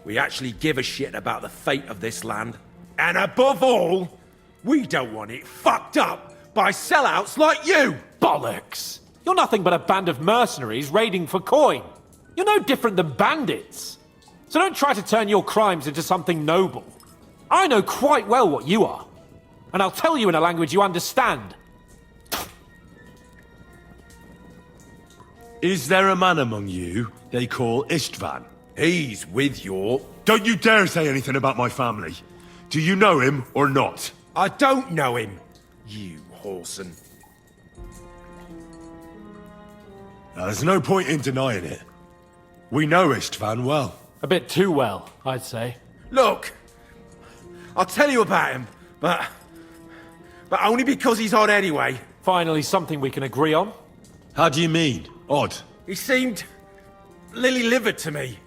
we actually give a shit about the fate of this land. And above all, we don't want it fucked up by sellouts like you! Bollocks! You're nothing but a band of mercenaries raiding for coin. You're no different than bandits. So don't try to turn your crimes into something noble. I know quite well what you are. And I'll tell you in a language you understand. Is there a man among you they call Istvan? He's with your... Don't you dare say anything about my family. Do you know him or not? I don't know him, you whoreson. There's no point in denying it. We know Istvan well. A bit too well, I'd say. Look, I'll tell you about him, but only because he's odd anyway. Finally something we can agree on. How do you mean, odd? He seemed lily-livered to me.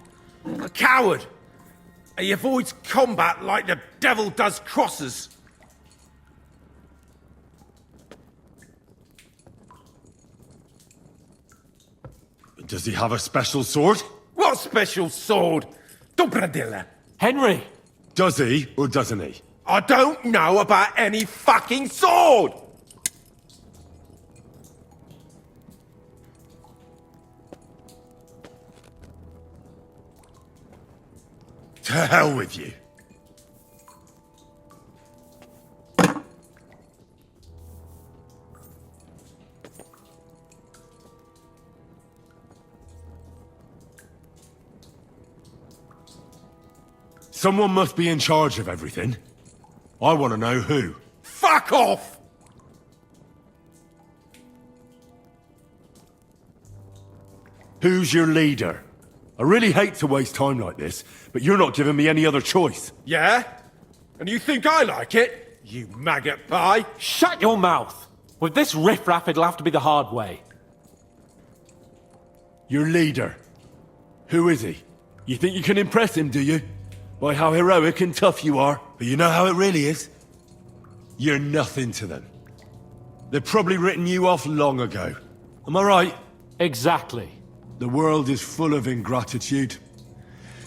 A coward. He avoids combat like the devil does crosses. Does he have a special sword? What special sword? Dobradilla. Henry! Does he or doesn't he? I don't know about any fucking sword! To hell with you. Someone must be in charge of everything. I want to know who. Fuck off! Who's your leader? I really hate to waste time like this, but you're not giving me any other choice. Yeah? And you think I like it? You maggot pie? Shut your mouth! With this riff-raff, it'll have to be the hard way. Your leader. Who is he? You think you can impress him, do you? By how heroic and tough you are. But you know how it really is? You're nothing to them. They've probably written you off long ago. Am I right? Exactly. The world is full of ingratitude.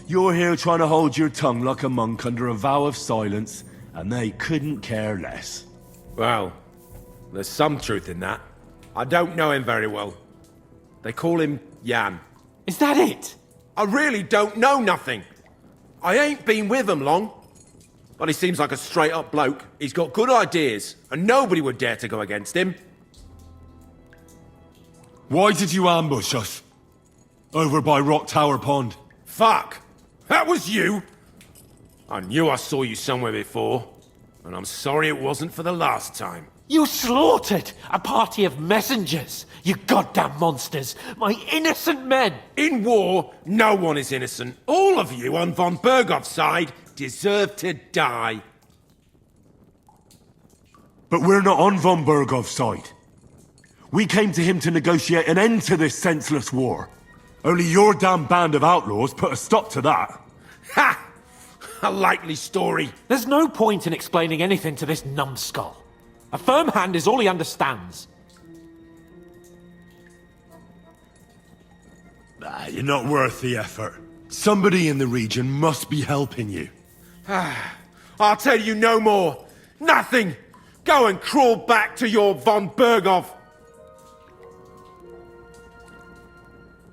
You're here trying to hold your tongue like a monk under a vow of silence, and they couldn't care less. Well, there's some truth in that. I don't know him very well. They call him Jan. Is that it? I really don't know nothing. I ain't been with him long. But he seems like a straight-up bloke. He's got good ideas, and nobody would dare to go against him. Why did you ambush us? Over by Rock Tower Pond. Fuck! That was you! I knew I saw you somewhere before, and I'm sorry it wasn't for the last time. You slaughtered a party of messengers, you goddamn monsters! My innocent men! In war, no one is innocent. All of you on von Bergov's side deserve to die. But we're not on von Bergov's side. We came to him to negotiate an end to this senseless war. Only your damn band of outlaws put a stop to that. Ha! A likely story. There's no point in explaining anything to this numbskull. A firm hand is all he understands. You're not worth the effort. Somebody in the region must be helping you. I'll tell you no more. Nothing. Go and crawl back to your von Bergov.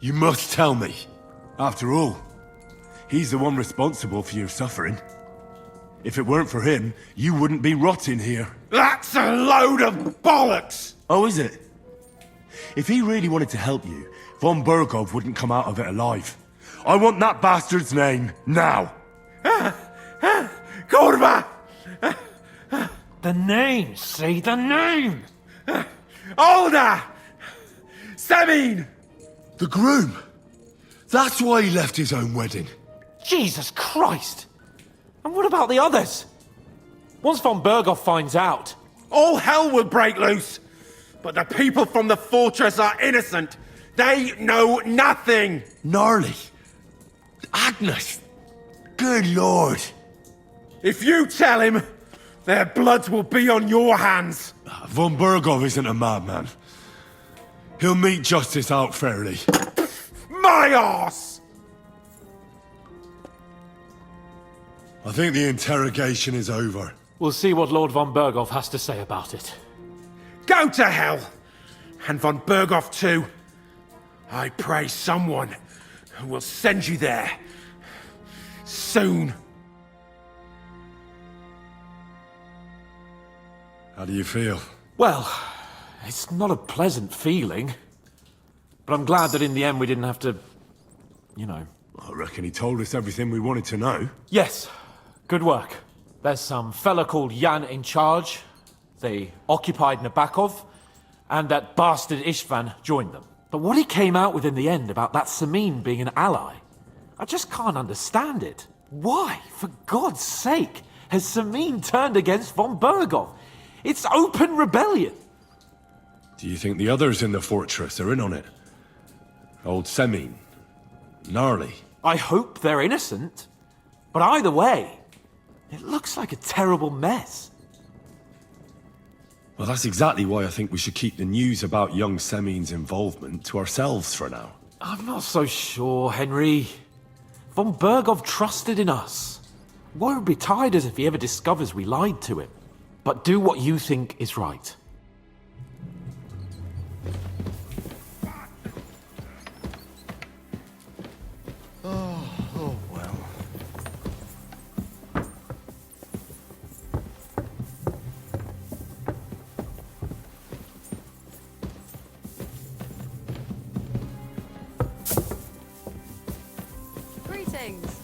You must tell me. After all, he's the one responsible for your suffering. If it weren't for him, you wouldn't be rotting here. That's a load of bollocks! Oh, is it? If he really wanted to help you, von Bergov wouldn't come out of it alive. I want that bastard's name, now! Kurva! The name, say the name! Olda! Sabine! The groom! That's why he left his own wedding. Jesus Christ! And what about the others? Once von Bergov finds out... All hell will break loose! But the people from the fortress are innocent! They know nothing! Gnarly! Agnes! Good lord! If you tell him, their blood will be on your hands! Von Bergov isn't a madman. He'll meet justice out fairly. My arse! I think the interrogation is over. We'll see what Lord von Berghoff has to say about it. Go to hell! And von Berghoff too. I pray someone will send you there. Soon. How do you feel? Well, it's not a pleasant feeling. But I'm glad that in the end we didn't have to, you know... I reckon he told us everything we wanted to know. Yes, good work. There's some fella called Jan in charge. They occupied Nabokov, and that bastard Istvan joined them. But what he came out with in the end about that Samin being an ally, I just can't understand it. Why, for God's sake, has Samin turned against von Berghoff? It's open rebellion. Do you think the others in the fortress are in on it? Old Semin, Gnarly. I hope they're innocent. But either way, it looks like a terrible mess. Well, that's exactly why I think we should keep the news about young Semin's involvement to ourselves for now. I'm not so sure, Henry. Von Berghoff trusted in us. Won't be tired as if he ever discovers we lied to him. But do what you think is right. Oh, well. Greetings.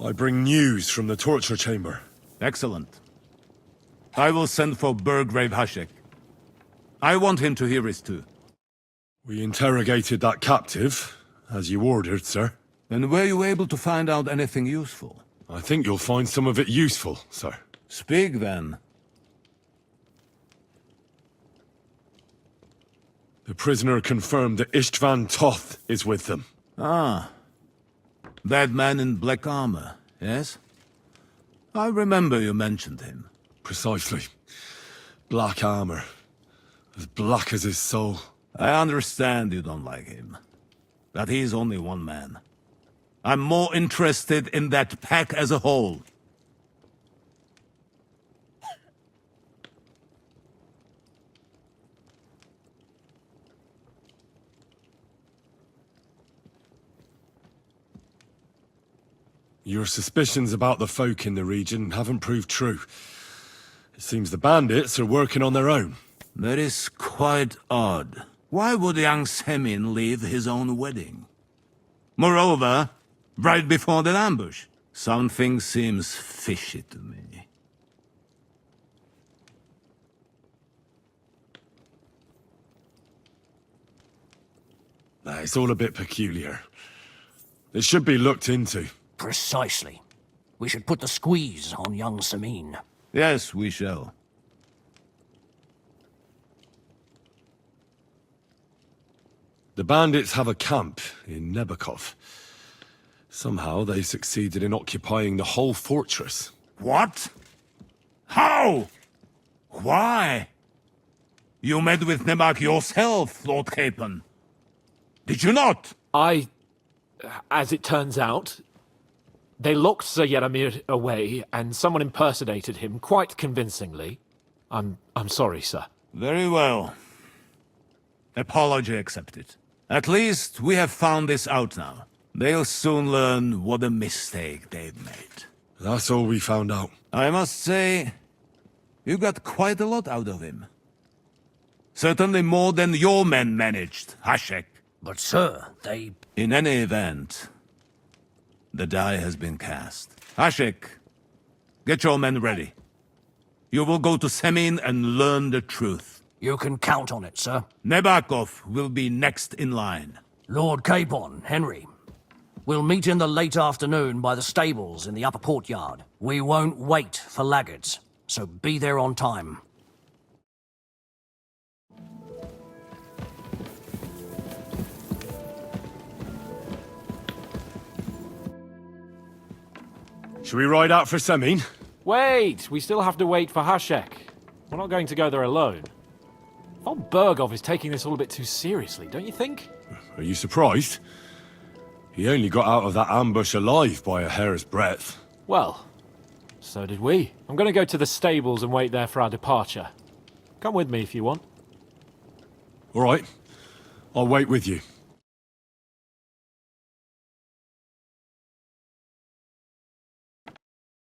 I bring news from the torture chamber. Excellent. I will send for Burgrave Hashek. I want him to hear it too. We interrogated that captive, as you ordered, sir. And were you able to find out anything useful? I think you'll find some of it useful, sir. Speak then. The prisoner confirmed that Istvan Toth is with them. Ah. That man in black armor, yes? I remember you mentioned him. Precisely. Black armor. As black as his soul. I understand you don't like him. That he's only one man. I'm more interested in that pack as a whole. Your suspicions about the folk in the region haven't proved true. It seems the bandits are working on their own. That is quite odd. Why would young Semin leave his own wedding? Moreover, right before the ambush. Something seems fishy to me. It's all a bit peculiar. It should be looked into. Precisely. We should put the squeeze on young Samin. Yes, we shall. The bandits have a camp in Nabokov. Somehow they succeeded in occupying the whole fortress. What? How? Why? You met with Nebak yourself, Lord Capon. Did you not? As it turns out, they locked Sir Yaramir away, and someone impersonated him quite convincingly. I'm sorry, sir. Very well. Apology accepted. At least we have found this out now. They'll soon learn what a mistake they've made. That's all we found out. I must say, you got quite a lot out of him. Certainly more than your men managed, Hashek. But sir, they... In any event, the die has been cast. Hashek, get your men ready. You will go to Semin and learn the truth. You can count on it, sir. Nebakov will be next in line. Lord Capon, Henry. We'll meet in the late afternoon by the stables in the upper courtyard. We won't wait for laggards, so be there on time. Should we ride out for Semin? Wait! We still have to wait for Hashek. We're not going to go there alone. Von Bergov is taking this all a bit too seriously, don't you think? Are you surprised? He only got out of that ambush alive by a hair's breadth. Well, so did we. I'm going to go to the stables and wait there for our departure. Come with me if you want. All right. I'll wait with you.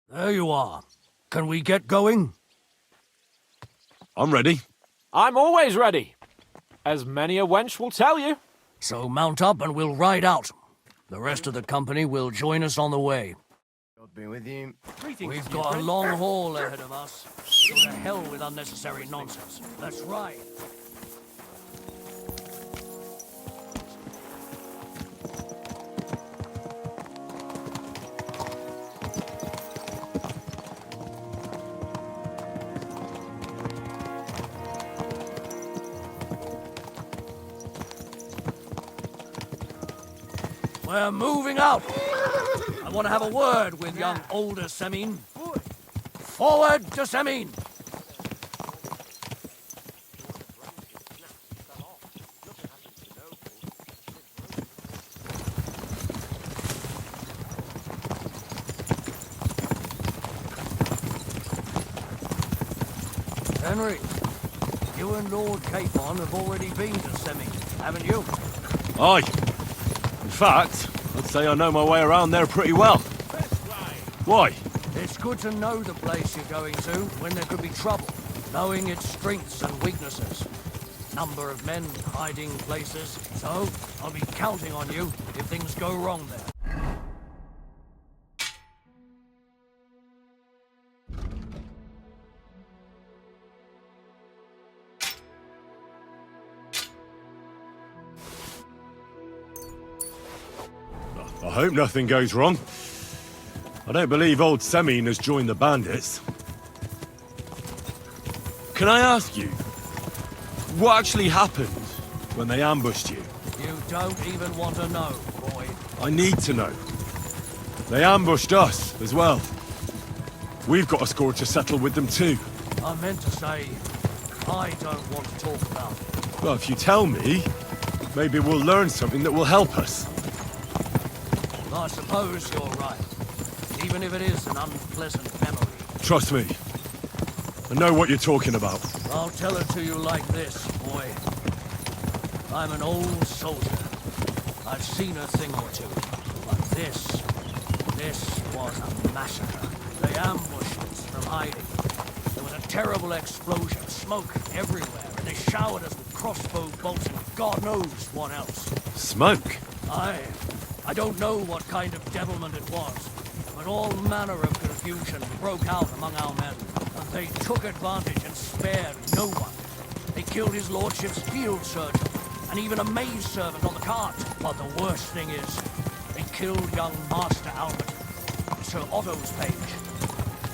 There you are. Can we get going? I'm ready. I'm always ready. As many a wench will tell you. So mount up and we'll ride out. The rest of the company will join us on the way. God be with you. We've got a long haul ahead of us. So to hell with unnecessary nonsense. Let's ride. We're moving out. I want to have a word with young older Semin. Forward to Semin. Henry, you and Lord Capon have already been to Semin, haven't you? Aye. In fact, I'd say I know my way around there pretty well. Why? It's good to know the place you're going to when there could be trouble, knowing its strengths and weaknesses. Number of men, hiding places, so I'll be counting on you if things go wrong there. I hope nothing goes wrong. I don't believe old Semin has joined the bandits. Can I ask you, what actually happened when they ambushed you? You don't even want to know, boy. I need to know. They ambushed us as well. We've got a score to settle with them too. I meant to say, I don't want to talk about it. Well, if you tell me, maybe we'll learn something that will help us. I suppose you're right. Even if it is an unpleasant memory. Trust me. I know what you're talking about. I'll tell it to you like this, boy. I'm an old soldier. I've seen a thing or two. But this was a massacre. They ambushed us from hiding. There was a terrible explosion, smoke everywhere, and they showered us with crossbow bolts and God knows what else. Smoke? I don't know what kind of devilment it was, but all manner of confusion broke out among our men, and they took advantage and spared no one. They killed his lordship's field surgeon, and even a maid servant on the cart. But the worst thing is, they killed young Master Albert, Sir Otto's page.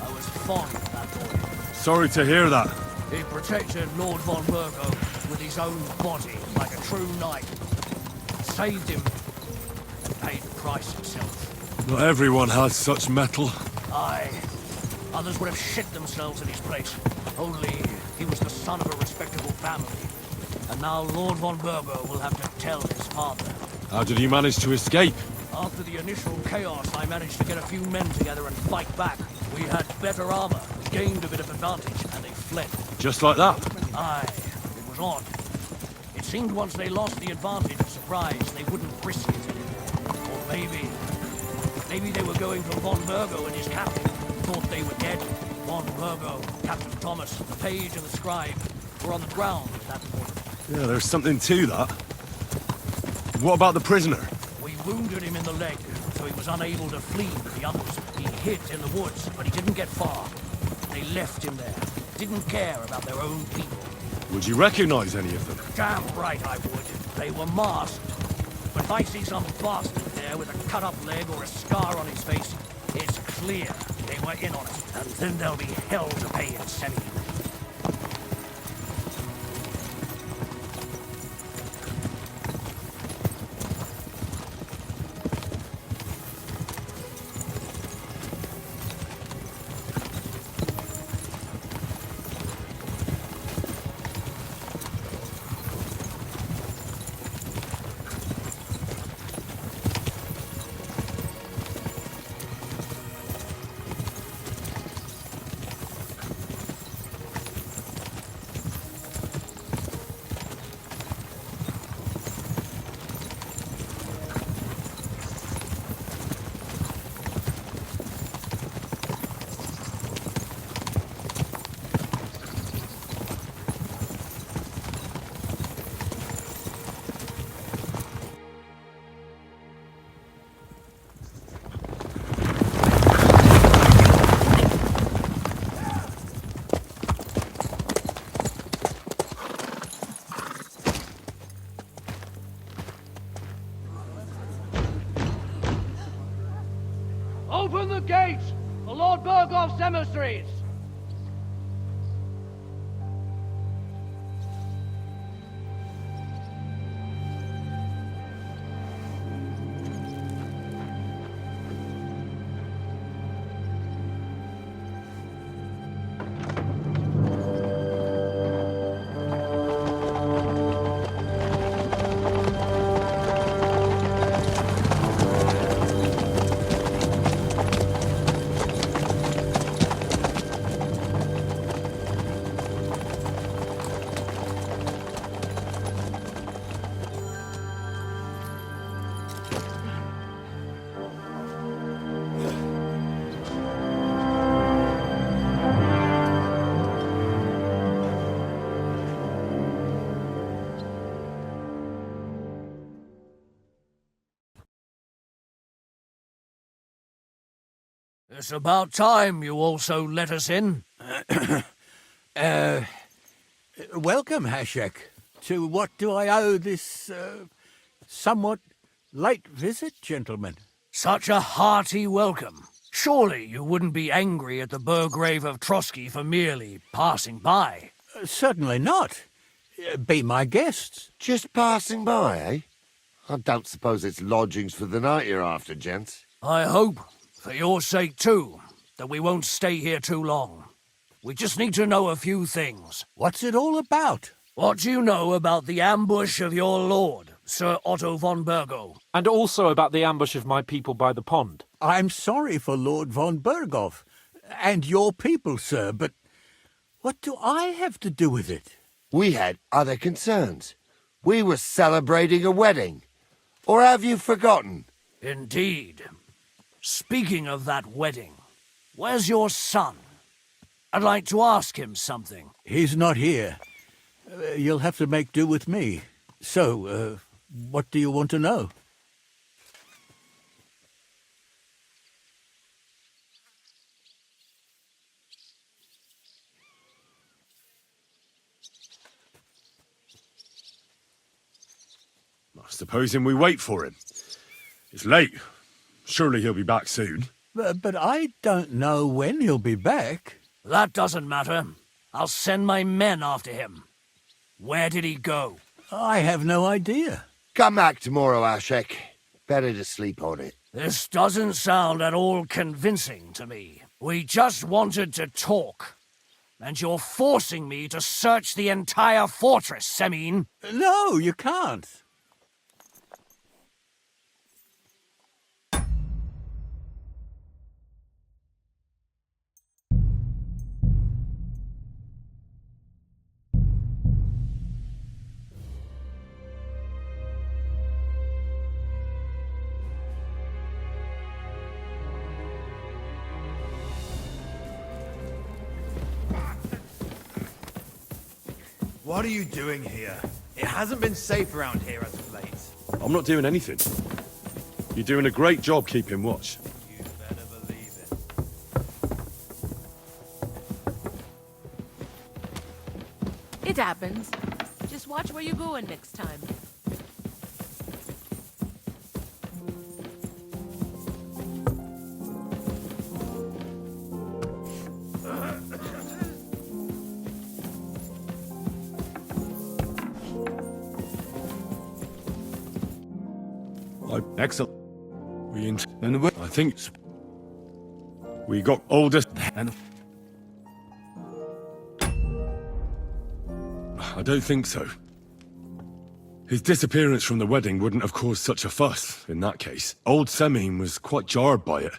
I was fond of that boy. Sorry to hear that. He protected Lord von Burgo with his own body like a true knight. Saved him and paid the price himself. Not everyone has such mettle. Aye. Others would have shit themselves in his place. Only he was the son of a respectable family. And now Lord von Burgo will have to tell his father. How did you manage to escape? After the initial chaos, I managed to get a few men together and fight back. We had better armor, gained a bit of advantage, and they fled. Just like that? Aye. was odd. It seemed once they lost the advantage of surprise, they wouldn't risk it anymore. Or maybe they were going for von Burgo and his captain. Thought they were dead. Von Burgo, Captain Thomas, the page and the scribe were on the ground at that point. Yeah, there's something to that. What about the prisoner? We wounded him in the leg, so he was unable to flee with the others. He hid in the woods, but he didn't get far. They left him there. Didn't care about their own people. Would you recognize any of them? Damn right I would. They were masked. But if I see some bastard there with a cut-up leg or a scar on his face, it's clear they were in on it. And then there'll be hell to pay in Semi. Open the gate! The Lord Bergoff's emissaries! It's about time you also let us in. Welcome, Hashek. To what do I owe this, somewhat late visit, gentlemen? Such a hearty welcome. Surely you wouldn't be angry at the Burgrave of Trotsky for merely passing by? Certainly not. Be my guests. Just passing by, eh? I don't suppose it's lodgings for the night you're after, gents. I hope, for your sake too, that we won't stay here too long. We just need to know a few things. What's it all about? What do you know about the ambush of your lord, Sir Otto von Burgo? And also about the ambush of my people by the pond. I'm sorry for Lord von Bergoff and your people, sir, but what do I have to do with it? We had other concerns. We were celebrating a wedding. Or have you forgotten? Indeed. Speaking of that wedding, where's your son? I'd like to ask him something. He's not here. You'll have to make do with me. So, what do you want to know? Supposing we wait for him. It's late. Surely he'll be back soon. But I don't know when he'll be back. That doesn't matter. I'll send my men after him. Where did he go? I have no idea. Come back tomorrow, Ashek. Better to sleep on it. This doesn't sound at all convincing to me. We just wanted to talk. And you're forcing me to search the entire fortress, Semin. No, you can't. What are you doing here? It hasn't been safe around here as of late. I'm not doing anything. You're doing a great job keeping watch. You better believe it. It happens. Just watch where you're going next time. Excellent. I think we got older and I don't think so. His disappearance from the wedding wouldn't have caused such a fuss in that case. Old Semine was quite jarred by it.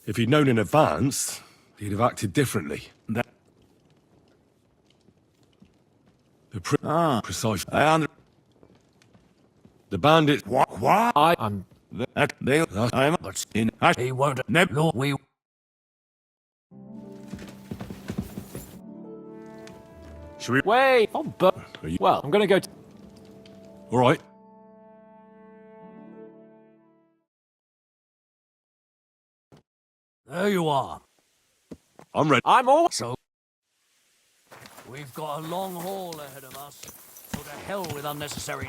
If he'd known in advance, he'd have acted differently. Precise. The bandits. What? I'm. He won't. No, we. Should we wait? Well, I'm gonna go. All right. There you are. I'm ready. I'm also. We've got a long haul ahead of us, so to hell with unnecessary.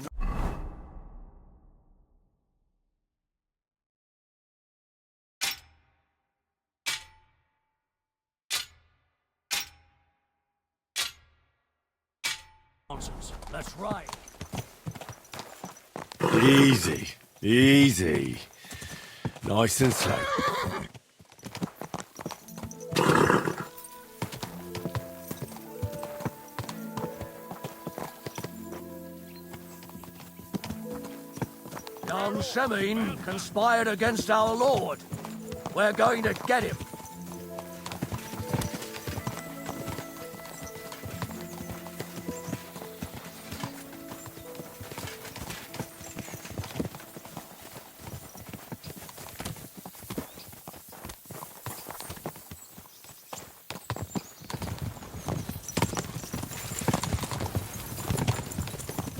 Nonsense. Let's ride. Easy. Easy. Nice and slow. Young Semine conspired against our Lord. We're going to get him.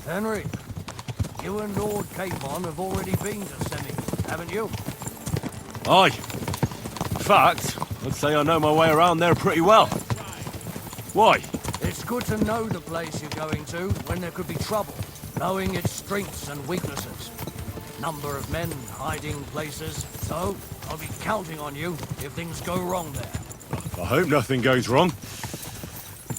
Henry, you and Lord Capon have already been to Semine, haven't you? Aye. In fact, I'd say I know my way around there pretty well. Why? It's good to know the place you're going to when there could be trouble, knowing its strengths and weaknesses. Number of men, hiding places, so I'll be counting on you if things go wrong there. I hope nothing goes wrong.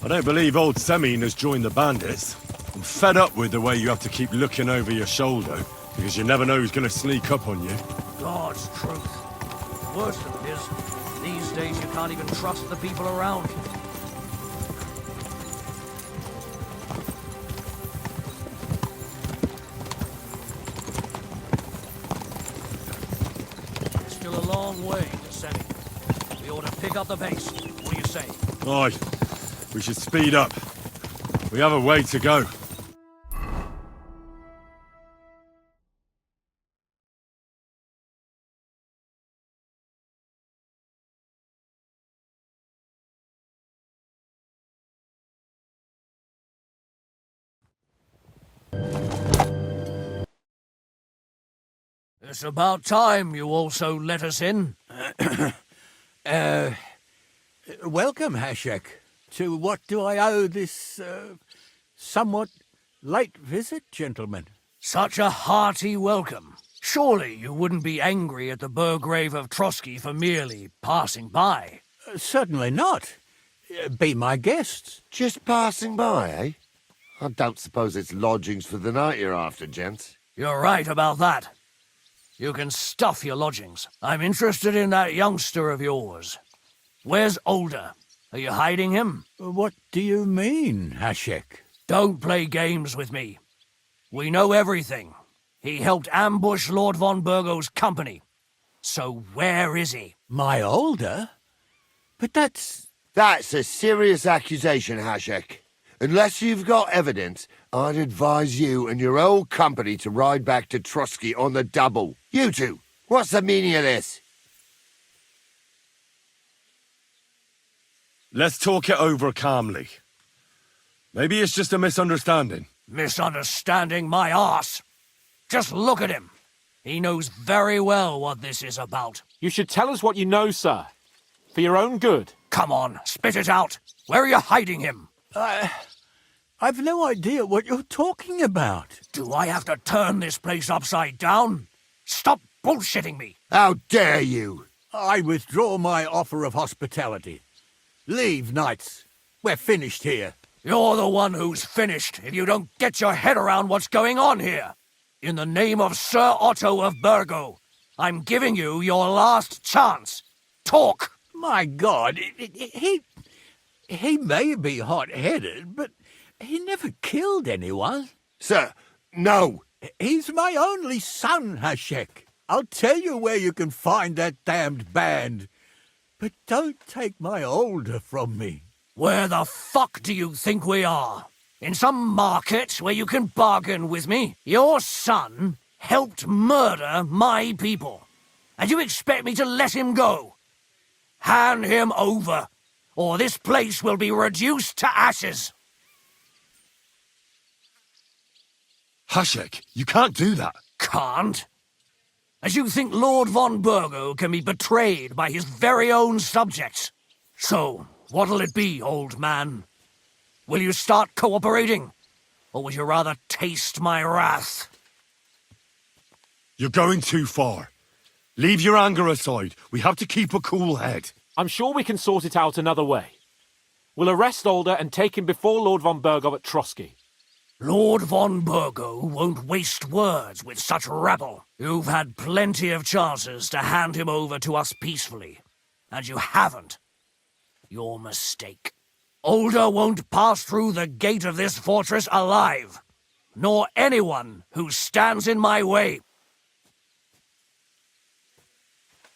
I don't believe old Semine has joined the bandits. I'm fed up with the way you have to keep looking over your shoulder, because you never know who's going to sneak up on you. God's truth. Worse than it is, these days you can't even trust the people around you. It's still a long way to Semine. We ought to pick up the pace. What do you say? Aye. We should speed up. We have a way to go. It's about time you also let us in. Welcome, Hashek. To what do I owe this, somewhat late visit, gentlemen? Such a hearty welcome. Surely you wouldn't be angry at the Burgrave of Trotsky for merely passing by? Certainly not. Be my guests. Just passing by, eh? I don't suppose it's lodgings for the night you're after, gents. You're right about that. You can stuff your lodgings. I'm interested in that youngster of yours. Where's Older? Are you hiding him? What do you mean, Hashek? Don't play games with me. We know everything. He helped ambush Lord von Burgo's company. So where is he? My Older? But that's a serious accusation, Hashek. Unless you've got evidence, I'd advise you and your old company to ride back to Trotsky on the double. You two, what's the meaning of this? Let's talk it over calmly. Maybe it's just a misunderstanding. Misunderstanding my arse. Just look at him. He knows very well what this is about. You should tell us what you know, sir. For your own good. Come on, spit it out. Where are you hiding him? I've no idea what you're talking about. Do I have to turn this place upside down? Stop bullshitting me. How dare you? I withdraw my offer of hospitality. Leave, knights. We're finished here. You're the one who's finished if you don't get your head around what's going on here. In the name of Sir Otto of Burgo, I'm giving you your last chance. Talk! My God, he may be hot-headed, but he never killed anyone. Sir, no. He's my only son, Hashek. I'll tell you where you can find that damned band. But don't take my older from me. Where the fuck do you think we are? In some market where you can bargain with me? Your son helped murder my people. And you expect me to let him go? Hand him over, or this place will be reduced to ashes. Hashek, you can't do that. Can't? As you think Lord von Burgo can be betrayed by his very own subjects. So, what'll it be, old man? Will you start cooperating? Or would you rather taste my wrath? You're going too far. Leave your anger aside. We have to keep a cool head. I'm sure we can sort it out another way. We'll arrest Alder and take him before Lord von Burgo at Trotsky. Lord von Burgo won't waste words with such rabble. You've had plenty of chances to hand him over to us peacefully, and you haven't. Your mistake. Alder won't pass through the gate of this fortress alive, nor anyone who stands in my way.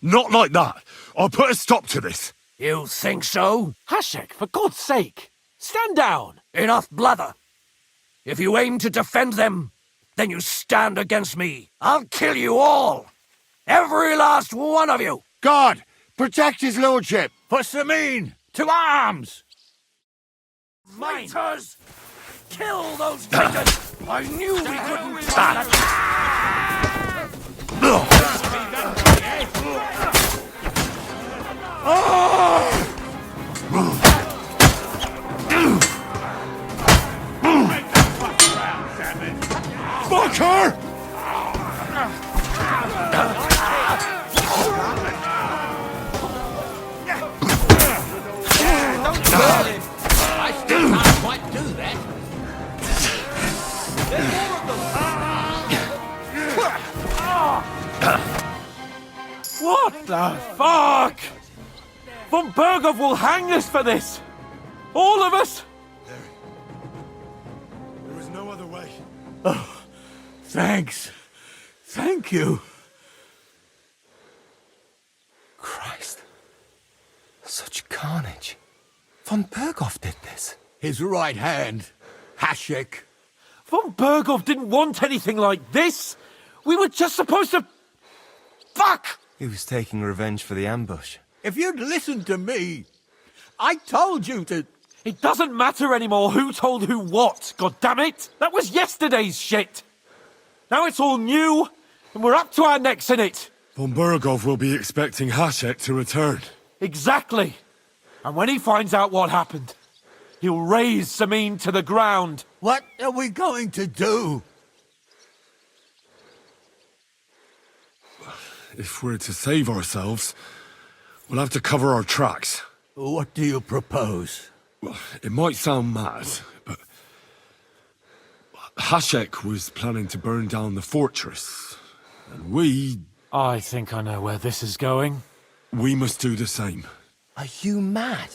Not like that. I'll put a stop to this. You think so? Hashek, for God's sake, stand down. Enough blather. If you aim to defend them, then you stand against me. I'll kill you all. Every last one of you. God, protect his lordship. For Samin, to arms! Fighters! Kill those traitors! I knew we couldn't... Fucker! I still can't quite do that. What the fuck? Von Burgov will hang us for this! All of us! There was no other way. Oh, thanks. Thank you. Christ. Such carnage. Von Burgov did this. His right hand, Hashek. Von Burgov didn't want anything like this! We were just supposed to... Fuck! He was taking revenge for the ambush. If you'd listened to me, I told you to... It doesn't matter anymore who told who what, goddammit! That was yesterday's shit! Now it's all new, and we're up to our necks in it! Von Burgov will be expecting Hashek to return. Exactly! And when he finds out what happened, he'll raze Samin to the ground. What are we going to do? If we're to save ourselves, we'll have to cover our tracks. What do you propose? Well, it might sound mad, but Hashek was planning to burn down the fortress, and we... I think I know where this is going. We must do the same. Are you mad?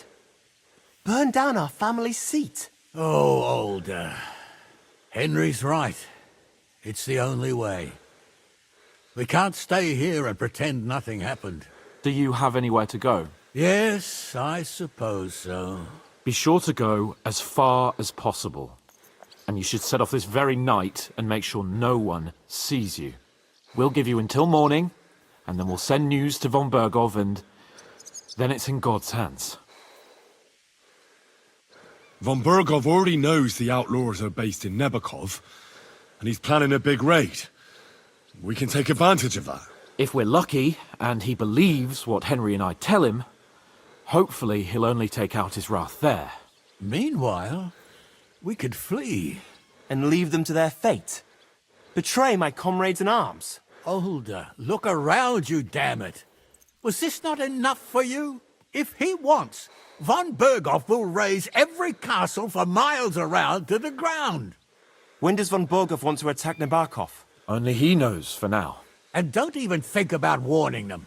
Burn down our family seat? Oh, Alder. Henry's right. It's the only way. We can't stay here and pretend nothing happened. Do you have anywhere to go? Yes, I suppose so. Be sure to go as far as possible. And you should set off this very night and make sure no one sees you. We'll give you until morning, and then we'll send news to von Burgov, and then it's in God's hands. Von Bergov already knows the outlaws are based in Nebakov, and he's planning a big raid. We can take advantage of that. If we're lucky, and he believes what Henry and I tell him, hopefully he'll only take out his wrath there. Meanwhile, we could flee. And leave them to their fate? Betray my comrades in arms? Older, look around you, damn it. Was this not enough for you? If he wants, von Berghoff will raise every castle for miles around to the ground. When does von Berghoff want to attack Nabokov? Only he knows for now. And don't even think about warning them.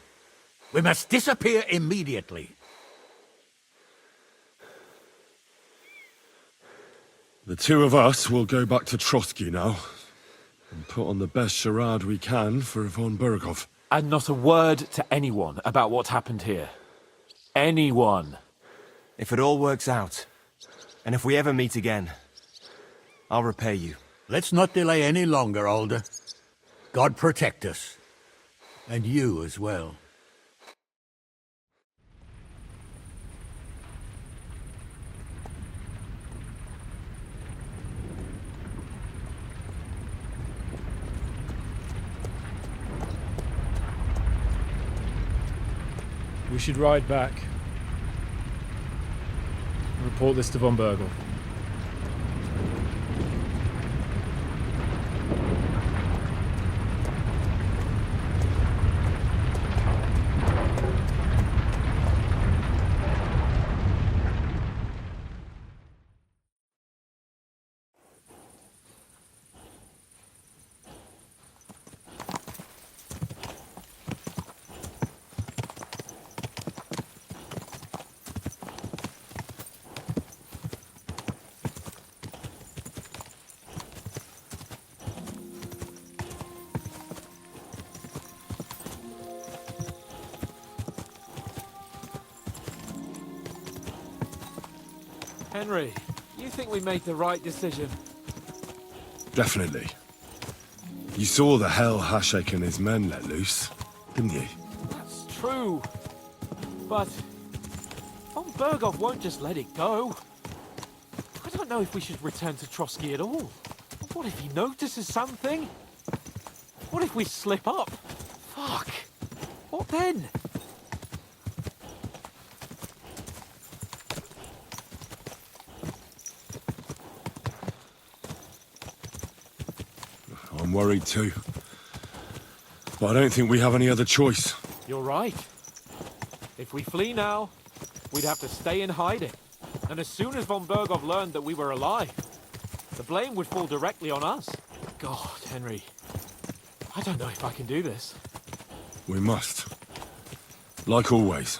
We must disappear immediately. The two of us will go back to Trotsky now, and put on the best charade we can for von Berghoff. And not a word to anyone about what's happened here. Anyone. If it all works out, and if we ever meet again, I'll repay you. Let's not delay any longer, Alder. God protect us. And you as well. We should ride back. Report this to von Berghoff. Henry, you think we made the right decision? Definitely. You saw the hell Hashek and his men let loose, didn't you? That's true. But von Berghoff won't just let it go. I don't know if we should return to Trotsky at all. What if he notices something? What if we slip up? Fuck. What then? I'm worried too. But I don't think we have any other choice. You're right. If we flee now, we'd have to stay in hiding. And as soon as von Berghoff learned that we were alive, the blame would fall directly on us. God, Henry. I don't know if I can do this. We must. Like always.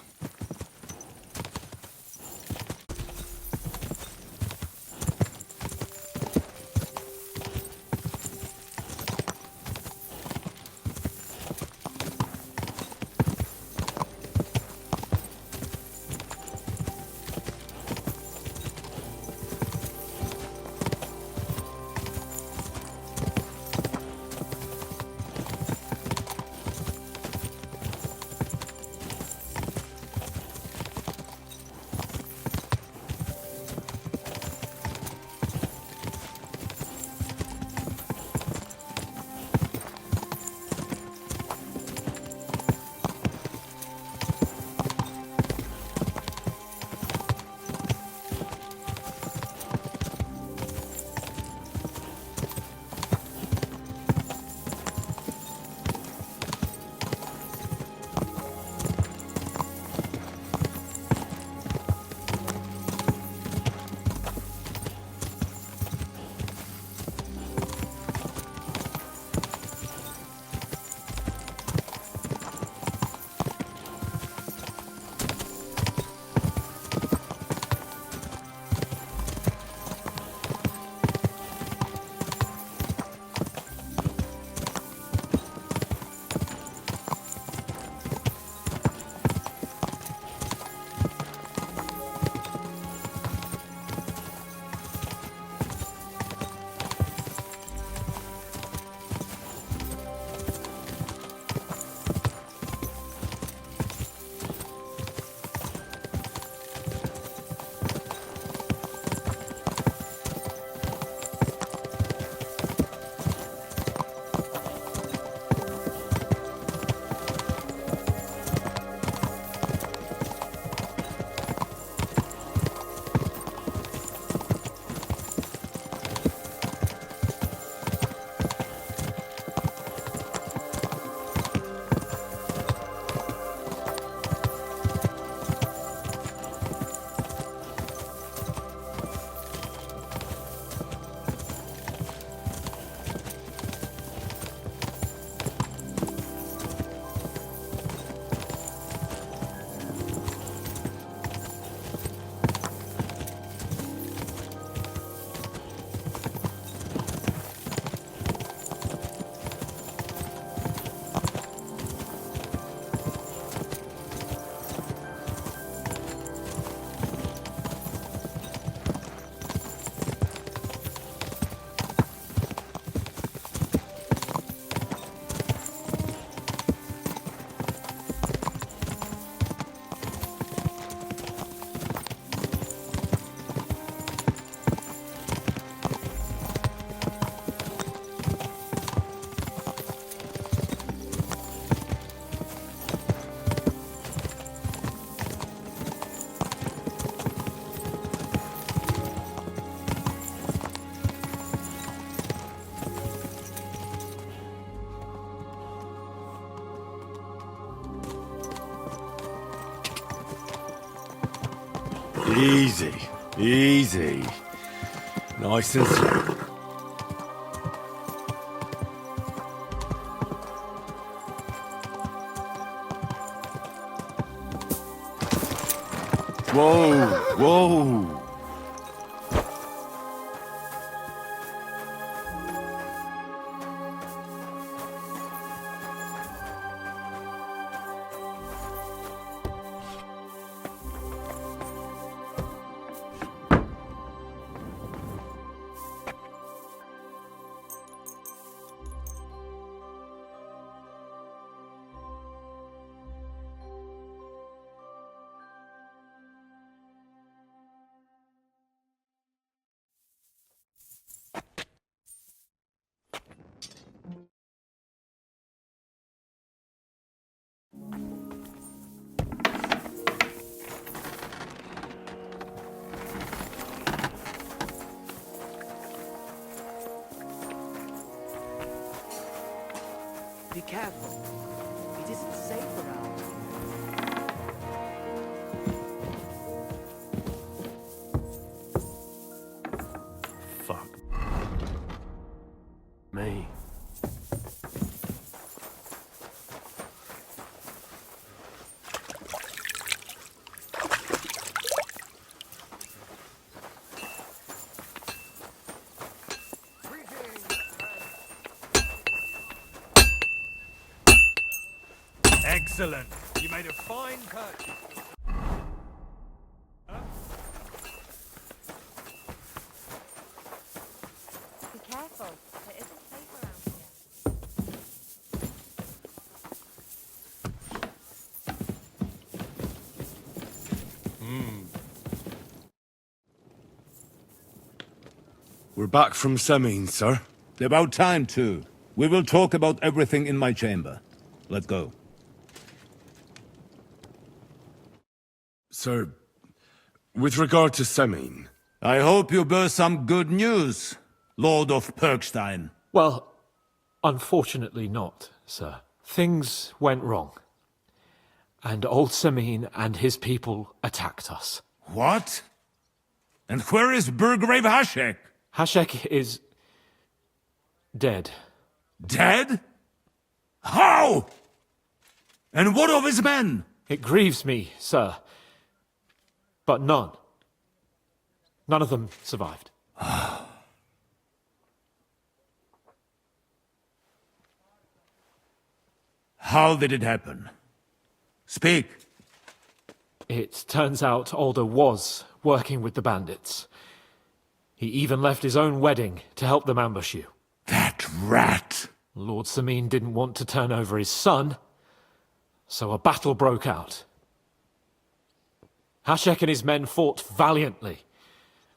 Easy, easy. Nice and slow. Whoa, whoa. Be careful. It isn't safe around here. Fuck. Me. Excellent. You made a fine purchase. Be careful. It isn't safe around here. We're back from Semin, sir. About time, too. We will talk about everything in my chamber. Let's go. Sir, with regard to Semin... I hope you bear some good news, Lord of Perkstein. Well, unfortunately not, sir. Things went wrong. And old Semin and his people attacked us. What? And where is Burgrave Hashek? Hashek is... dead. Dead? How? And what of his men? It grieves me, sir. But none of them survived. How did it happen? Speak. It turns out Alder was working with the bandits. He even left his own wedding to help them ambush you. That rat! Lord Semin didn't want to turn over his son, so a battle broke out. Hashek and his men fought valiantly,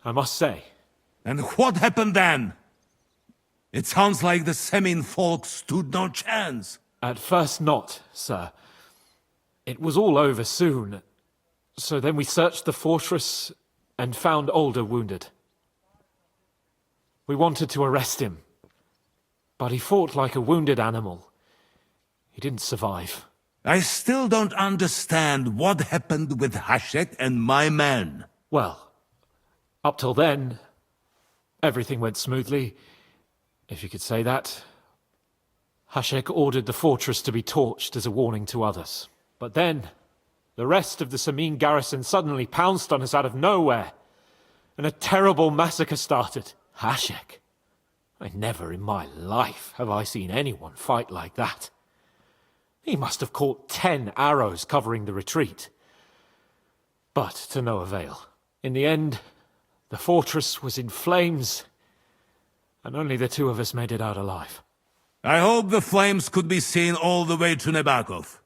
I must say. And what happened then? It sounds like the Semin folk stood no chance. At first not, sir. It was all over soon. So then we searched the fortress and found Alder wounded. We wanted to arrest him, but he fought like a wounded animal. He didn't survive. I still don't understand what happened with Hashek and my men. Well, up till then, everything went smoothly, if you could say that. Hashek ordered the fortress to be torched as a warning to others. But then, the rest of the Semin garrison suddenly pounced on us out of nowhere, and a terrible massacre started. Hashek? Never in my life have I seen anyone fight like that. He must have caught 10 arrows covering the retreat. But to no avail. In the end, the fortress was in flames, and only the two of us made it out alive. I hope the flames could be seen all the way to Nebakov.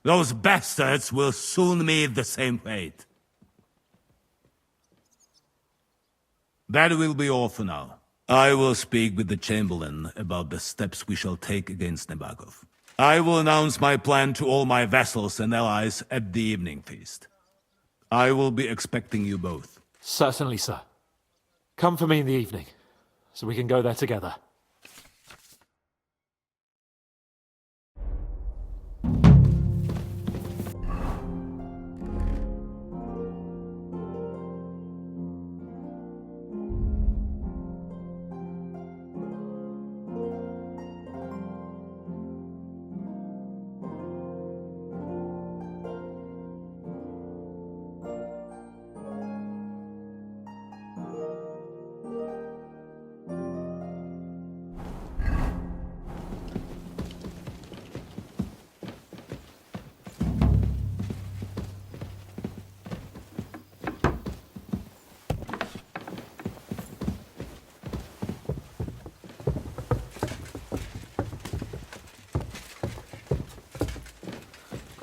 Those bastards will soon meet the same fate. That will be all for now. I will speak with the Chamberlain about the steps we shall take against Nebakov. I will announce my plan to all my vassals and allies at the evening feast. I will be expecting you both. Certainly, sir. Come for me in the evening, so we can go there together.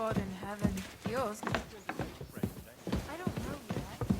God in heaven. Yours? I don't know yet.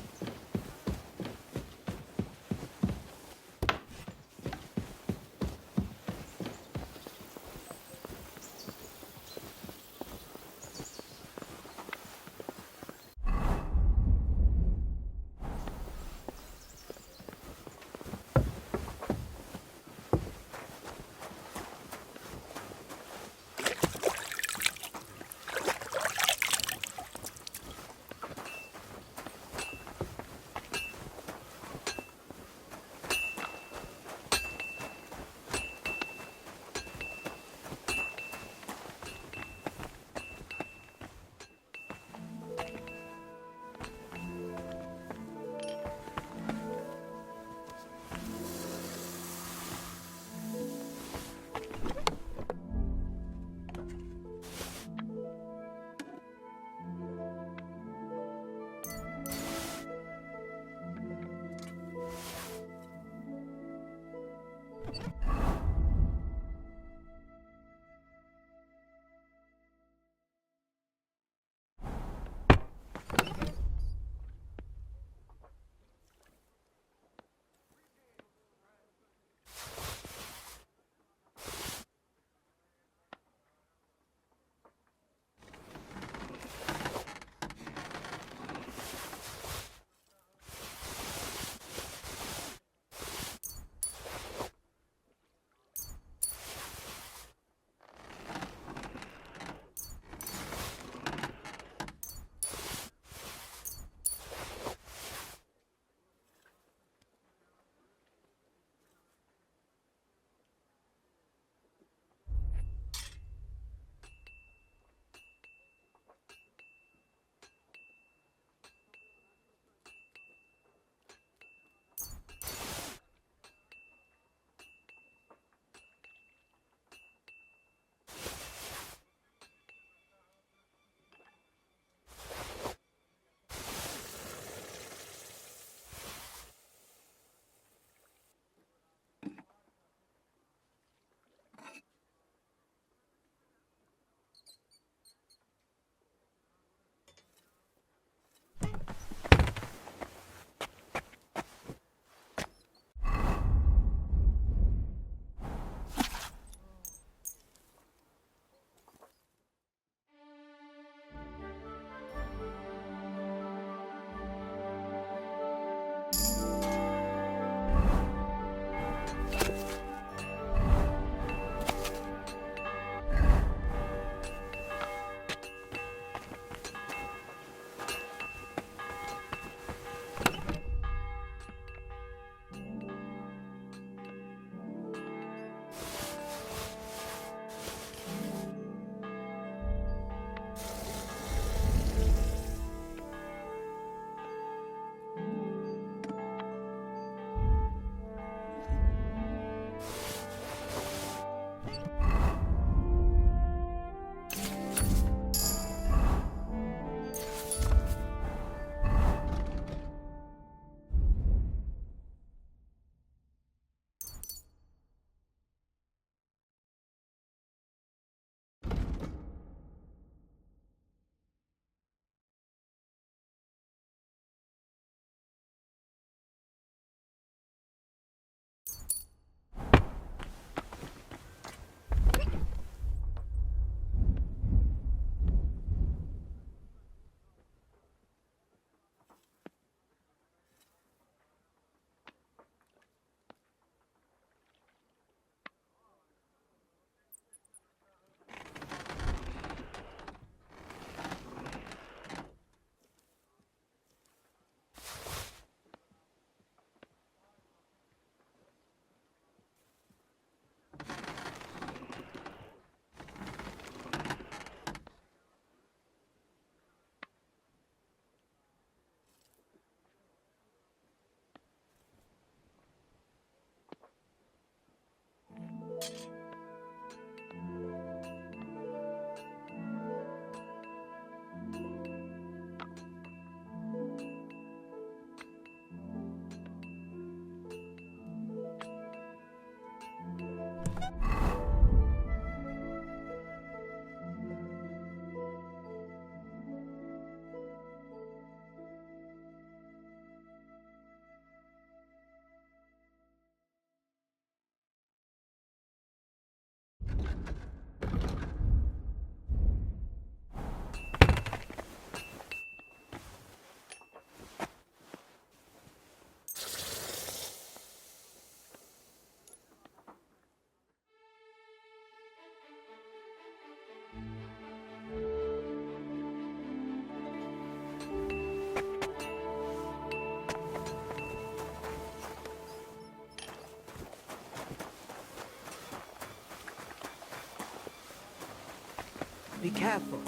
Be careful.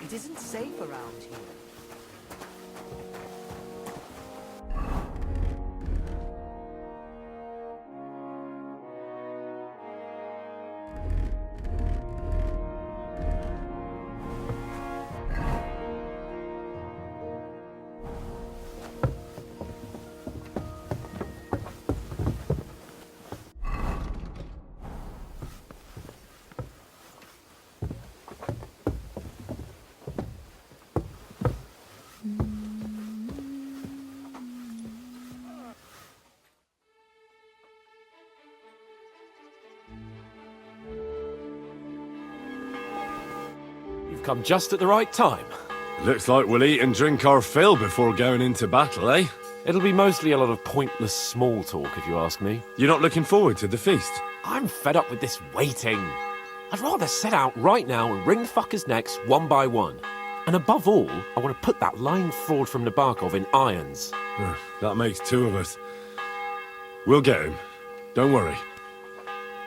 It isn't safe around here. You've come just at the right time. Looks like we'll eat and drink our fill before going into battle, eh? It'll be mostly a lot of pointless small talk, if you ask me. You're not looking forward to the feast? I'm fed up with this waiting. I'd rather set out right now and wring fuckers' necks one by one. And above all, I want to put that lying fraud from Nabokov in irons. That makes two of us. We'll get him. Don't worry.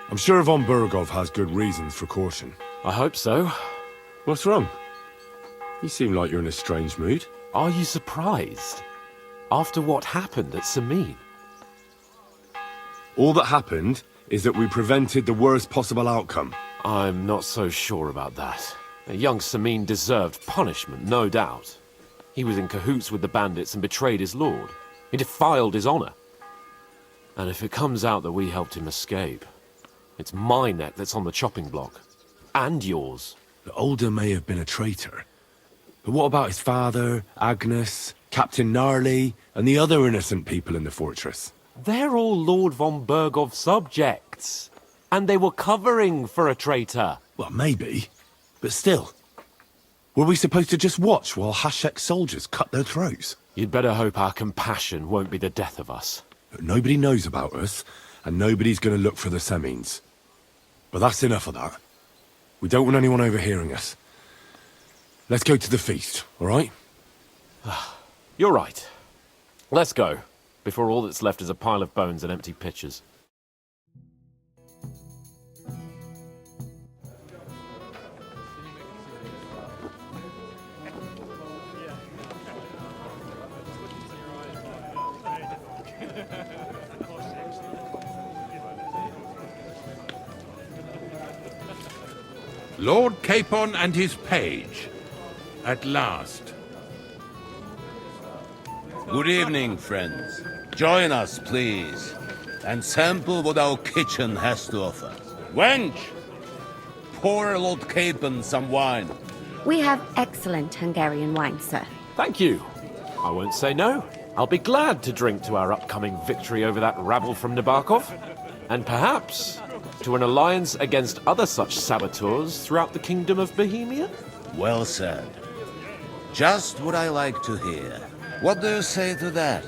I'm sure von Burgov has good reasons for caution. I hope so. What's wrong? You seem like you're in a strange mood. Are you surprised? After what happened at Samin? All that happened is that we prevented the worst possible outcome. I'm not so sure about that. Young Samin deserved punishment, no doubt. He was in cahoots with the bandits and betrayed his lord. He defiled his honor. And if it comes out that we helped him escape, it's my neck that's on the chopping block. And yours. The Older may have been a traitor. But what about his father, Agnes, Captain Gnarly, and the other innocent people in the fortress? They're all Lord von Burgov's subjects. And they were covering for a traitor. Well, maybe. But still. Were we supposed to just watch while Hashek's soldiers cut their throats? You'd better hope our compassion won't be the death of us. But nobody knows about us, and nobody's going to look for the Semines. But that's enough of that. We don't want anyone overhearing us. Let's go to the feast, all right? You're right. Let's go, before all that's left is a pile of bones and empty pitchers. Lord Capon and his page. At last. Good evening, friends. Join us, please, and sample what our kitchen has to offer. Wench, pour Lord Capon some wine. We have excellent Hungarian wine, sir. Thank you. I won't say no. I'll be glad to drink to our upcoming victory over that rabble from Nabokov. And perhaps to an alliance against other such saboteurs throughout the Kingdom of Bohemia? Well said. Just what I like to hear. What do you say to that,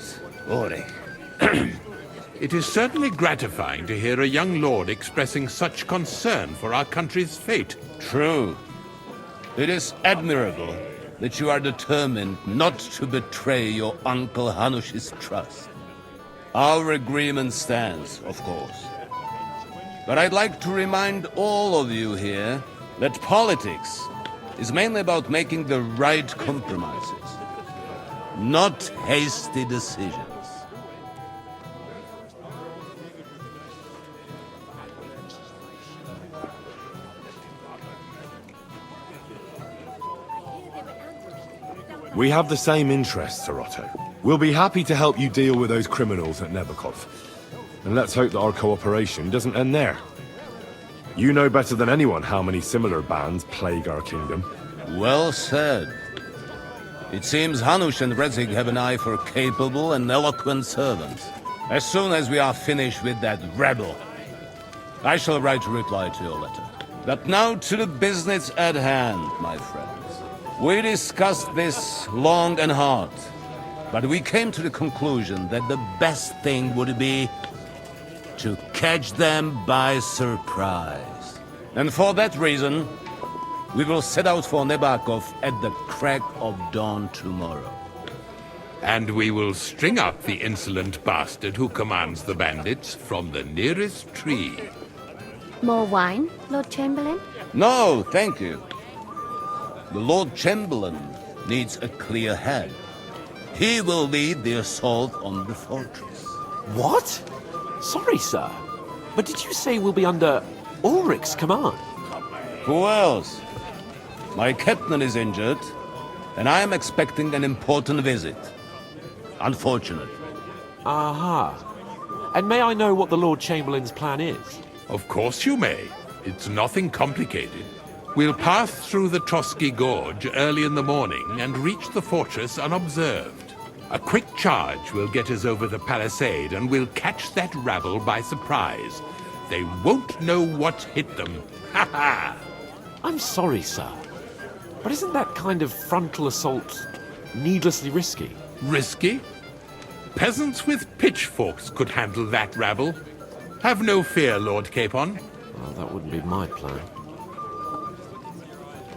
Ulrich? It is certainly gratifying to hear a young lord expressing such concern for our country's fate. True. It is admirable that you are determined not to betray your Uncle Hanush's trust. Our agreement stands, of course. But I'd like to remind all of you here that politics is mainly about making the right compromises, not hasty decisions. We have the same interests, Sir Otto. We'll be happy to help you deal with those criminals at Nabokov. And let's hope that our cooperation doesn't end there. You know better than anyone how many similar bands plague our kingdom. Well said. It seems Hanush and Redzig have an eye for capable and eloquent servants. As soon as we are finished with that rebel, I shall write a reply to your letter. But now to the business at hand, my friends. We discussed this long and hard, but we came to the conclusion that the best thing would be to catch them by surprise. And for that reason, we will set out for Nabokov at the crack of dawn tomorrow. And we will string up the insolent bastard who commands the bandits from the nearest tree. More wine, Lord Chamberlain? No, thank you. The Lord Chamberlain needs a clear head. He will lead the assault on the fortress. What? Sorry, sir. But did you say we'll be under Ulrich's command? Who else? My captain is injured, and I am expecting an important visit. Unfortunate. Aha. And may I know what the Lord Chamberlain's plan is? Of course you may. It's nothing complicated. We'll pass through the Trotsky Gorge early in the morning and reach the fortress unobserved. A quick charge will get us over the palisade, and we'll catch that rabble by surprise. They won't know what hit them. Ha ha! I'm sorry, sir. But isn't that kind of frontal assault needlessly risky? Risky? Peasants with pitchforks could handle that rabble. Have no fear, Lord Capon. Well, that wouldn't be my plan.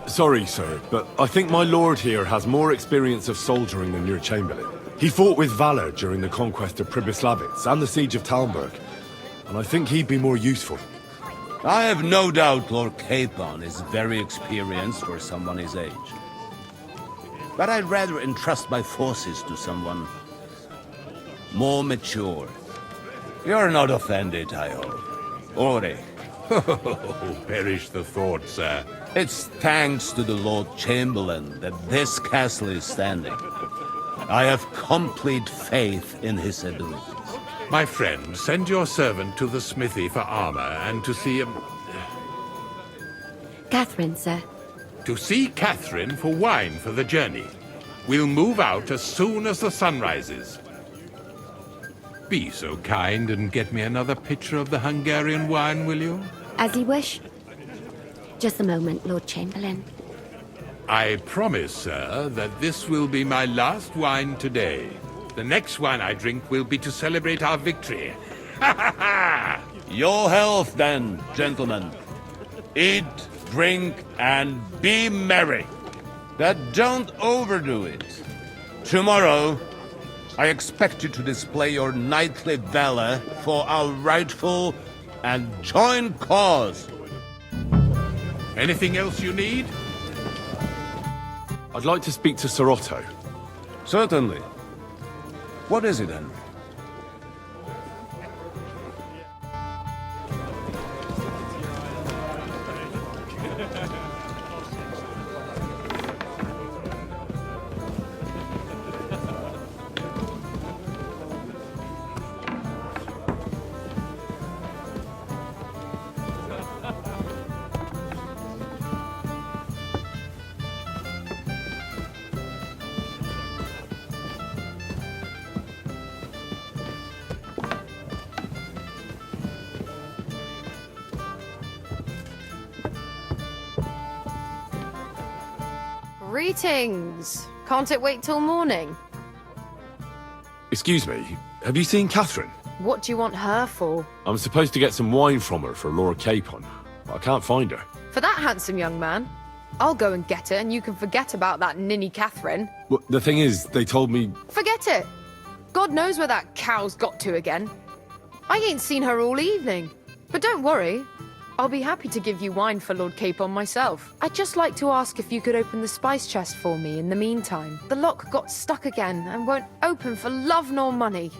Sorry, sir, but I think my lord here has more experience of soldiering than your Chamberlain. He fought with valor during the conquest of Pribyslavitz and the siege of Talmberg, and I think he'd be more useful. I have no doubt Lord Capon is very experienced for someone his age. But I'd rather entrust my forces to someone more mature. You're not offended, I hope. Ulrich. Oh, perish the thought, sir. It's thanks to the Lord Chamberlain that this castle is standing. I have complete faith in his abilities. My friend, send your servant to the smithy for armor and to see Catherine, sir. To see Catherine for wine for the journey. We'll move out as soon as the sun rises. Be so kind and get me another pitcher of the Hungarian wine, will you? As you wish. Just a moment, Lord Chamberlain. I promise, sir, that this will be my last wine today. The next wine I drink will be to celebrate our victory. Ha ha ha! Your health, then, gentlemen. Eat, drink, and be merry. But don't overdo it. Tomorrow, I expect you to display your knightly valor for our rightful and joint cause. Anything else you need? I'd like to speak to Sir Otto. Certainly. What is it, then? Greetings! Can't it wait till morning? Excuse me, have you seen Catherine? What do you want her for? I'm supposed to get some wine from her for Lord Capon. I can't find her. For that handsome young man? I'll go and get her and you can forget about that ninny Catherine. Well, the thing is, they told me... Forget it! God knows where that cow's got to again. I ain't seen her all evening. But don't worry, I'll be happy to give you wine for Lord Capon myself. I'd just like to ask if you could open the spice chest for me in the meantime. The lock got stuck again and won't open for love nor money.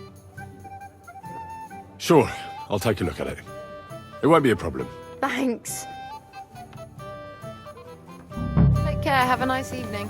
Sure, I'll take a look at it. It won't be a problem. Thanks. Take care, have a nice evening.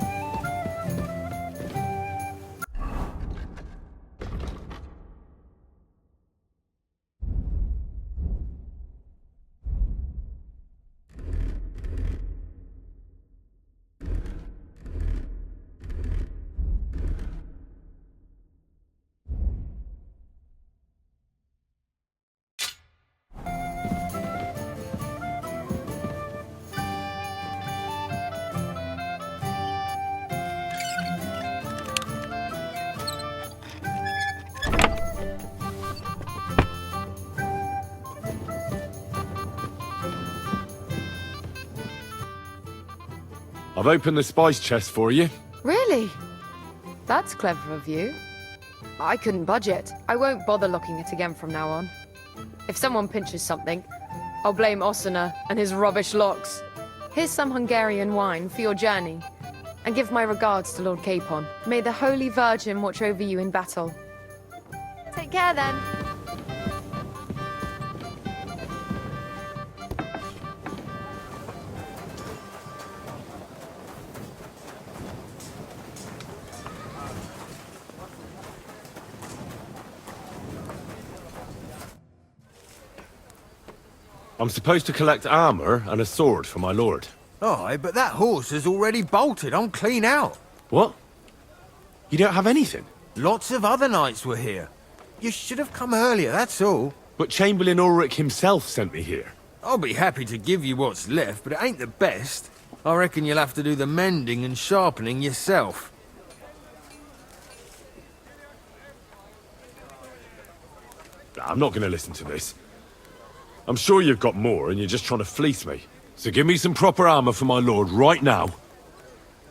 I've opened the spice chest for you. Really? That's clever of you. I couldn't budget. I won't bother locking it again from now on. If someone pinches something, I'll blame Osina and his rubbish locks. Here's some Hungarian wine for your journey. And give my regards to Lord Capon. May the Holy Virgin watch over you in battle. Take care then. I'm supposed to collect armor and a sword for my lord. Aye, but that horse has already bolted. I'm clean out. What? You don't have anything? Lots of other knights were here. You should have come earlier, that's all. But Chamberlain Ulrich himself sent me here. I'll be happy to give you what's left, but it ain't the best. I reckon you'll have to do the mending and sharpening yourself. I'm not going to listen to this. I'm sure you've got more and you're just trying to fleece me. So give me some proper armor for my lord right now,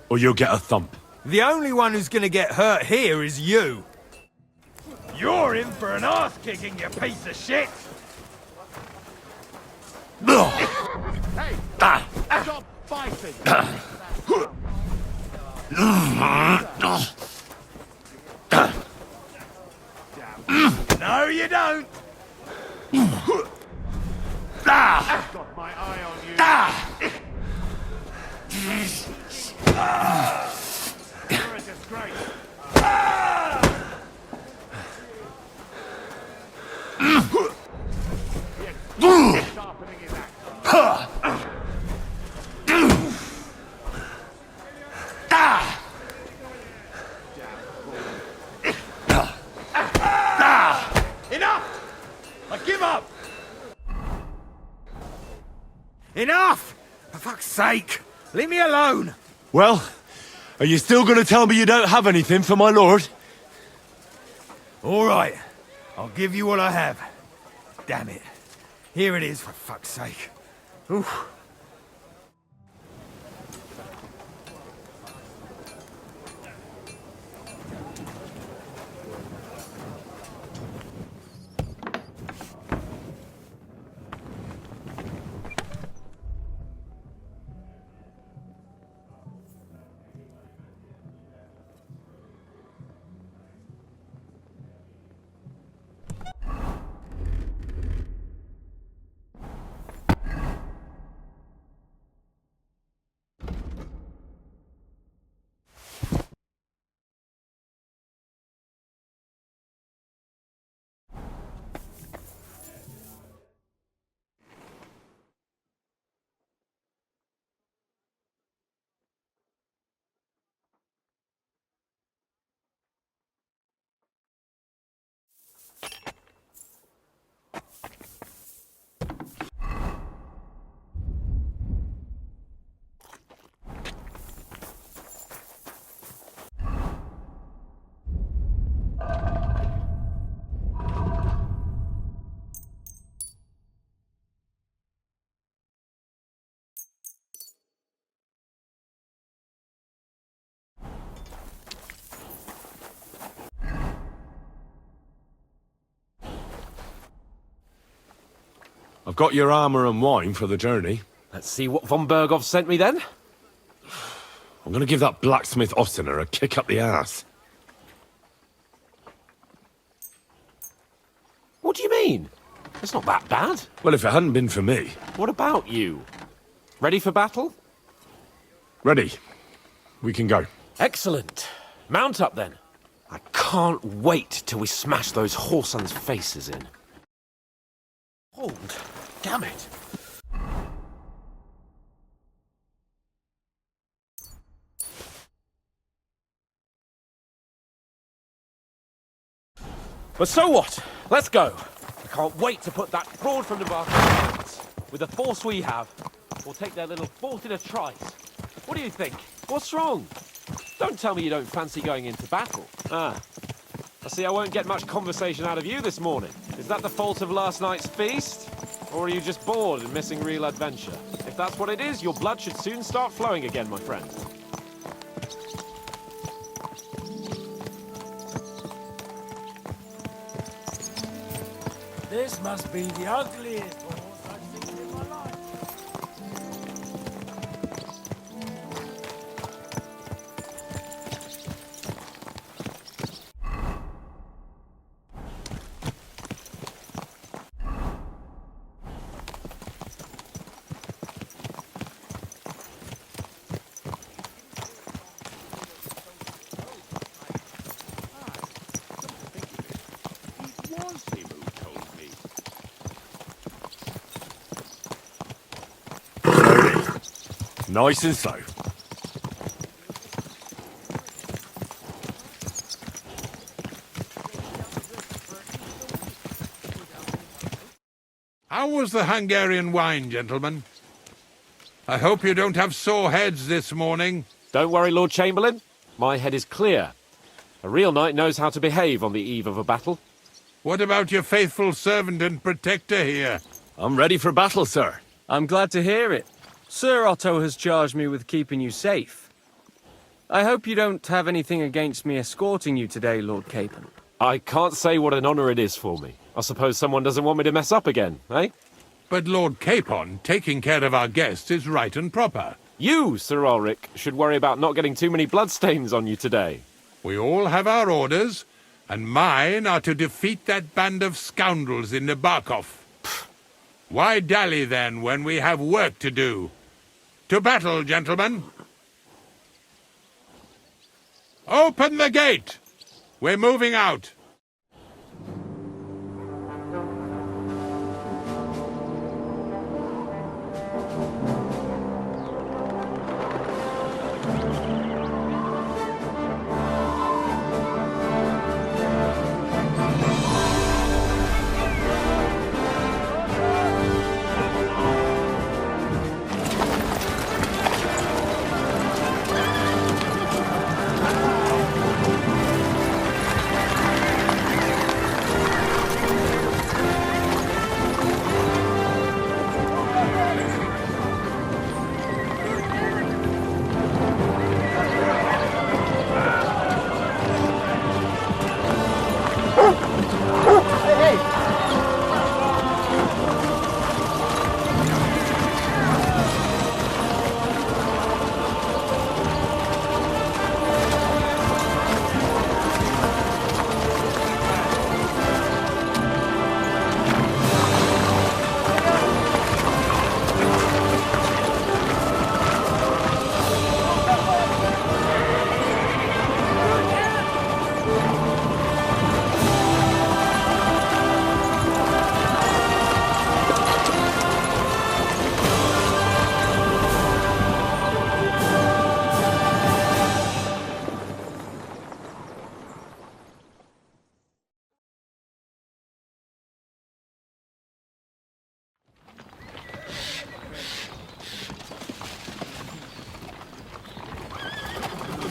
or you'll get a thump. The only one who's gonna get hurt here is you. You're in for an arse-kicking, you piece of shit! Hey! Stop fighting! No, you don't! Got my eye on you. You're a disgrace. Sharpening his axe. Enough! I give up! Enough! For fuck's sake! Leave me alone! Well, are you still going to tell me you don't have anything for my lord? All right. I'll give you what I have. Damn it. Here it is, for fuck's sake. Oof. I've got your armor and wine for the journey. Let's see what von Berghoff sent me then. I'm going to give that blacksmith Ostener a kick up the ass. What do you mean? It's not that bad. Well, if it hadn't been for me. What about you? Ready for battle? Ready. We can go. Excellent. Mount up then. I can't wait till we smash those whoresons' faces in. Hold. Damn it. But so what? Let's go. I can't wait to put that fraud from Navarre in hands. With the force we have, we'll take their little fort in a trice. What do you think? What's wrong? Don't tell me you don't fancy going into battle. Ah. I see I won't get much conversation out of you this morning. Is that the fault of last night's feast? Or are you just bored and missing real adventure? If that's what it is, your blood should soon start flowing again, my friend. This must be the ugliest horse I've seen in my life. Nice and slow. How was the Hungarian wine, gentlemen? I hope you don't have sore heads this morning. Don't worry, Lord Chamberlain. My head is clear. A real knight knows how to behave on the eve of a battle. What about your faithful servant and protector here? I'm ready for battle, sir. I'm glad to hear it. Sir Otto has charged me with keeping you safe. I hope you don't have anything against me escorting you today, Lord Capon. I can't say what an honor it is for me. I suppose someone doesn't want me to mess up again, eh? But Lord Capon, taking care of our guests is right and proper. You, Sir Ulrich, should worry about not getting too many bloodstains on you today. We all have our orders, and mine are to defeat that band of scoundrels in Nebarkov. Why dally, then, when we have work to do? To battle, gentlemen! Open the gate! We're moving out.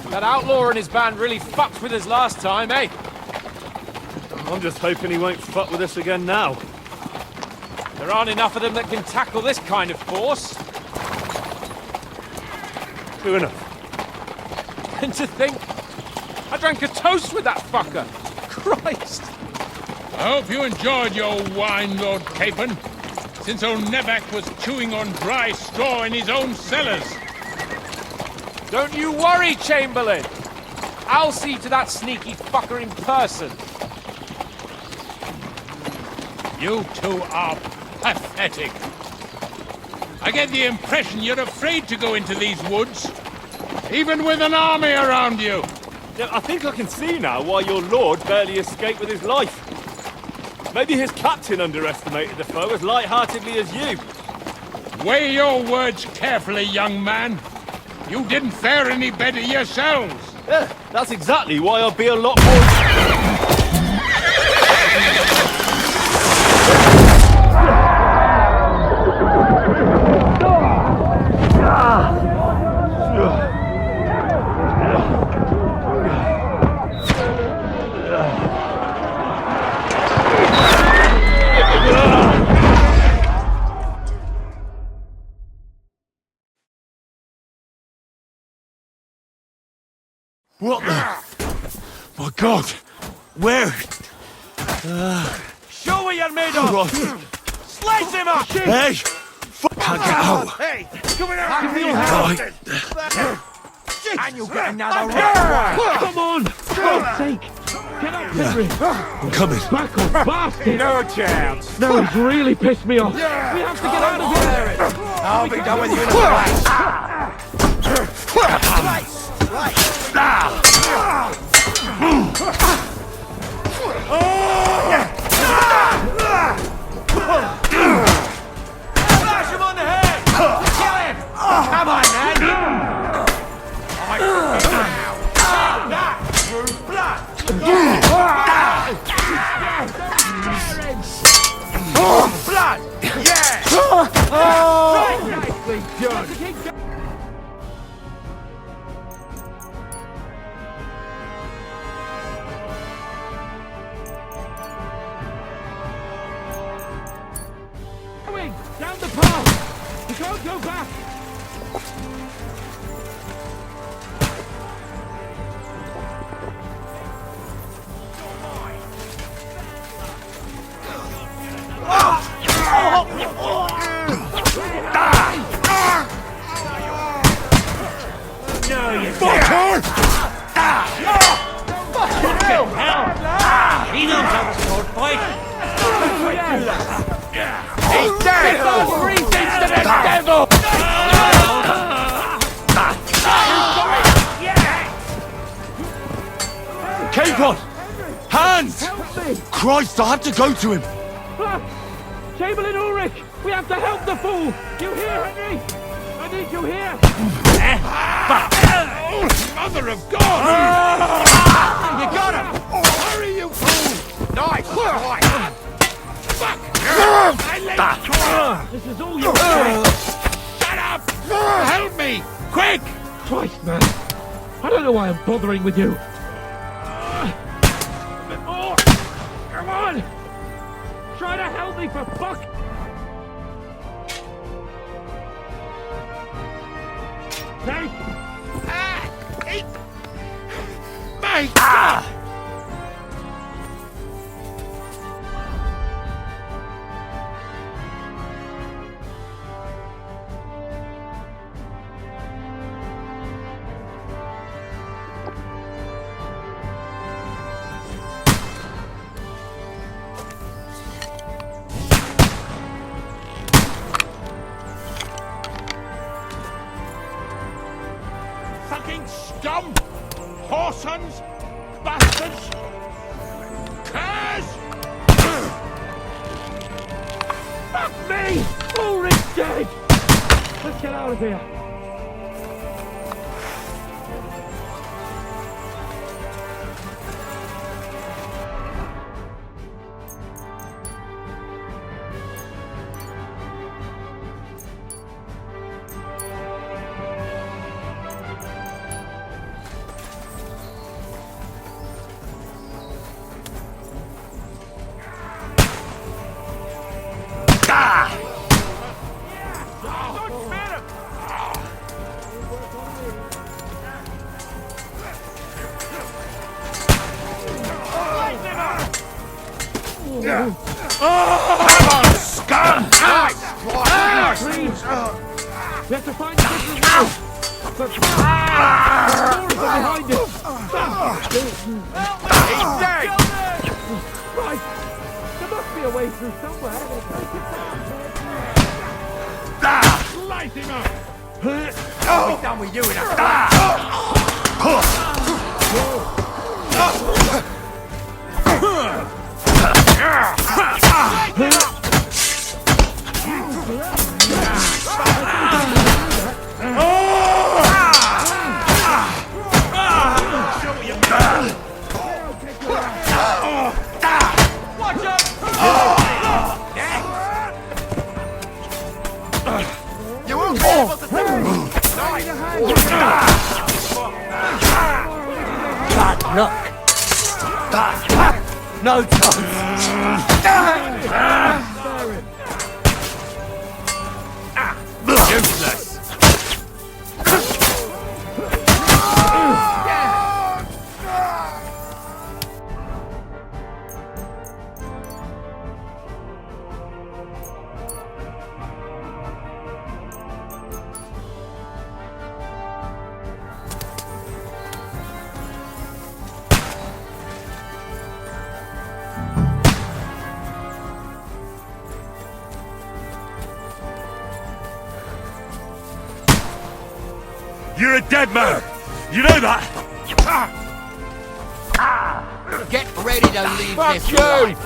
That outlaw and his band really fucked with us last time, eh? I'm just hoping he won't fuck with us again now. There aren't enough of them that can tackle this kind of force. True enough. And to think, I drank a toast with that fucker. Christ! I hope you enjoyed your wine, Lord Capon, since old Neback was chewing on dry straw in his own cellars. Don't you worry, Chamberlain. I'll see to that sneaky fucker in person. You two are pathetic. I get the impression you're afraid to go into these woods, even with an army around you. Yeah, I think I can see now why your lord barely escaped with his life. Maybe his captain underestimated the foe as light-heartedly as you. Weigh your words carefully, young man. You didn't fare any better yourselves. Yeah, that's exactly why I'll be a lot more... What the... My God! Where? Show what you're made of! Slice him up! Hey! Can't get out! Hey! Come here! Right. And you'll get another round! Come on! For God's sake! Get up, Henry! I'm coming. Back off, bastard! No chance! No, it's really pissed me off. We have to get out of here! I'll be done with you in a flash. Smash him on the head! Kill him! Come on, man! Fucker! Fucking hell! He knows how to sword fight! He's dead! Breathe into the devil! Capon! Hands! Christ, I have to go to him! Chamberlain Ulrich! We have to help the fool! You hear, Henry? I need you here! Mother of God! You got him! Hurry, you fool! Nice! Fuck! This is all your fault! Shut up! Help me! Quick! Christ, man! I don't know why I'm bothering with you! Oh, come on! Try to help me, for fuck! Hey! My God! Fucking scum! Whoresons! Bastards! Curs! Fuck me! Ulrich's dead! Let's get out of here! Come on, scum! We have to find the different way! But the doors are behind us! He's dead! Right! There must be a way through somewhere! Light him up! I'll be done with you in a You won't be able to do it! Bad luck. No chance. Useless! You're a dead man! You know that? Get ready to leave Fuck this you! life.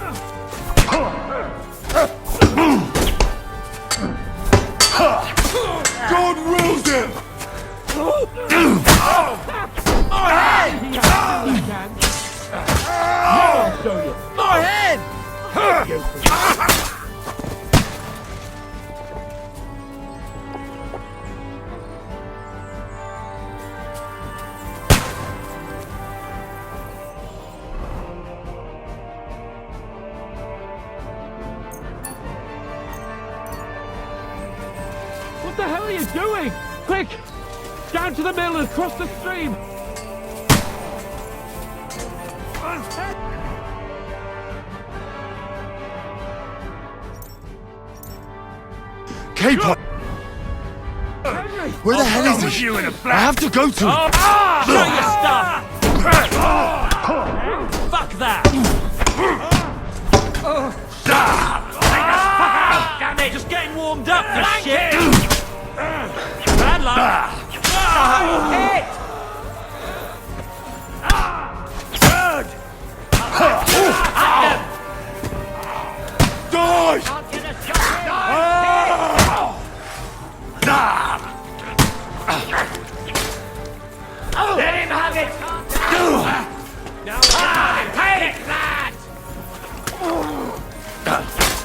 God rules him! My head! My head! What the hell are you doing? Quick! Down to the mill and across the stream! Capon! Henry! Where the hell is he? I have to go to him. Show your stuff! Fuck that! Damn it! Just getting warmed up for shit! Bad luck! Hit! Let him have it! Now take that!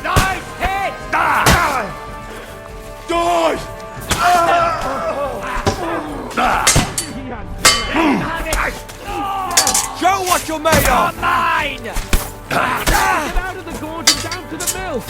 Nice hit! Show what you're made of! Mine! Get out of the gorge and down to the mill!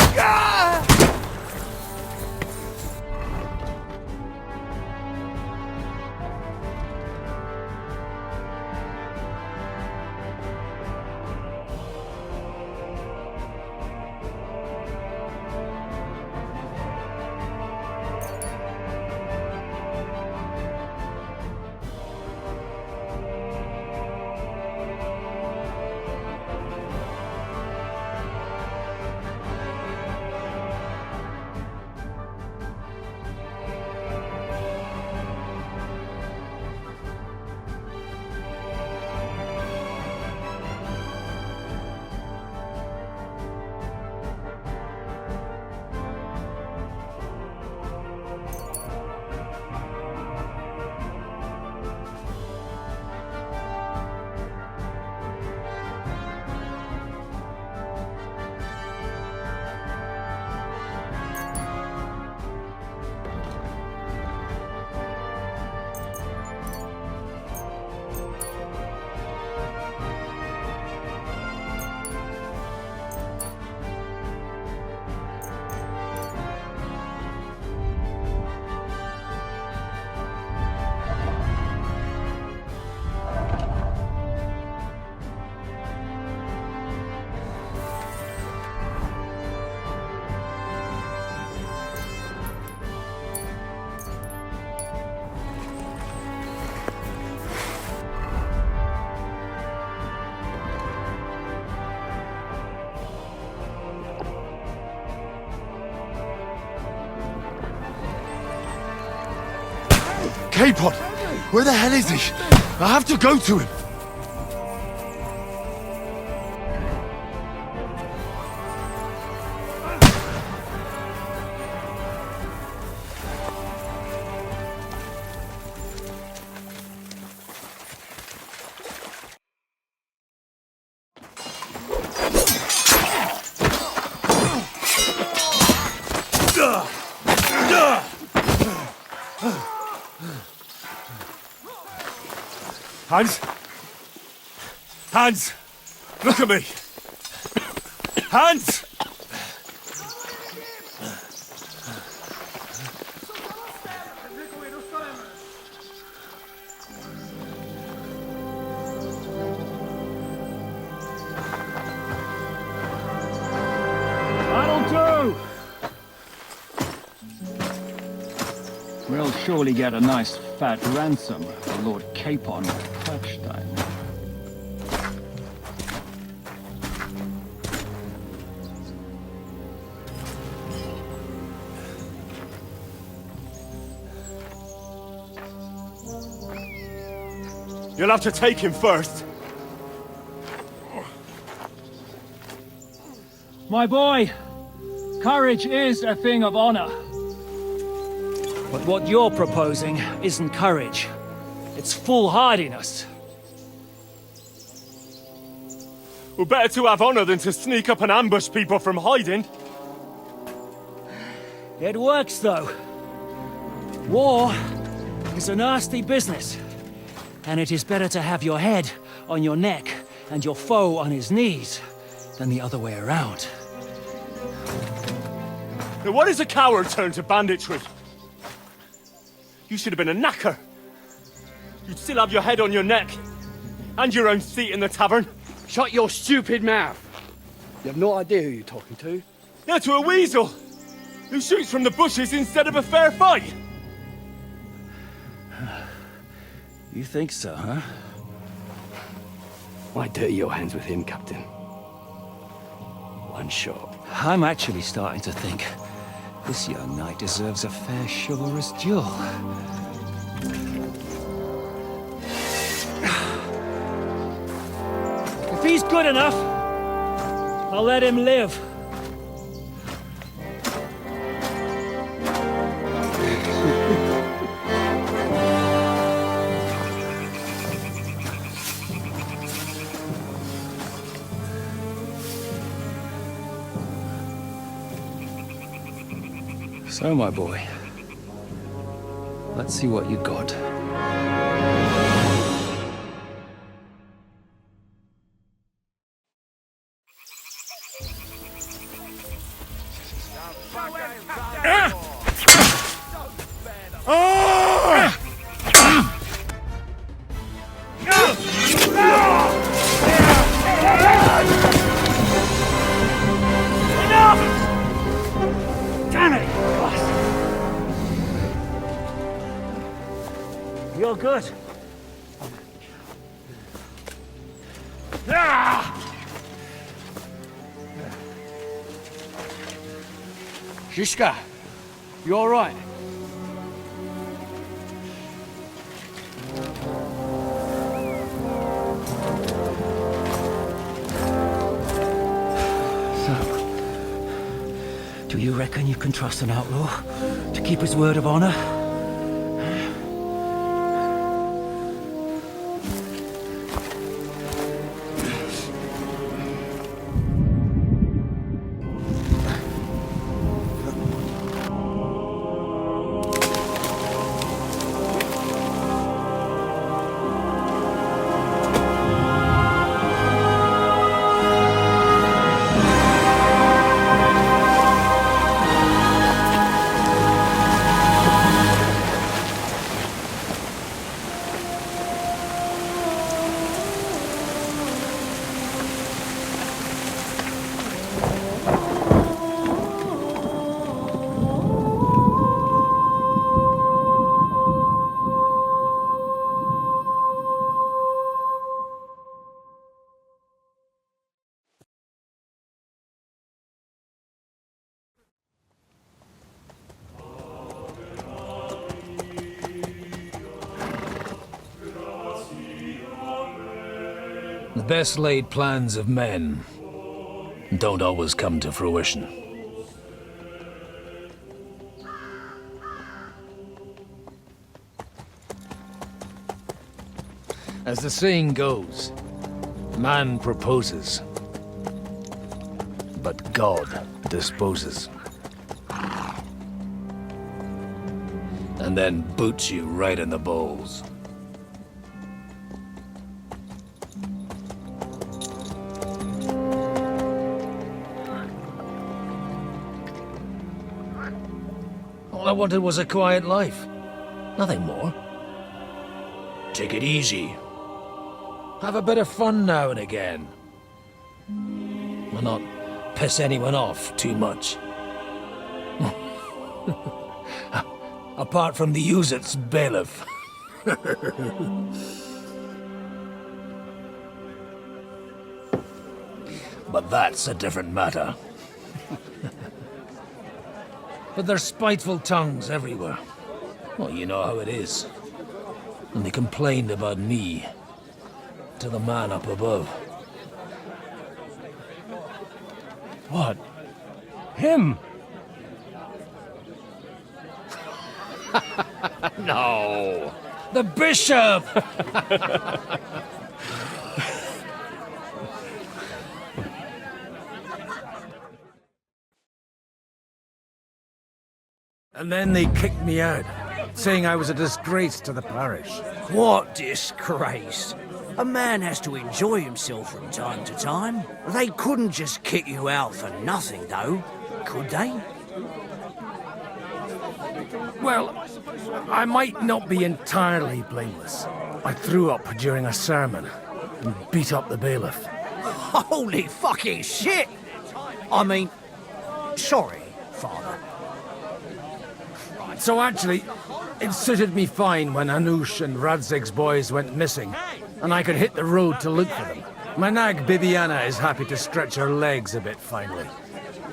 Capon! Where the hell is he? I have to go to him. Hans? Hans! Look at me! Hans! That'll do! We'll surely get a nice fat ransom for Lord Capon of Kirkstein. You'll have to take him first. My boy, courage is a thing of honor. But what you're proposing isn't courage. It's foolhardiness. Well, better to have honor than to sneak up and ambush people from hiding. It works, though. War is a nasty business. And it is better to have your head on your neck and your foe on his knees than the other way around. Now, what is a coward turned to banditry? You should have been a knacker. You'd still have your head on your neck. And your own seat in the tavern. Shut your stupid mouth. You have no idea who you're talking to. Yeah, to a weasel. Who shoots from the bushes instead of a fair fight. You think so, huh? Why dirty your hands with him, Captain? One shot. I'm actually starting to think this young knight deserves a fair chivalrous duel. If he's good enough, I'll let him live. So, my boy, let's see what you got. You're good. Shishka, you all right? So, do you reckon you can trust an outlaw to keep his word of honor? The best laid plans of men don't always come to fruition. As the saying goes, man proposes, but God disposes. And then boots you right in the balls. All I wanted was a quiet life. Nothing more. Take it easy. Have a bit of fun now and again. Will not piss anyone off too much. Apart from the Uset's bailiff. But that's a different matter. But there's spiteful tongues everywhere. Well, you know how it is. And they complained about me to the man up above. What? Him? No! The bishop! And then they kicked me out, saying I was a disgrace to the parish. What disgrace? A man has to enjoy himself from time to time. They couldn't just kick you out for nothing, though, could they? Well, I might not be entirely blameless. I threw up during a sermon and beat up the bailiff. Holy fucking shit! I mean, sorry, Father. So actually, It suited me fine when Anush and Radzig's boys went missing, and I could hit the road to look for them. My nag Bibiana is happy to stretch her legs a bit finally,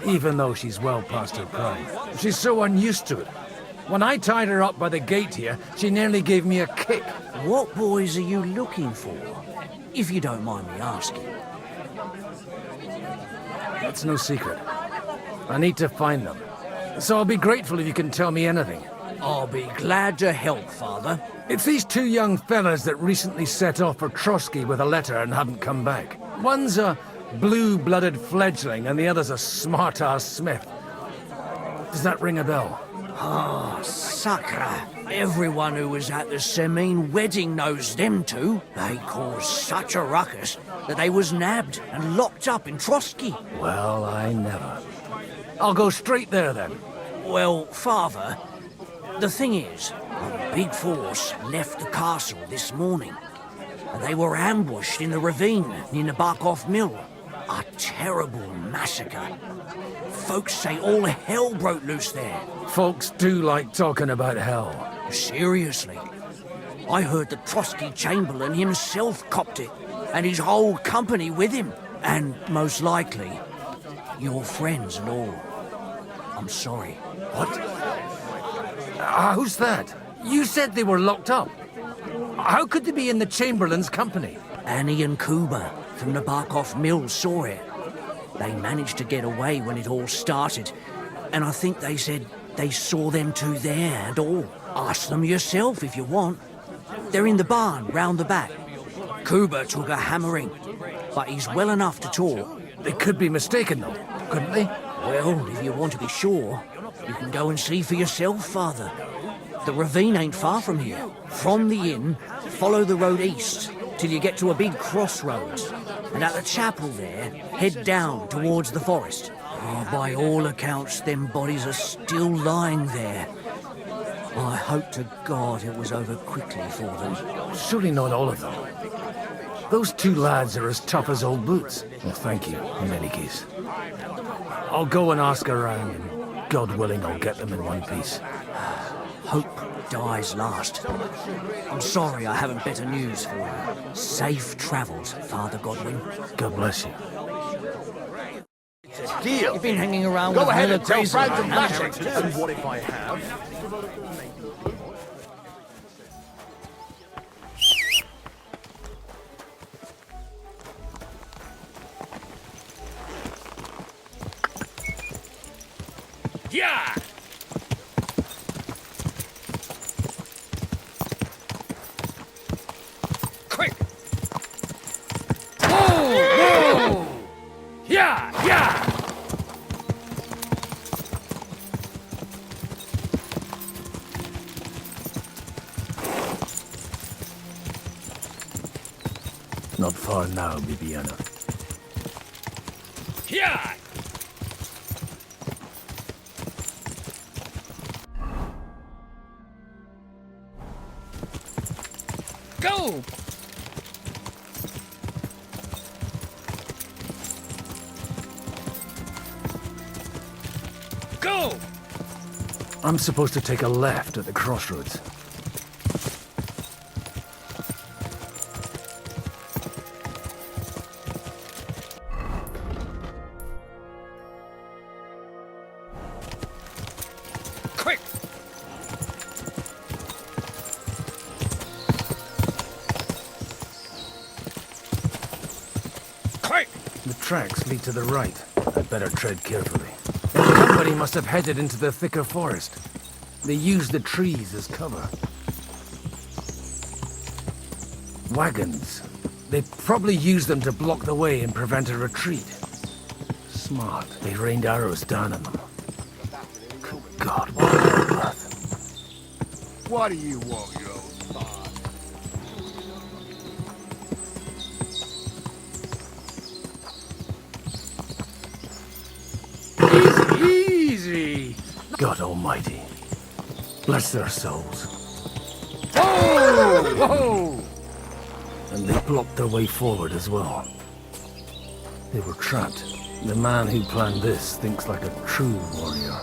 even though she's well past her prime. She's so unused to it. When I tied her up by the gate here, she nearly gave me a kick. What boys are you looking for, if you don't mind me asking? It's no secret. I need to find them. So I'll be grateful if you can tell me anything. I'll be glad to help, Father. It's these two young fellas that recently set off for Trotsky with a letter and haven't come back. One's a blue-blooded fledgling and the other's a smart-ass smith. Does that ring a bell? Ah, Sakra. Everyone who was at the Semine wedding knows them two. They caused such a ruckus that they was nabbed and locked up in Trotsky. Well, I never. I'll go straight there then. Well, Father, the thing is, a big force left the castle this morning, and they were ambushed in the ravine near the Barkov Mill. A terrible massacre. Folks say all hell broke loose there. Folks do like talking about hell. Seriously. I heard the Trotsky Chamberlain himself copped it, and his whole company with him. And most likely, your friends and all. I'm sorry. What? Who's that? You said they were locked up. How could they be in the Chamberlain's company? Annie and Kuba from the Barkov Mill saw it. They managed to get away when it all started, and I think they said they saw them two there and all. Ask them yourself if you want. They're in the barn round the back. Kuba took a hammering, but he's well enough to talk. They could be mistaken though, couldn't they? Well, if you want to be sure, you can go and see for yourself, Father. The ravine ain't far from here. From the inn, follow the road east till you get to a big crossroads. And at the chapel there, head down towards the forest. Oh, by all accounts, them bodies are still lying there. I hope to God it was over quickly for them. Surely not all of them. Those two lads are as tough as old boots. Well, thank you, in any case. I'll go and ask around, and God willing, I'll get them in one piece. Hope dies last. I'm sorry I haven't better news for you. Safe travels, Father Godwin. God bless you. Deal. You've been hanging around Go with ahead Miller and tell Crazy, Frank and haven't you? And what if I have? Yeah! Quick! Whoa! Yeah! Yeah! Not far now, Bibiana. Yeah! Go! Go! I'm supposed to take a left at the crossroads. Quick! The tracks lead to the right. I'd better tread carefully. The company must have headed into the thicker forest. They used the trees as cover. Wagons. They probably used them to block the way and prevent a retreat. Smart. They rained arrows down on them. Good God, what a bloodbath. What do you want, you old bard? Easy! God almighty. Bless their souls. Whoa! Whoa! And they blocked their way forward as well. They were trapped. The man who planned this thinks like a true warrior.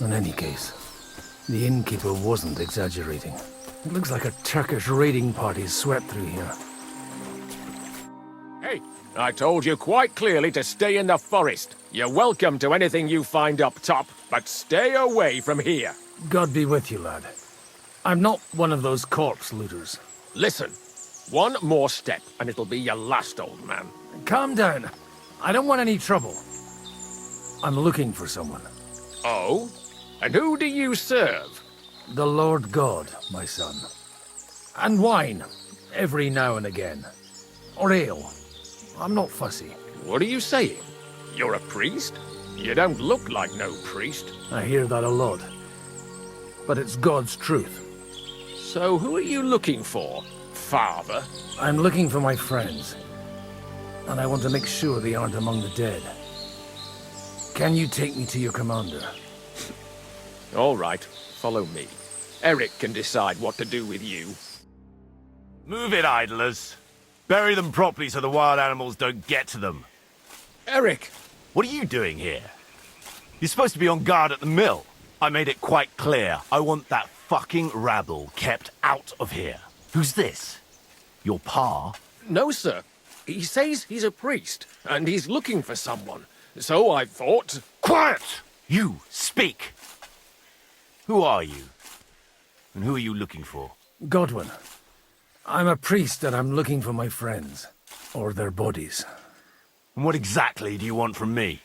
In any case, the innkeeper wasn't exaggerating. It looks like a Turkish raiding party swept through here. Hey, I told you quite clearly to stay in the forest. You're welcome to anything you find up top, but stay away from here. God be with you, lad. I'm not one of those corpse looters. Listen, one more step and it'll be your last, old man. Calm down. I don't want any trouble. I'm looking for someone. Oh? And who do you serve? The Lord God, my son. And wine, every now and again. Or ale. I'm not fussy. What are you saying? You're a priest? You don't look like no priest. I hear that a lot. But it's God's truth. So who are you looking for, Father? I'm looking for my friends. And I want to make sure they aren't among the dead. Can you take me to your commander? All right, follow me. Eric can decide what to do with you. Move it, idlers. Bury them properly so the wild animals don't get to them. Eric! What are you doing here? You're supposed to be on guard at the mill. I made it quite clear. I want that fucking rabble kept out of here. Who's this? Your pa? No, sir. He says he's a priest, and he's looking for someone. So I thought... Quiet! You, speak! Who are you? And who are you looking for? Godwin. I'm a priest and I'm looking for my friends. Or their bodies. And what exactly do you want from me?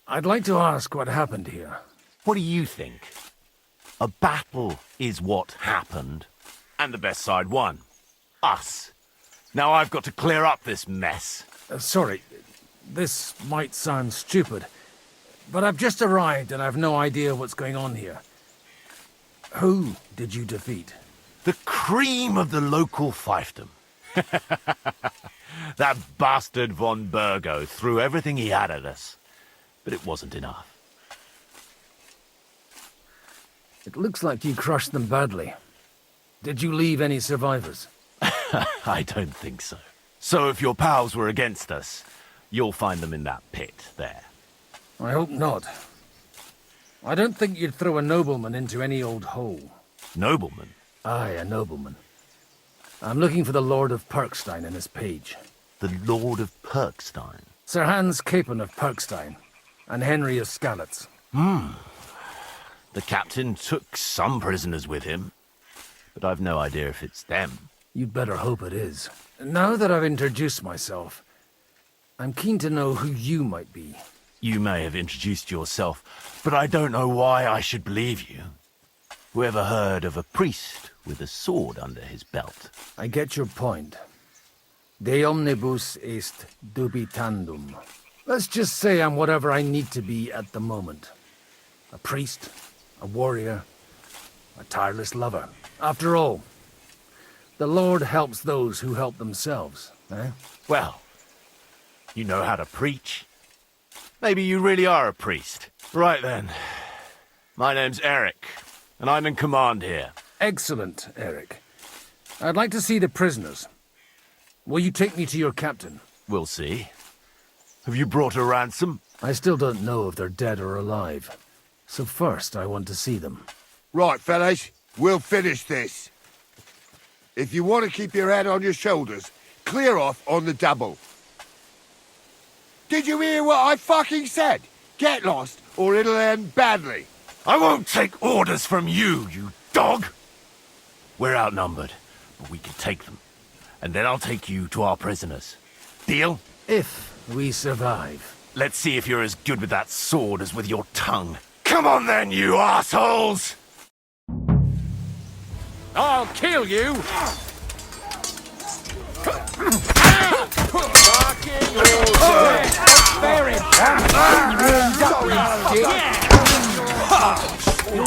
I'd like to ask what happened here. What do you think? A battle is what happened. And the best side won. Us. Now I've got to clear up this mess. Sorry, this might sound stupid, but I've just arrived and I've no idea what's going on here. Who did you defeat? The cream of the local fiefdom. That bastard von Burgo threw everything he had at us, but it wasn't enough. It looks like you crushed them badly. Did you leave any survivors? I don't think so. So if your pals were against us, you'll find them in that pit there. I hope not. I don't think you'd throw a nobleman into any old hole. Nobleman? Aye, a nobleman. I'm looking for the Lord of Perkstein and his page. The Lord of Perkstein? Sir Hans Capon of Perkstein, and Henry of Skalitz. The captain took some prisoners with him, but I've no idea if it's them. You'd better hope it is. Now that I've introduced myself, I'm keen to know who you might be. You may have introduced yourself, but I don't know why I should believe you. Whoever heard of a priest with a sword under his belt? I get your point. De omnibus est dubitandum. Let's just say I'm whatever I need to be at the moment. A priest, a warrior, a tireless lover. After all, the Lord helps those who help themselves, eh? Well, you know how to preach. Maybe you really are a priest. Right then. My name's Eric, and I'm in command here. Excellent, Eric. I'd like to see the prisoners. Will you take me to your captain? We'll see. Have you brought a ransom? I still don't know if they're dead or alive. So first, I want to see them. Right, fellas. We'll finish this. If you want to keep your head on your shoulders, clear off on the double. Did you hear what I fucking said? Get lost, or it'll end badly. I won't take orders from you, you dog! We're outnumbered, but we can take them. And then I'll take you to our prisoners. Deal? If we survive. Let's see if you're as good with that sword as with your tongue. Come on then, you assholes! I'll kill you! Very You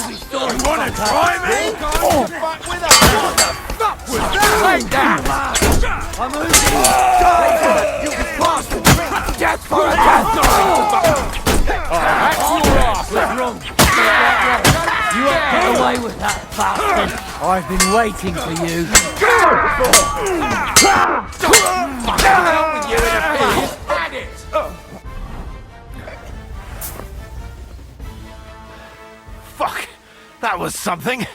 wanna try me? Lay down! I'm losing! You bastard! Death for a death! You won't get away with that, bastard! I've been waiting for you. That was something.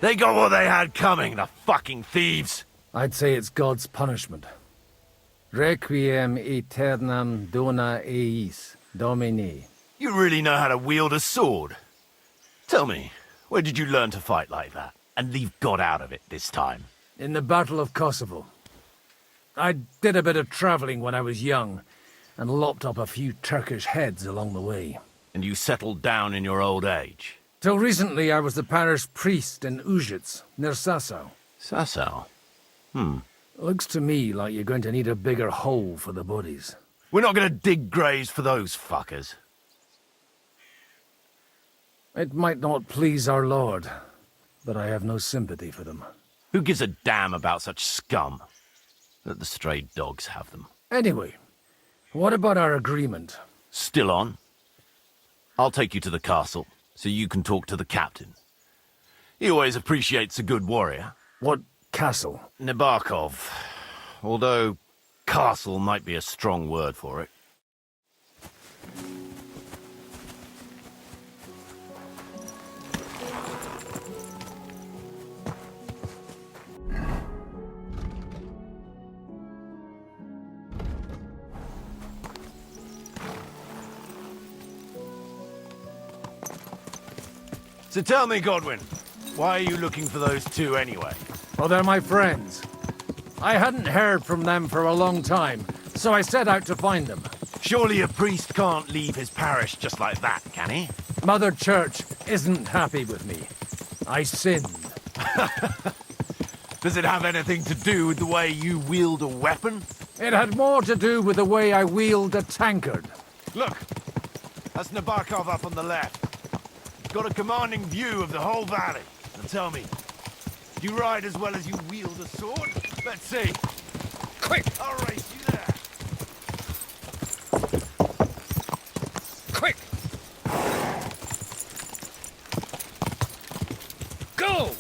They got what they had coming, the fucking thieves. I'd say it's God's punishment. Requiem aeternam dona eis, Domini. You really know how to wield a sword. Tell me, where did you learn to fight like that? And leave God out of it this time? In the Battle of Kosovo. I did a bit of travelling when I was young, and lopped up a few Turkish heads along the way. And you settled down in your old age? Till recently I was the parish priest in Ujits, near Sasau. Sasau? Looks to me like you're going to need a bigger hole for the bodies. We're not going to dig graves for those fuckers. It might not please our Lord, but I have no sympathy for them. Who gives a damn about such scum? Let the stray dogs have them. Anyway, what about our agreement? Still on? I'll take you to the castle, so you can talk to the captain. He always appreciates a good warrior. What castle? Nebarkov. Although castle might be a strong word for it. So tell me, Godwin, why are you looking for those two anyway? Well, they're my friends. I hadn't heard from them for a long time, so I set out to find them. Surely a priest can't leave his parish just like that, can he? Mother Church isn't happy with me. I sinned. Does it have anything to do with the way you wield a weapon? It had more to do with the way I wield a tankard. Look, that's Nebarkov up on the left. Got a commanding view of the whole valley. Now tell me, do you ride as well as you wield a sword? Let's see. Quick, I'll race you there. Quick! Go!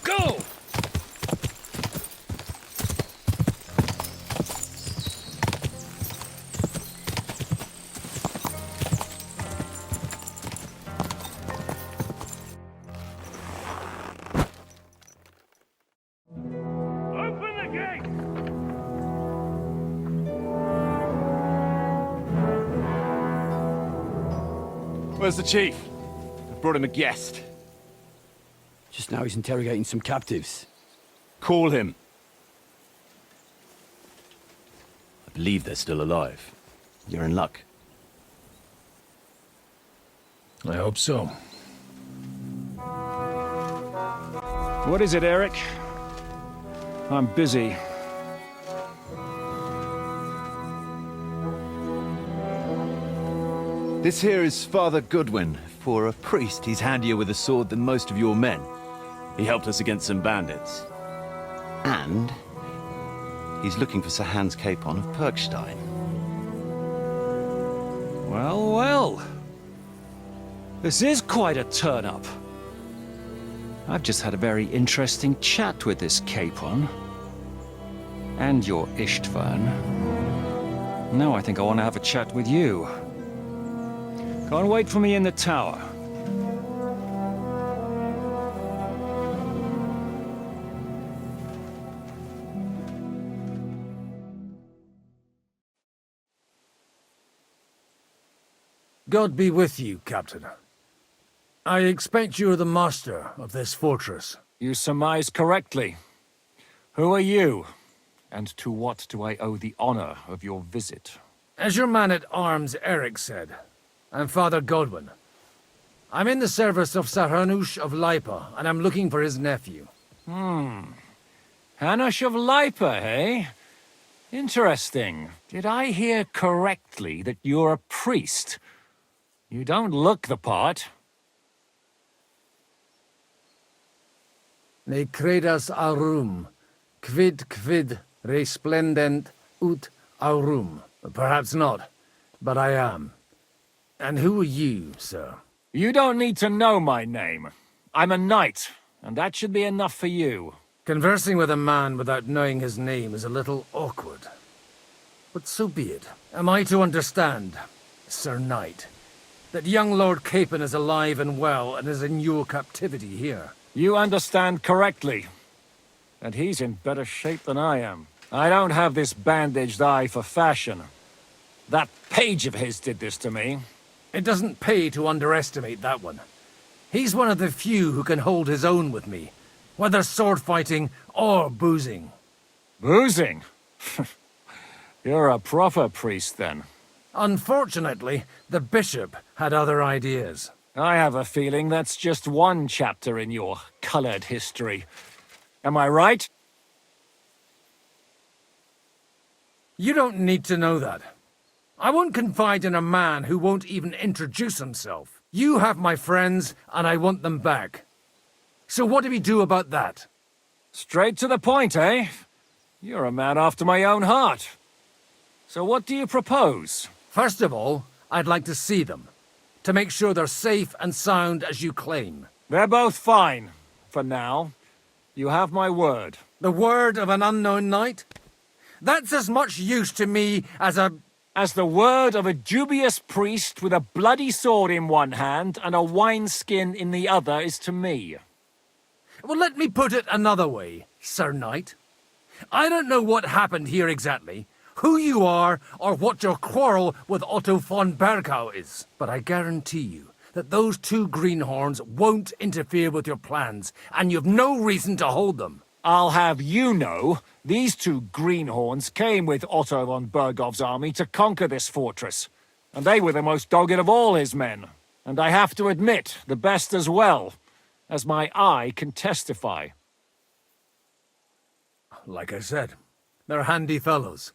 Go! Where's the chief? I brought him a guest. Just now he's interrogating some captives. Call him. I believe they're still alive. You're in luck. I hope so. What is it, Eric? I'm busy. This here is Father Goodwin. For a priest, he's handier with a sword than most of your men. He helped us against some bandits. And he's looking for Sir Hans Capon of Perkstein. Well, well. This is quite a turn-up. I've just had a very interesting chat with this Capon. And your Ishtvan. Now I think I want to have a chat with you. Go and wait for me in the tower. God be with you, Captain. I expect you're the master of this fortress. You surmise correctly. Who are you? And to what do I owe the honor of your visit? As your man-at-arms Eric said, I'm Father Godwin. I'm in the service of Sir Hanush of Lipa, and I'm looking for his nephew. Hanush of Lipa, eh? Interesting. Did I hear correctly that you're a priest? You don't look the part. Ne credas aurum, quid resplendent ut aurum. Perhaps not, but I am. And who are you, sir? You don't need to know my name. I'm a knight, and that should be enough for you. Conversing with a man without knowing his name is a little awkward. But so be it. Am I to understand, Sir Knight, that young Lord Capon is alive and well and is in your captivity here? You understand correctly. And he's in better shape than I am. I don't have this bandaged eye for fashion. That page of his did this to me. It doesn't pay to underestimate that one. He's one of the few who can hold his own with me, whether sword fighting or boozing. Boozing? You're a proper priest, then. Unfortunately, the bishop had other ideas. I have a feeling that's just one chapter in your colored history. Am I right? You don't need to know that. I won't confide in a man who won't even introduce himself. You have my friends, and I want them back. So what do we do about that? Straight to the point, eh? You're a man after my own heart. So what do you propose? First of all, I'd like to see them, to make sure they're safe and sound as you claim. They're both fine, for now. You have my word. The word of an unknown knight? That's as much use to me as the word of a dubious priest with a bloody sword in one hand and a wineskin in the other is to me. Well, let me put it another way, Sir Knight. I don't know what happened here exactly, who you are, or what your quarrel with Otto von Bergau is. But I guarantee you that those two greenhorns won't interfere with your plans, and you've no reason to hold them. I'll have you know, these two greenhorns came with Otto von Bergau's army to conquer this fortress, and they were the most dogged of all his men. And I have to admit, the best as well, as my eye can testify. Like I said, they're handy fellows.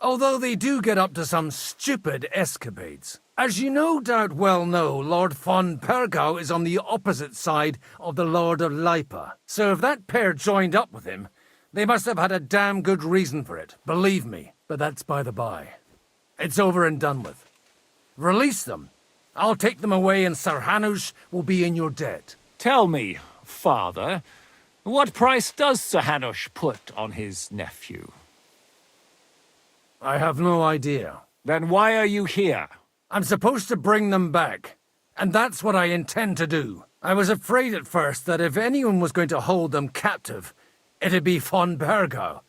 Although they do get up to some stupid escapades. As you no doubt well know, Lord von Bergau is on the opposite side of the Lord of Lipa. So if that pair joined up with him, they must have had a damn good reason for it, believe me. But that's by the by. It's over and done with. Release them. I'll take them away and Sir Hanush will be in your debt. Tell me, father, what price does Sir Hanush put on his nephew? I have no idea. Then why are you here? I'm supposed to bring them back, and that's what I intend to do. I was afraid at first that if anyone was going to hold them captive, it'd be von Bergau,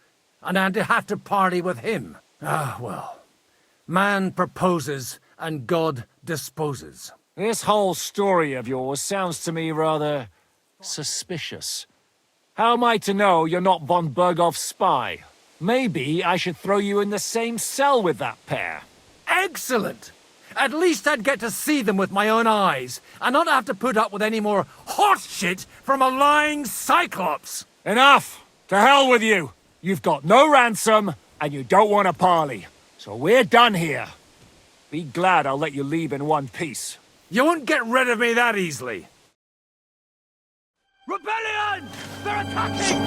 and I'd have to party with him. Ah, well. Man proposes, and God disposes. This whole story of yours sounds to me rather suspicious. How am I to know you're not von Bergau's spy? Maybe I should throw you in the same cell with that pair. Excellent! At least I'd get to see them with my own eyes, and not have to put up with any more horse shit from a lying cyclops! Enough! To hell with you! You've got no ransom, and you don't want a parley. So we're done here. Be glad I'll let you leave in one piece. You won't get rid of me that easily. Rebellion! They're attacking!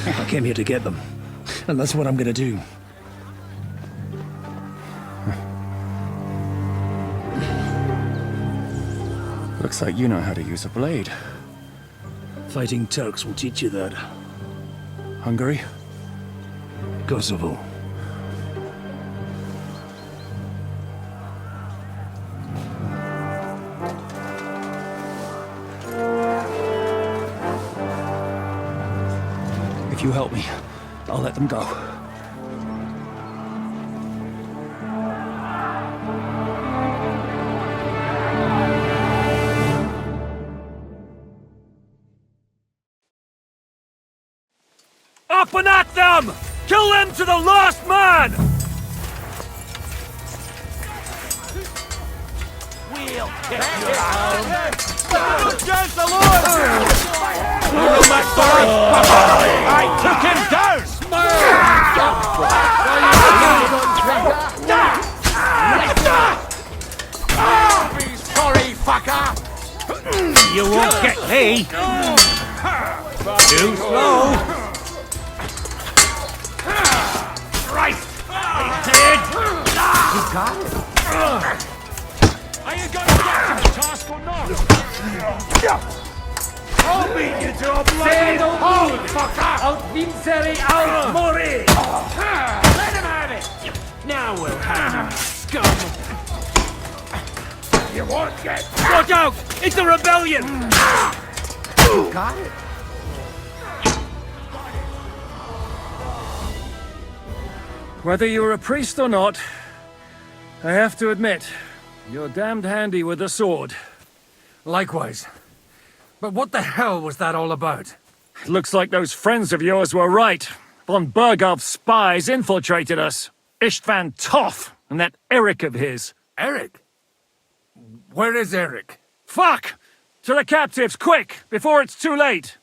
I came here to get them, and that's what I'm gonna do. Looks like you know how to use a blade. Fighting Turks will teach you that. Hungary? Kosovo. If you help me, I'll let them go. Up and at them! Kill them to the last man! We'll get you down! Against the Lord! I took him down! Be sorry, fucker! You won't get me! Too slow! Christ! He's dead! You got it! Are you going to get to the task or not? I'll beat you to a bloody pulp! motherfucker! Out Vincere, out Mori! Let him have it! Now we'll have you, scum! You won't get... Watch out! It's a rebellion! Got it. Whether you're a priest or not, I have to admit, you're damned handy with a sword. Likewise. But what the hell was that all about? It looks like those friends of yours were right. Von Berghoff's spies infiltrated us. Istvan Toth and that Eric of his. Eric? Where is Eric? Fuck! To the captives, quick, before it's too late!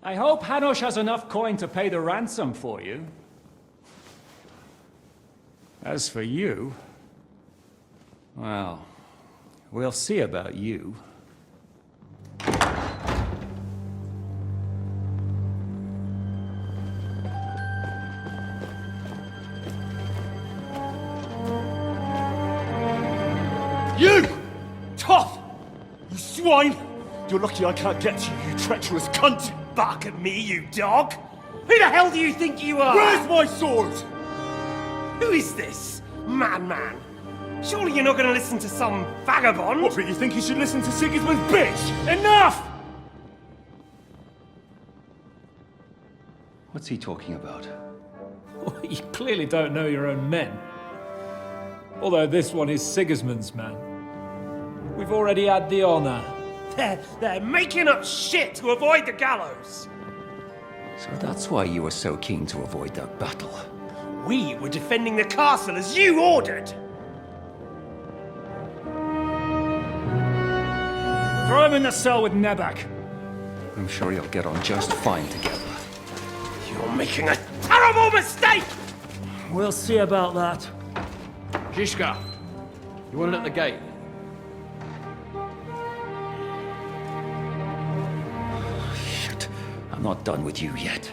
I hope Hanush has enough coin to pay the ransom for you. As for you, well, we'll see about you. You! Tough! You swine! You're lucky I can't get to you, you treacherous cunt! Bark at me, you dog! Who the hell do you think you are? Where's my sword? Who is this? Madman! Surely you're not going to listen to some vagabond? What, but you think you should listen to Sigismund's bitch? Enough! What's he talking about? You clearly don't know your own men. Although this one is Sigismund's man. We've already had the honor. They're making up shit to avoid the gallows! So that's why you were so keen to avoid that battle. We were defending the castle as you ordered! Throw him in the cell with Nebak. I'm sure you'll get on just fine together. You're making a terrible mistake! We'll see about that. Zhishka, you want it at the gate? Shit, I'm not done with you yet.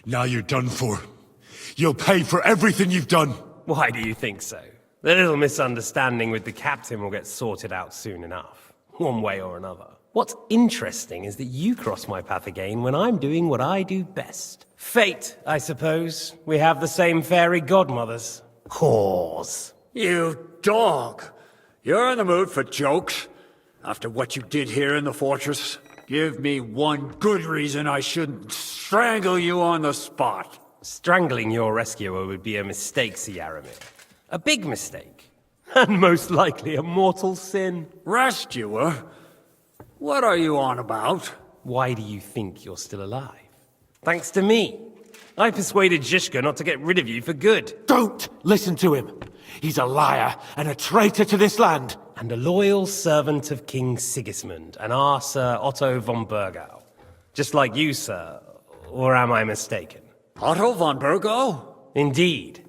Now you're done for. You'll pay for everything you've done. Why do you think so? The little misunderstanding with the captain will get sorted out soon enough, one way or another. What's interesting is that you cross my path again when I'm doing what I do best. Fate, I suppose. We have the same fairy godmothers. Whores. You dog! You're in the mood for jokes? After what you did here in the fortress? Give me one good reason I shouldn't strangle you on the spot. Strangling your rescuer would be a mistake, Yaramir. A big mistake. And most likely a mortal sin. Rescuer? What are you on about? Why do you think you're still alive? Thanks to me. I persuaded Zhishka not to get rid of you for good. Don't listen to him. He's a liar and a traitor to this land. And a loyal servant of King Sigismund and our Sir Otto von Bergau. Just like you, sir. Or am I mistaken? Otto von Bergau? Indeed.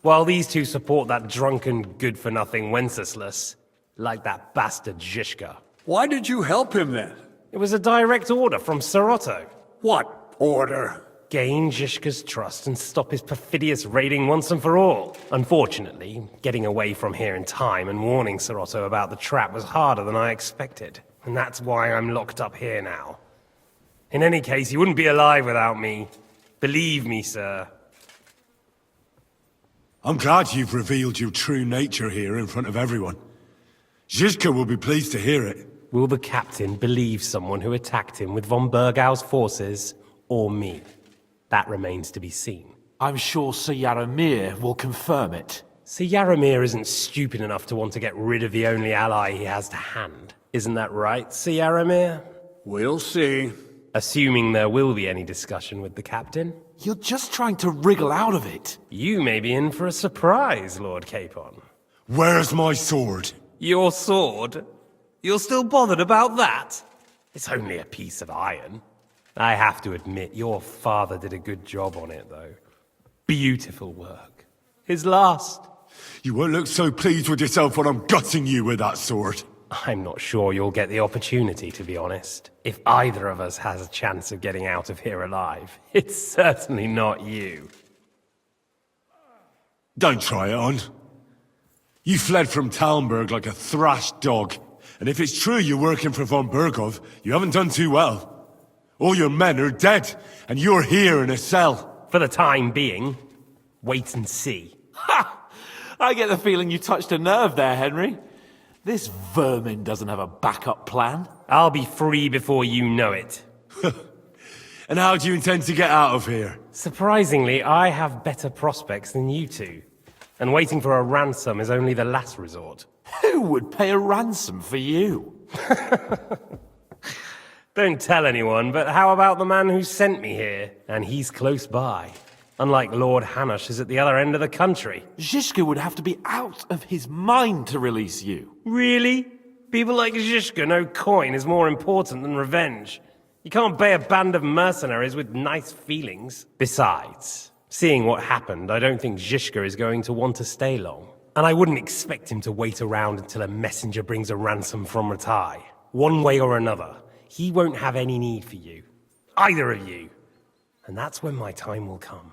While these two support that drunken, good-for-nothing Wenceslas, like that bastard Zhishka. Why did you help him then? It was a direct order from Sir Otto. What order? Gain Zhishka's trust and stop his perfidious raiding once and for all. Unfortunately, getting away from here in time and warning Sir Otto about the trap was harder than I expected. And that's why I'm locked up here now. In any case, he wouldn't be alive without me. Believe me, sir. I'm glad you've revealed your true nature here in front of everyone. Zhishka will be pleased to hear it. Will the captain believe someone who attacked him with von Bergau's forces, or me? That remains to be seen. I'm sure Sir Yaramir will confirm it. Sir Yaramir isn't stupid enough to want to get rid of the only ally he has to hand. Isn't that right, Sir Yaramir? We'll see. Assuming there will be any discussion with the captain. You're just trying to wriggle out of it. You may be in for a surprise, Lord Capon. Where's my sword? Your sword? You're still bothered about that? It's only a piece of iron. I have to admit, your father did a good job on it, though. Beautiful work. His last. You won't look so pleased with yourself when I'm gutting you with that sword. I'm not sure you'll get the opportunity, to be honest. If either of us has a chance of getting out of here alive, it's certainly not you. Don't try it on. You fled from Talmberg like a thrashed dog. And if it's true you're working for von Bergov, you haven't done too well. All your men are dead, and you're here in a cell. For the time being, wait and see. Ha! I get the feeling you touched a nerve there, Henry. This vermin doesn't have a backup plan. I'll be free before you know it. And how do you intend to get out of here? Surprisingly, I have better prospects than you two. And waiting for a ransom is only the last resort. Who would pay a ransom for you? Don't tell anyone, but how about the man who sent me here? And he's close by. Unlike Lord Hanush is at the other end of the country. Zhishka would have to be out of his mind to release you. Really? People like Zhishka know coin is more important than revenge. You can't pay a band of mercenaries with nice feelings. Besides, seeing what happened, I don't think Zhishka is going to want to stay long. And I wouldn't expect him to wait around until a messenger brings a ransom from Ratai. One way or another, he won't have any need for you. Either of you. And that's when my time will come.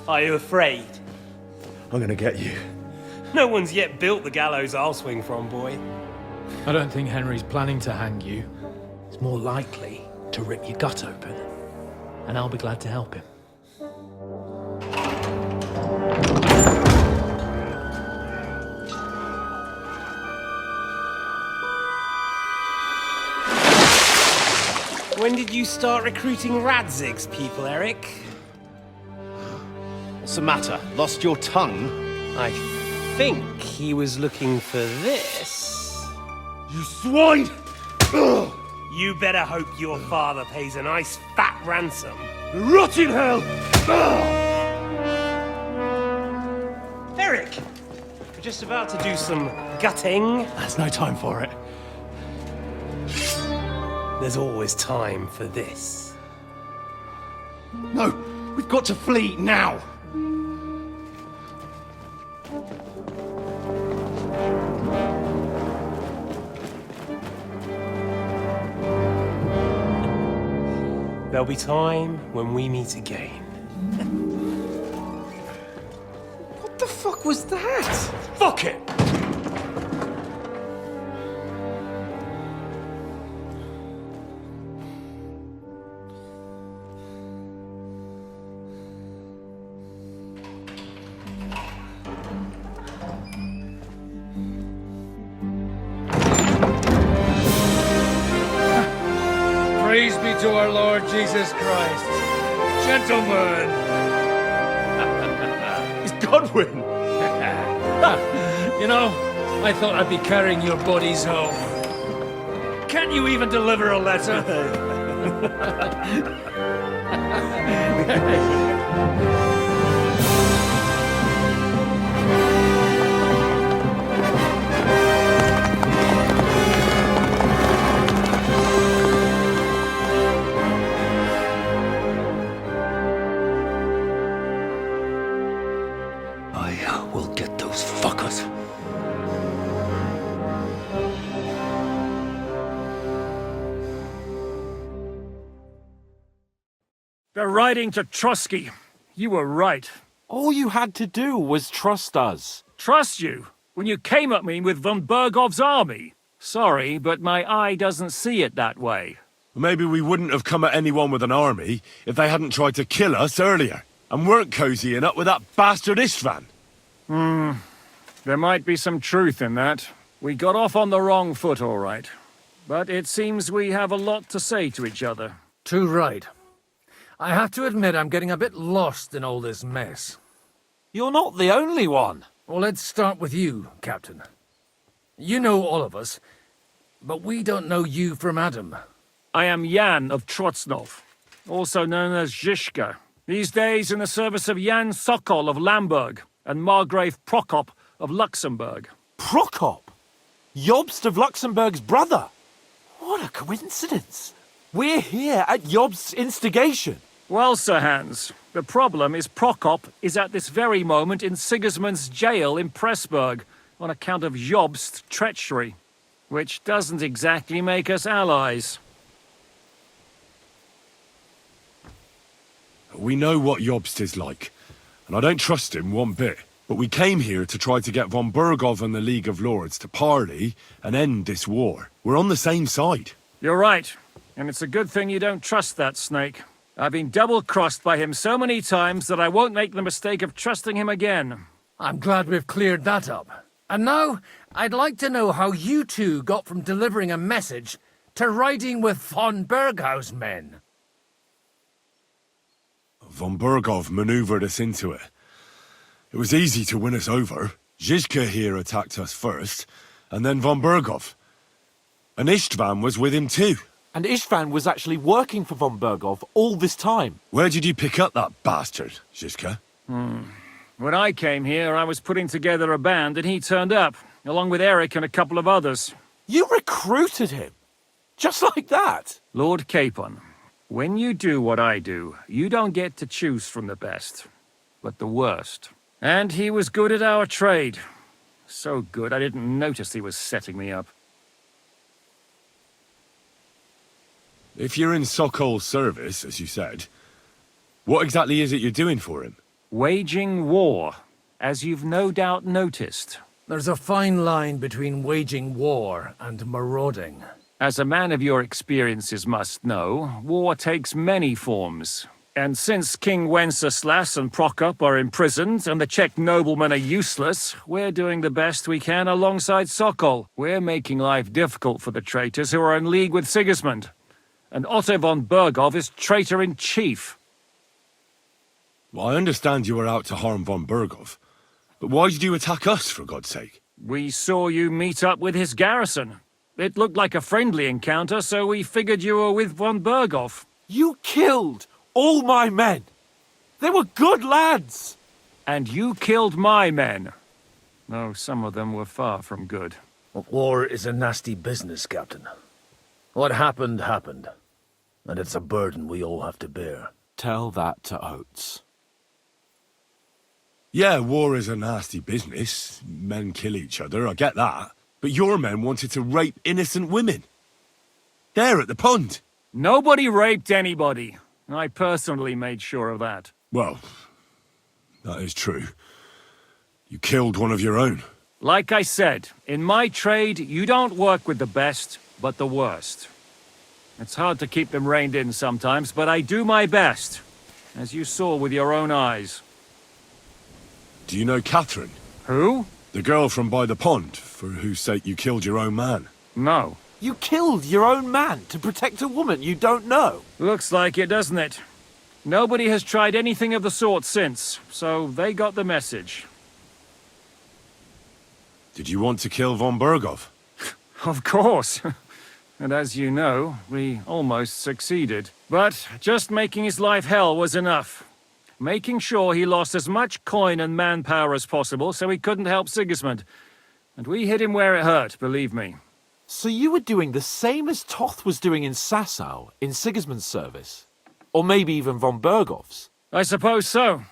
Are you afraid? I'm gonna get you. No one's yet built the gallows I'll swing from, boy. I don't think Henry's planning to hang you. He's more likely to rip your gut open. And I'll be glad to help him. When did you start recruiting Radzig's people, Eric? What's the matter? Lost your tongue? I think he was looking for this. You swine! Ugh. You better hope your father pays a nice fat ransom. Rot in hell! Eric! We're just about to do some gutting. There's no time for it. There's always time for this. No! We've got to flee now! There'll be time when we meet again. What the fuck was that? Fuck it! Praise be to our Lord Jesus Christ. Gentlemen! It's Godwin! You know, I thought I'd be carrying your bodies home. Can't you even deliver a letter? I will get those fuckers. They're riding to Trotsky. You were right. All you had to do was trust us. Trust you? When you came at me with von Bergov's army? Sorry, but my eye doesn't see it that way. Maybe we wouldn't have come at anyone with an army if they hadn't tried to kill us earlier, and weren't cozying up with that bastard Istvan. There might be some truth in that. We got off on the wrong foot, all right. But it seems we have a lot to say to each other. Too right. I have to admit I'm getting a bit lost in all this mess. You're not the only one. Well, let's start with you, Captain. You know all of us, but we don't know you from Adam. I am Jan of Trotsnov, also known as Zhishka. These days in the service of Jan Sokol of Lamberg, and Margrave Prokop of Luxembourg. Prokop? Jobst of Luxembourg's brother? What a coincidence. We're here at Jobst's instigation. Well, Sir Hans, the problem is Prokop is at this very moment in Sigismund's jail in Pressburg on account of Jobst's treachery, which doesn't exactly make us allies. We know what Jobst is like, and I don't trust him one bit. But we came here to try to get von Bergov and the League of Lords to parley and end this war. We're on the same side. You're right, and it's a good thing you don't trust that snake. I've been double-crossed by him so many times that I won't make the mistake of trusting him again. I'm glad we've cleared that up. And now, I'd like to know how you two got from delivering a message to riding with von Bergau's men. Von Bergov maneuvered us into it. It was easy to win us over. Zizka here attacked us first, and then von Bergov. And Istvan was with him too. And Istvan was actually working for von Bergov all this time. Where did you pick up that bastard, Zizka? When I came here, I was putting together a band, and he turned up, along with Eric and a couple of others. You recruited him? Just like that? Lord Capon, when you do what I do, you don't get to choose from the best, but the worst. And he was good at our trade. So good, I didn't notice he was setting me up. If you're in Sokol's service, as you said, what exactly is it you're doing for him? Waging war, as you've no doubt noticed. There's a fine line between waging war and marauding. As a man of your experiences must know, war takes many forms. And since King Wenceslas and Prokop are imprisoned and the Czech noblemen are useless, we're doing the best we can alongside Sokol. We're making life difficult for the traitors who are in league with Sigismund. And Otto von Bergov is traitor-in-chief. Well, I understand you were out to harm von Bergov, but why did you attack us, for God's sake? We saw you meet up with his garrison. It looked like a friendly encounter, so we figured you were with von Bergov. You killed all my men. They were good lads. And you killed my men. Though some of them were far from good. War is a nasty business, Captain. What happened, happened. And it's a burden we all have to bear. Tell that to Oates. Yeah, war is a nasty business. Men kill each other, I get that. But your men wanted to rape innocent women. There at the pond. Nobody raped anybody. I personally made sure of that. Well, that is true. You killed one of your own. Like I said, in my trade, you don't work with the best, but the worst. It's hard to keep them reined in sometimes, but I do my best, as you saw with your own eyes. Do you know Catherine? Who? The girl from by the pond, for whose sake you killed your own man. No. You killed your own man to protect a woman you don't know. Looks like it, doesn't it? Nobody has tried anything of the sort since, so they got the message. Did you want to kill von Bergov? Of course. And as you know, we almost succeeded. But just making his life hell was enough. Making sure he lost as much coin and manpower as possible so he couldn't help Sigismund. And we hit him where it hurt, believe me. So you were doing the same as Toth was doing in Sasau, in Sigismund's service? Or maybe even von Bergov's? I suppose so.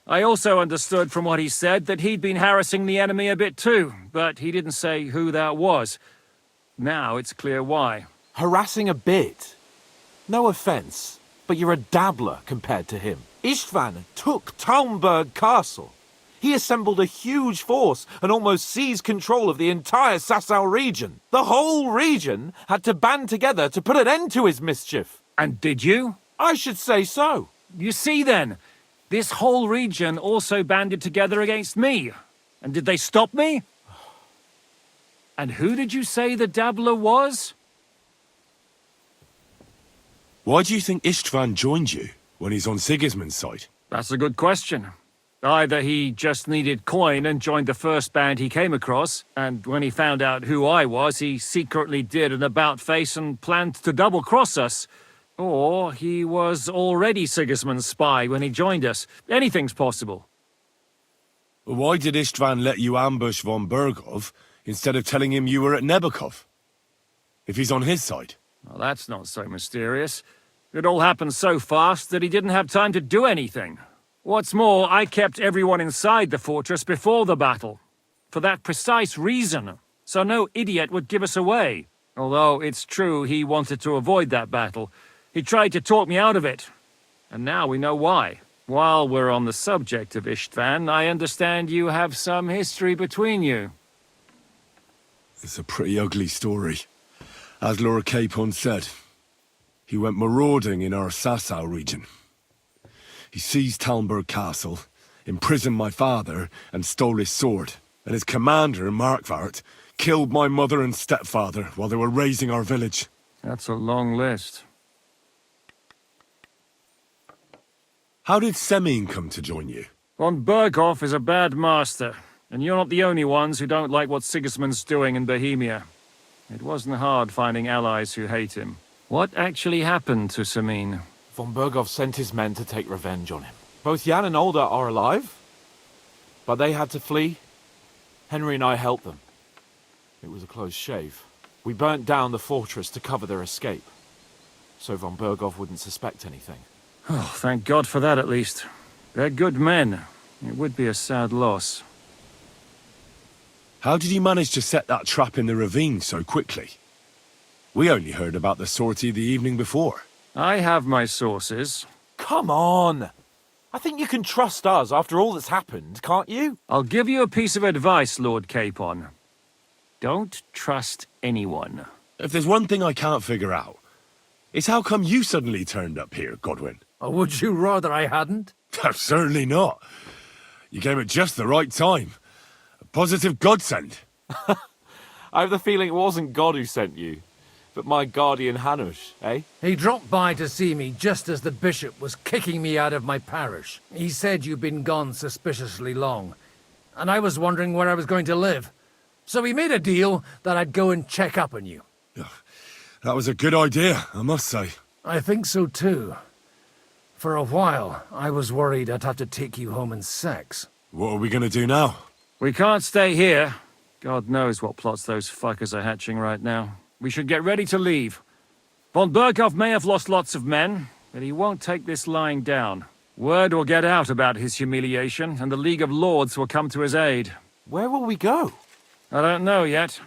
I also understood from what he said that he'd been harassing the enemy a bit too, but he didn't say who that was. Now it's clear why. Harassing a bit? No offense, but you're a dabbler compared to him. Istvan took Talmberg Castle. He assembled a huge force and almost seized control of the entire Sasau region. The whole region had to band together to put an end to his mischief. And did you? I should say so. You see then, this whole region also banded together against me. And did they stop me? And who did you say the dabbler was? Why do you think Istvan joined you when he's on Sigismund's side? That's a good question. Either he just needed coin and joined the first band he came across, and when he found out who I was, he secretly did an about-face and planned to double-cross us. Or he was already Sigismund's spy when he joined us. Anything's possible. Why did Istvan let you ambush von Bergov instead of telling him you were at Nebukov? If he's on his side. Well, that's not so mysterious. It all happened so fast that he didn't have time to do anything. What's more, I kept everyone inside the fortress before the battle. For that precise reason. So no idiot would give us away. Although it's true he wanted to avoid that battle. He tried to talk me out of it. And now we know why. While we're on the subject of Istvan, I understand you have some history between you. It's a pretty ugly story. As Lord Capon said, he went marauding in our Sasau region. He seized Talmberg Castle, imprisoned my father, and stole his sword. And his commander, Markvart, killed my mother and stepfather while they were raising our village. That's a long list. How did Semyon come to join you? Von Berghoff is a bad master, and you're not the only ones who don't like what Sigismund's doing in Bohemia. It wasn't hard finding allies who hate him. What actually happened to Semyon? Von Berghoff sent his men to take revenge on him. Both Jan and Olda are alive, but they had to flee. Henry and I helped them. It was a close shave. We burnt down the fortress to cover their escape, so von Berghoff wouldn't suspect anything. Oh, thank God for that at least. They're good men. It would be a sad loss. How did you manage to set that trap in the ravine so quickly? We only heard about the sortie the evening before. I have my sources. Come on! I think you can trust us after all that's happened, can't you? I'll give you a piece of advice, Lord Capon. Don't trust anyone. If there's one thing I can't figure out, it's how come you suddenly turned up here, Godwin? Or would you rather I hadn't? Certainly not. You came at just the right time. A positive godsend. I have the feeling it wasn't God who sent you, but my guardian Hanush, eh? He dropped by to see me just as the bishop was kicking me out of my parish. He said you'd been gone suspiciously long, and I was wondering where I was going to live. So we made a deal that I'd go and check up on you. That was a good idea, I must say. I think so too. For a while, I was worried I'd have to take you home in sex. What are we gonna do now? We can't stay here. God knows what plots those fuckers are hatching right now. We should get ready to leave. Von Berghoff may have lost lots of men, but he won't take this lying down. Word will get out about his humiliation, and the League of Lords will come to his aid. Where will we go? I don't know yet.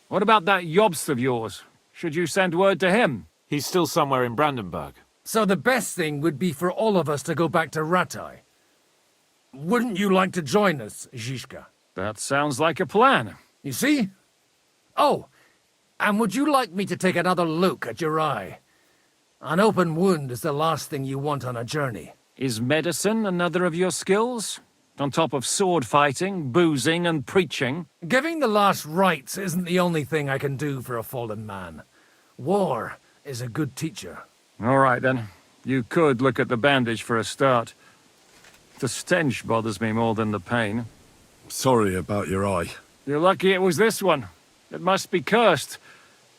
What about that Jobst of yours? Should you send word to him? He's still somewhere in Brandenburg. So the best thing would be for all of us to go back to Ratai. Wouldn't you like to join us, Zizka? That sounds like a plan. You see? Oh, and would you like me to take another look at your eye? An open wound is the last thing you want on a journey. Is medicine another of your skills? On top of sword fighting, boozing, and preaching? Giving the last rites isn't the only thing I can do for a fallen man. War is a good teacher. All right, then. You could look at the bandage for a start. The stench bothers me more than the pain. Sorry about your eye. You're lucky it was this one. It must be cursed.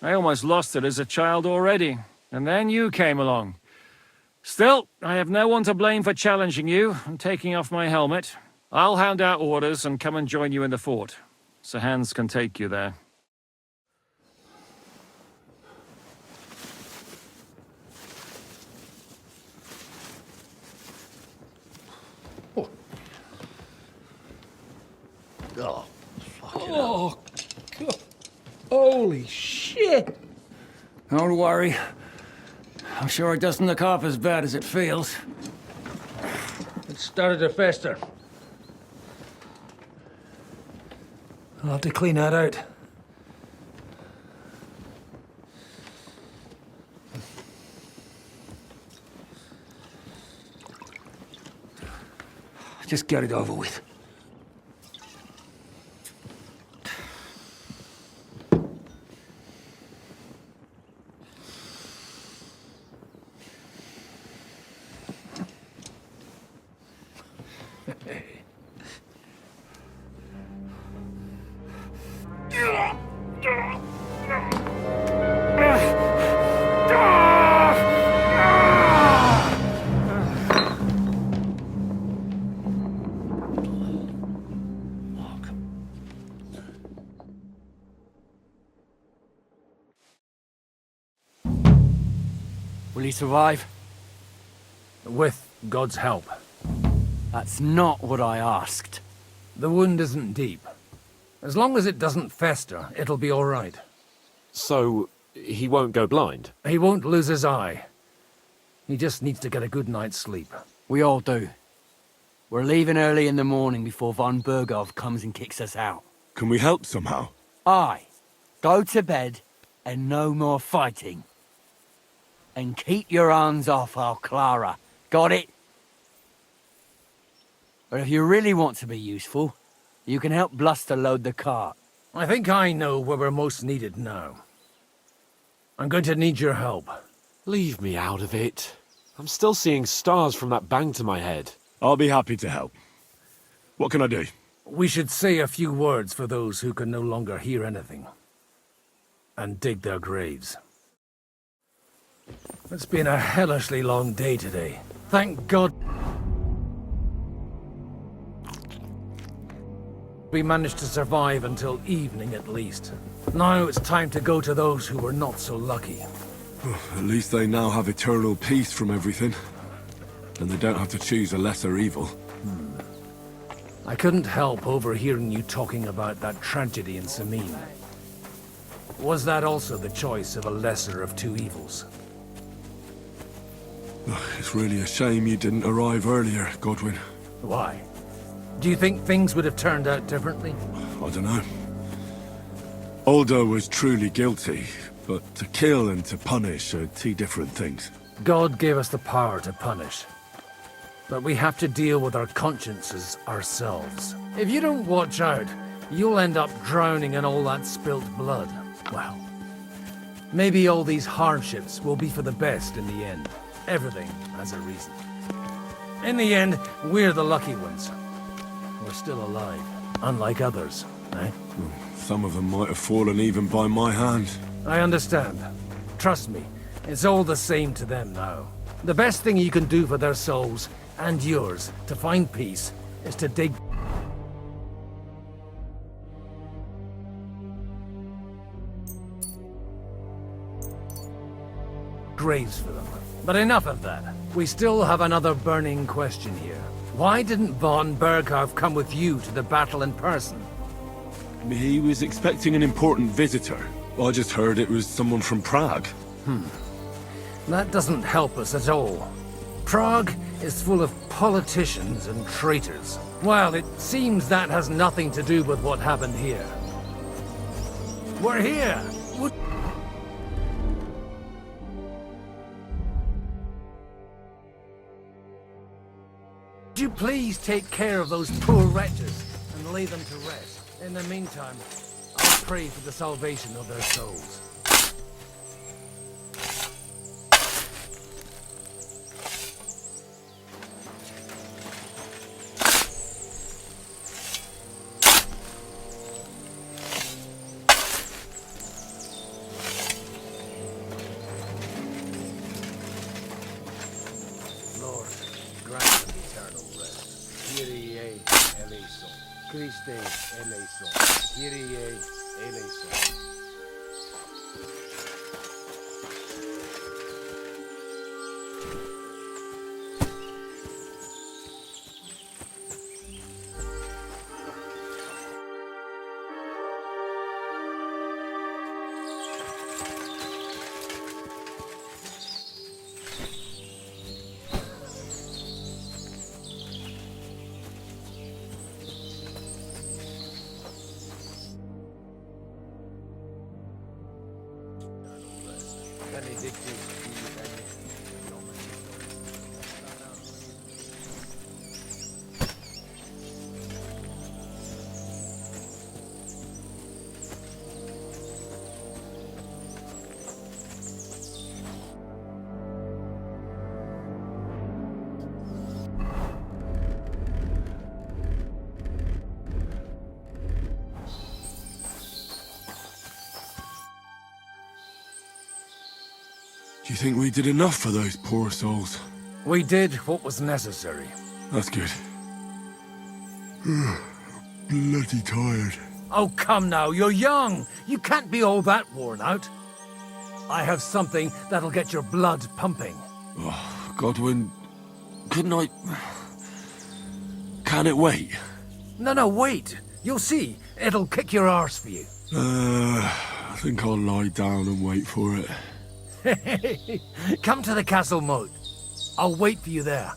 I almost lost it as a child already. And then you came along. Still, I have no one to blame for challenging you and taking off my helmet. I'll hand out orders and come and join you in the fort. Sir Hans can take you there. Oh, fucking hell. God. Holy shit! Don't worry. I'm sure it doesn't look half as bad as it feels. It started to fester. I'll have to clean that out. Just get it over with. Will he survive? With God's help. That's not what I asked. The wound isn't deep. As long as it doesn't fester, it'll be all right. So, he won't go blind? He won't lose his eye. He just needs to get a good night's sleep. We all do. We're leaving early in the morning before von Berghoff comes and kicks us out. Can we help somehow? Aye. Go to bed and no more fighting. And keep your hands off our Clara. Got it? But if you really want to be useful, you can help Bluster load the cart. I think I know where we're most needed now. I'm going to need your help. Leave me out of it. I'm still seeing stars from that bang to my head. I'll be happy to help. What can I do? We should say a few words for those who can no longer hear anything. And dig their graves. It's been a hellishly long day today. Thank God we managed to survive until evening at least. Now it's time to go to those who were not so lucky. At least they now have eternal peace from everything. And they don't have to choose a lesser evil. I couldn't help overhearing you talking about that tragedy in Sameen. Was that also the choice of a lesser of two evils? It's really a shame you didn't arrive earlier, Godwin. Why? Do you think things would have turned out differently? I don't know. Aldo was truly guilty, but to kill and to punish are two different things. God gave us the power to punish. But we have to deal with our consciences ourselves. If you don't watch out, you'll end up drowning in all that spilt blood. Well, maybe all these hardships will be for the best in the end. Everything has a reason. In the end, we're the lucky ones. We're still alive, unlike others, eh? Some of them might have fallen even by my hand. I understand. Trust me, it's all the same to them now. The best thing you can do for their souls, and yours, to find peace, is to dig graves for them. But enough of that. We still have another burning question here. Why didn't von Berghoff come with you to the battle in person? He was expecting an important visitor. I just heard it was someone from Prague. That doesn't help us at all. Prague is full of politicians and traitors. Well, it seems that has nothing to do with what happened here. We're here! Would you please take care of those poor wretches and lay them to rest? In the meantime, I'll pray for the salvation of their souls. Lord, grant them eternal rest. Kyrie eleison. Christe eleison. Kyrie eleison. Do you think we did enough for those poor souls? We did what was necessary. That's good. Bloody tired. Oh, come now, you're young. You can't be all that worn out. I have something that'll get your blood pumping. Oh, Godwin, couldn't I... Can it wait? No, wait. You'll see. It'll kick your arse for you. I think I'll lie down and wait for it. Come to the castle moat. I'll wait for you there.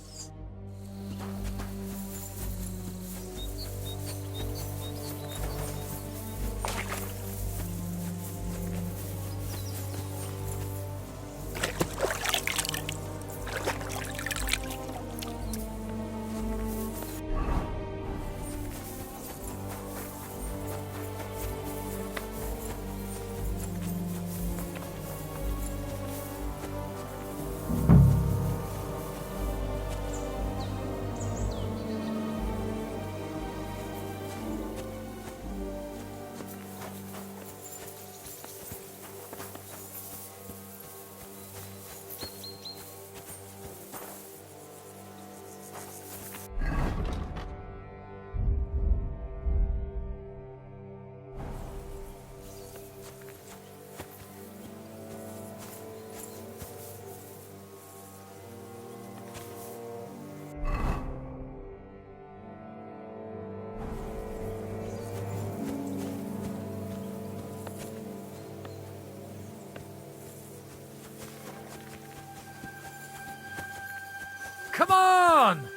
Come on!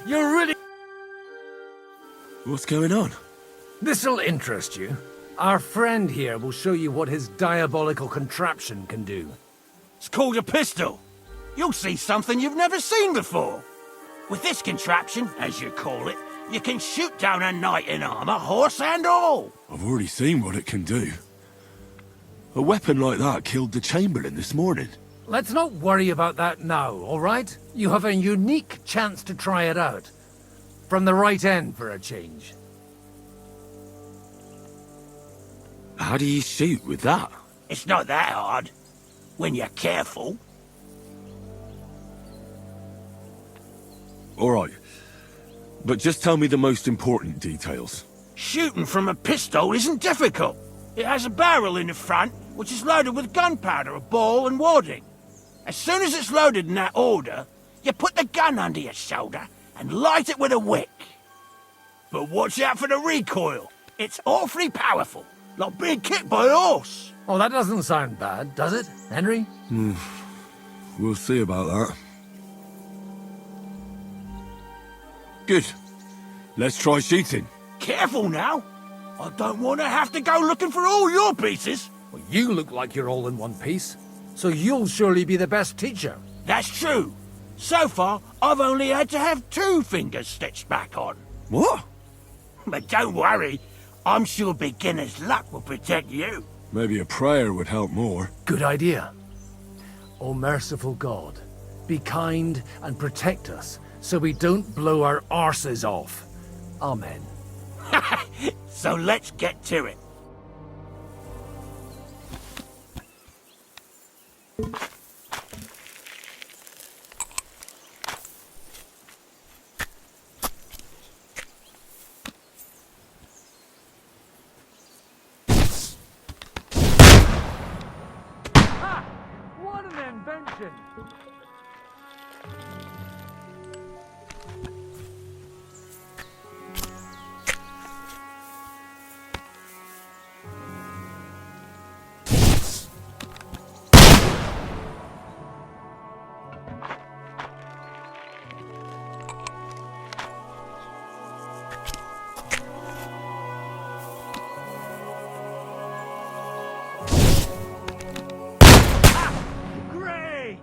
You're really... What's going on? This'll interest you. Our friend here will show you what his diabolical contraption can do. It's called a pistol. You'll see something you've never seen before. With this contraption, as you call it, you can shoot down a knight in armor, horse and all. I've already seen what it can do. A weapon like that killed the Chamberlain this morning. Let's not worry about that now, all right? You have a unique chance to try it out. From the right end for a change. How do you shoot with that? It's not that hard, when you're careful. All right. But just tell me the most important details. Shooting from a pistol isn't difficult. It has a barrel in the front, which is loaded with gunpowder, a ball and wadding. As soon as it's loaded in that order, you put the gun under your shoulder and light it with a wick. But watch out for the recoil. It's awfully powerful, like being kicked by a horse. Oh, that doesn't sound bad, does it, Henry? We'll see about that. Good. Let's try shooting. Careful now. I don't want to have to go looking for all your pieces. Well, you look like you're all in one piece, so you'll surely be the best teacher. That's true. So far, I've only had to have 2 fingers stitched back on. What? But don't worry. I'm sure beginner's luck will protect you. Maybe a prayer would help more. Good idea. O merciful God, be kind and protect us so we don't blow our arses off. Amen. So let's get to it. What an invention! Great!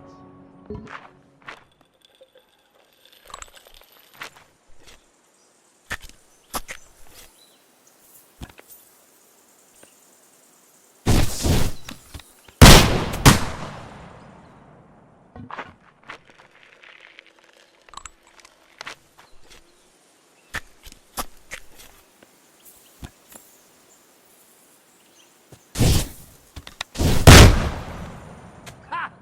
Ha!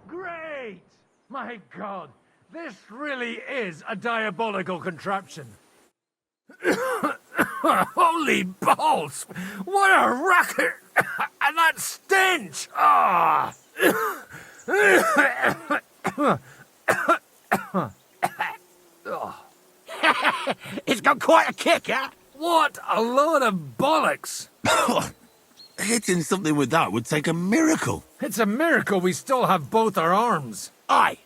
Great! My God, this really is a diabolical contraption. Holy balls! What a racket! And that stench! Ah! It's got quite a kick, huh? What a load of bollocks! Hitting something with that would take a miracle. It's a miracle we still have both our arms. Aye.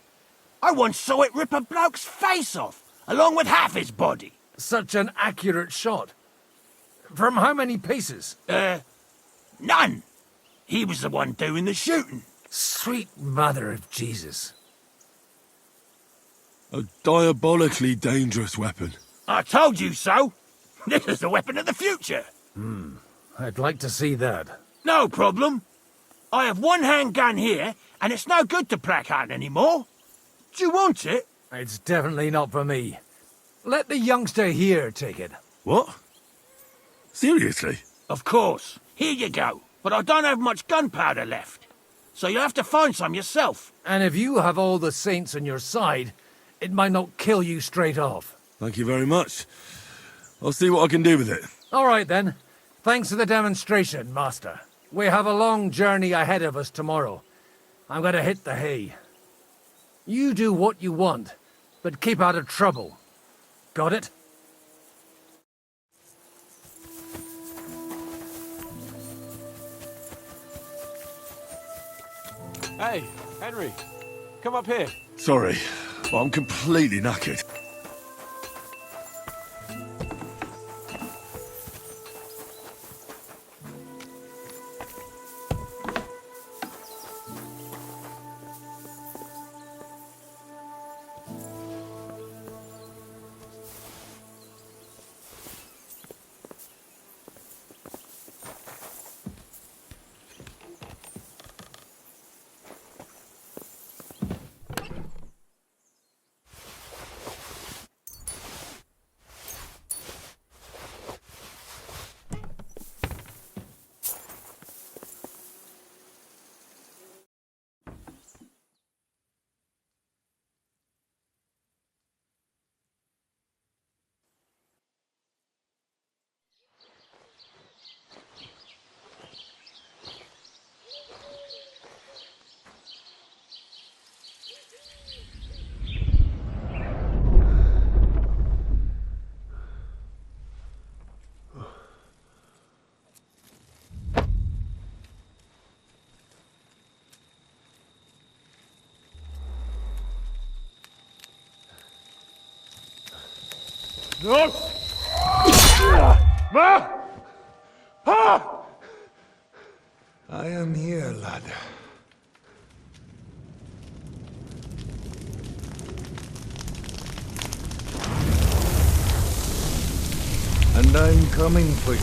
I once saw it rip a bloke's face off, along with half his body. Such an accurate shot. From how many paces? None. He was the one doing the shooting. Sweet mother of Jesus. A diabolically dangerous weapon. I told you so. This is the weapon of the future. I'd like to see that. No problem. I have one handgun here, and it's no good to placard anymore. Do you want it? It's definitely not for me. Let the youngster here take it. What? Seriously? Of course. Here you go. But I don't have much gunpowder left. So you'll have to find some yourself. And if you have all the saints on your side, it might not kill you straight off. Thank you very much. I'll see what I can do with it. All right, then. Thanks for the demonstration, Master. We have a long journey ahead of us tomorrow. I'm going to hit the hay. You do what you want, but keep out of trouble. Got it? Hey, Henry, come up here. Sorry, but I'm completely knackered. No! Ma! Ah! I am here, lad. And I'm coming for you.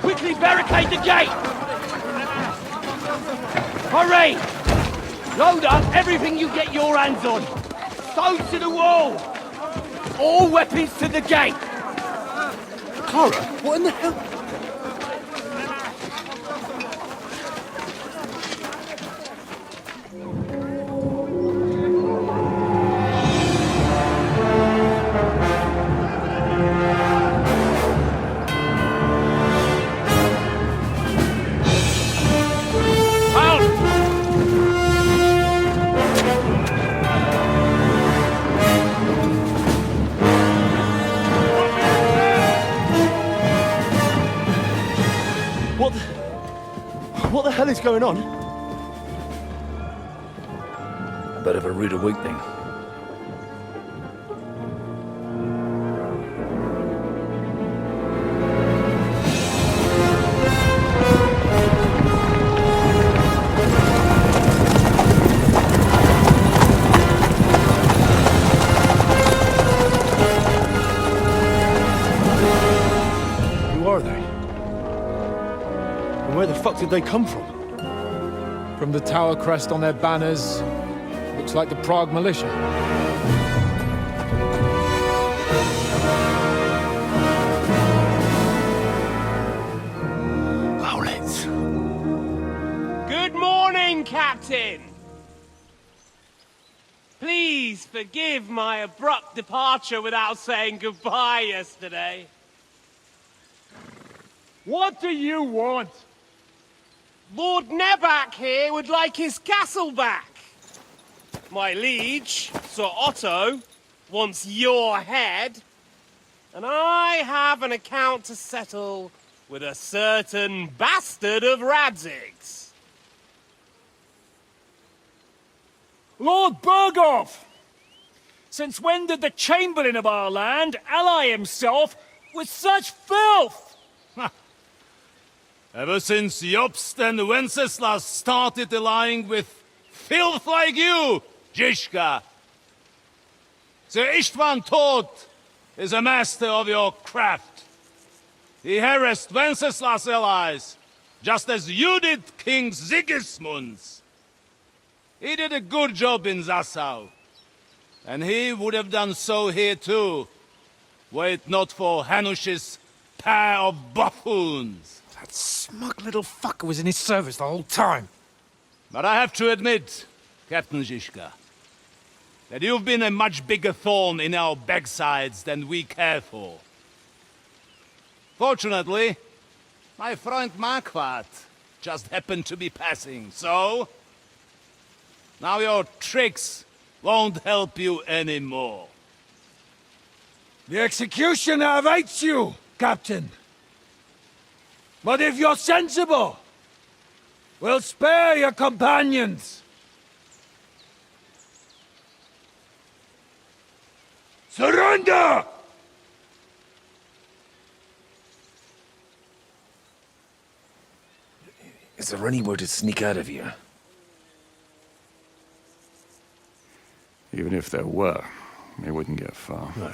Quickly barricade the gate! Hurry! Load up everything you get your hands on. Stones to the wall! All weapons to the gate! Clara, what in the hell? What the hell is going on? A bit of a rude awakening. Who are they? And where the fuck did they come from? From the tower crest on their banners, looks like the Prague militia. Captain! Please forgive my abrupt departure without saying goodbye yesterday. What do you want? Lord Nebak here would like his castle back. My liege, Sir Otto, wants your head. And I have an account to settle with a certain bastard of Radzig's. Lord Berghoff! Since when did the Chamberlain of our land ally himself with such filth? Ever since Jobst and Wenceslas started allying with filth like you, Zizka. Sir Istvan Tod is a master of your craft. He harassed Wenceslas' allies, just as you did King Sigismund's. He did a good job in Zassau, and he would have done so here too, were it not for Hanush's pair of buffoons. That smug little fucker was in his service the whole time. But I have to admit, Captain Zizka, that you've been a much bigger thorn in our backsides than we care for. Fortunately, my friend Marquardt just happened to be passing, so... now your tricks won't help you anymore. The executioner awaits you, Captain. But if you're sensible, we'll spare your companions. Surrender! Is there anywhere to sneak out of here? Even if there were, we wouldn't get far. No.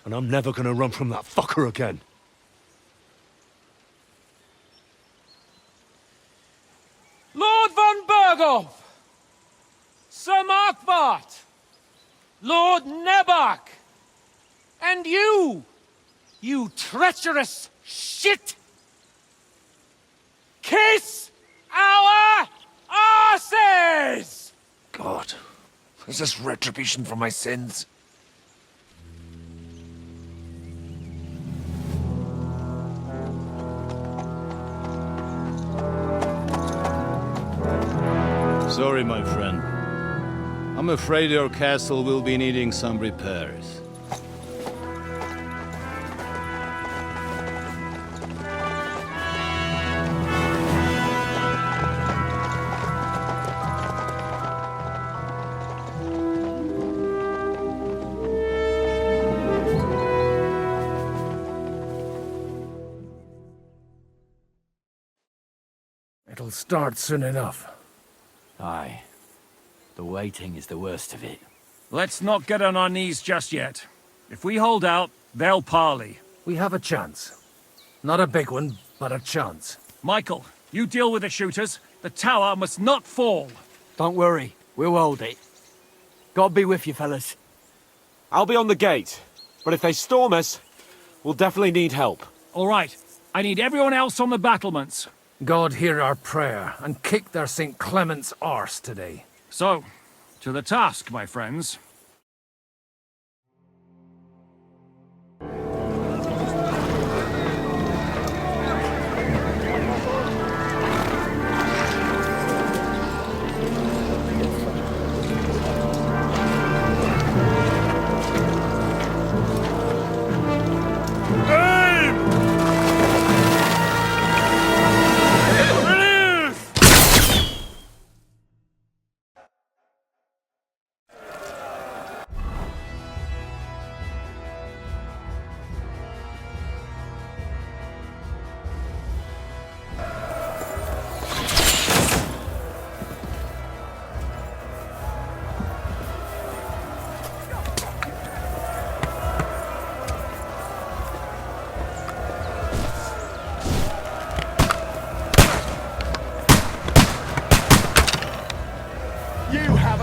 And I'm never gonna run from that fucker again. Lord von Berghoff! Sir Marquardt! Lord Nebak! And you treacherous shit! Kiss our asses! God, is this retribution for my sins? Sorry, my friend. I'm afraid your castle will be needing some repairs. It'll start soon enough. Aye. The waiting is the worst of it. Let's not get on our knees just yet. If we hold out, they'll parley. We have a chance. Not a big one, but a chance. Michael, you deal with the shooters. The tower must not fall. Don't worry. We'll hold it. God be with you, fellas. I'll be on the gate, but if they storm us, we'll definitely need help. All right. I need everyone else on the battlements. God hear our prayer, and kick their St. Clement's arse today. So, to the task, my friends.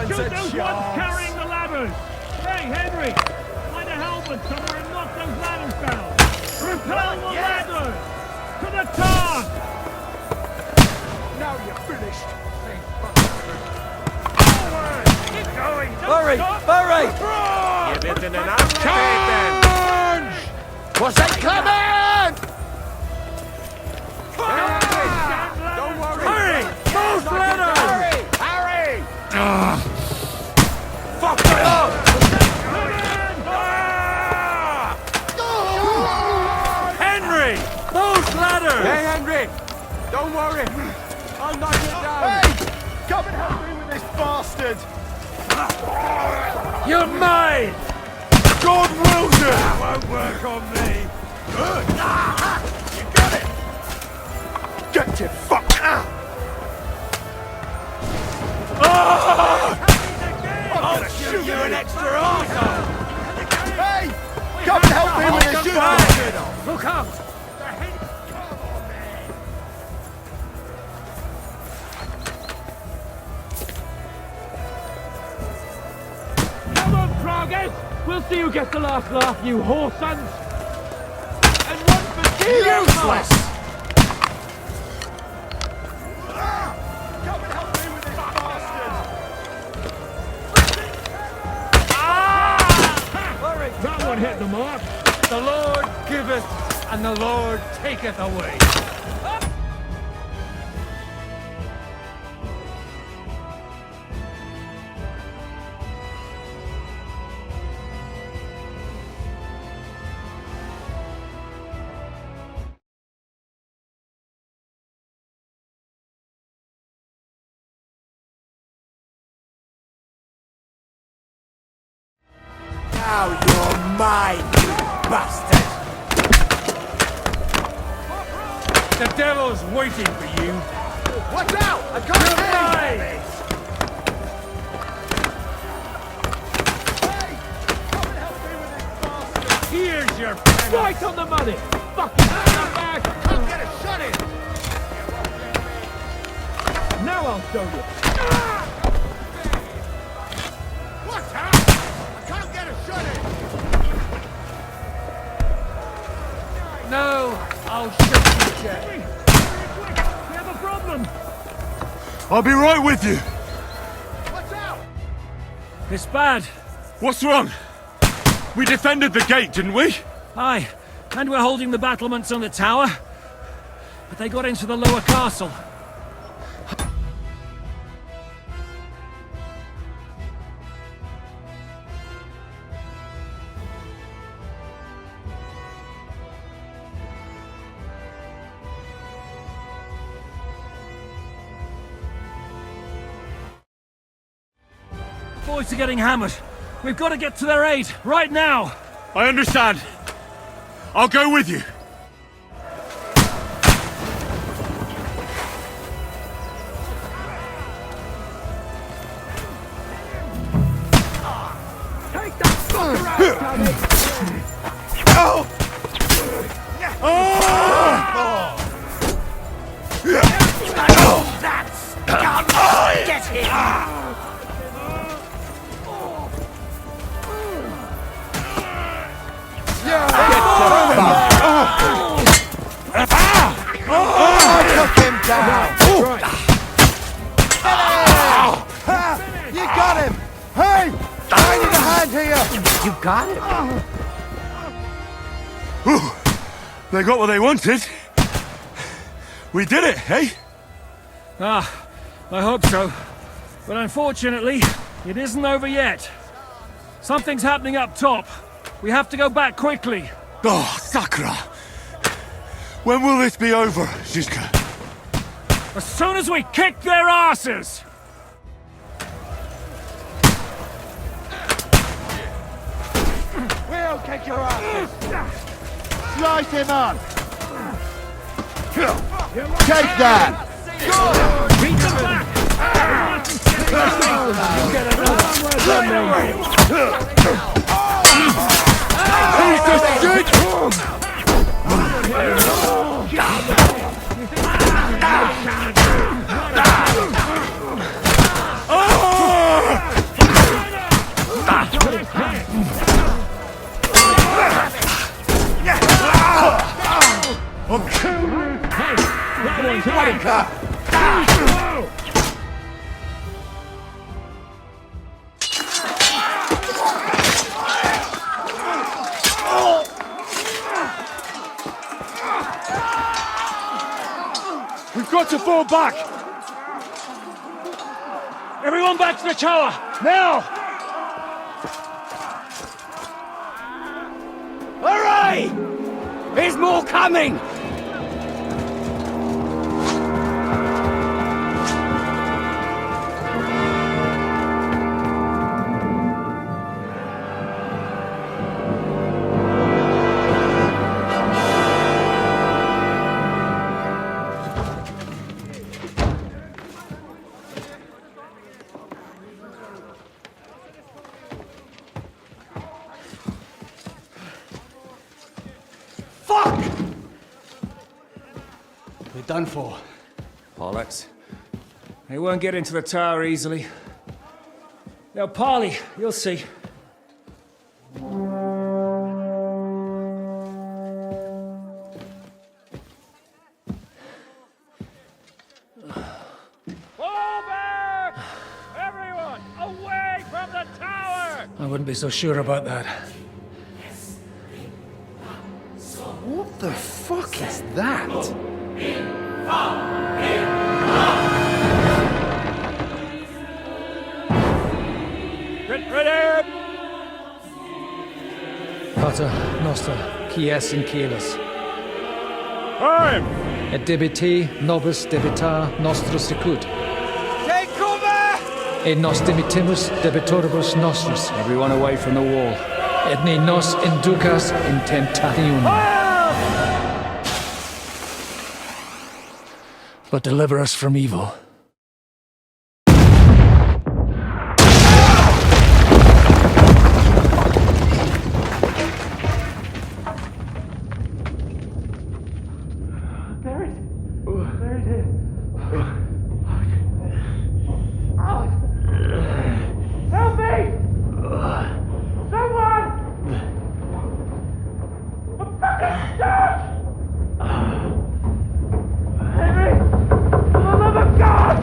Shoot those ones carrying the ladders! Hey, Henry! Find a helmet somewhere and knock those ladders down! Repel the ladders! To the task! Now you're finished. Hurry! Hurry! Give it an update then. Was they coming? Don't worry. Hurry! Move, ladders! Harry! Fuck it up! Henry! Move, ladders! Hey, Henry! Don't worry. I'll knock it down. Hey! Come and help me with this bastard! You're mine! God wills it! That won't work on me! Good! You got it! Get your fuck out! I'll shoot you an extra arsehole! Hey! Come and help me with this shooting! Look out! Come on, Froggy! We'll see who gets the last laugh, you whore sons! And one for you! Useless! Come and help me with this bastard! That one hit the mark. The Lord giveth, and the Lord taketh away. Now you're mine, you bastard! The devil's waiting for you. Watch out! I can't Mine! Here's your penance. Right on the money! Fucking back! Can't get a shot in! Now I'll show you. Watch out! I can't get a shot in! No, I'll shoot you, Jack. We have a problem. I'll be right with you. Watch out! It's bad. What's wrong? We defended the gate, didn't we? Aye, and we're holding the battlements on the tower. But they got into the lower castle. Boys are getting hammered. We've got to get to their aid, right now! I understand. I'll go with you. Take that fucker out, Tommy! That's gone! Get him! I took him down! You got him! Hey! I need a hand here! You got him? They got what they wanted. We did it, eh? Ah, I hope so. But unfortunately, it isn't over yet. Something's happening up top. We have to go back quickly. Oh, Sakura! When will this be over, Zizka? As soon as we kick their asses! We'll kick your asses! Slice him up! Take that! Beat them back! You get another got to fall back! Everyone back to the tower, now! Hooray! There's more coming! Done for. Bollocks. They won't get into the tower easily. Now, Parley, you'll see. Fall back! Everyone, away from the tower! I wouldn't be so sure about that. What the fuck is that? Get ready! Pater Noster, Quies in Caelus. Time! Et debiti nobis debita nostros secut. Take cover! Et nos dimitimus debitoribus nostris. Everyone away from the wall. Et ne nos inducas in tentationem. But deliver us from evil. Help me! Someone! I'm fucking stuck! Henry! For the love of God!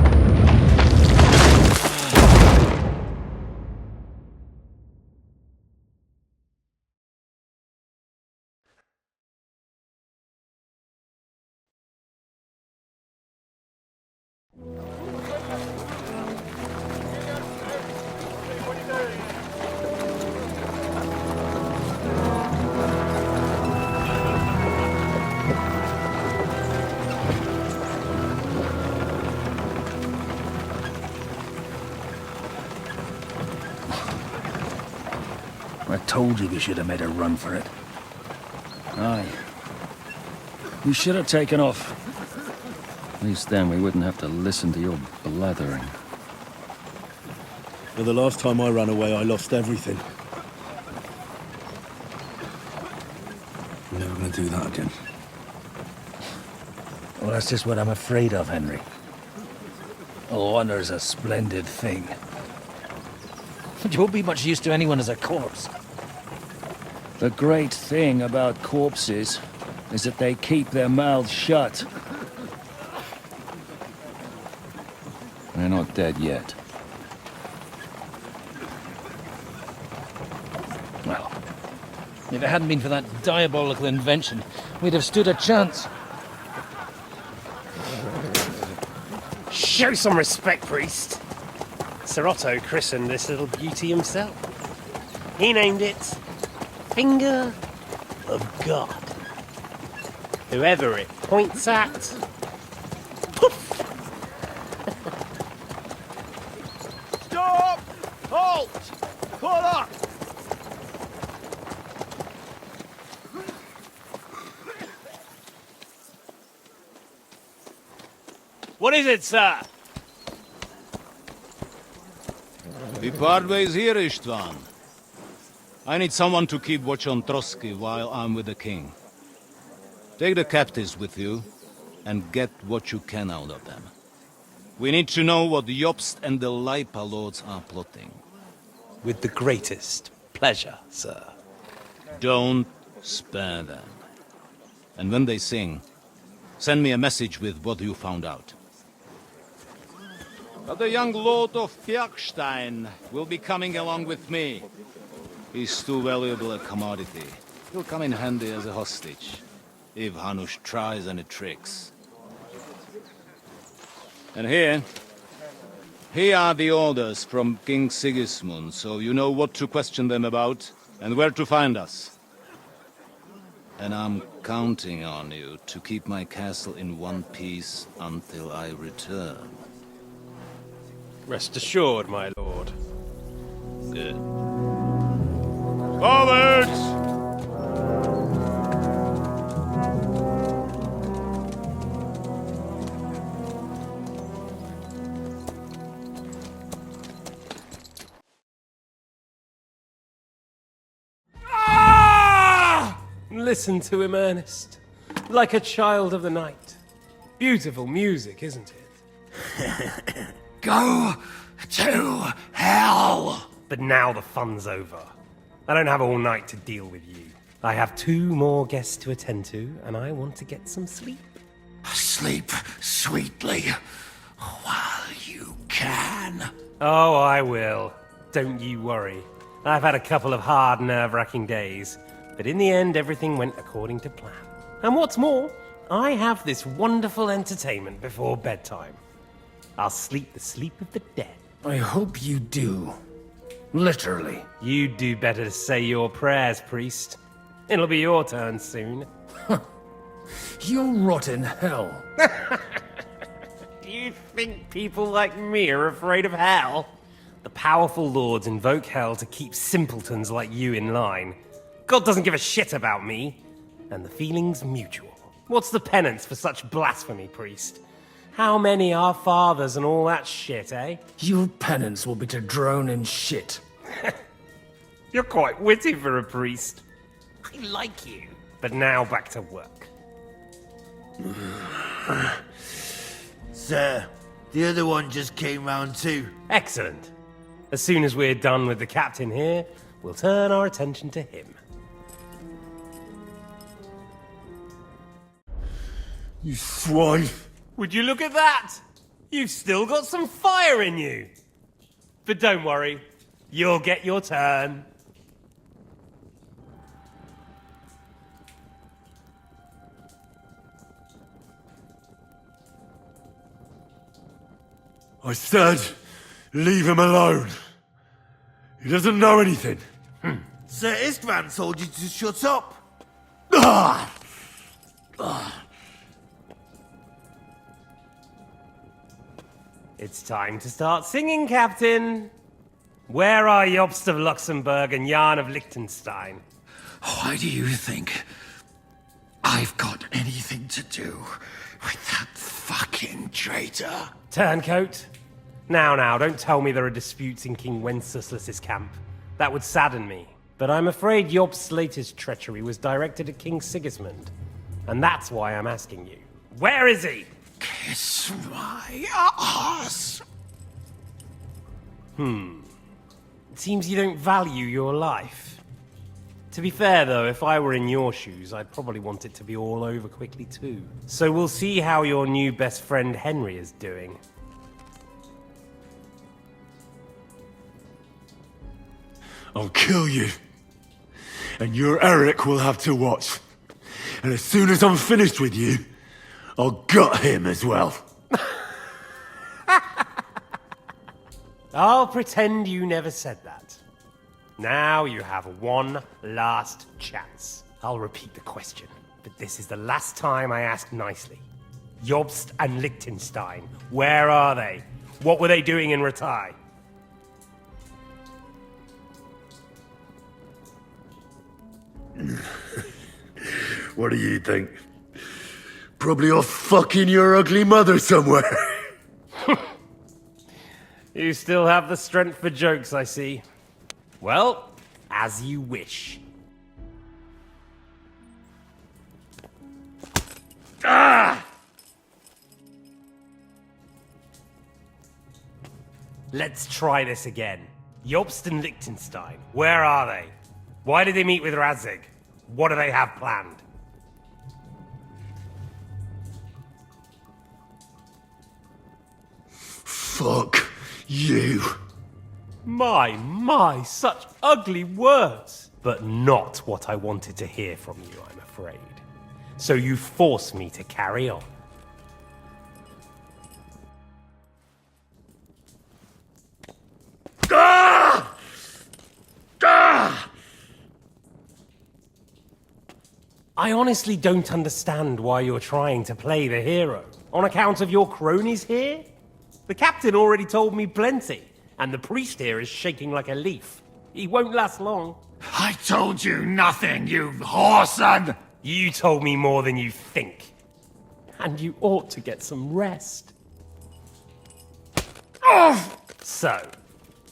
I told you we should have made a run for it. Aye. We should have taken off. At least then we wouldn't have to listen to your blathering. Well, the last time I ran away, I lost everything. I'm never gonna do that again. Well, that's just what I'm afraid of, Henry. Honor's a splendid thing. But you won't be much use to anyone as a corpse. The great thing about corpses is that they keep their mouths shut. They're not dead yet. Well, if it hadn't been for that diabolical invention, we'd have stood a chance. Show some respect, priest. Sir Otto christened this little beauty himself. He named it Finger of God. Whoever it points at, poof! Stop! Halt! Pull up! What is it, sir? We part ways here, Istvan. I need someone to keep watch on Trotsky while I'm with the king. Take the captives with you, and get what you can out of them. We need to know what Jobst and the Leipa lords are plotting. With the greatest pleasure, sir. Don't spare them. And when they sing, send me a message with what you found out. But the young lord of Bjergstein will be coming along with me. He's too valuable a commodity. He'll come in handy as a hostage, if Hanush tries any tricks. And here are the orders from King Sigismund, so you know what to question them about and where to find us. And I'm counting on you to keep my castle in one piece until I return. Rest assured, my lord. Good. Forwards! Listen to him, Ernest. Like a child of the night. Beautiful music, isn't it? Go to hell! But now the fun's over. I don't have all night to deal with you. I have 2 more guests to attend to, and I want to get some sleep. Sleep sweetly while you can. Oh, I will. Don't you worry. I've had a couple of hard, nerve-wracking days, but in the end, everything went according to plan. And what's more, I have this wonderful entertainment before bedtime. I'll sleep the sleep of the dead. I hope you do. Literally. You'd do better to say your prayers, priest. It'll be your turn soon. You'll rot in hell. Do you think people like me are afraid of hell? The powerful lords invoke hell to keep simpletons like you in line. God doesn't give a shit about me. And the feeling's mutual. What's the penance for such blasphemy, priest? How many are fathers and all that shit, eh? Your penance will be to drown in shit. You're quite witty for a priest. I like you. But now back to work. Sir, the other one just came round too. Excellent. As soon as we're done with the captain here, we'll turn our attention to him. You swine! Would you look at that? You've still got some fire in you. But don't worry, you'll get your turn. I said, leave him alone. He doesn't know anything. Sir Istvan told you to shut up. It's time to start singing, Captain. Where are Jobst of Luxembourg and Jan of Liechtenstein? Why do you think I've got anything to do with that fucking traitor? Turncoat. Now, don't tell me there are disputes in King Wenceslas's camp. That would sadden me. But I'm afraid Jobst's latest treachery was directed at King Sigismund. And that's why I'm asking you. Where is he? Kiss my ass. It seems you don't value your life. To be fair, though, if I were in your shoes, I'd probably want it to be all over quickly, too. So we'll see how your new best friend Henry is doing. I'll kill you. And your Eric will have to watch. And as soon as I'm finished with you, I'll gut him as well. I'll pretend you never said that. Now you have one last chance. I'll repeat the question, but this is the last time I ask nicely. Jobst and Liechtenstein, where are they? What were they doing in Ratai? What do you think? Probably off fucking your ugly mother somewhere. You still have the strength for jokes, I see. Well, as you wish. Ah! Let's try this again. Jobst and Liechtenstein, where are they? Why did they meet with Radzig? What do they have planned? Fuck you. My, such ugly words. But not what I wanted to hear from you, I'm afraid. So you force me to carry on. I honestly don't understand why you're trying to play the hero. On account of your cronies here? The captain already told me plenty, and the priest here is shaking like a leaf. He won't last long. I told you nothing, you whoreson! You told me more than you think. And you ought to get some rest. Oh! So,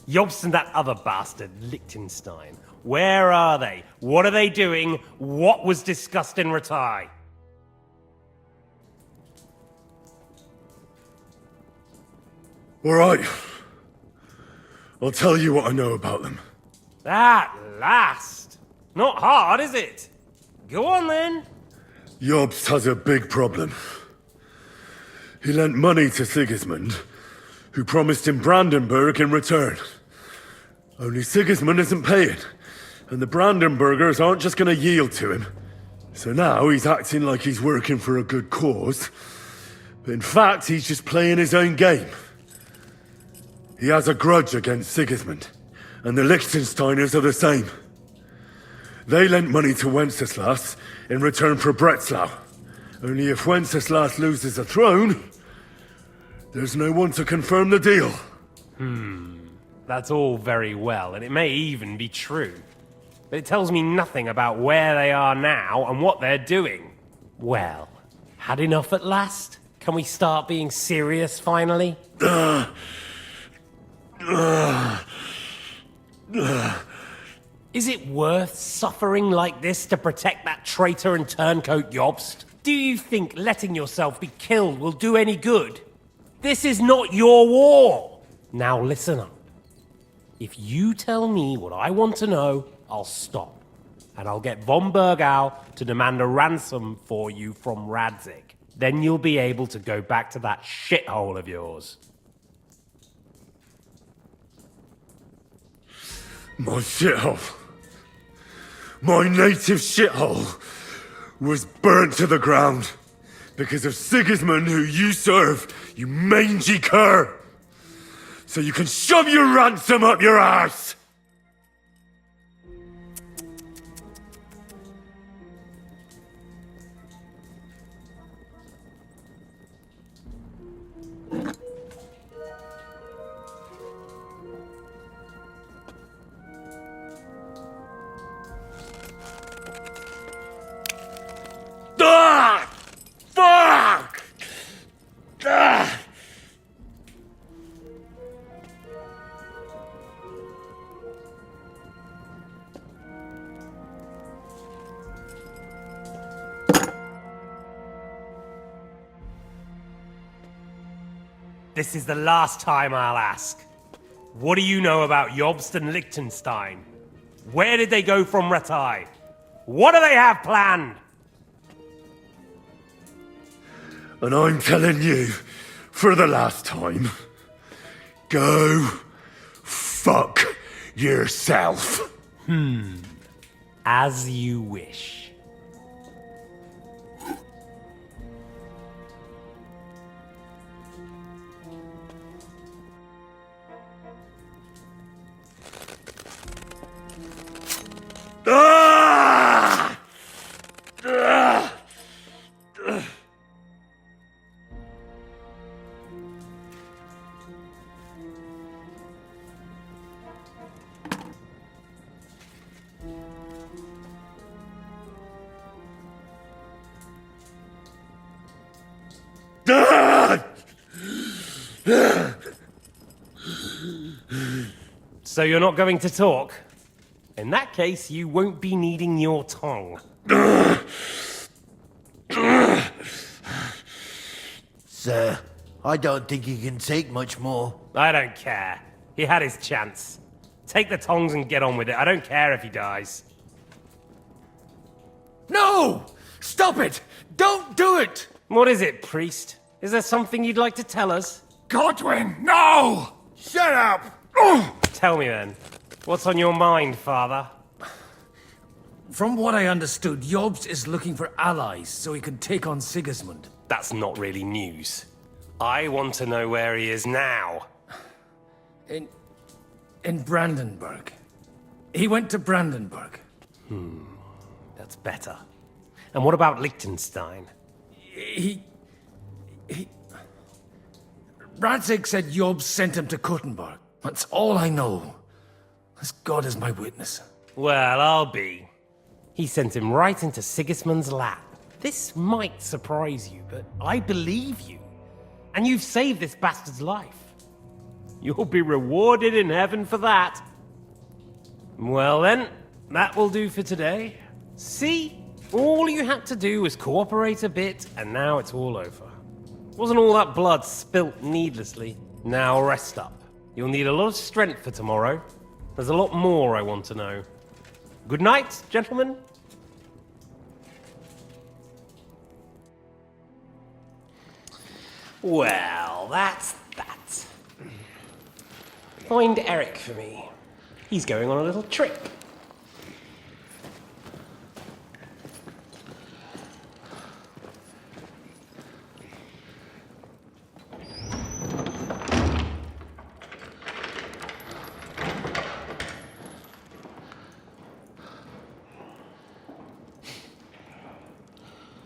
Jobst and that other bastard, Liechtenstein. Where are they? What are they doing? What was discussed in Ratai? All right. I'll tell you what I know about them. At last! Not hard, is it? Go on then. Jobst has a big problem. He lent money to Sigismund, who promised him Brandenburg in return. Only Sigismund isn't paying, and the Brandenburgers aren't just going to yield to him. So now he's acting like he's working for a good cause, but in fact he's just playing his own game. He has a grudge against Sigismund, and the Liechtensteiners are the same. They lent money to Wenceslas in return for Breslau. Only if Wenceslas loses the throne, there's no one to confirm the deal. That's all very well, and it may even be true. But it tells me nothing about where they are now and what they're doing. Well, had enough at last? Can we start being serious finally? Is it worth suffering like this to protect that traitor and turncoat Jobst? Do you think letting yourself be killed will do any good? This is not your war! Now listen up. If you tell me what I want to know, I'll stop. And I'll get von Bergau to demand a ransom for you from Radzig. Then you'll be able to go back to that shithole of yours. My shithole. My native shithole was burnt to the ground because of Sigismund, who you serve, you mangy cur! So you can shove your ransom up your arse! Ah! Fuck! Ah! This is the last time I'll ask. What do you know about Jobst and Liechtenstein? Where did they go from Ratai? What do they have planned? And I'm telling you, for the last time, go fuck yourself. As you wish. Ah! Ah! So you're not going to talk? In that case, you won't be needing your tongue. Sir, I don't think he can take much more. I don't care. He had his chance. Take the tongs and get on with it. I don't care if he dies. No! Stop it! Don't do it! What is it, priest? Is there something you'd like to tell us? Godwin, no! Shut up! Tell me then. What's on your mind, father? From what I understood, Jobst is looking for allies so he can take on Sigismund. That's not really news. I want to know where he is now. In Brandenburg. He went to Brandenburg. That's better. And what about Liechtenstein? Radzig said Job sent him to Kuttenberg. That's all I know. As God is my witness. Well, I'll be. He sent him right into Sigismund's lap. This might surprise you, but I believe you. And you've saved this bastard's life. You'll be rewarded in heaven for that. Well then, that will do for today. See? All you had to do was cooperate a bit, and now it's all over. Wasn't all that blood spilt needlessly? Now rest up. You'll need a lot of strength for tomorrow. There's a lot more I want to know. Good night, gentlemen. Well, that's that. Find Eric for me. He's going on a little trip.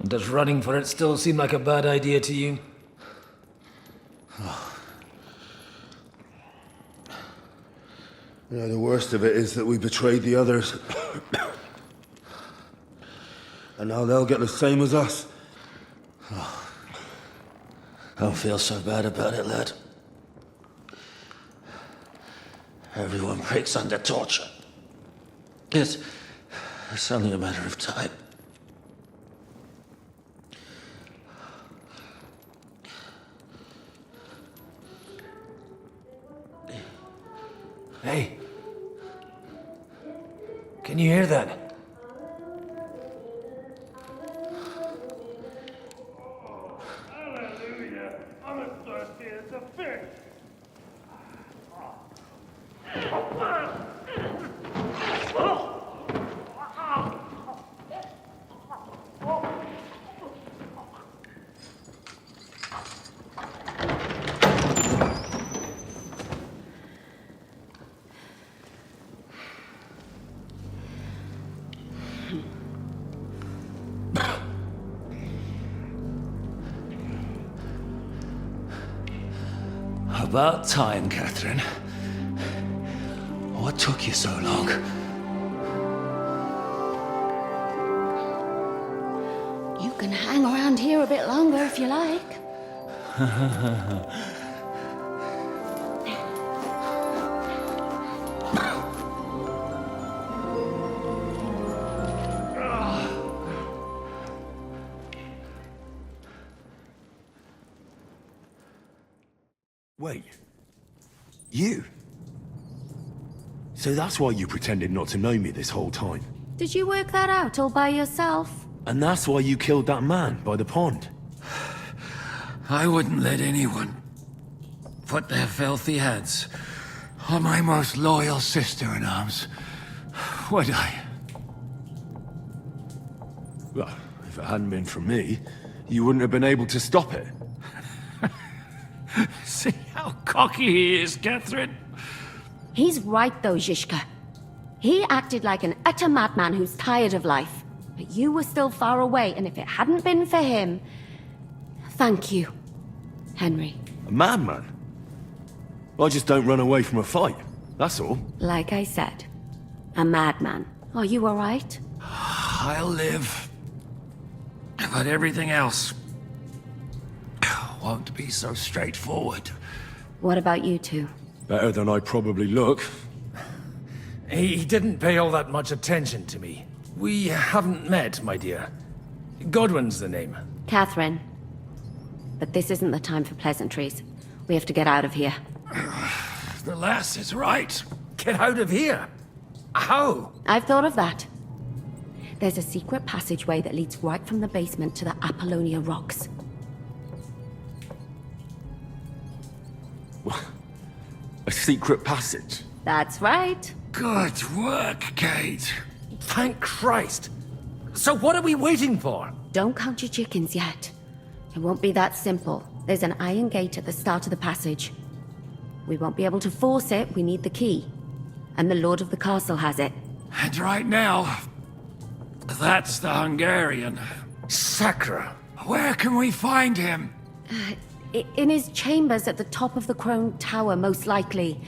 Does running for it still seem like a bad idea to you? The worst of it is that we betrayed the others. And now they'll get the same as us. Don't feel so bad about it, lad. Everyone breaks under torture. It's only a matter of time. Hey. Can you hear that? Hallelujah. I'm as thirsty as a fish. About time, Catherine. What took you so long? You can hang around here a bit longer if you like. Wait. You? So that's why you pretended not to know me this whole time? Did you work that out all by yourself? And that's why you killed that man by the pond? I wouldn't let anyone put their filthy hands on my most loyal sister-in-arms, would I? Well, if it hadn't been for me, you wouldn't have been able to stop it. See how cocky he is, Catherine? He's right though, Zizka. He acted like an utter madman who's tired of life. But you were still far away, and if it hadn't been for him... Thank you, Henry. A madman? I just don't run away from a fight, that's all. Like I said, a madman. Are you alright? I'll live. But everything else won't be so straightforward. What about you two? Better than I probably look. He didn't pay all that much attention to me. We haven't met, my dear. Godwin's the name. Catherine. But this isn't the time for pleasantries. We have to get out of here. The lass is right. Get out of here? How? I've thought of that. There's a secret passageway that leads right from the basement to the Apollonia Rocks. A secret passage? That's right. Good work, Kate. Thank Christ. So what are we waiting for? Don't count your chickens yet. It won't be that simple. There's an iron gate at the start of the passage. We won't be able to force it, we need the key. And the Lord of the Castle has it. And right now, That's the Hungarian. Sacra. Where can we find him? In his chambers at the top of the Crone Tower, most likely.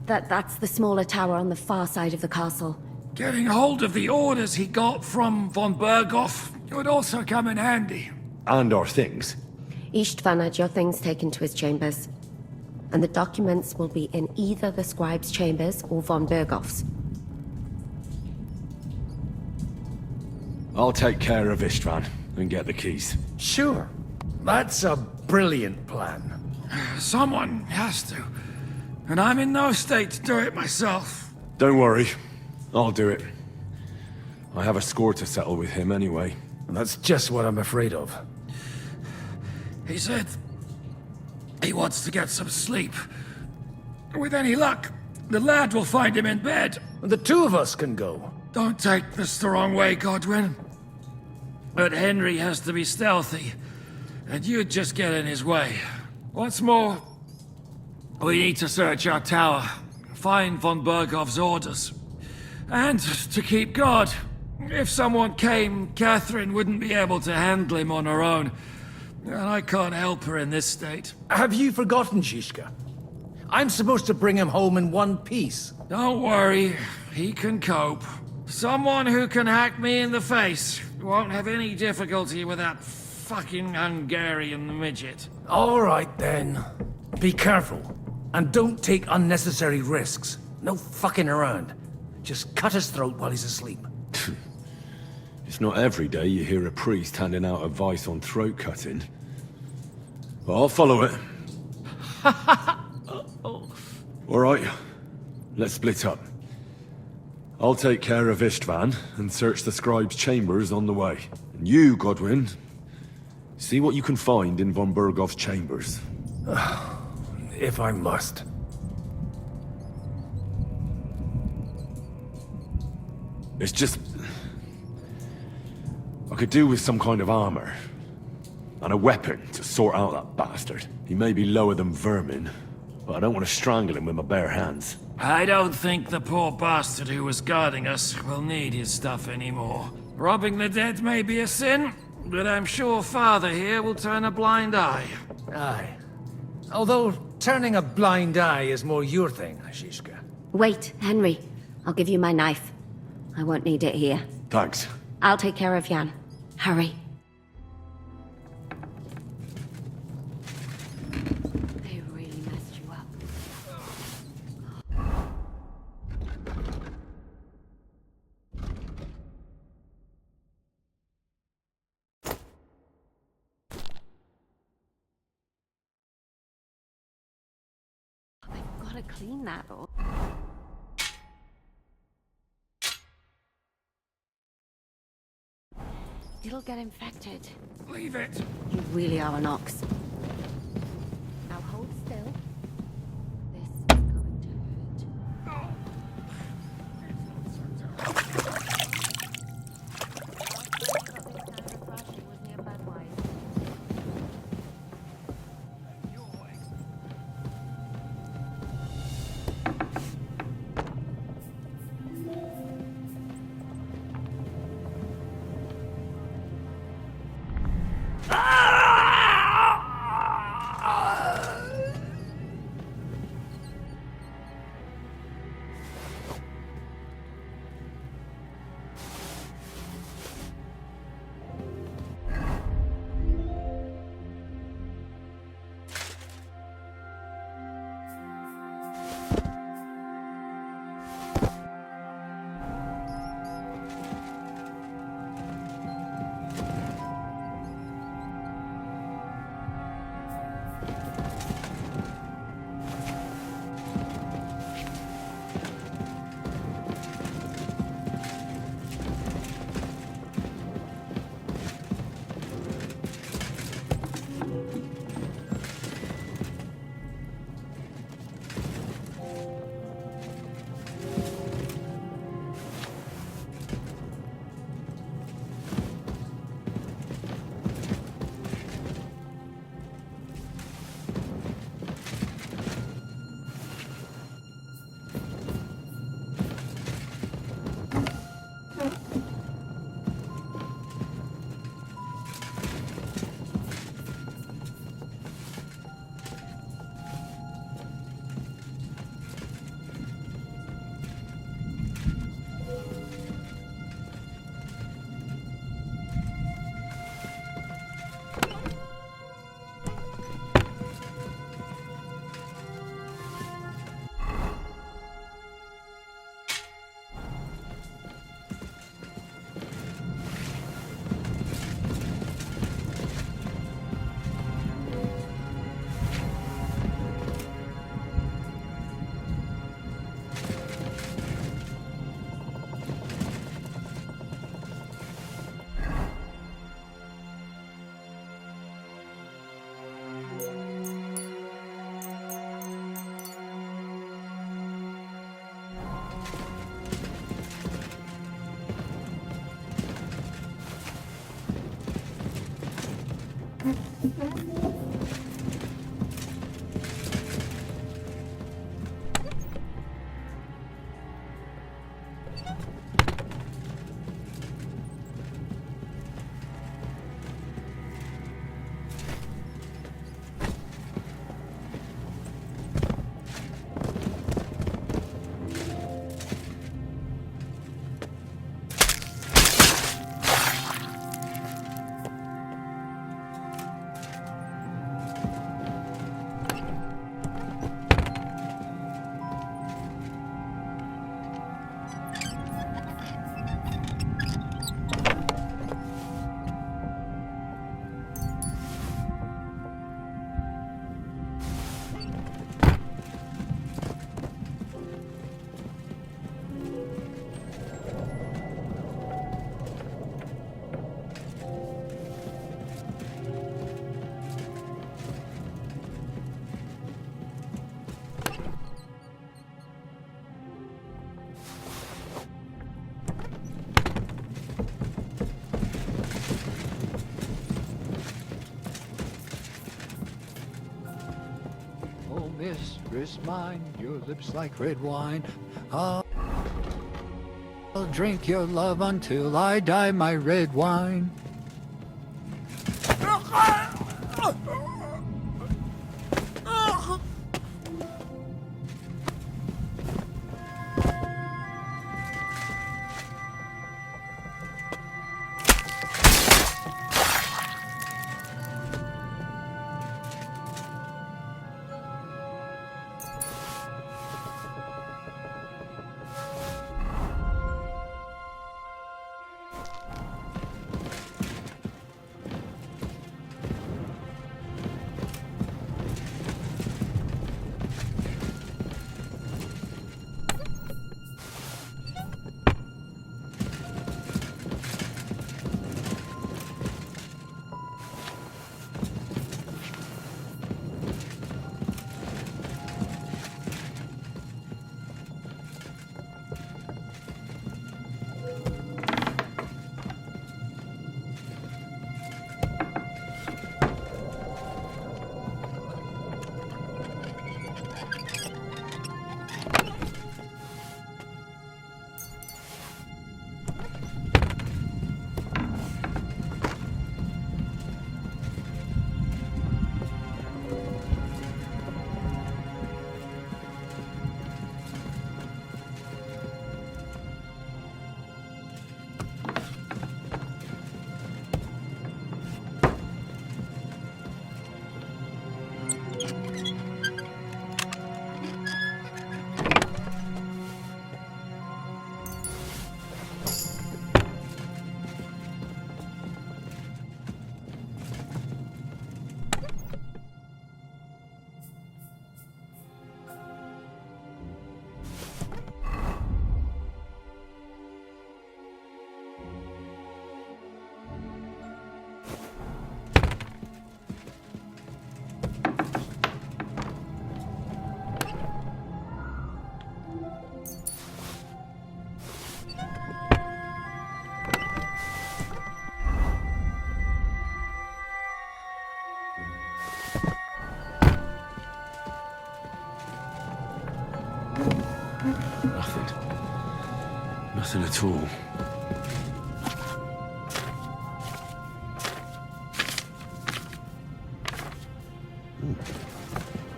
That's the smaller tower on the far side of the castle. Getting hold of the orders he got from von Berghoff would also come in handy. And our things. Istvan had your things taken to his chambers. And the documents will be in either the scribe's chambers or von Berghoff's. I'll take care of Istvan and get the keys. Sure. That's a brilliant plan. Someone has to. And I'm in no state to do it myself. Don't worry. I'll do it. I have a score to settle with him anyway. And that's just what I'm afraid of. He said he wants to get some sleep. With any luck, the lad will find him in bed. The two of us can go. Don't take this the wrong way, Godwin. But Henry has to be stealthy, and you'd just get in his way. What's more, we need to search our tower, find von Berghoff's orders, and to keep guard. If someone came, Catherine wouldn't be able to handle him on her own, and I can't help her in this state. Have you forgotten, Zizka? I'm supposed to bring him home in one piece. Don't worry, he can cope. Someone who can hack me in the face won't have any difficulty with that fucking Hungarian midget. All right, then. Be careful. And don't take unnecessary risks. No fucking around. Just cut his throat while he's asleep. It's not every day you hear a priest handing out advice on throat cutting. But I'll follow it. All right, let's split up. I'll take care of Istvan and search the scribe's chambers on the way. And you, Godwin, see what you can find in von Berghoff's chambers. If I must. It's just... I could do with some kind of armor. And a weapon to sort out that bastard. He may be lower than vermin, but I don't want to strangle him with my bare hands. I don't think the poor bastard who was guarding us will need his stuff anymore. Robbing the dead may be a sin, but I'm sure Father here will turn a blind eye. Aye. Although, turning a blind eye is more your thing, Zizka. Wait, Henry. I'll give you my knife. I won't need it here. Thanks. I'll take care of Jan. Hurry. They really messed you up. They've got to clean that up. It'll get infected. Leave it. You really are an ox. Now hold still. This is going to hurt. Mistress mine, your lips like red wine. I'll drink your love until I die, my red wine. Nothing at all. Ooh,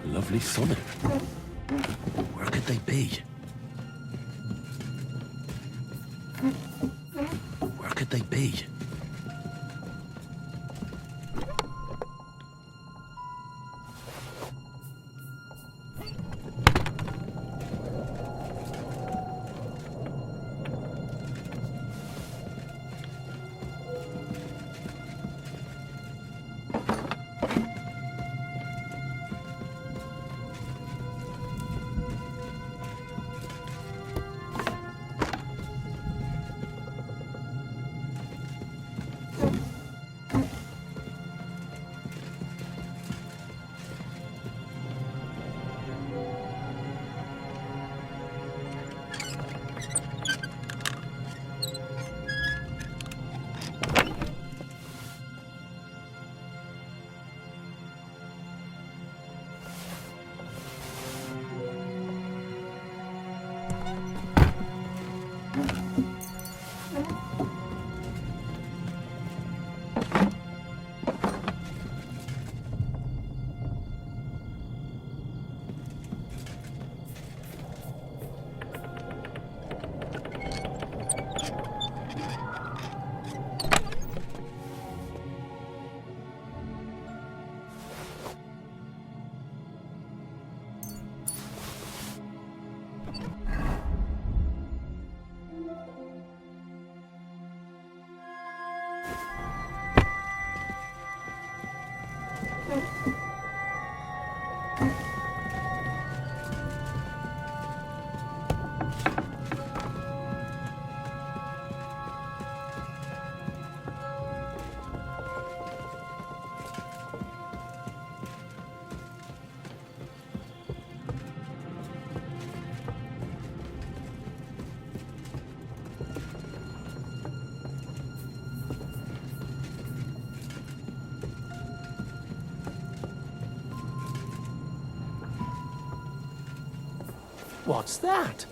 lovely sonnet. Where could they be? Where could they be? What's that?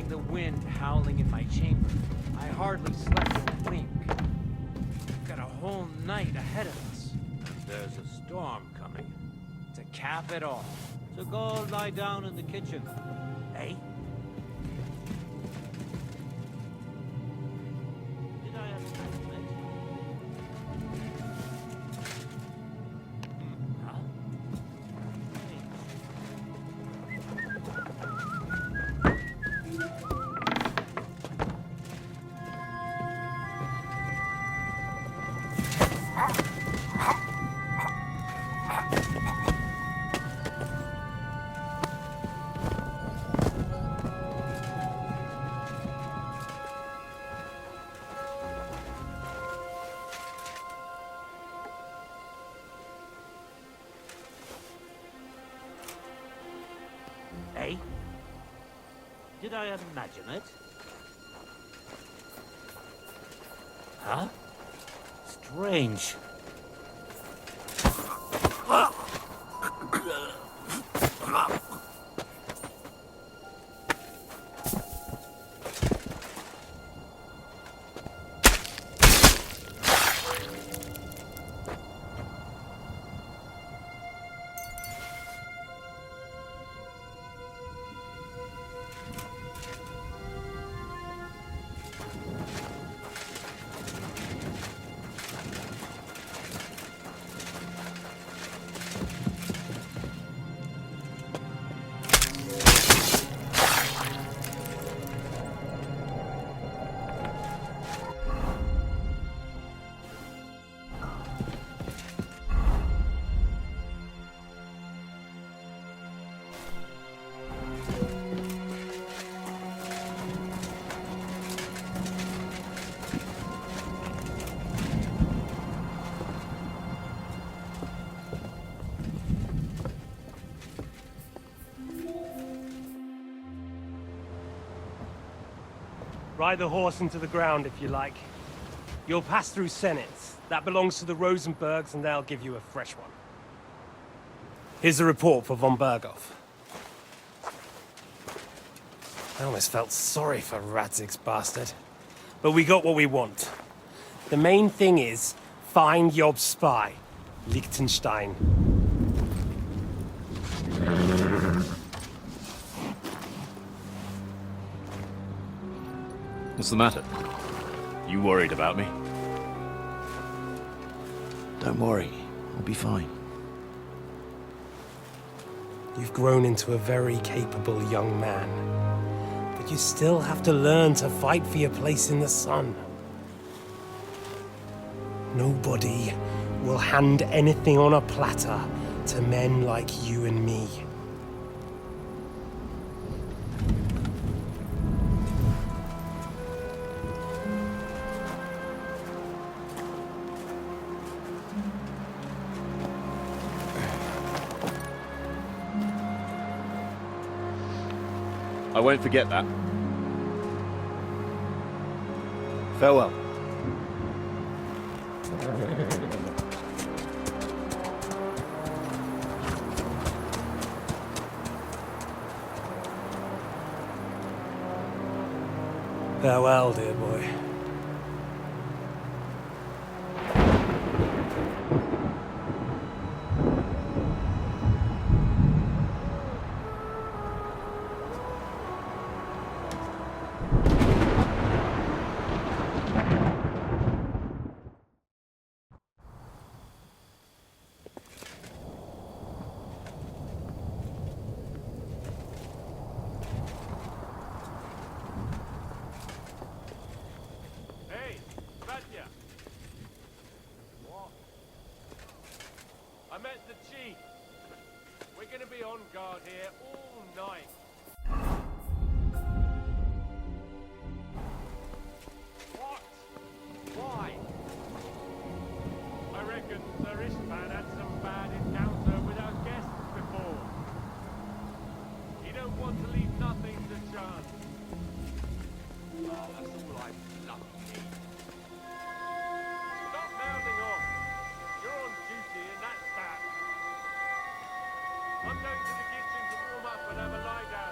feeling the wind howling in my chamber. I hardly slept a wink. We've got a whole night ahead of us. And there's a storm coming. To cap it all. So go lie down in the kitchen. Eh? Did I have Eh? Did I imagine it? Huh? Strange. Ride the horse into the ground if you like. You'll pass through Senates. That belongs to the Rosenbergs, and they'll give you a fresh one. Here's the report for von Berghoff. I almost felt sorry for Radzig's bastard. But we got what we want. The main thing is, find Job's spy, Liechtenstein. What's the matter? You worried about me? Don't worry, I'll be fine. You've grown into a very capable young man. But you still have to learn to fight for your place in the sun. Nobody will hand anything on a platter to men like you and me. I won't forget that. Farewell. Farewell, dear boy. I met the chief. We're gonna be on guard here all night. What? Why? I reckon Sir Istvan had some bad encounter with our guests before. He don't want to leave nothing to chance. Oh, that's all I bloody need. Stop mouthing off. You're on duty and that's that. I'm going to the kitchen to warm up and have a lie down.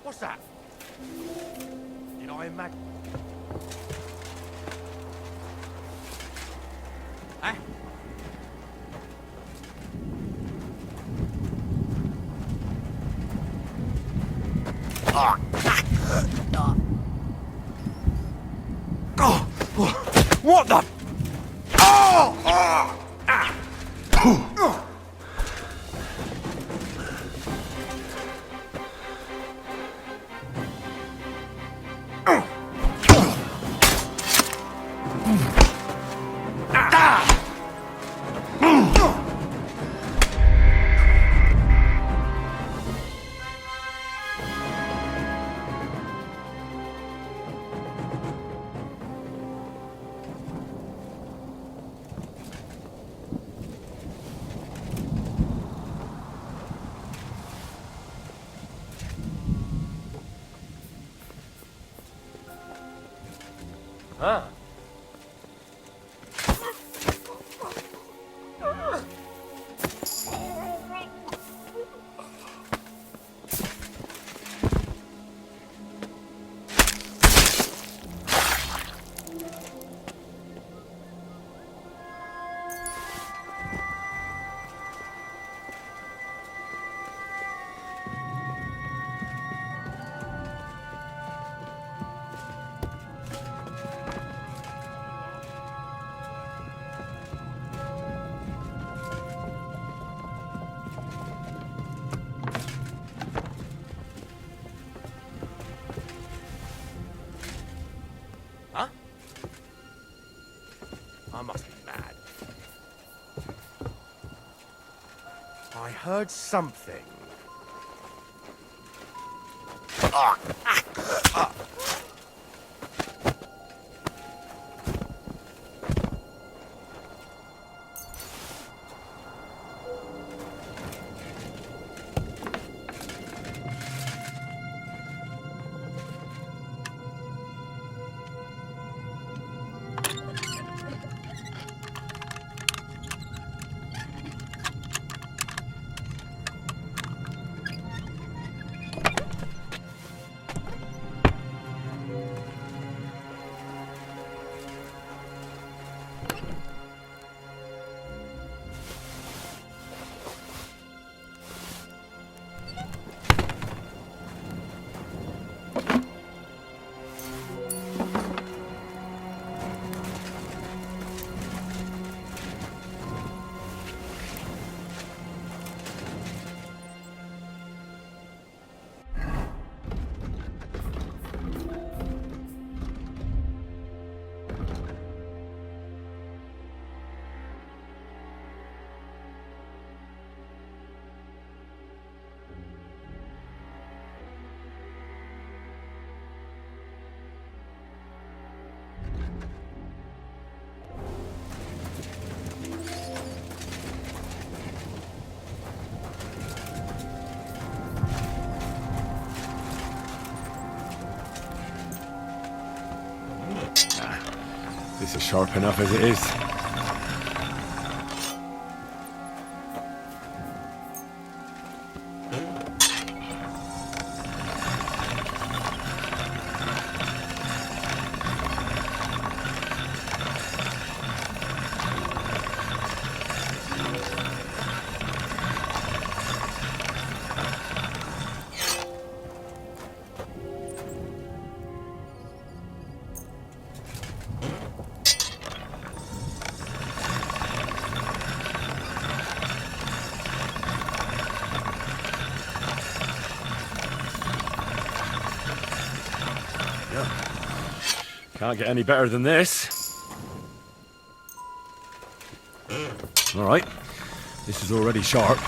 What's that? Did I imagine? Eh? What the? Huh. I must be mad. I heard something. This is sharp enough as it is. Can't get any better than this. All right. This is already sharp.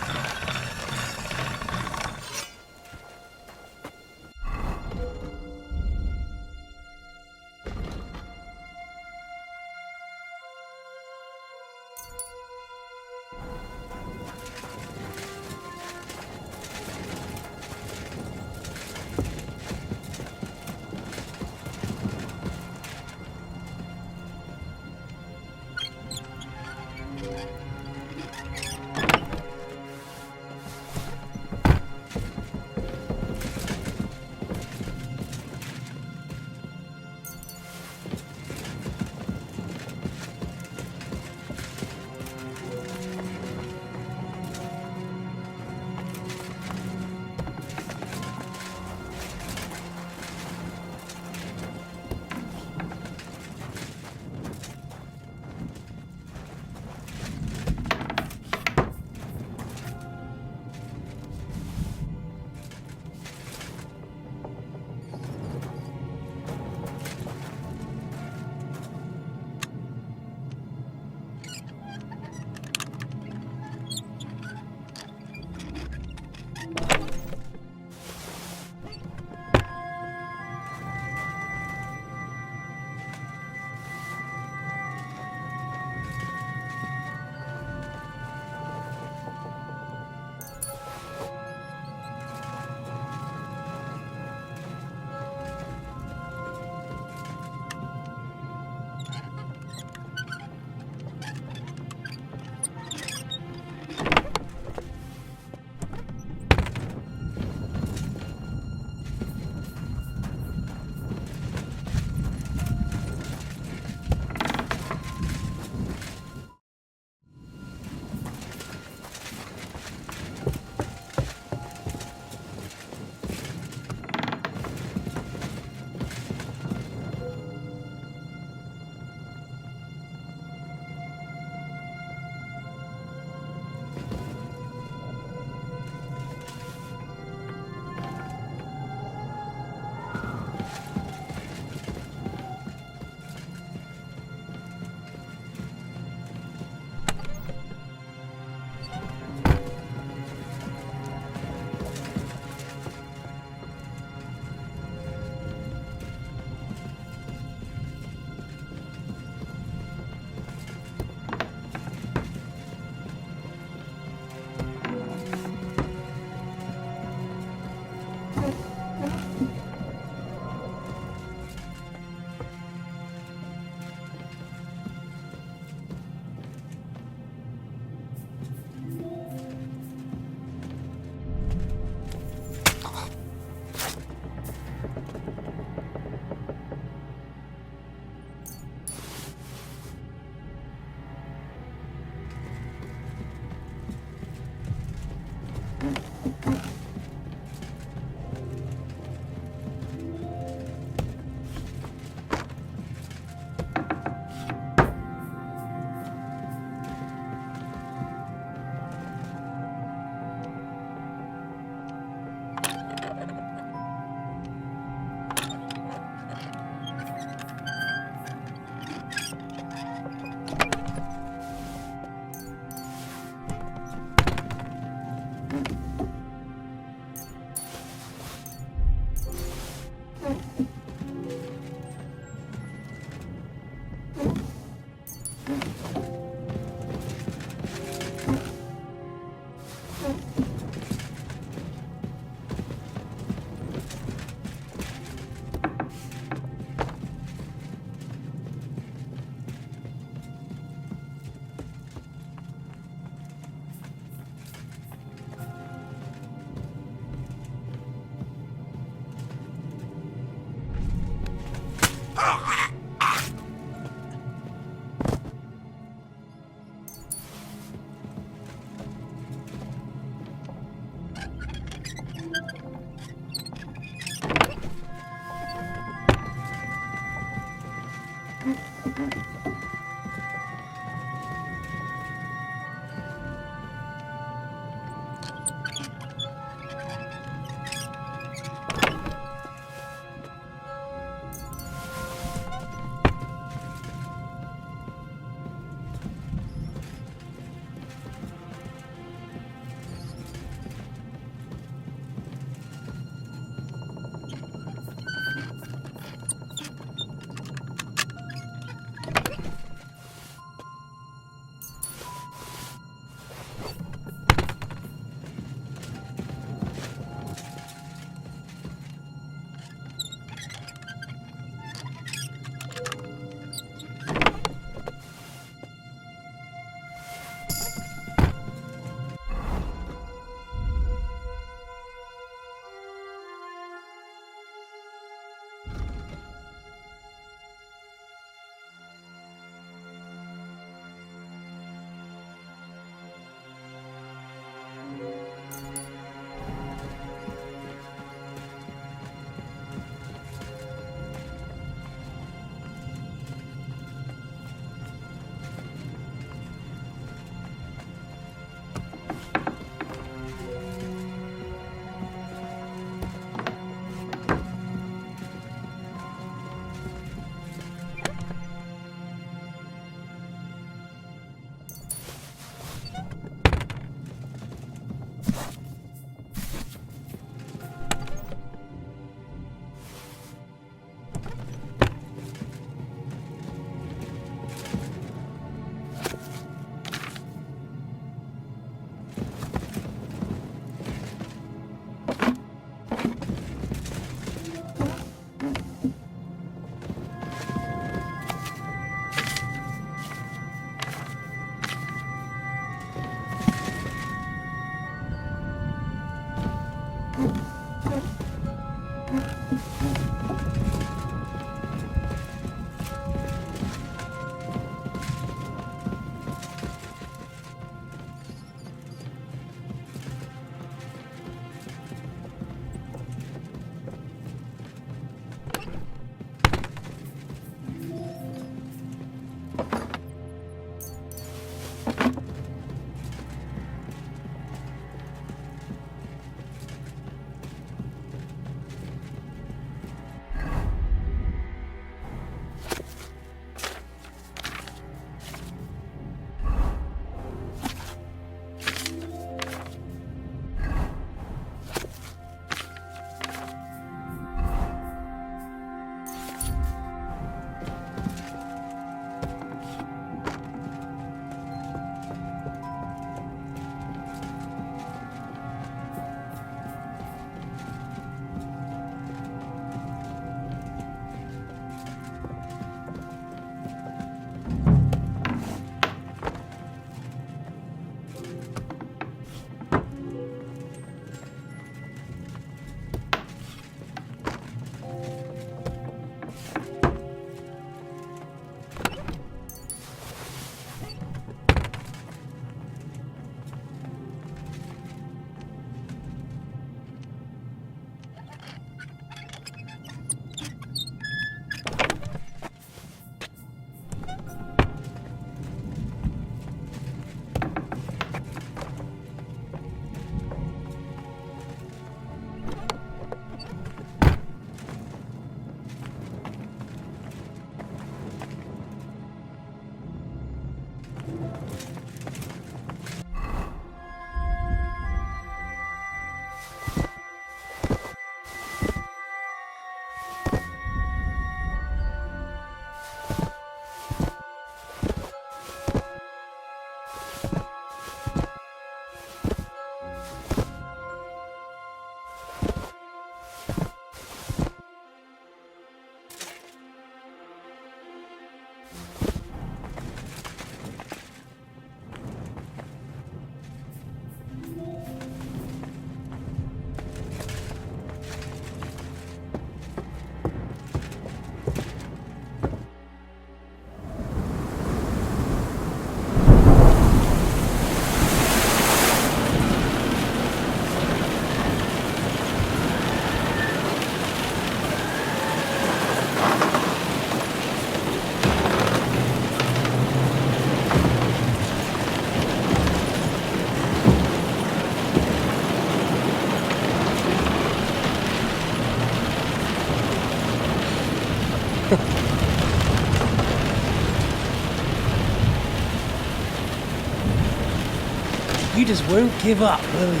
You just won't give up, will you?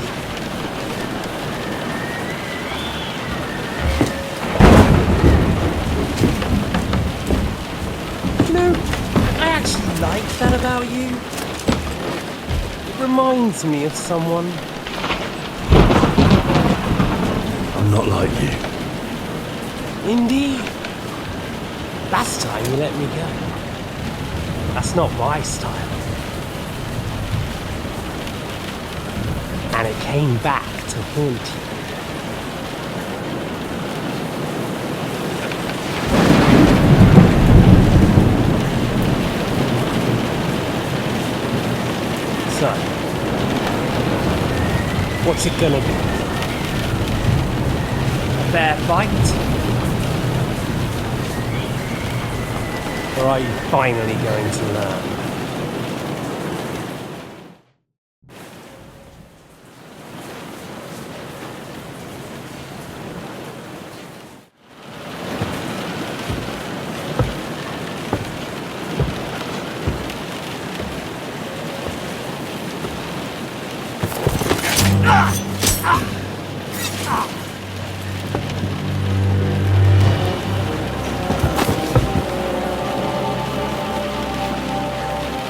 You know, I actually like that about you. It reminds me of someone. I'm not like you. Indeed. Last time you let me go. That's not my style. And it came back to haunt you. So, what's it gonna be? A fair fight? Or are you finally going to learn?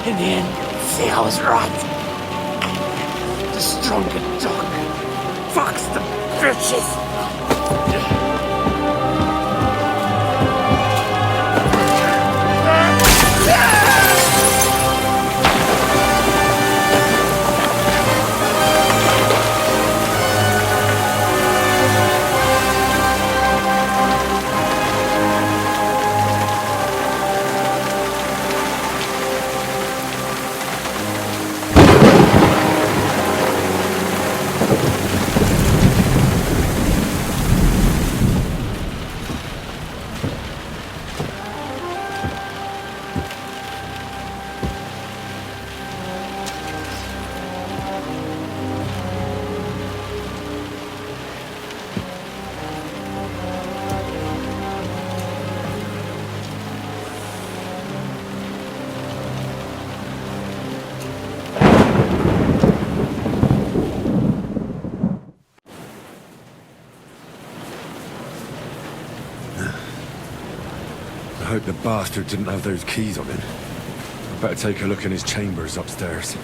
In the end, see, I was right. The stronger dog fucks the bitches. I hope the bastard didn't have those keys on him. I better take a look in his chambers upstairs.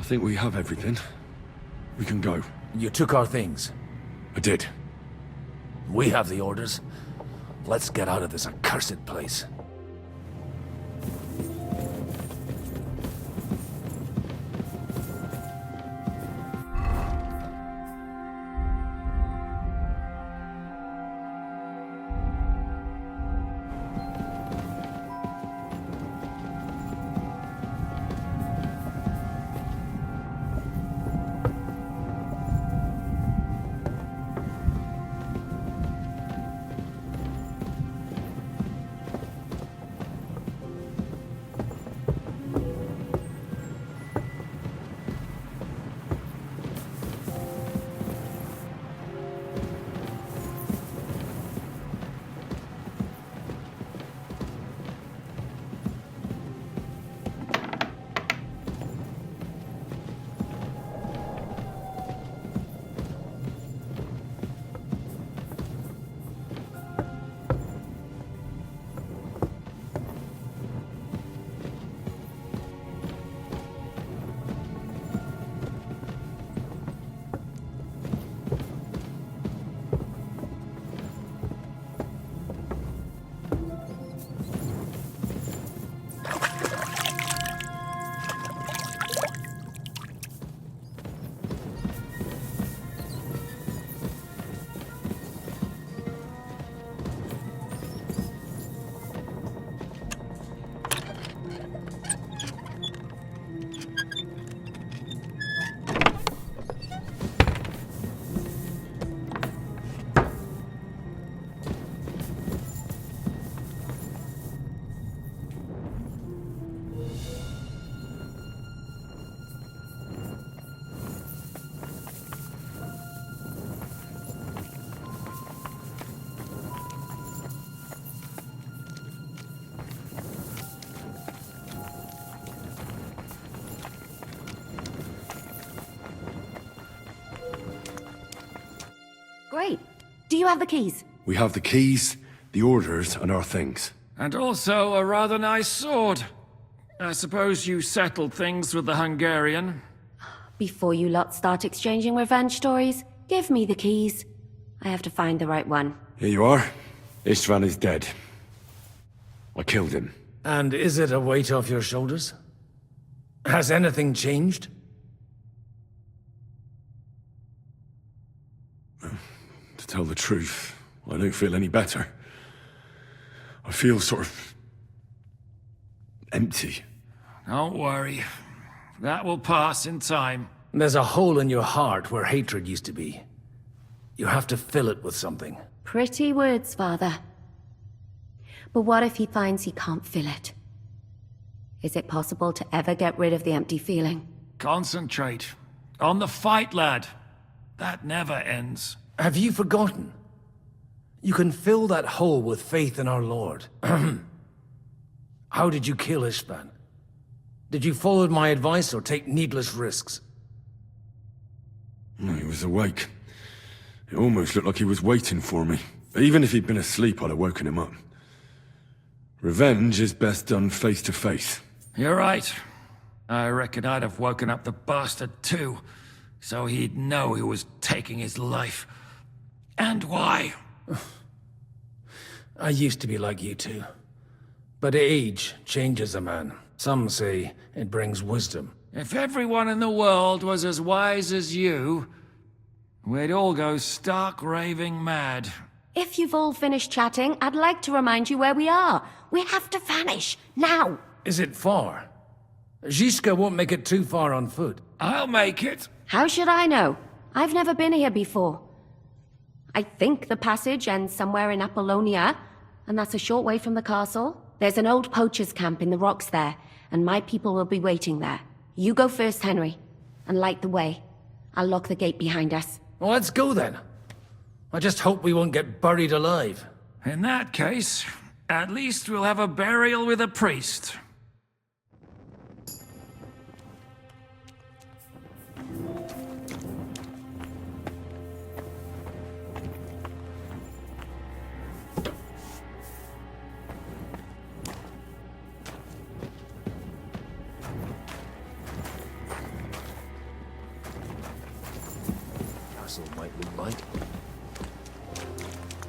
I think we have everything. We can go. You took our things. I did. We have the orders. Let's get out of this accursed place. Great. Do you have the keys? We have the keys, the orders, and our things. And also a rather nice sword. I suppose you settled things with the Hungarian? Before you lot start exchanging revenge stories, give me the keys. I have to find the right one. Here you are. Istvan is dead. I killed him. And is it a weight off your shoulders? Has anything changed? To tell the truth, I don't feel any better. I feel sort of empty. Don't worry. That will pass in time. There's a hole in your heart where hatred used to be. You have to fill it with something. Pretty words, Father. But what if he finds he can't fill it? Is it possible to ever get rid of the empty feeling? Concentrate. On the fight, lad. That never ends. Have you forgotten? You can fill that hole with faith in our Lord. How did you kill Ishvan? Did you follow my advice or take needless risks? No, he was awake. It almost looked like he was waiting for me. Even if he'd been asleep, I'd have woken him up. Revenge is best done face to face. You're right. I reckon I'd have woken up the bastard too, so he'd know who was taking his life. And why. I used to be like you two. But age changes a man. Some say it brings wisdom. If everyone in the world was as wise as you, we'd all go stark raving mad. If you've all finished chatting, I'd like to remind you where we are. We have to vanish, now! Is it far? Zizka won't make it too far on foot. I'll make it. How should I know? I've never been here before. I think the passage ends somewhere in Apollonia, and that's a short way from the castle. There's an old poacher's camp in the rocks there, and my people will be waiting there. You go first, Henry, and light the way. I'll lock the gate behind us. Well, let's go then. I just hope we won't get buried alive. In that case, at least we'll have a burial with a priest. Castle might look like.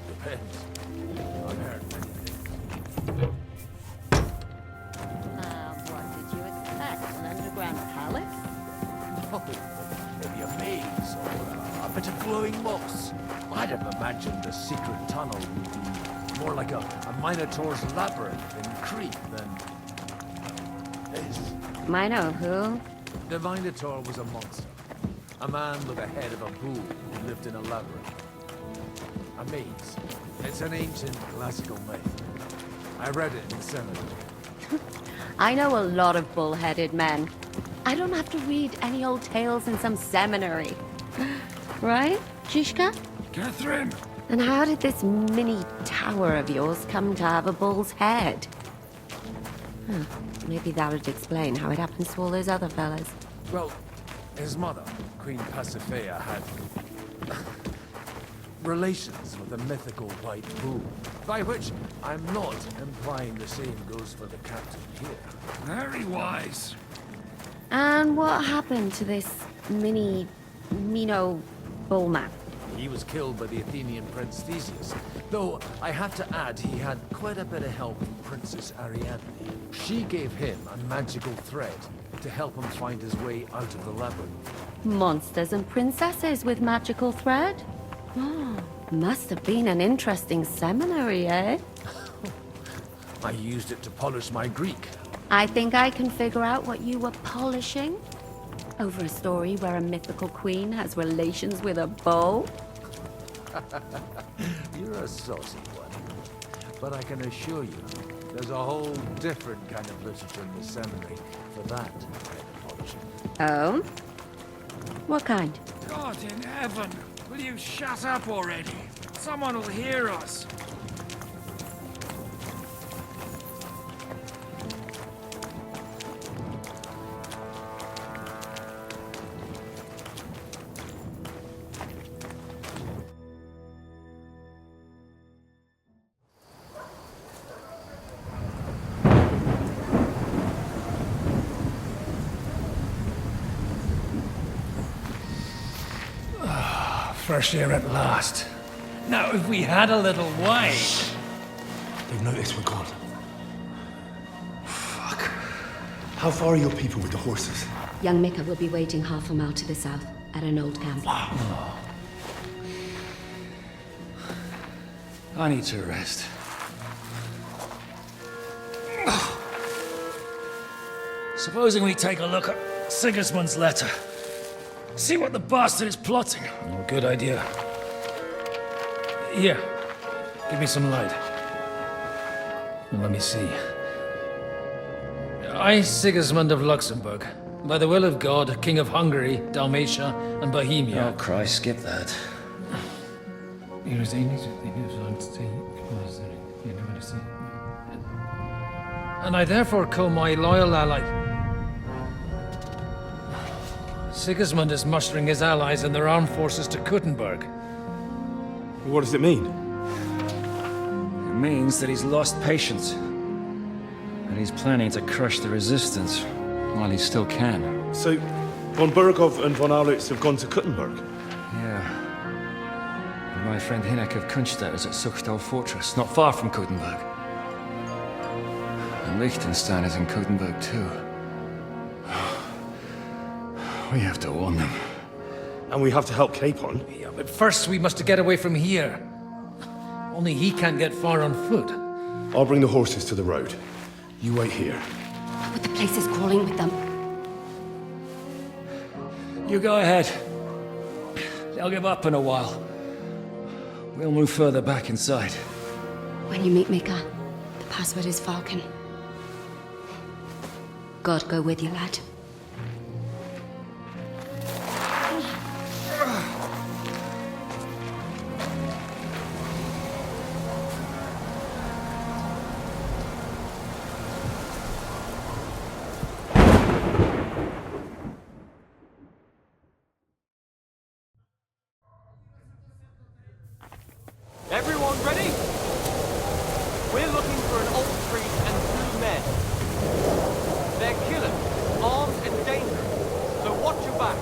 Depends. I've heard many things. What did you expect? An underground palace? No, maybe a maze or a bit of glowing moss. I'd have imagined the secret tunnel would be more like a Minotaur's labyrinth in Crete than this. Mino who? The Minotaur was a monster. A man with the head of a bull who lived in a labyrinth. A maze. It's an ancient classical myth. I read it in the seminary. I know a lot of bull-headed men. I don't have to read any old tales in some seminary. Right, Zizka? Catherine! And how did this mini tower of yours come to have a bull's head? Huh. Maybe that would explain how it happens to all those other fellas. Well, his mother, Queen Pasiphae, had relations with a mythical white bull. By which, I'm not implying the same goes for the captain here. Very wise. And what happened to this Mino bullman? He was killed by the Athenian Prince Theseus. Though, I have to add, he had quite a bit of help from Princess Ariadne. She gave him a magical thread to help him find his way out of the labyrinth. Monsters and princesses with magical thread? Oh, must have been an interesting seminary, eh? I used it to polish my Greek. I think I can figure out what you were polishing. Over a story where a mythical queen has relations with a bull? You're a saucy one. But I can assure you, there's a whole different kind of literature in the seminary for that kind of polishing. Oh? What kind? God in heaven! Will you shut up already? Someone will hear us. Fresh air at last. Now, if we had a little wine... They've noticed we're gone. Fuck. How far are your people with the horses? Young Mika will be waiting half a mile to the south, at an old camp. I need to rest. Supposing we take a look at Sigismund's letter. See what the bastard is plotting. Oh, good idea. Here, give me some light. And let me see. I, Sigismund of Luxembourg, by the will of God, King of Hungary, Dalmatia, and Bohemia. Oh, Christ, skip that. and I therefore call my loyal ally... Sigismund is mustering his allies and their armed forces to Kuttenberg. What does it mean? It means that he's lost patience. And he's planning to crush the resistance while he still can. So, von Burgov and von Aulitz have gone to Kuttenberg? Yeah. And my friend Hinek of Kunstadt is at Suchtal Fortress, not far from Kuttenberg. And Liechtenstein is in Kuttenberg too. We have to warn them. And we have to help Capon? Yeah, but first we must get away from here. Only he can't get far on foot. I'll bring the horses to the road. You wait here. But the place is crawling with them. You go ahead. They'll give up in a while. We'll move further back inside. When you meet Mika, the password is Falcon. God go with you, lad. Everyone ready? We're looking for an old priest and 2 men. They're killers, armed and dangerous, so watch your back.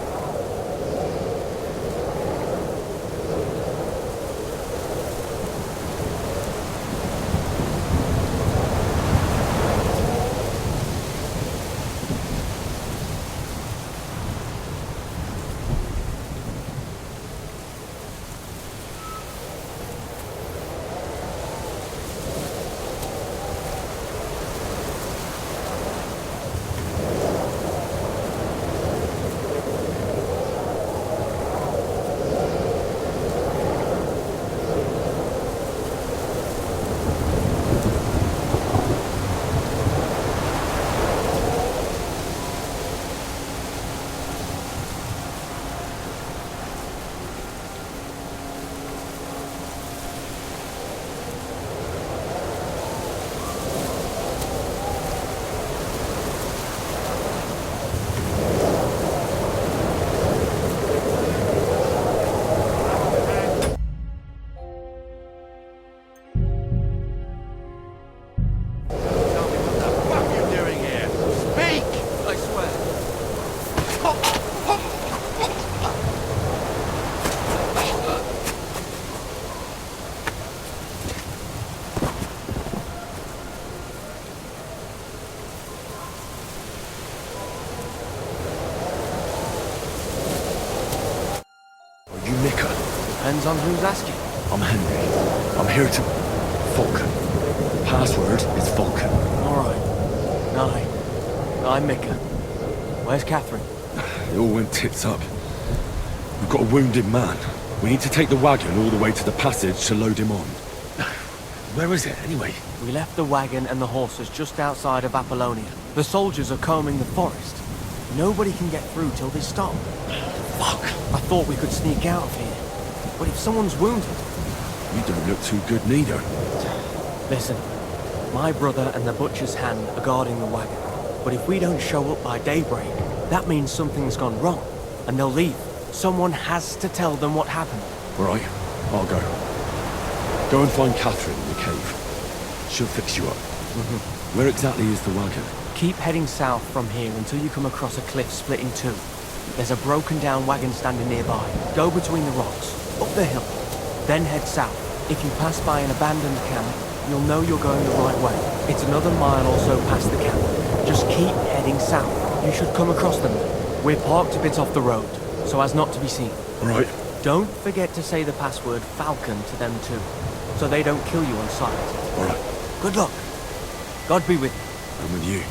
Depends on who's asking. I'm Henry. I'm here to... Falcon. Password is Falcon. Alright. I'm Mika. Where's Catherine? It all went tits up. We've got a wounded man. We need to take the wagon all the way to the passage to load him on. Where is it, anyway? We left the wagon and the horses just outside of Apollonia. The soldiers are combing the forest. Nobody can get through till they stop. Fuck. I thought we could sneak out of here. But if someone's wounded... You don't look too good neither. Listen, my brother and the butcher's hand are guarding the wagon. But if we don't show up by daybreak, that means something's gone wrong. And they'll leave. Someone has to tell them what happened. Right, I'll go. Go and find Catherine in the cave. She'll fix you up. Where exactly is the wagon? Keep heading south from here until you come across a cliff split in two. There's a broken down wagon standing nearby. Go between the rocks, up the hill, then head south. If you pass by an abandoned camp, you'll know you're going the right way. It's another mile or so past the camp. Just keep heading south. You should come across them. We're parked a bit off the road, so as not to be seen. Right. Don't forget to say the password Falcon to them too, so they don't kill you on sight. All right. Good luck. God be with you. I'm with you.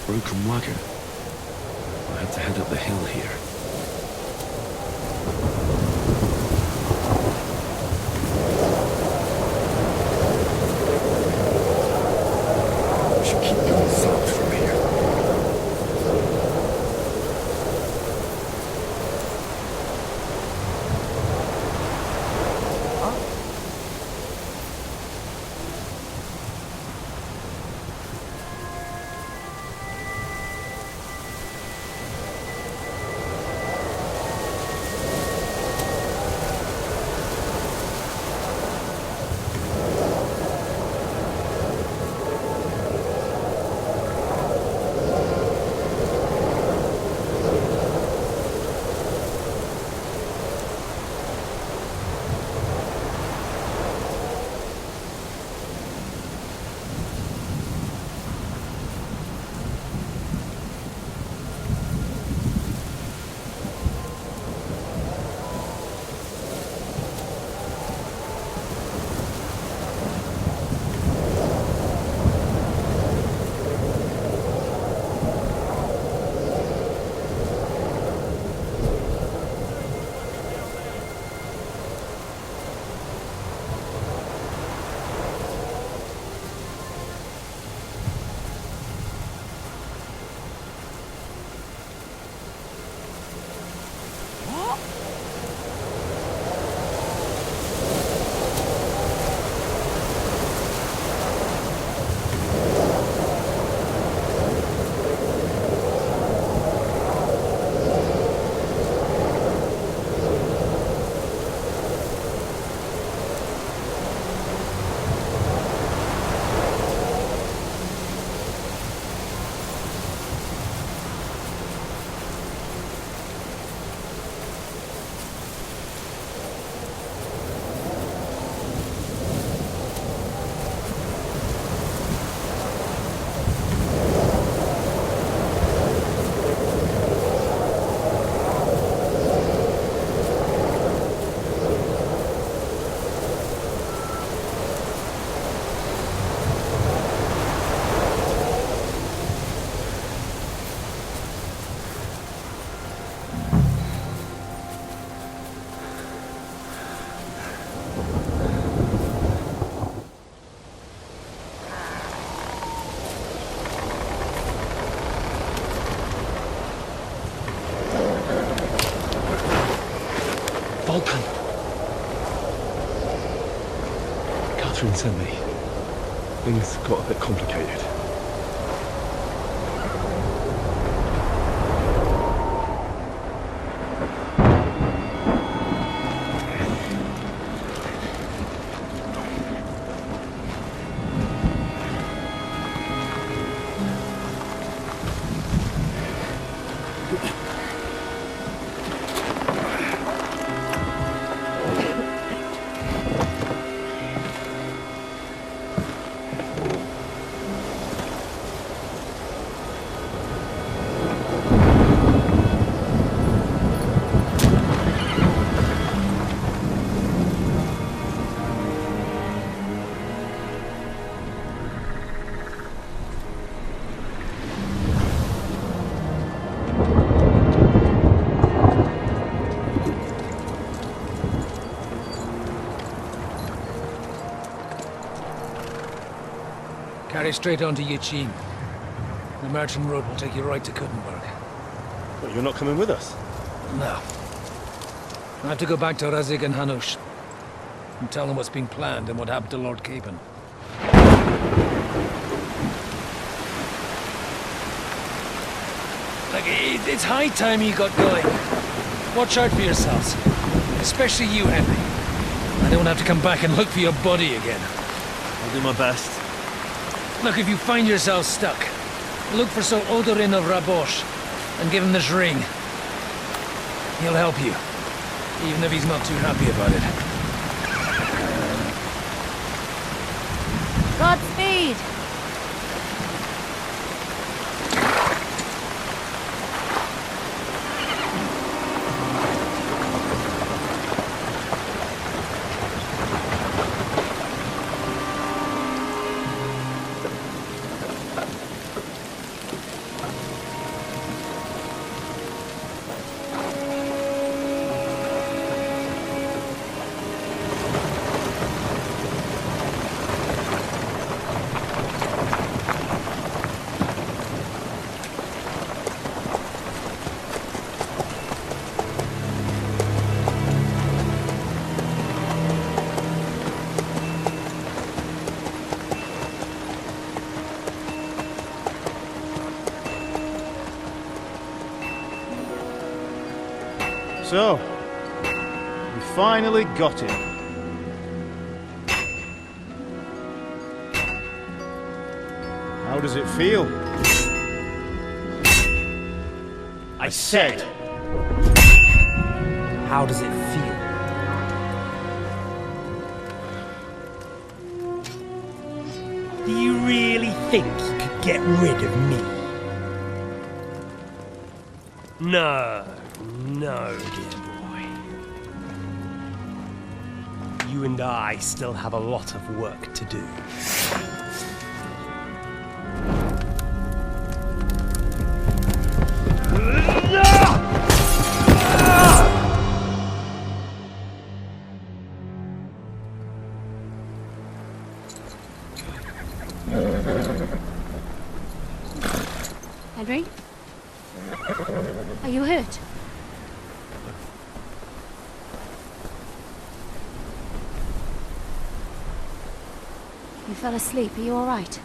broken wagon. I had to head up the hill here. I should keep going south from here. Catherine sent me. Things got a bit complicated. Carry straight on to Yuchin. The merchant road will take you right to Kuttenberg. But you're not coming with us? No. I have to go back to Razig and Hanush and tell them what's been planned and what happened to Lord Capon. It's high time you got going. Watch out for yourselves. Especially you, Henry. I don't have to come back and look for your body again. I'll do my best. Look, if you find yourself stuck, look for Sir Odorin of Rabosh and give him this ring. He'll help you, even if he's not too happy about it. Godspeed! So, we finally got him. How does it feel? I said, how does it feel? Do you really think you could get rid of me? No, no, dear boy. You and I still have a lot of work to do. Henry? Are you hurt? You fell asleep. Are you all right?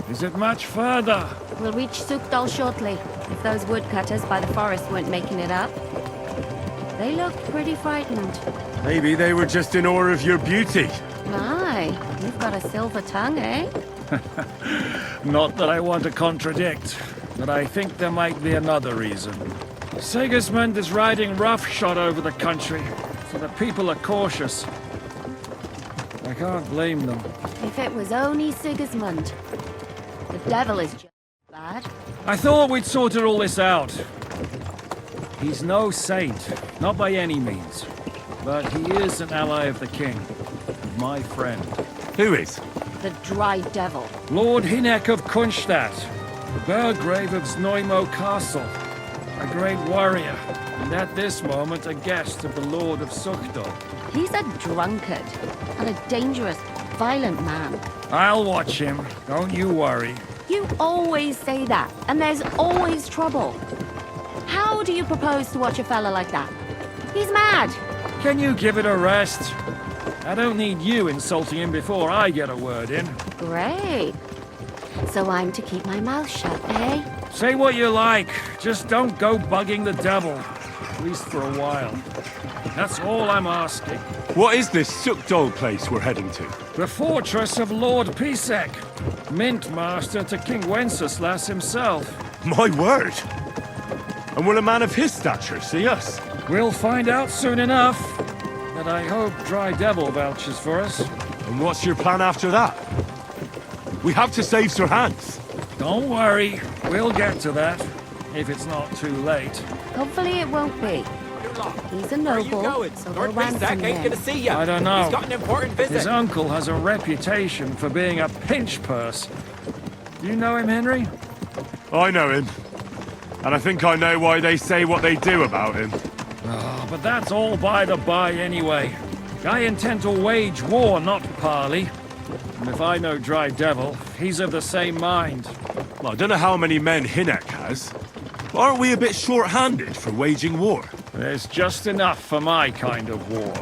Is it much further? We'll reach Sukdal shortly, if those woodcutters by the forest weren't making it up. They looked pretty frightened. Maybe they were just in awe of your beauty. My, you've got a silver tongue, eh? Not that I want to contradict, but I think there might be another reason. Sigismund is riding roughshod over the country, so the people are cautious. I can't blame them. If it was only Sigismund. The devil is just bad. I thought we'd sorted all this out. He's no saint, not by any means. But he is an ally of the king. My friend. Who is? The dry devil. Lord Hynek of Kunstadt, the Burgrave of Znojmo Castle. A great warrior, and at this moment a guest of the Lord of Sukdal. He's a drunkard, and a dangerous, violent man. I'll watch him, don't you worry. You always say that, and there's always trouble. How do you propose to watch a fella like that? He's mad. Can you give it a rest? I don't need you insulting him before I get a word in. Great. So I'm to keep my mouth shut, eh? Say what you like, just don't go bugging the devil. At least for a while. That's all I'm asking. What is this Sukdal place we're heading to? The fortress of Lord Pisek, Mint Master to King Wenceslas himself. My word! And will a man of his stature see us? We'll find out soon enough. But I hope Dry Devil vouches for us. And what's your plan after that? We have to save Sir Hans. Don't worry, we'll get to that, if it's not too late. Hopefully it won't be. He's a noble, so they'll ransom him. I don't know. He's got an important visit. His uncle has a reputation for being a pinch purse. Do you know him, Henry? I know him. And I think I know why they say what they do about him. Oh, but that's all by the by anyway. I intend to wage war, not parley. And if I know Dry Devil, he's of the same mind. Well, I don't know how many men Hynek has. But aren't we a bit short-handed for waging war? There's just enough for my kind of war.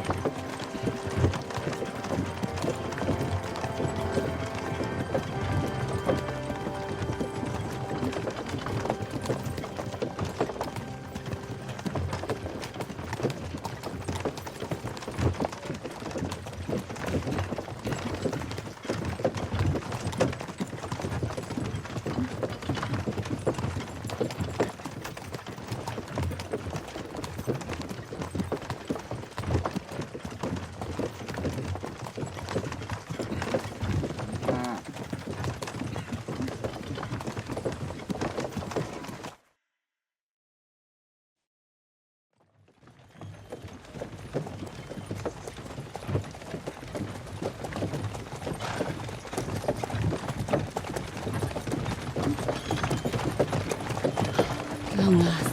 long last.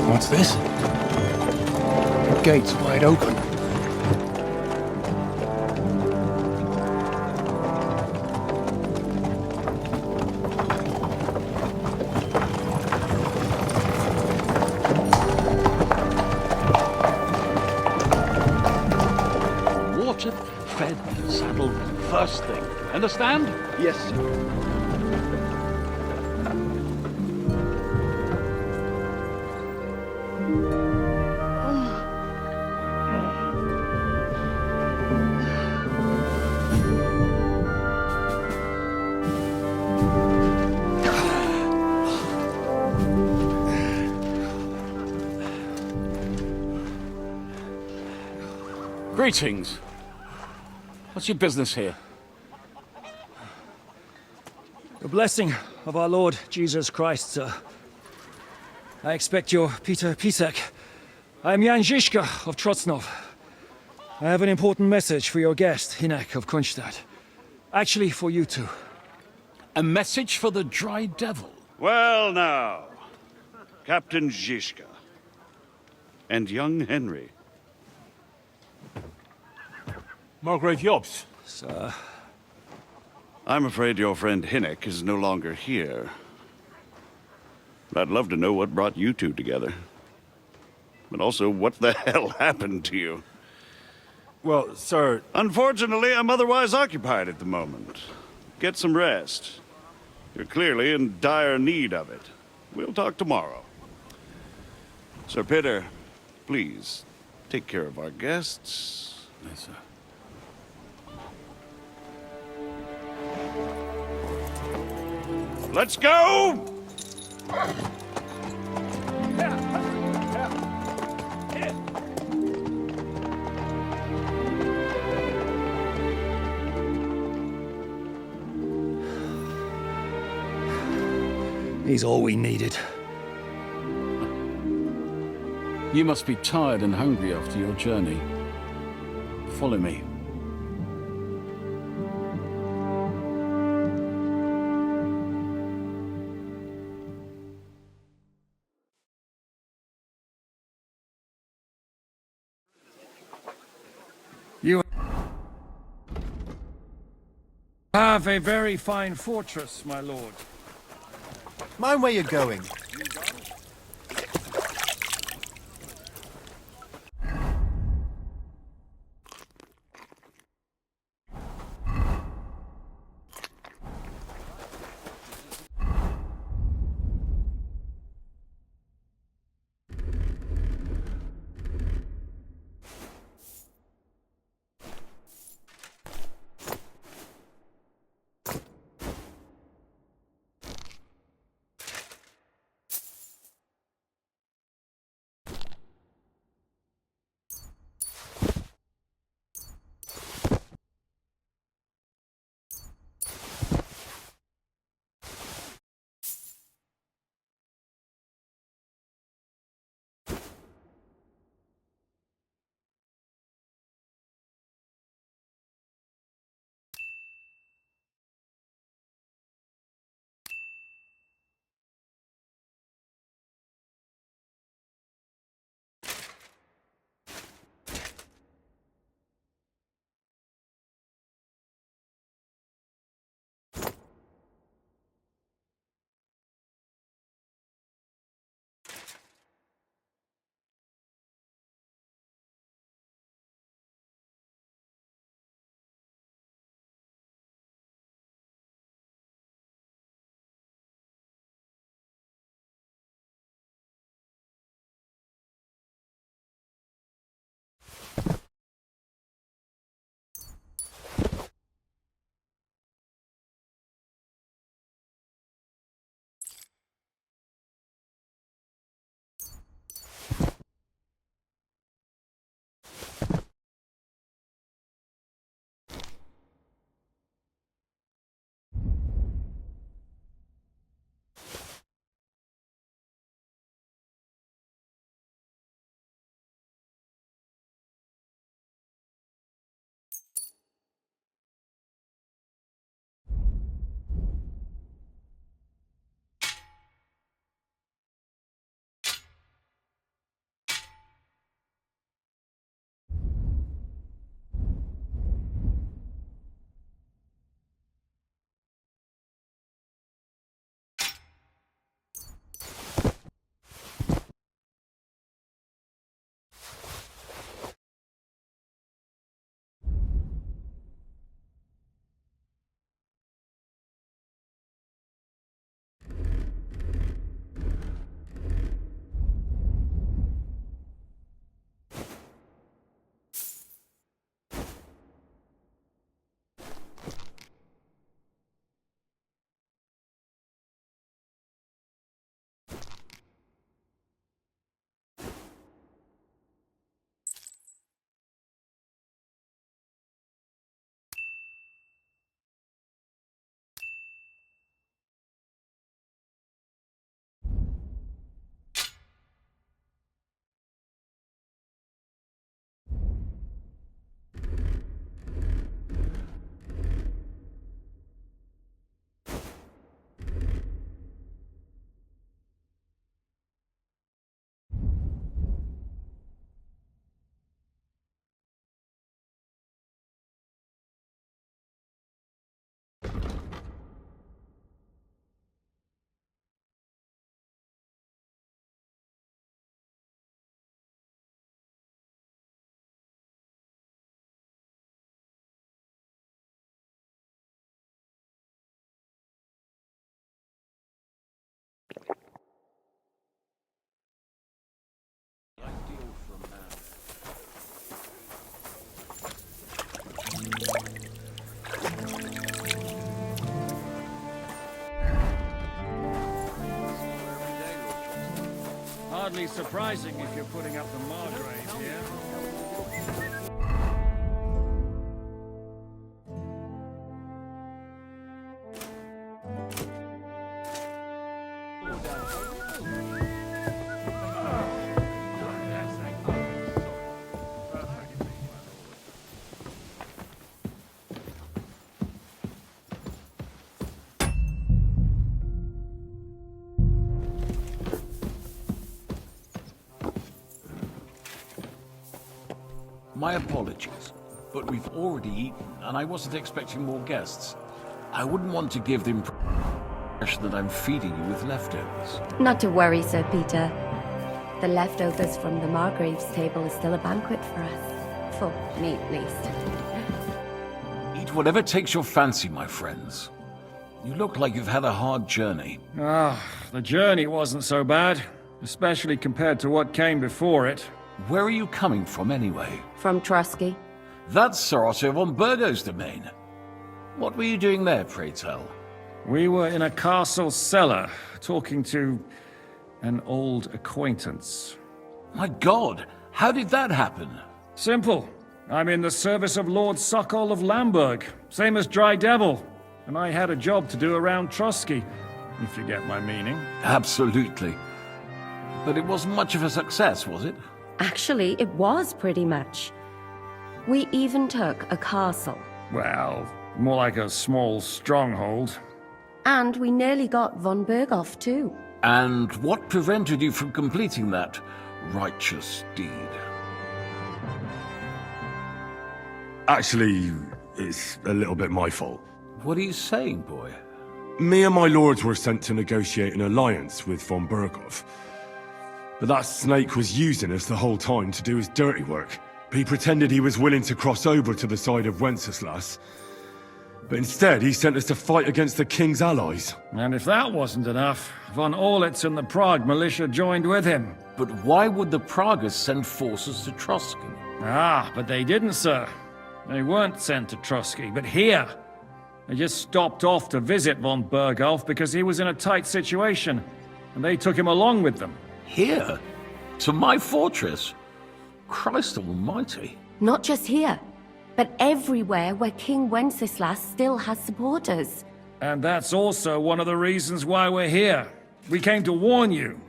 What's this? The gate's wide open. Watered, fed, saddled first thing. Understand? Yes, sir. Greetings. What's your business here? The blessing of our Lord Jesus Christ, sir. I expect you're Peter Pisek. I am Jan Žižka of Trocnov. I have an important message for your guest, Hinek of Kunstadt. Actually, for you two. A message for the Dry Devil? Well now, Captain Žižka. And young Henry. Margrave Jobs. Sir. I'm afraid your friend Hinek is no longer here. I'd love to know what brought you two together. But also, what the hell happened to you? Well, sir... Unfortunately, I'm otherwise occupied at the moment. Get some rest. You're clearly in dire need of it. We'll talk tomorrow. Sir Peter, please, take care of our guests. Yes, sir. Let's go! He's all we needed. You must be tired and hungry after your journey. Follow me. You have a very fine fortress, my lord. Mind where you're going. hardly surprising if you're putting up the Margrave here. My apologies, but we've already eaten, and I wasn't expecting more guests. I wouldn't want to give the impression that I'm feeding you with leftovers. Not to worry, Sir Peter. The leftovers from the Margrave's table is still a banquet for us. For me, at least. Eat whatever takes your fancy, my friends. You look like you've had a hard journey. The journey wasn't so bad, especially compared to what came before it. Where are you coming from, anyway? From Trusky. That's Sir Otto von Burgo's domain. What were you doing there, pray tell? We were in a castle cellar, talking to an old acquaintance. My God, how did that happen? Simple. I'm in the service of Lord Sokol of Lamberg, same as Dry Devil, and I had a job to do around Trusky, if you get my meaning. Absolutely. But it wasn't much of a success, was it? Actually, it was pretty much. We even took a castle. Well, more like a small stronghold. And we nearly got von Berghoff, too. And what prevented you from completing that righteous deed? Actually, it's a little bit my fault. What are you saying, boy? Me and my lords were sent to negotiate an alliance with von Berghoff. But that snake was using us the whole time to do his dirty work. He pretended he was willing to cross over to the side of Wenceslas. But instead, he sent us to fight against the king's allies. And if that wasn't enough, von Orlitz and the Prague militia joined with him. But why would the Praguers send forces to Trusky? But they didn't, sir. They weren't sent to Trusky, but here. They just stopped off to visit von Berghoff because he was in a tight situation, and they took him along with them. Here? To my fortress? Christ almighty. Not just here, but everywhere where King Wenceslas still has supporters. And that's also one of the reasons why we're here. We came to warn you.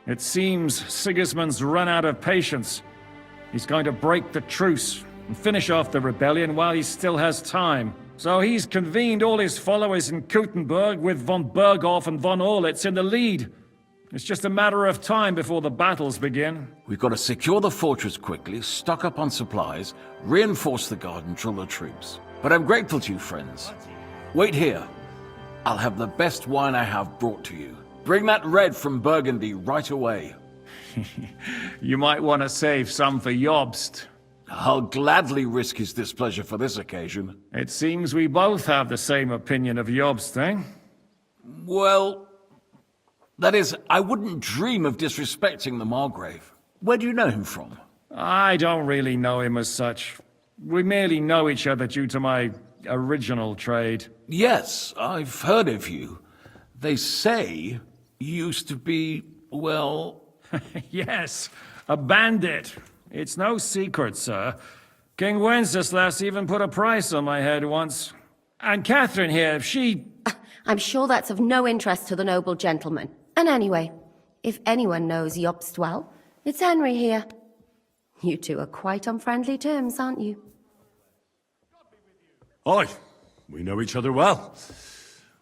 It seems Sigismund's run out of patience. He's going to break the truce and finish off the rebellion while he still has time. So he's convened all his followers in Kuttenberg with von Berghoff and von Orlitz in the lead. It's just a matter of time before the battles begin. We've got to secure the fortress quickly, stock up on supplies, reinforce the guard and drill the troops. But I'm grateful to you, friends. Wait here. I'll have the best wine I have brought to you. Bring that red from Burgundy right away. You might want to save some for Jobst. I'll gladly risk his displeasure for this occasion. It seems we both have the same opinion of Jobst, eh? Well, that is, I wouldn't dream of disrespecting the Margrave. Where do you know him from? I don't really know him as such. We merely know each other due to my original trade. Yes, I've heard of you. They say you used to be, well... Yes, a bandit. It's no secret, sir. King Wenceslas even put a price on my head once. And Catherine here, she... I'm sure that's of no interest to the noble gentleman. And anyway, if anyone knows Jobst well, it's Henry here. You two are quite on friendly terms, aren't you? Aye, we know each other well.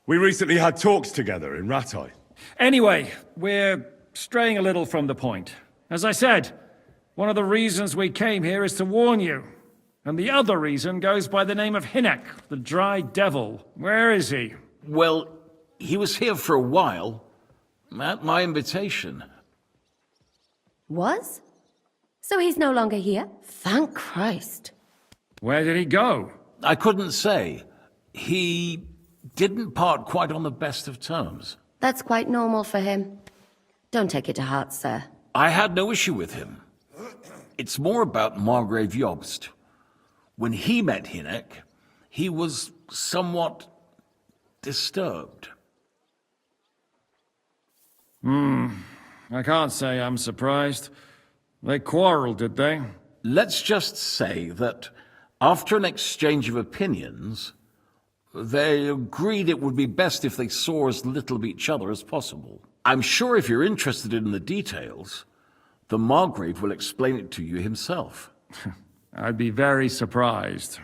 We recently had talks together in Rattay. Anyway, we're straying a little from the point. As I said, one of the reasons we came here is to warn you. And the other reason goes by the name of Hynek, the Dry Devil. Where is he? Well, he was here for a while. At my invitation. Was? So he's no longer here? Thank Christ. Where did he go? I couldn't say. He didn't part quite on the best of terms. That's quite normal for him. Don't take it to heart, sir. I had no issue with him. It's more about Margrave Jobst. When he met Hynek, he was somewhat disturbed. I can't say I'm surprised. They quarreled, did they? Let's just say that after an exchange of opinions, they agreed it would be best if they saw as little of each other as possible. I'm sure if you're interested in the details, the Margrave will explain it to you himself. I'd be very surprised.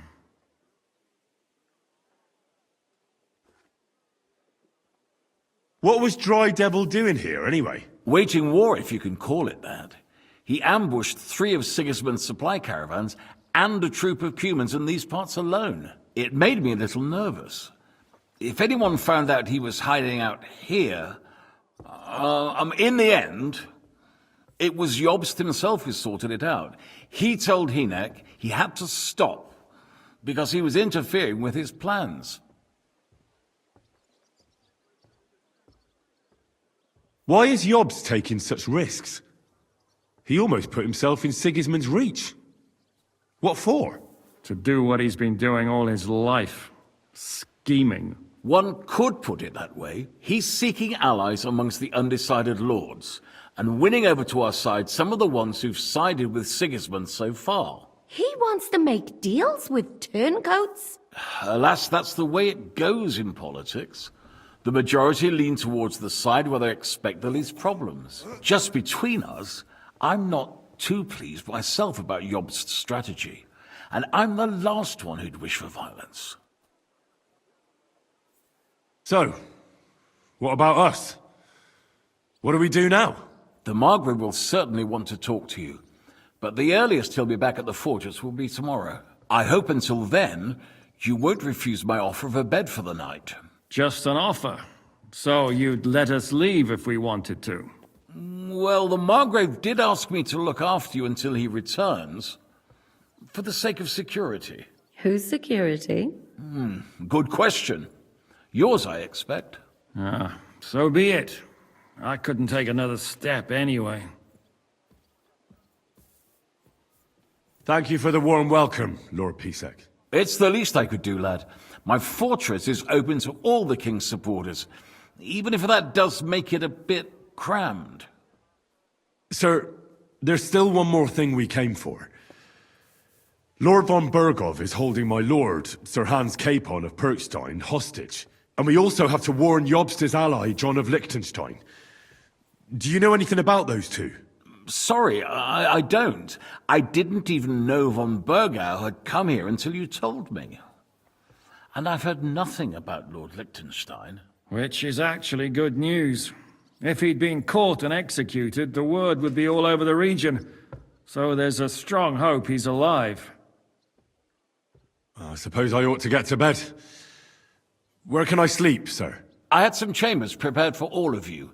What was Dry Devil doing here, anyway? Waging war, if you can call it that. He ambushed 3 of Sigismund's supply caravans and a troop of humans in these parts alone. It made me a little nervous. If anyone found out he was hiding out here, in the end, it was Jobst himself who sorted it out. He told Hynek he had to stop because he was interfering with his plans. Why is Jobst taking such risks? He almost put himself in Sigismund's reach. What for? To do what he's been doing all his life. Scheming. One could put it that way. He's seeking allies amongst the undecided lords, and winning over to our side some of the ones who've sided with Sigismund so far. He wants to make deals with turncoats? Alas, that's the way it goes in politics. The majority lean towards the side where they expect the least problems. Just between us, I'm not too pleased myself about Jobst's strategy, and I'm the last one who'd wish for violence. So, what about us? What do we do now? The Margrave will certainly want to talk to you, but the earliest he'll be back at the fortress will be tomorrow. I hope until then, you won't refuse my offer of a bed for the night. Just an offer. So you'd let us leave if we wanted to? Well, the Margrave did ask me to look after you until he returns, for the sake of security. Whose security? Good question. Yours, I expect. Ah, so be it. I couldn't take another step anyway. Thank you for the warm welcome, Lord Pisek. It's the least I could do, lad. My fortress is open to all the king's supporters, even if that does make it a bit crammed. Sir, there's still one more thing we came for. Lord von Bergov is holding my lord, Sir Hans Capon of Perkstein, hostage. And we also have to warn Jobst's ally, John of Liechtenstein. Do you know anything about those two? Sorry, I don't. I didn't even know von Bergau had come here until you told me. And I've heard nothing about Lord Liechtenstein. Which is actually good news. If he'd been caught and executed, the word would be all over the region. So there's a strong hope he's alive. I suppose I ought to get to bed. Where can I sleep, sir? I had some chambers prepared for all of you.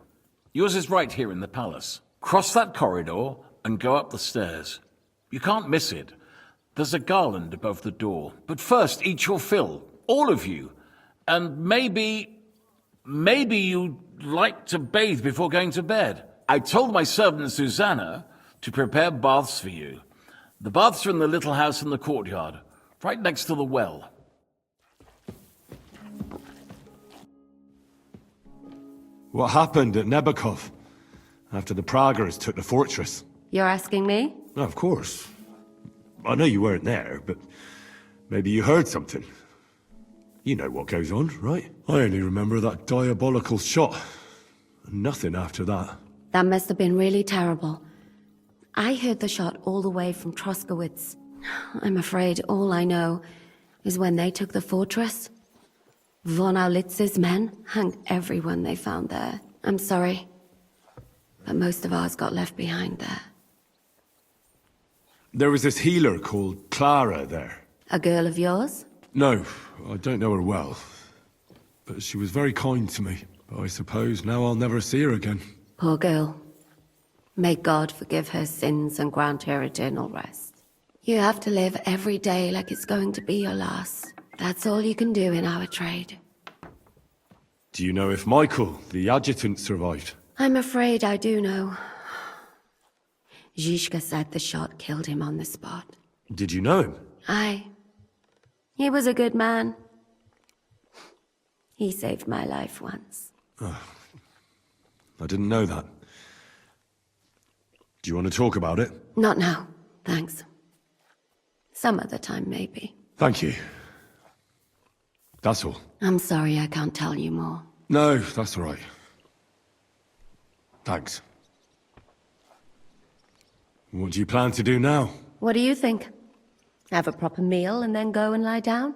Yours is right here in the palace. Cross that corridor and go up the stairs. You can't miss it. There's a garland above the door. But first, eat your fill. All of you. And maybe you'd like to bathe before going to bed. I told my servant Susanna to prepare baths for you. The baths are in the little house in the courtyard, right next to the well. What happened at Nebakov after the Praguers took the fortress? You're asking me? Of course. I know you weren't there, but maybe you heard something. You know what goes on, right? I only remember that diabolical shot. Nothing after that. That must have been really terrible. I heard the shot all the way from Troskowitz. I'm afraid all I know is when they took the fortress, von Aulitz's men hanged everyone they found there. I'm sorry, but most of ours got left behind there. There was this healer called Clara there. A girl of yours? No, I don't know her well. But she was very kind to me. But I suppose now I'll never see her again. Poor girl. May God forgive her sins and grant her eternal rest. You have to live every day like it's going to be your last. That's all you can do in our trade. Do you know if Michael, the adjutant, survived? I'm afraid I do know. Zizka said the shot killed him on the spot. Did you know him? Aye. He was a good man. He saved my life once. Oh, I didn't know that. Do you want to talk about it? Not now, thanks. Some other time, maybe. Thank you. That's all. I'm sorry I can't tell you more. No, that's all right. Thanks. What do you plan to do now? What do you think? Have a proper meal and then go and lie down?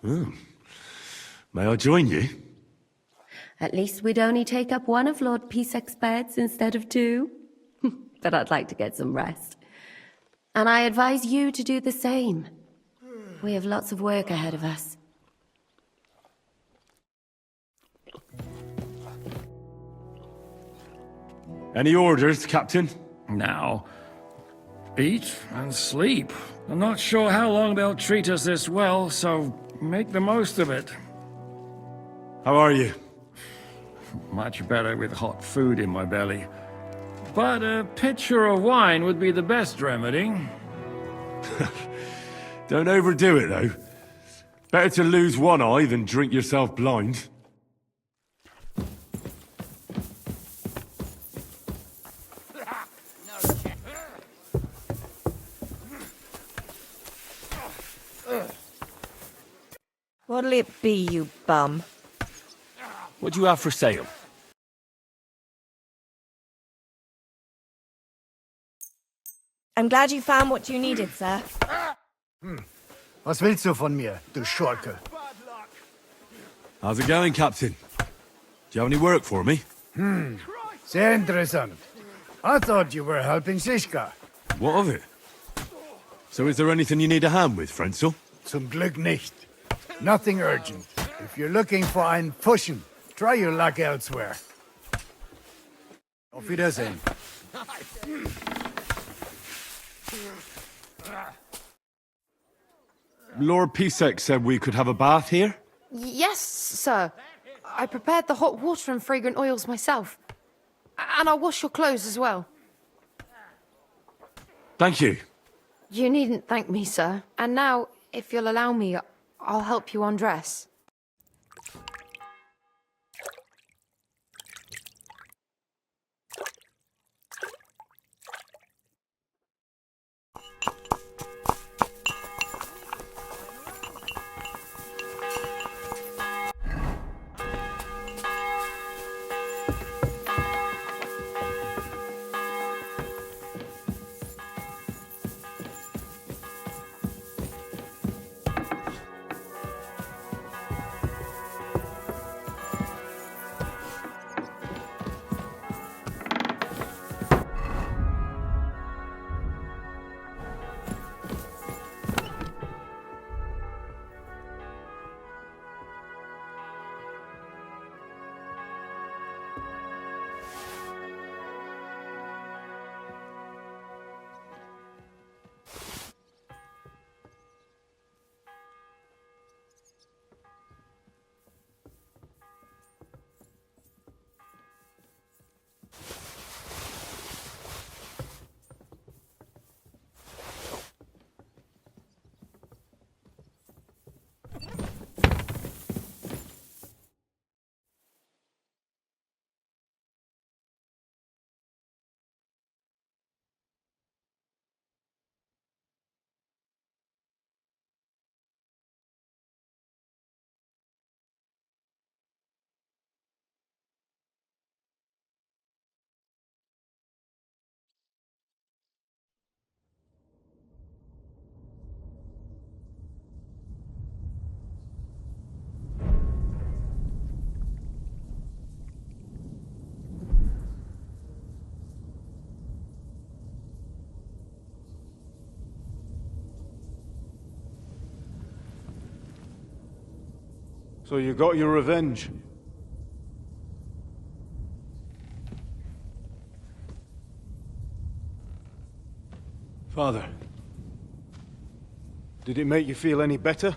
Hmm. May I join you? At least we'd only take up one of Lord Pisek's beds instead of two. But I'd like to get some rest. And I advise you to do the same. We have lots of work ahead of us. Any orders, Captain? Now, eat and sleep. I'm not sure how long they'll treat us this well, so make the most of it. How are you? Much better with hot food in my belly. But a pitcher of wine would be the best remedy. Don't overdo it, though. Better to lose one eye than drink yourself blind. What'll it be, you bum? What do you have for sale? I'm glad you found what you needed, sir. Was willst du von mir, du Schurke? How's it going, Captain? Do you have any work for me? Sehr interessant. I thought you were helping Shishka. What of it? So is there anything you need a hand with, Frenzel? Zum Glück nicht. Nothing urgent. If you're looking for einen Pfuschen, try your luck elsewhere. Auf Wiedersehen. Lord Pisek said we could have a bath here? Yes, sir. I prepared the hot water and fragrant oils myself. And I'll wash your clothes as well. Thank you. You needn't thank me, sir. And now, if you'll allow me, I'll help you undress. So you got your revenge? Father, did it make you feel any better?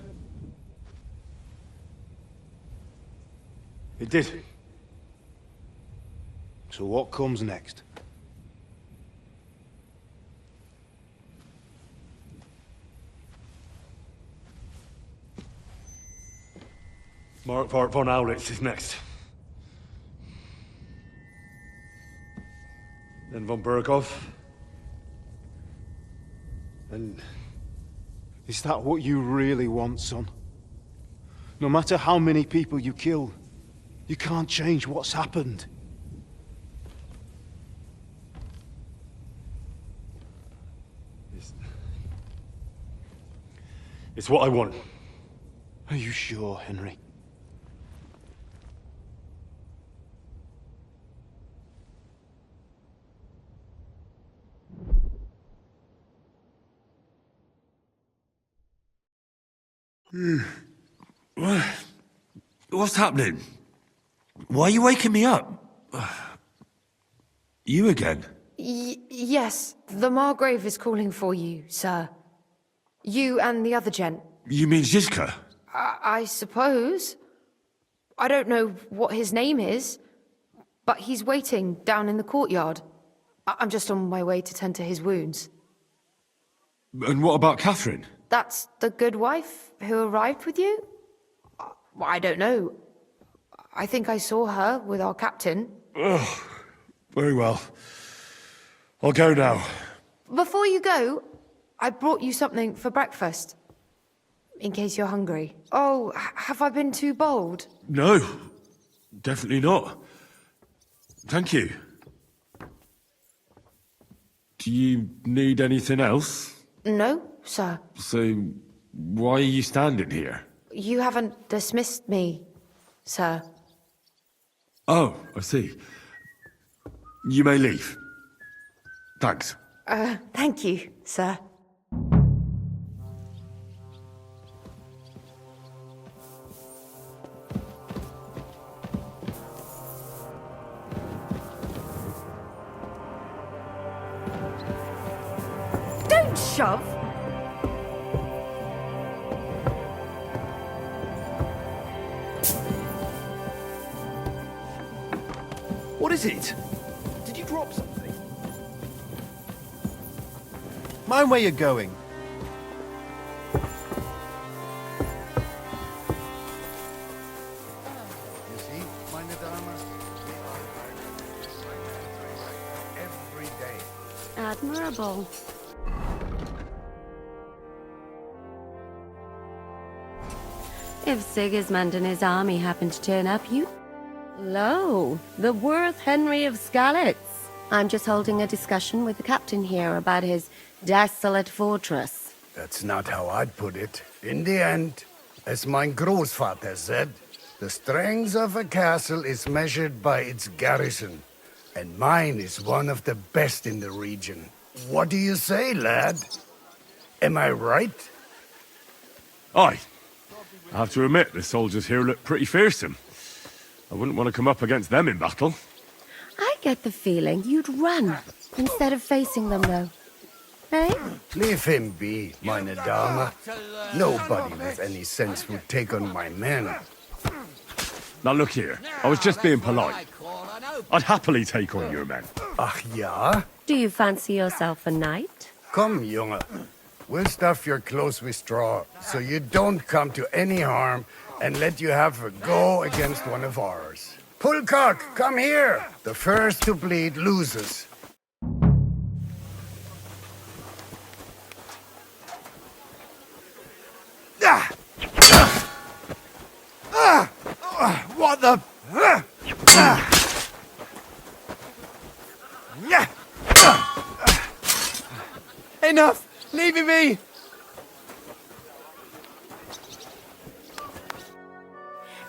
It did. So what comes next? Mark von Aulitz is next. Hetman von Burkov. And is that what you really want, son? No matter how many people you kill, you can't change what's happened. It's what I want. Are you sure, Henry? What's happening? Why are you waking me up? You again? Yes, the Margrave is calling for you, sir. You and the other gent. You mean Zizka? I suppose. I don't know what his name is, but he's waiting down in the courtyard. I'm just on my way to tend to his wounds. And what about Catherine? That's the good wife who arrived with you? I don't know. I think I saw her with our captain. Oh, very well. I'll go now. Before you go, I brought you something for breakfast. In case you're hungry. Oh, have I been too bold? No, definitely not. Thank you. Do you need anything else? No, sir. So, why are you standing here? You haven't dismissed me, sir. Oh, I see. You may leave. Thanks. Thank you, sir. Don't shove! What is it? Did you drop something? Mind where you're going. You see, meine Damen, we are every day. Admirable. If Sigismund and his army happen to turn up, you... Lo, the worth Henry of Skalitz. I'm just holding a discussion with the captain here about his desolate fortress. That's not how I'd put it. In the end, as mein Großvater said, the strength of a castle is measured by its garrison. And mine is one of the best in the region. What do you say, lad? Am I right? Aye. I have to admit, the soldiers here look pretty fearsome. I wouldn't want to come up against them in battle. I get the feeling you'd run instead of facing them, though. Eh? Leave him be, meine Dame. Nobody with any sense would take on my men. Now look here, I was just being polite. I'd happily take on your men. Ach ja? Do you fancy yourself a knight? Come, Junge. We'll stuff your clothes with straw, so you don't come to any harm and let you have a go against one of ours. Pulcock, come here! The first to bleed loses. What the... Enough! Leave me be!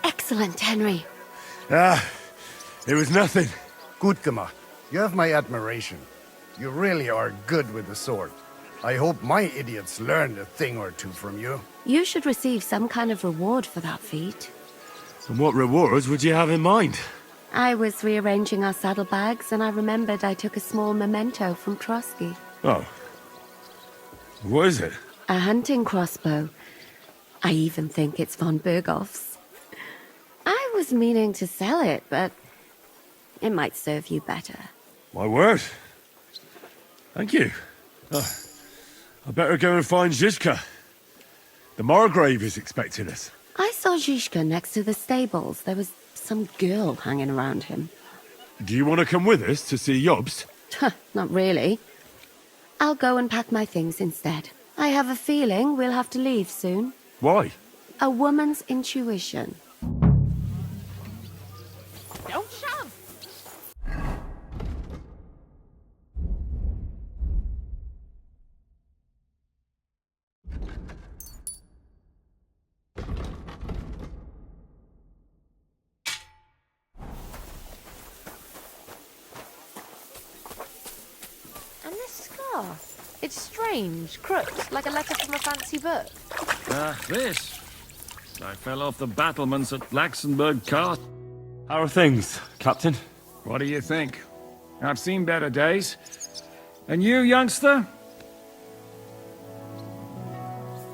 Excellent, Henry. It was nothing. Gut gemacht. You have my admiration. You really are good with the sword. I hope my idiots learned a thing or two from you. You should receive some kind of reward for that feat. And what rewards would you have in mind? I was rearranging our saddlebags, and I remembered I took a small memento from Trotsky. Oh. What is it? A hunting crossbow. I even think it's von Berghoff's. I was meaning to sell it, but it might serve you better. My word. Thank you. I better go and find Zizka. The Margrave is expecting us. I saw Zizka next to the stables. There was some girl hanging around him. Do you want to come with us to see Jobst? Not really. I'll go and pack my things instead. I have a feeling we'll have to leave soon. Why? A woman's intuition. Don't shove! And this scar? It's strange, crooked, like a letter from a fancy book. This. I fell off the battlements at Laxenburg Castle. How are things, Captain? What do you think? I've seen better days. And you, youngster?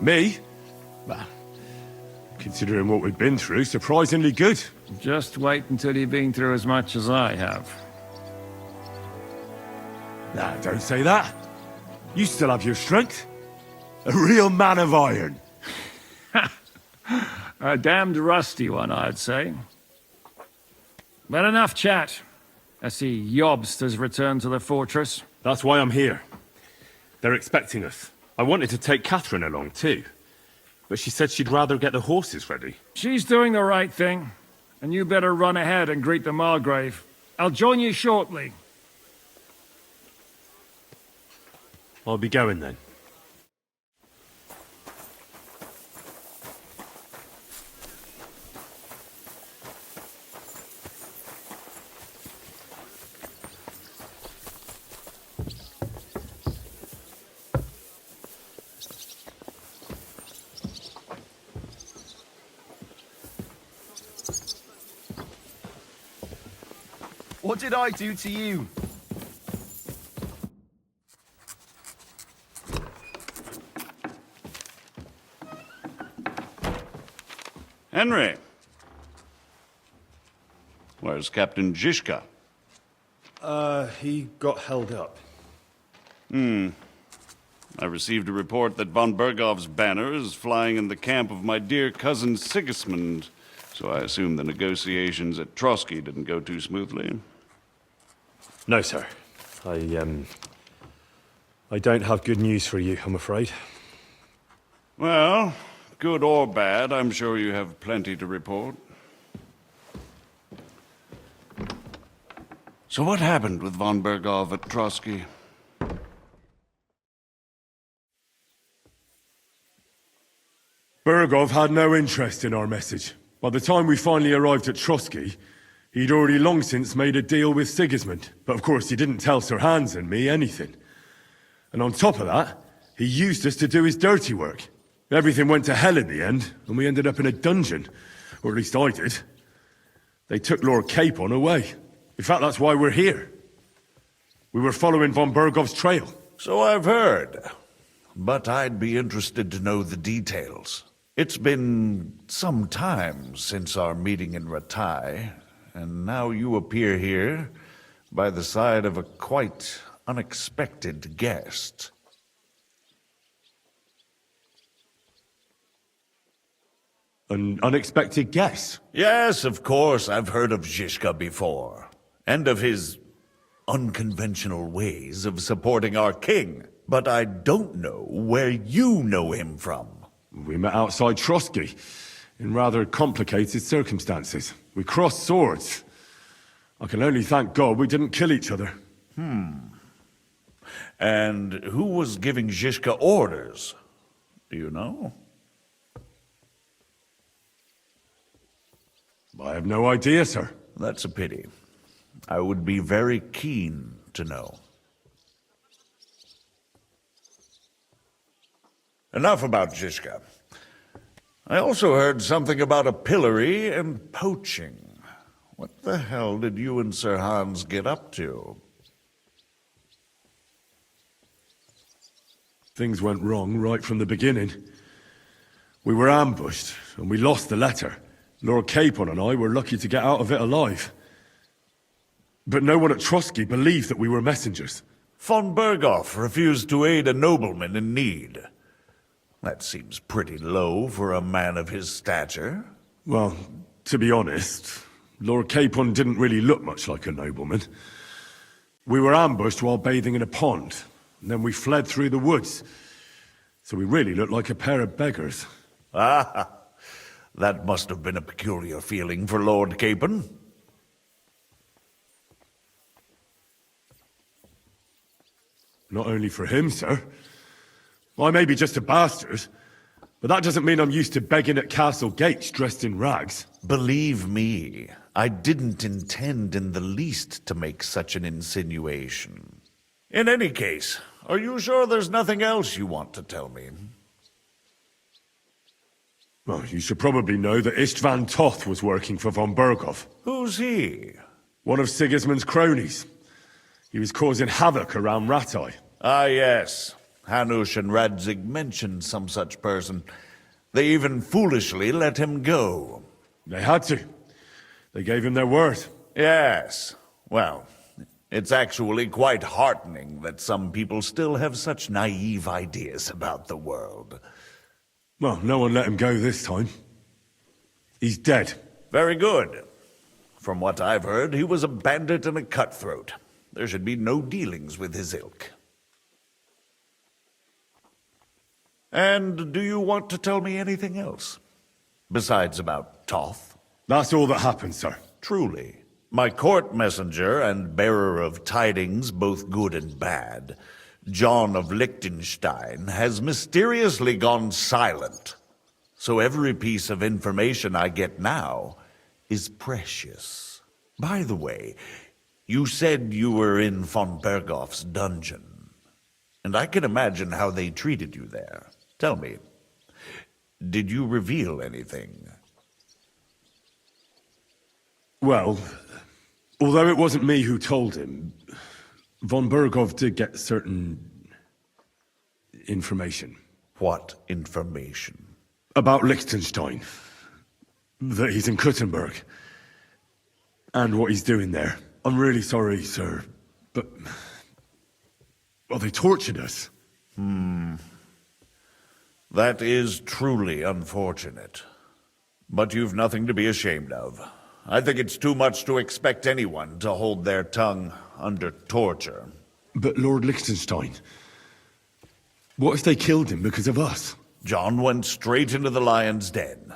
Me? Well, considering what we've been through, surprisingly good. Just wait until you've been through as much as I have. Nah, don't say that. You still have your strength. A real man of iron. A damned rusty one, I'd say. But enough chat. I see Jobst has returned to the fortress. That's why I'm here. They're expecting us. I wanted to take Catherine along too, but she said she'd rather get the horses ready. She's doing the right thing, and you better run ahead and greet the Margrave. I'll join you shortly. I'll be going then. What did I do to you? Henry. Where's Captain Zizka? He got held up. I received a report that von Bergov's banner is flying in the camp of my dear cousin Sigismund, so I assume the negotiations at Trotsky didn't go too smoothly. No, sir. I don't have good news for you, I'm afraid. Well, good or bad, I'm sure you have plenty to report. So what happened with von Bergov at Trotsky? Bergov had no interest in our message. By the time we finally arrived at Trotsky, he'd already long since made a deal with Sigismund. But of course, he didn't tell Sir Hans and me anything. And on top of that, he used us to do his dirty work. Everything went to hell in the end, and we ended up in a dungeon. Or at least I did. They took Lord Capon away. In fact, that's why we're here. We were following von Bergov's trail. So I've heard. But I'd be interested to know the details. It's been some time since our meeting in Ratai, and now you appear here by the side of a quite unexpected guest. An unexpected guest? Yes, of course, I've heard of Zizka before, and of his unconventional ways of supporting our king. But I don't know where you know him from. We met outside Trotsky, in rather complicated circumstances. We crossed swords. I can only thank God we didn't kill each other. And who was giving Zizka orders? Do you know? I have no idea, sir. That's a pity. I would be very keen to know. Enough about Zizka. I also heard something about a pillory and poaching. What the hell did you and Sir Hans get up to? Things went wrong right from the beginning. We were ambushed, and we lost the letter. Lord Capon and I were lucky to get out of it alive. But no one at Trotsky believed that we were messengers. Von Bergov refused to aid a nobleman in need. That seems pretty low for a man of his stature. Well, to be honest, Lord Capon didn't really look much like a nobleman. We were ambushed while bathing in a pond, and then we fled through the woods. So we really looked like a pair of beggars. Ah, that must have been a peculiar feeling for Lord Capon. Not only for him, sir. I may be just a bastard, but that doesn't mean I'm used to begging at castle gates dressed in rags. Believe me, I didn't intend in the least to make such an insinuation. In any case, are you sure there's nothing else you want to tell me? Well, you should probably know that Istvan Toth was working for von Berghoff. Who's he? One of Sigismund's cronies. He was causing havoc around Rattay. Ah, yes. Hanush and Radzig mentioned some such person. They even foolishly let him go. They had to. They gave him their word. Yes. Well, it's actually quite heartening that some people still have such naive ideas about the world. Well, no one let him go this time. He's dead. Very good. From what I've heard, he was a bandit and a cutthroat. There should be no dealings with his ilk. And do you want to tell me anything else? Besides about Toth? That's all that happened, sir. Truly. My court messenger and bearer of tidings, both good and bad, John of Liechtenstein, has mysteriously gone silent. So every piece of information I get now is precious. By the way, you said you were in von Berghoff's dungeon, and I can imagine how they treated you there. Tell me, did you reveal anything? Well, although it wasn't me who told him, von Berghoff did get certain information. What information? About Liechtenstein. That he's in Kuttenberg. And what he's doing there. I'm really sorry, sir, but... well, they tortured us. That is truly unfortunate. But you've nothing to be ashamed of. I think it's too much to expect anyone to hold their tongue under torture. But Lord Liechtenstein... what if they killed him because of us? John went straight into the lion's den.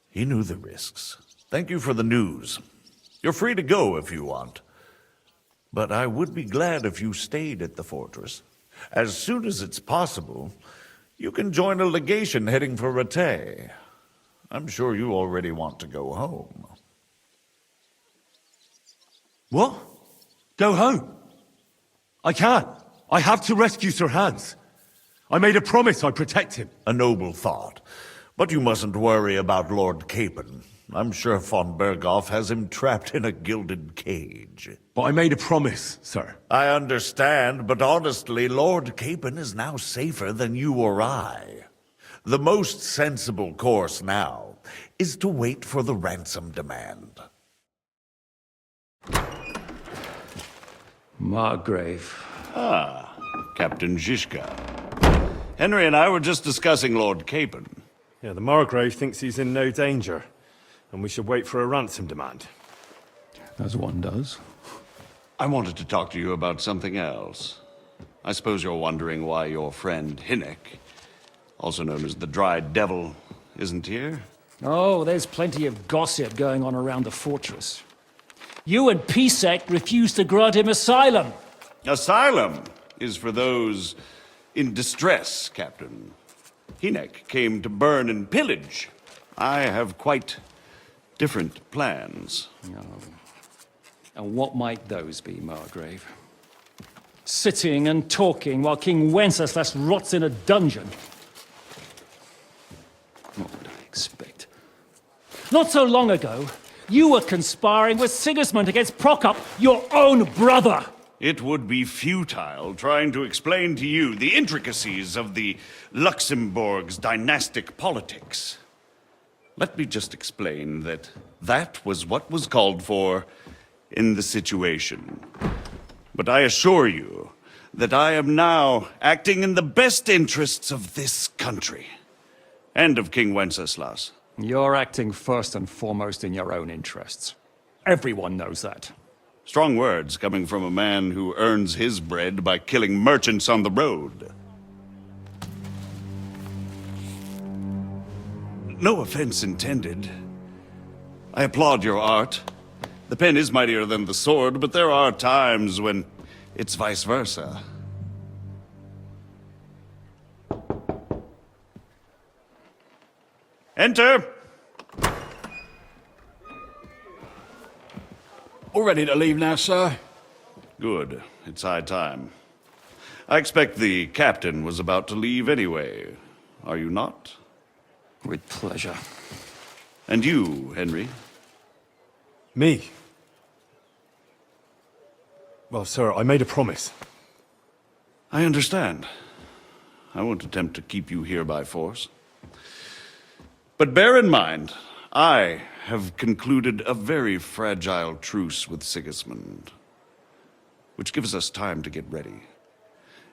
He knew the risks. Thank you for the news. You're free to go if you want. But I would be glad if you stayed at the fortress. As soon as it's possible, you can join a legation heading for Rattay. I'm sure you already want to go home. What? Go home? I can't. I have to rescue Sir Hans. I made a promise I'd protect him. A noble thought. But you mustn't worry about Lord Capon. I'm sure von Berghoff has him trapped in a gilded cage. But I made a promise, sir. I understand, but honestly, Lord Capon is now safer than you or I. The most sensible course now is to wait for the ransom demand. Margrave. Ah, Captain Zizka. Henry and I were just discussing Lord Capon. Yeah, the Margrave thinks he's in no danger, and we should wait for a ransom demand. As one does. I wanted to talk to you about something else. I suppose you're wondering why your friend Hinnek, also known as the Dried Devil, isn't here? Oh, there's plenty of gossip going on around the fortress. You and Pisek refused to grant him asylum. Asylum is for those in distress, Captain. Hinnek came to burn and pillage. I have quite different plans. Oh. And what might those be, Margrave? Sitting and talking while King Wenceslas rots in a dungeon. What would I expect? Not so long ago, you were conspiring with Sigismund against Prokop, your own brother! It would be futile trying to explain to you the intricacies of the Luxembourg's dynastic politics. Let me just explain that that was what was called for in the situation. But I assure you that I am now acting in the best interests of this country and of King Wenceslas. You're acting first and foremost in your own interests. Everyone knows that. Strong words coming from a man who earns his bread by killing merchants on the road. No offense intended. I applaud your art. The pen is mightier than the sword, but there are times when it's vice versa. Enter! All ready to leave now, sir? Good. It's high time. I expect the captain was about to leave anyway. Are you not? With pleasure. And you, Henry? Me? Well, sir, I made a promise. I understand. I won't attempt to keep you here by force. But bear in mind, I have concluded a very fragile truce with Sigismund, which gives us time to get ready.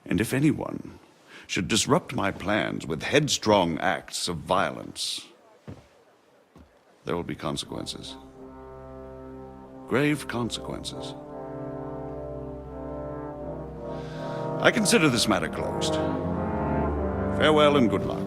And if anyone should disrupt my plans with headstrong acts of violence, there will be consequences. Grave consequences. I consider this matter closed. Farewell and good luck.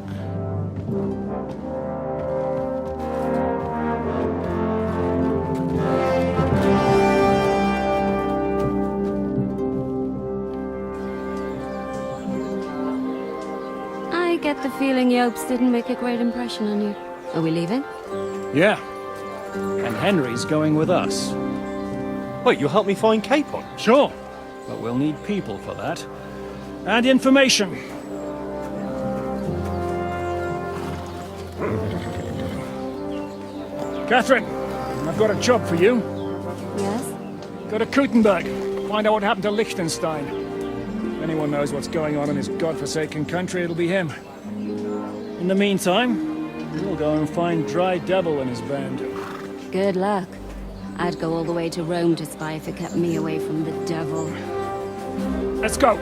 I get the feeling Yopes didn't make a great impression on you. Are we leaving? Yeah. And Henry's going with us. Wait, you'll help me find Capon? Sure. But we'll need people for that. And information. Catherine, I've got a job for you. Yes? Go to Kuttenberg. Find out what happened to Liechtenstein. If anyone knows what's going on in his godforsaken country, it'll be him. In the meantime, we'll go and find Dry Devil and his band. Good luck. I'd go all the way to Rome to spy if it kept me away from the devil. Let's go!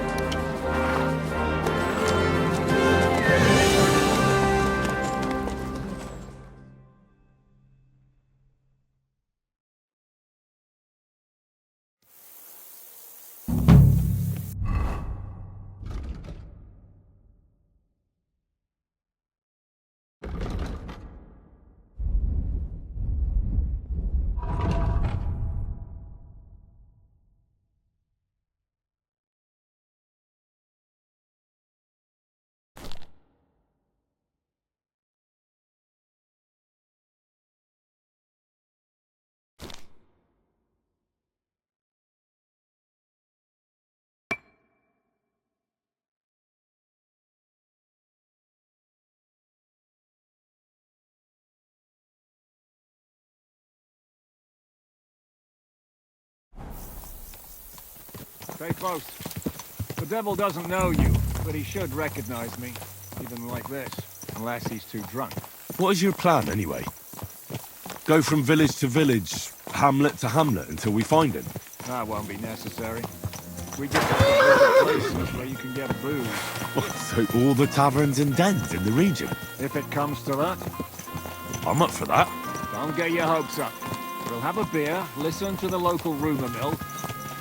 Stay close. The devil doesn't know you, but he should recognize me, even like this, unless he's too drunk. What is your plan, anyway? Go from village to village, hamlet to hamlet, until we find him? That won't be necessary. We just have to visit places where you can get booze. What, so all the taverns and dens in the region? If it comes to that. I'm up for that. Don't get your hopes up. We'll have a beer, listen to the local rumour mill,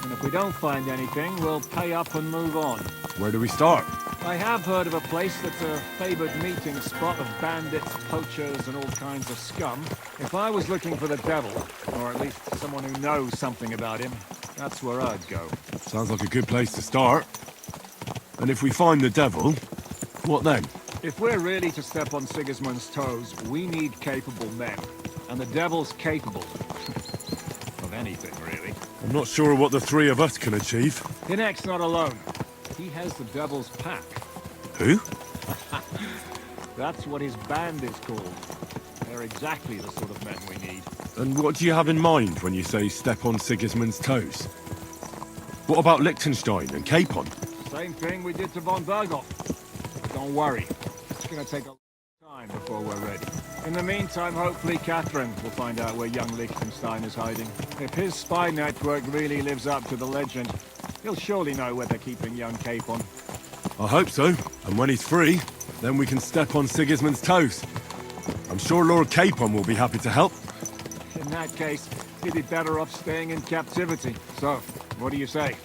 and if we don't find anything, we'll pay up and move on. Where do we start? I have heard of a place that's a favoured meeting spot of bandits, poachers, and all kinds of scum. If I was looking for the devil, or at least someone who knows something about him, that's where I'd go. Sounds like a good place to start. And if we find the devil, what then? If we're really to step on Sigismund's toes, we need capable men. And the devil's capable of anything, really. I'm not sure what the three of us can achieve. Hinek's not alone. He has the devil's pack. Who? That's what his band is called. They're exactly the sort of men we need. And what do you have in mind when you say step on Sigismund's toes? What about Liechtenstein and Capon? Same thing we did to von Berghoff. But don't worry. It's gonna take a long time before we're ready. In the meantime, hopefully Catherine will find out where young Liechtenstein is hiding. If his spy network really lives up to the legend, he'll surely know where they're keeping young Capon. I hope so. And when he's free, then we can step on Sigismund's toes. I'm sure Lord Capon will be happy to help. In that case, he'd be better off staying in captivity. So, what do you say?